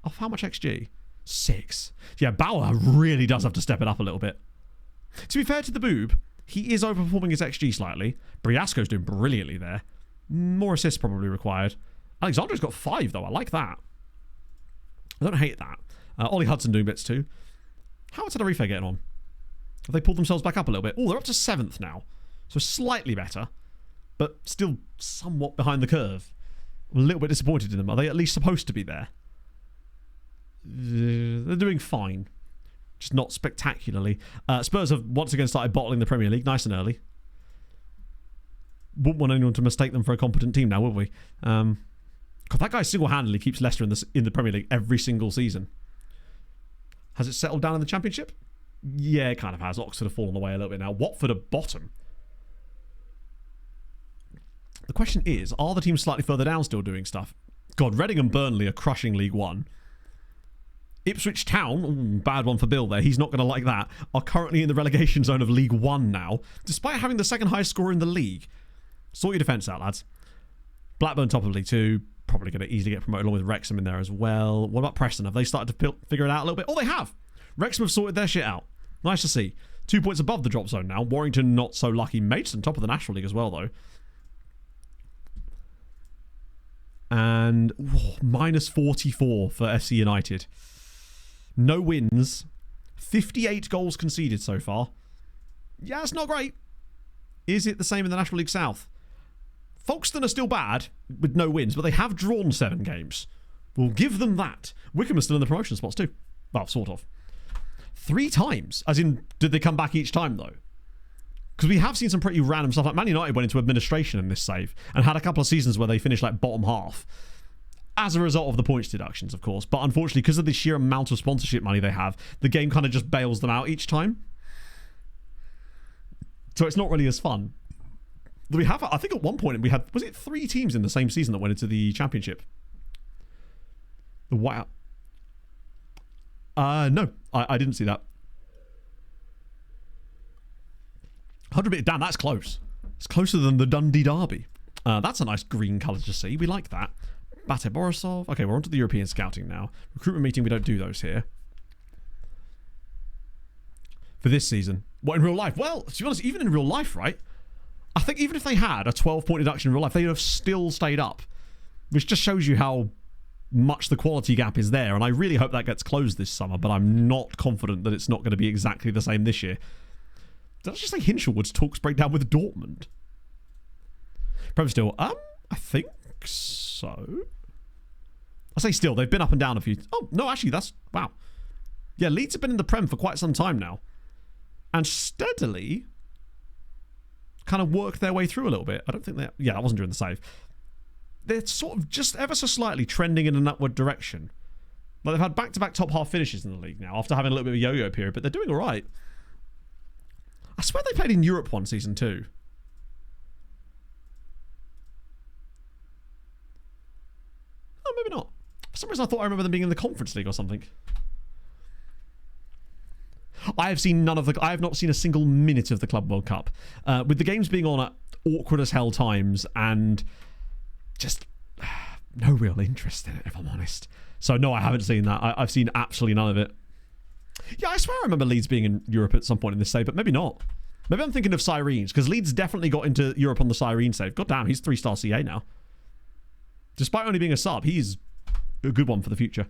Off how much XG? 6. Yeah, Bauer really does have to step it up a little bit. To be fair to the boob, he is overperforming his XG slightly. Briasco's doing brilliantly there. More assists probably required. Alexandro's got 5 though. I like that. I don't hate that. Ollie Hudson doing bits too. How are Tenerife getting on? Have they pulled themselves back up a little bit? Oh, they're up to 7th now. So slightly better. But still somewhat behind the curve. I'm a little bit disappointed in them. Are they at least supposed to be there? They're doing fine. just not spectacularly. Spurs have once again started bottling the Premier League nice and early. Wouldn't want anyone to mistake them for a competent team now, would we? God, that guy single-handedly keeps Leicester in the Premier League every single season. Has it settled down in the Championship? Yeah, it kind of has. Oxford have fallen away a little bit now. Watford are bottom. The question is, are the teams slightly further down still doing stuff? God, Reading and Burnley are crushing League One. Ipswich Town, bad one for Bill there, he's not going to like that, are currently in the relegation zone of League One now, despite having the second highest score in the league. Sort your defence out, lads. Blackburn top of League Two, probably going to easily get promoted along with Wrexham in there as well. What about Preston? Have they started to figure it out a little bit? Oh, they have! Wrexham have sorted their shit out. Nice to see. 2 points above the drop zone now. Warrington not so lucky. Maidstone top of the National League as well, though. And minus 44 for FC United. No wins. 58 goals conceded so far. Yeah, it's not great. Is it the same in the National League South? Folkestone are still bad with no wins, but they have drawn 7 games. We'll give them that. Wickham are still in the promotion spots too. Well, sort of. 3 times. As in, did they come back each time though? Because we have seen some pretty random stuff. Like Man United went into administration in this save and had a couple of seasons where they finished like bottom half. As a result of the points deductions, of course. But unfortunately, because of the sheer amount of sponsorship money they have, the game kind of just bails them out each time. So it's not really as fun. We have, I think at one point we had, was it 3 teams in the same season that went into the Championship? The White. No, I didn't see that. 100 damn, that's close. It's closer than the Dundee Derby. That's a nice green colour to see. We like that. Bate Borisov. Okay, we're on to the European scouting now. Recruitment meeting, we don't do those here. For this season. What, in real life? Well, to be honest, even in real life, right? I think even if they had a 12-point deduction in real life, they would have still stayed up. Which just shows you how much the quality gap is there. And I really hope that gets closed this summer, but I'm not confident that it's not going to be exactly the same this year. Did I just say Hinshelwood's talks break down with Dortmund? Prem still, I think so. I say still, they've been up and down a few. Oh, no, actually, that's, wow. Yeah, Leeds have been in the Prem for quite some time now. And steadily kind of worked their way through a little bit. I don't think that, yeah, that wasn't during the save. They're sort of just ever so slightly trending in an upward direction. Like they've had back-to-back top half finishes in the league now after having a little bit of a yo-yo period, but they're doing all right. I swear they played in Europe one season too. Oh, maybe not. For some reason I thought I remember them being in the Conference League or something. I have not seen a single minute of the Club World Cup. With the games being on at awkward as hell times and just no real interest in it, if I'm honest. So no, I haven't seen that. I've seen absolutely none of it. Yeah, I swear I remember Leeds being in Europe at some point in this save, but maybe not. Maybe I'm thinking of Syrenes, because Leeds definitely got into Europe on the Cyrene save. God damn, he's 3-star CA now. Despite only being a sub, he's a good one for the future.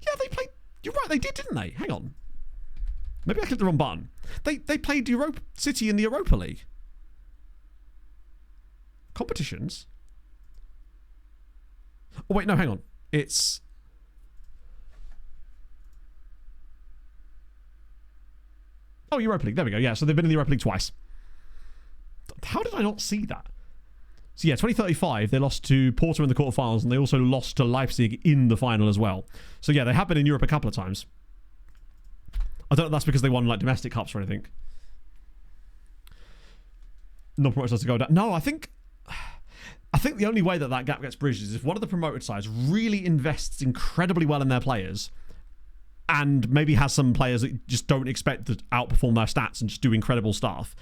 Yeah, they played... You're right, they did, didn't they? Hang on. Maybe I clicked the wrong button. They played City in the Europa League. Competitions? Oh, wait, no, hang on. It's... Oh, Europa League. There we go. Yeah, so they've been in the Europa League twice. How did I not see that? So yeah, 2035, they lost to Porto in the quarterfinals, and they also lost to Leipzig in the final as well. So yeah, they have been in Europe a couple of times. I don't know if that's because they won like domestic cups or anything. Not promoted us to go down. No, I think the only way that gap gets bridged is if one of the promoted sides really invests incredibly well in their players and maybe has some players that just don't expect to outperform their stats and just do incredible stuff.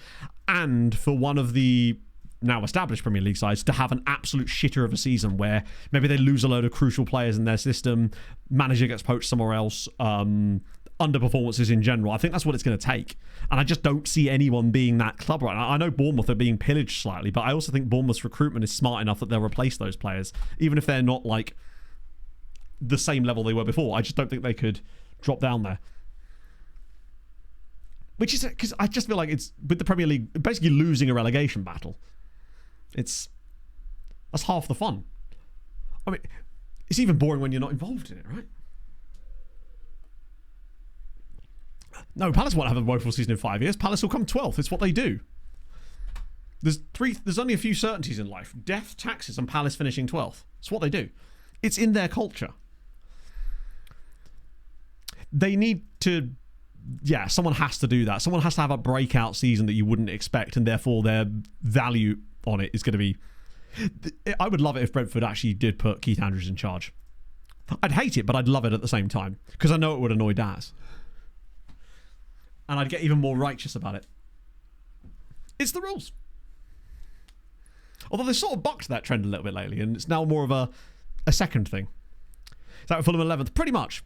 And for one of the now established Premier League sides to have an absolute shitter of a season where maybe they lose a load of crucial players in their system, manager gets poached somewhere else, underperformances in general. I think that's what it's going to take. And I just don't see anyone being that club right now. I know Bournemouth are being pillaged slightly, but I also think Bournemouth's recruitment is smart enough that they'll replace those players, even if they're not like the same level they were before. I just don't think they could drop down there. Which is because I just feel like it's with the Premier League basically losing a relegation battle. That's half the fun. I mean, it's even boring when you're not involved in it, right? No, Palace won't have a woeful season in 5 years. Palace will come 12th. It's what they do. There's only a few certainties in life. Death, taxes, and Palace finishing 12th. It's what they do. It's in their culture. They need to... Yeah, someone has to do that. Someone has to have a breakout season that you wouldn't expect, and therefore their value on it is going to be... I would love it if Brentford actually did put Keith Andrews in charge. I'd hate it, but I'd love it at the same time, because I know it would annoy Daz. And I'd get even more righteous about it. It's the rules. Although they've sort of bucked that trend a little bit lately, and it's now more of a second thing. Is that Fulham 11th? Pretty much.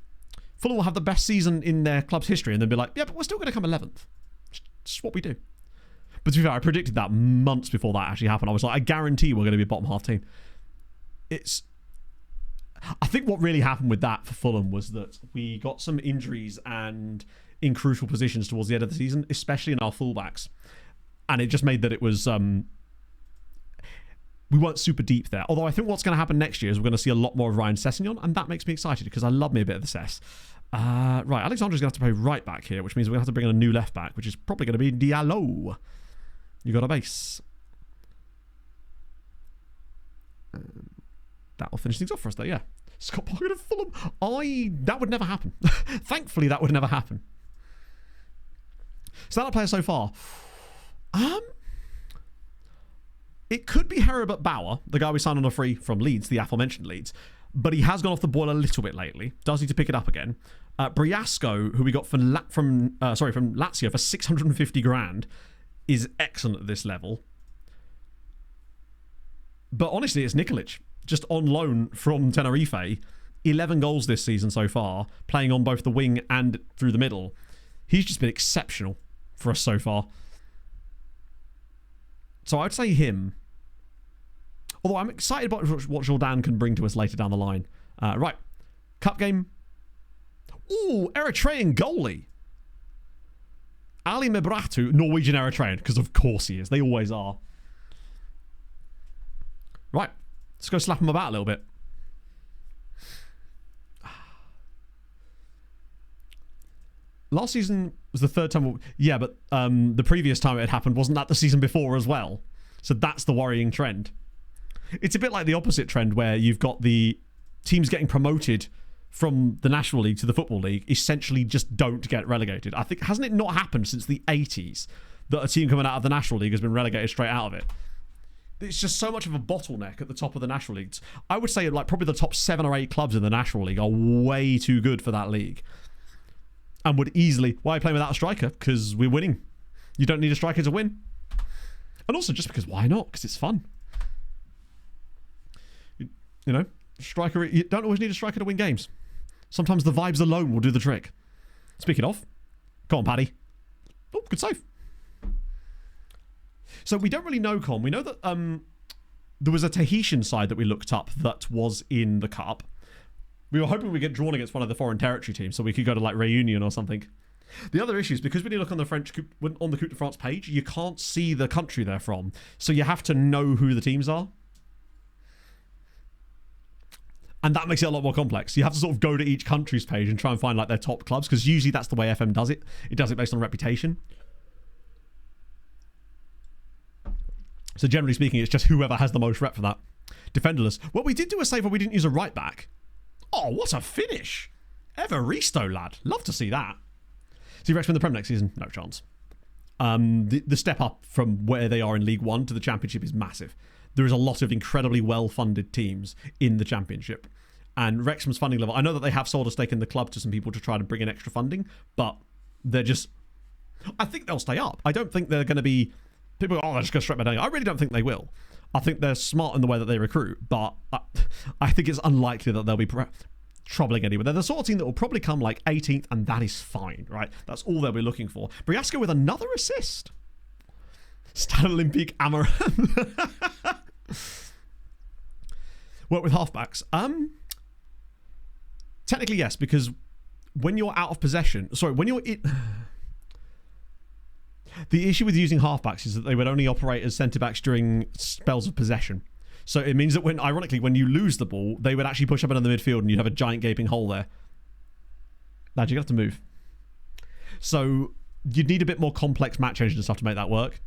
Fulham will have the best season in their club's history and then be like, yeah, but we're still going to come 11th. It's what we do. But to be fair, I predicted that months before that actually happened. I was like, I guarantee we're going to be a bottom half team. I think what really happened with that for Fulham was that we got some injuries and in crucial positions towards the end of the season, especially in our fullbacks. And it just made that it was... we weren't super deep there. Although I think what's going to happen next year is we're going to see a lot more of Ryan Sessegnon, and that makes me excited because I love me a bit of the Sess. Right, Alexandra's going to have to play right back here, which means we're going to have to bring in a new left back, which is probably going to be Diallo. You got a base. That'll finish things off for us there, yeah. Scott Parker to Fulham. That would never happen. Thankfully, that would never happen. Standout player so far. It could be Herbert Bauer, the guy we signed on a free from Leeds, the aforementioned Leeds, but he has gone off the boil a little bit lately. Does need to pick it up again. Briasco, who we got from Lazio for 650 grand, is excellent at this level. But honestly, it's Nikolic, just on loan from Tenerife. 11 goals this season so far, playing on both the wing and through the middle. He's just been exceptional for us so far. So I'd say him. Although I'm excited about what Jordan can bring to us later down the line. Right. Cup game. Ooh, Eritrean goalie. Ali Mebratu, Norwegian Eritrean, because of course he is. They always are. Right. Let's go slap him about a little bit. Last season was the third time... Yeah, but the previous time it had happened, wasn't that the season before as well? So that's the worrying trend. It's a bit like the opposite trend where you've got the teams getting promoted from the National League to the Football League essentially just don't get relegated. I think, hasn't it not happened since the 80s that a team coming out of the National League has been relegated straight out of it? It's just so much of a bottleneck at the top of the National Leagues. I would say like probably the top 7 or 8 clubs in the National League are way too good for that league. And would easily... Why are you playing without a striker? Because we're winning. You don't need a striker to win. And also just because why not? Because it's fun. You know, striker. You don't always need a striker to win games. Sometimes the vibes alone will do the trick. Speaking of, go on, Paddy. Oh, good save. So we don't really know, Con. We know that there was a Tahitian side that we looked up that was in the Cup. We were hoping we'd get drawn against one of the foreign territory teams so we could go to like Réunion or something. The other issue is because when you look on the on the Coupe de France page, you can't see the country they're from. So you have to know who the teams are. And that makes it a lot more complex. You have to sort of go to each country's page and try and find like their top clubs, because usually that's the way FM does it. It does it based on reputation. So generally speaking, it's just whoever has the most rep for that. Defenderless. Well, we did do a save where we didn't use a right back. Oh, what a finish. Evaristo, lad. Love to see that. See Wrexham in the Prem next season? No chance. The step up from where they are in League One to the Championship is massive. There is a lot of incredibly well-funded teams in the Championship. And Wrexham's funding level... I know that they have sold a stake in the club to some people to try to bring in extra funding, but they're just... I think they'll stay up. I don't think they're going to be... People go, oh, they're just going to strip my down. I really don't think they will. I think they're smart in the way that they recruit, but I think it's unlikely that they'll be troubling anyone. They're the sort of team that will probably come like 18th, and that is fine, right? That's all they'll be looking for. Briasco with another assist. Stade Olympique Amaran. Work with halfbacks. Technically, yes, because when you're out of possession... Sorry, when you're... The issue with using halfbacks is that they would only operate as centre-backs during spells of possession. So it means that ironically, when you lose the ball, they would actually push up into the midfield and you'd have a giant gaping hole there. Lad, you're going to have to move. So you'd need a bit more complex map changes and stuff to make that work.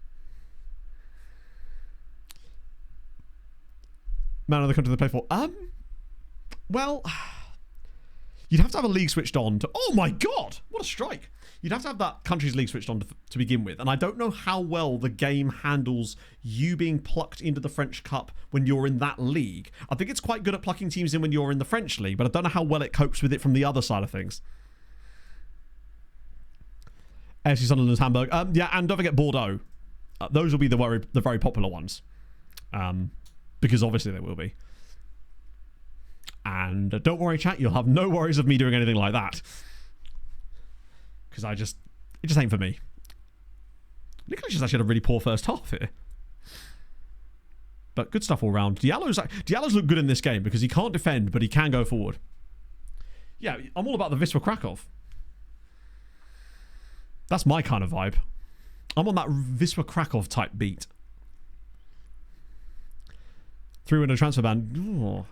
Man of the country to play for. Well, you'd have to have a league switched on to... Oh my god! What a strike! You'd have to have that country's league switched on to begin with. And I don't know how well the game handles you being plucked into the French Cup when you're in that league. I think it's quite good at plucking teams in when you're in the French league, but I don't know how well it copes with it from the other side of things. AFC Sunderland's Hamburg. Yeah, and don't forget Bordeaux. Those will be the very popular ones. Because obviously they will be. And don't worry, chat, you'll have no worries of me doing anything like that. Because it just ain't for me. Nicholas just actually had a really poor first half here. But good stuff all round. Diallo's look good in this game because he can't defend, but he can go forward. Yeah, I'm all about the Wisła Krakow. That's my kind of vibe. I'm on that Wisła Krakow type beat. Threw in a transfer ban. Ooh.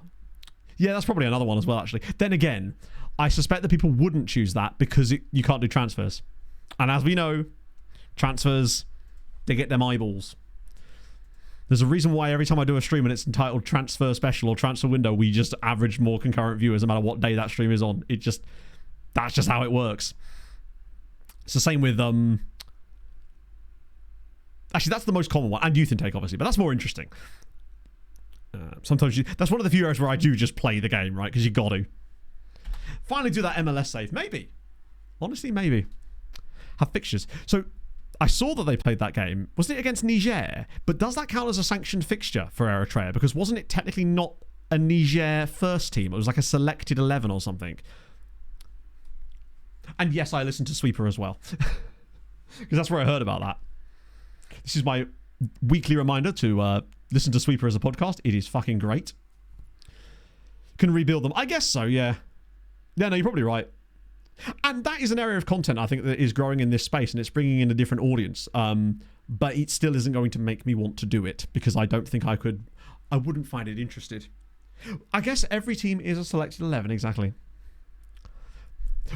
Yeah, that's probably another one as well, actually. Then again, I suspect that people wouldn't choose that because you can't do transfers. And as we know, transfers, they get them eyeballs. There's a reason why every time I do a stream and it's entitled Transfer Special or Transfer Window, we just average more concurrent viewers no matter what day that stream is on. That's just how it works. It's the same with... Actually, that's the most common one. And Youth Intake, obviously. But that's more interesting. Sometimes that's one of the few areas where I do just play the game, right? Because you got to. Finally do that MLS save. Maybe. Honestly, maybe. Have fixtures. So, I saw that they played that game. Wasn't it against Niger? But does that count as a sanctioned fixture for Eritrea? Because wasn't it technically not a Niger first team? It was like a selected 11 or something. And yes, I listened to Sweeper as well. Because that's where I heard about that. This is my weekly reminder to listen to Sweeper as a podcast. It is fucking great. Can rebuild them. I guess so, yeah. Yeah, no, you're probably right. And that is an area of content I think that is growing in this space, and it's bringing in a different audience. But it still isn't going to make me want to do it because I don't think I wouldn't find it interested. I guess every team is a selected 11, exactly.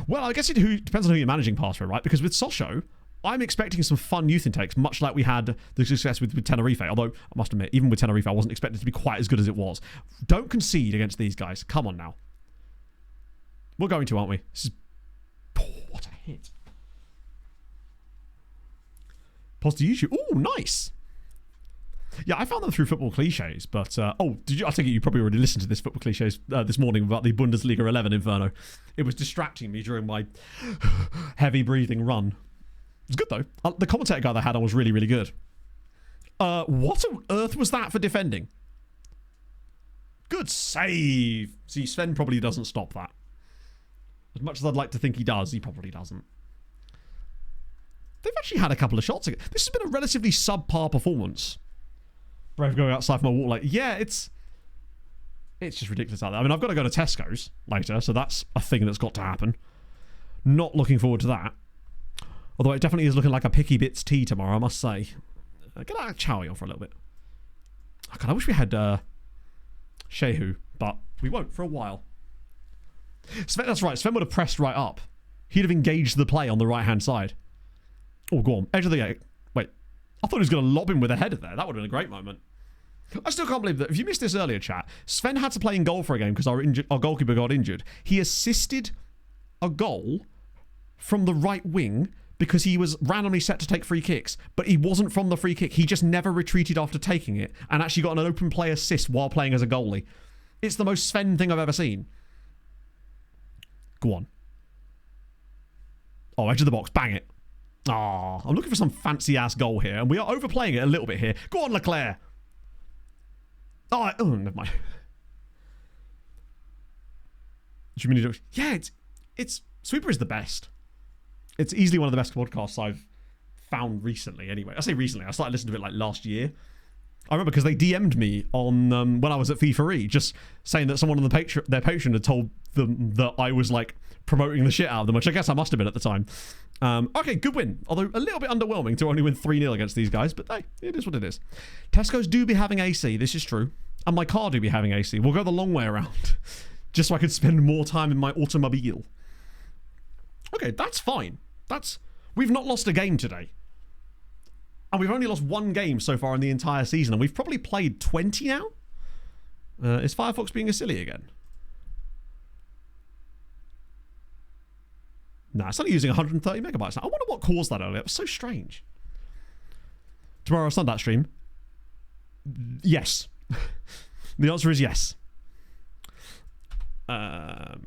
Well, I guess it depends on who you're managing past, right? Because with Sochaux, I'm expecting some fun youth intakes, much like we had the success with Tenerife. Although, I must admit, even with Tenerife, I wasn't expecting it to be quite as good as it was. Don't concede against these guys. Come on now. We're going to, aren't we? This is... Oh, what a hit. Pause to YouTube. Oh, nice. Yeah, I found them through football cliches, but... I take it you probably already listened to this football cliches this morning about the Bundesliga 11 Inferno. It was distracting me during my heavy breathing run. It was good, though. The commentator guy they had on was really, really good. What on earth was that for defending? Good save. See, Sven probably doesn't stop that. As much as I'd like to think he does, he probably doesn't. They've actually had a couple of shots. This has been a relatively subpar performance. Brave going outside from my wall. Yeah, it's just ridiculous out there. I mean, I've got to go to Tesco's later, so that's a thing that's got to happen. Not looking forward to that. Although it definitely is looking like a Picky Bits tea tomorrow, I must say. Get out of Chowie on for a little bit. Oh, God, I wish we had Shehu, but we won't for a while. Sven, that's right. Sven would have pressed right up. He'd have engaged the play on the right-hand side. Oh, go on. Edge of the gate. Wait. I thought he was going to lob him with a header there. That would have been a great moment. I still can't believe that. If you missed this earlier, chat, Sven had to play in goal for a game because our goalkeeper got injured. He assisted a goal from the right wing because he was randomly set to take free kicks, but he wasn't from the free kick. He just never retreated after taking it and actually got an open play assist while playing as a goalie. It's the most Sven thing I've ever seen. Go on. Oh, edge of the box. Bang it. Ah, I'm looking for some fancy-ass goal here, and we are overplaying it a little bit here. Go on, Leclerc. Oh, never mind. Yeah, it's Sweeper is the best. It's easily one of the best podcasts I've found recently, anyway. I say recently. I started listening to it like last year. I remember because they DM'd me on when I was at FIFA just saying that someone on their Patreon had told them that I was like promoting the shit out of them, which I guess I must have been at the time. Okay, good win. Although a little bit underwhelming to only win 3-0 against these guys, but hey, it is what it is. Tesco's do be having AC, this is true. And my car do be having AC. We'll go the long way around. Just so I could spend more time in my automobile. Okay, that's fine. That's We've not lost a game today. And we've only lost one game so far in the entire season. And we've probably played 20 now. Is Firefox being a silly again? Nah, it's only using 130 megabytes now. I wonder what caused that earlier. It was so strange. Tomorrow Sunday stream? Yes. The answer is yes. Briasco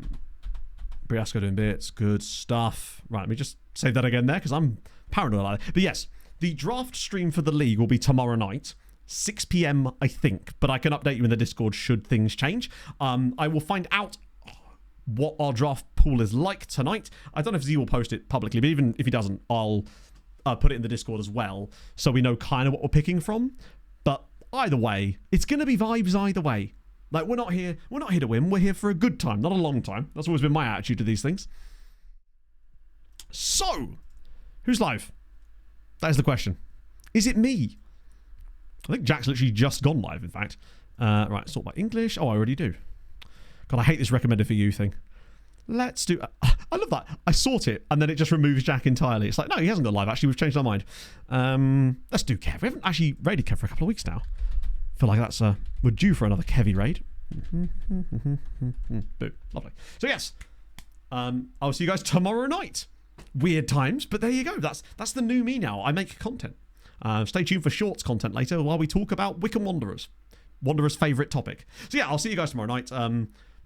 doing bits. Good stuff. Right, let me just say that again there because I'm paranoid about it. But yes, the draft stream for the league will be tomorrow night. 6 p.m. I think. But I can update you in the Discord should things change. I will find out what our draft pool is like tonight. I don't know if Z will post it publicly, but even if he doesn't, I'll put it in the Discord as well, so we know kind of what we're picking from. But either way, it's gonna be vibes either way. Like, we're not here to win. We're here for a good time, not a long time. That's always been my attitude to these things. So, who's live? That is the question. Is it me? I think Jack's literally just gone live, in fact. Right, sort by English. Oh, I already do. God, I hate this recommended for you thing. Let's do... I love that. I sort it, and then it just removes Jack entirely. It's like, no, he hasn't gone live, actually. We've changed our mind. Let's do Kev. We haven't actually raided Kev for a couple of weeks now. I feel like that's... we're due for another Kevy raid. Boo. Lovely. So, yes. I'll see you guys tomorrow night. Weird times, but there you go. That's the new me now. I make content. Stay tuned for shorts content later while we talk about Wickham Wanderers. Wanderers' favourite topic. So, yeah, I'll see you guys tomorrow night.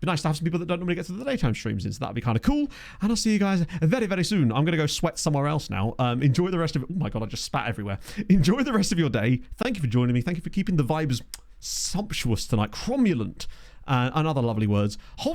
Be nice to have some people that don't normally get to the daytime streams in, so that'd be kind of cool. And I'll see you guys very, very soon. I'm going to go sweat somewhere else now. Enjoy the rest of it. Oh my god, I just spat everywhere. Enjoy the rest of your day. Thank you for joining me. Thank you for keeping the vibes sumptuous tonight. Cromulent. And other lovely words. Hold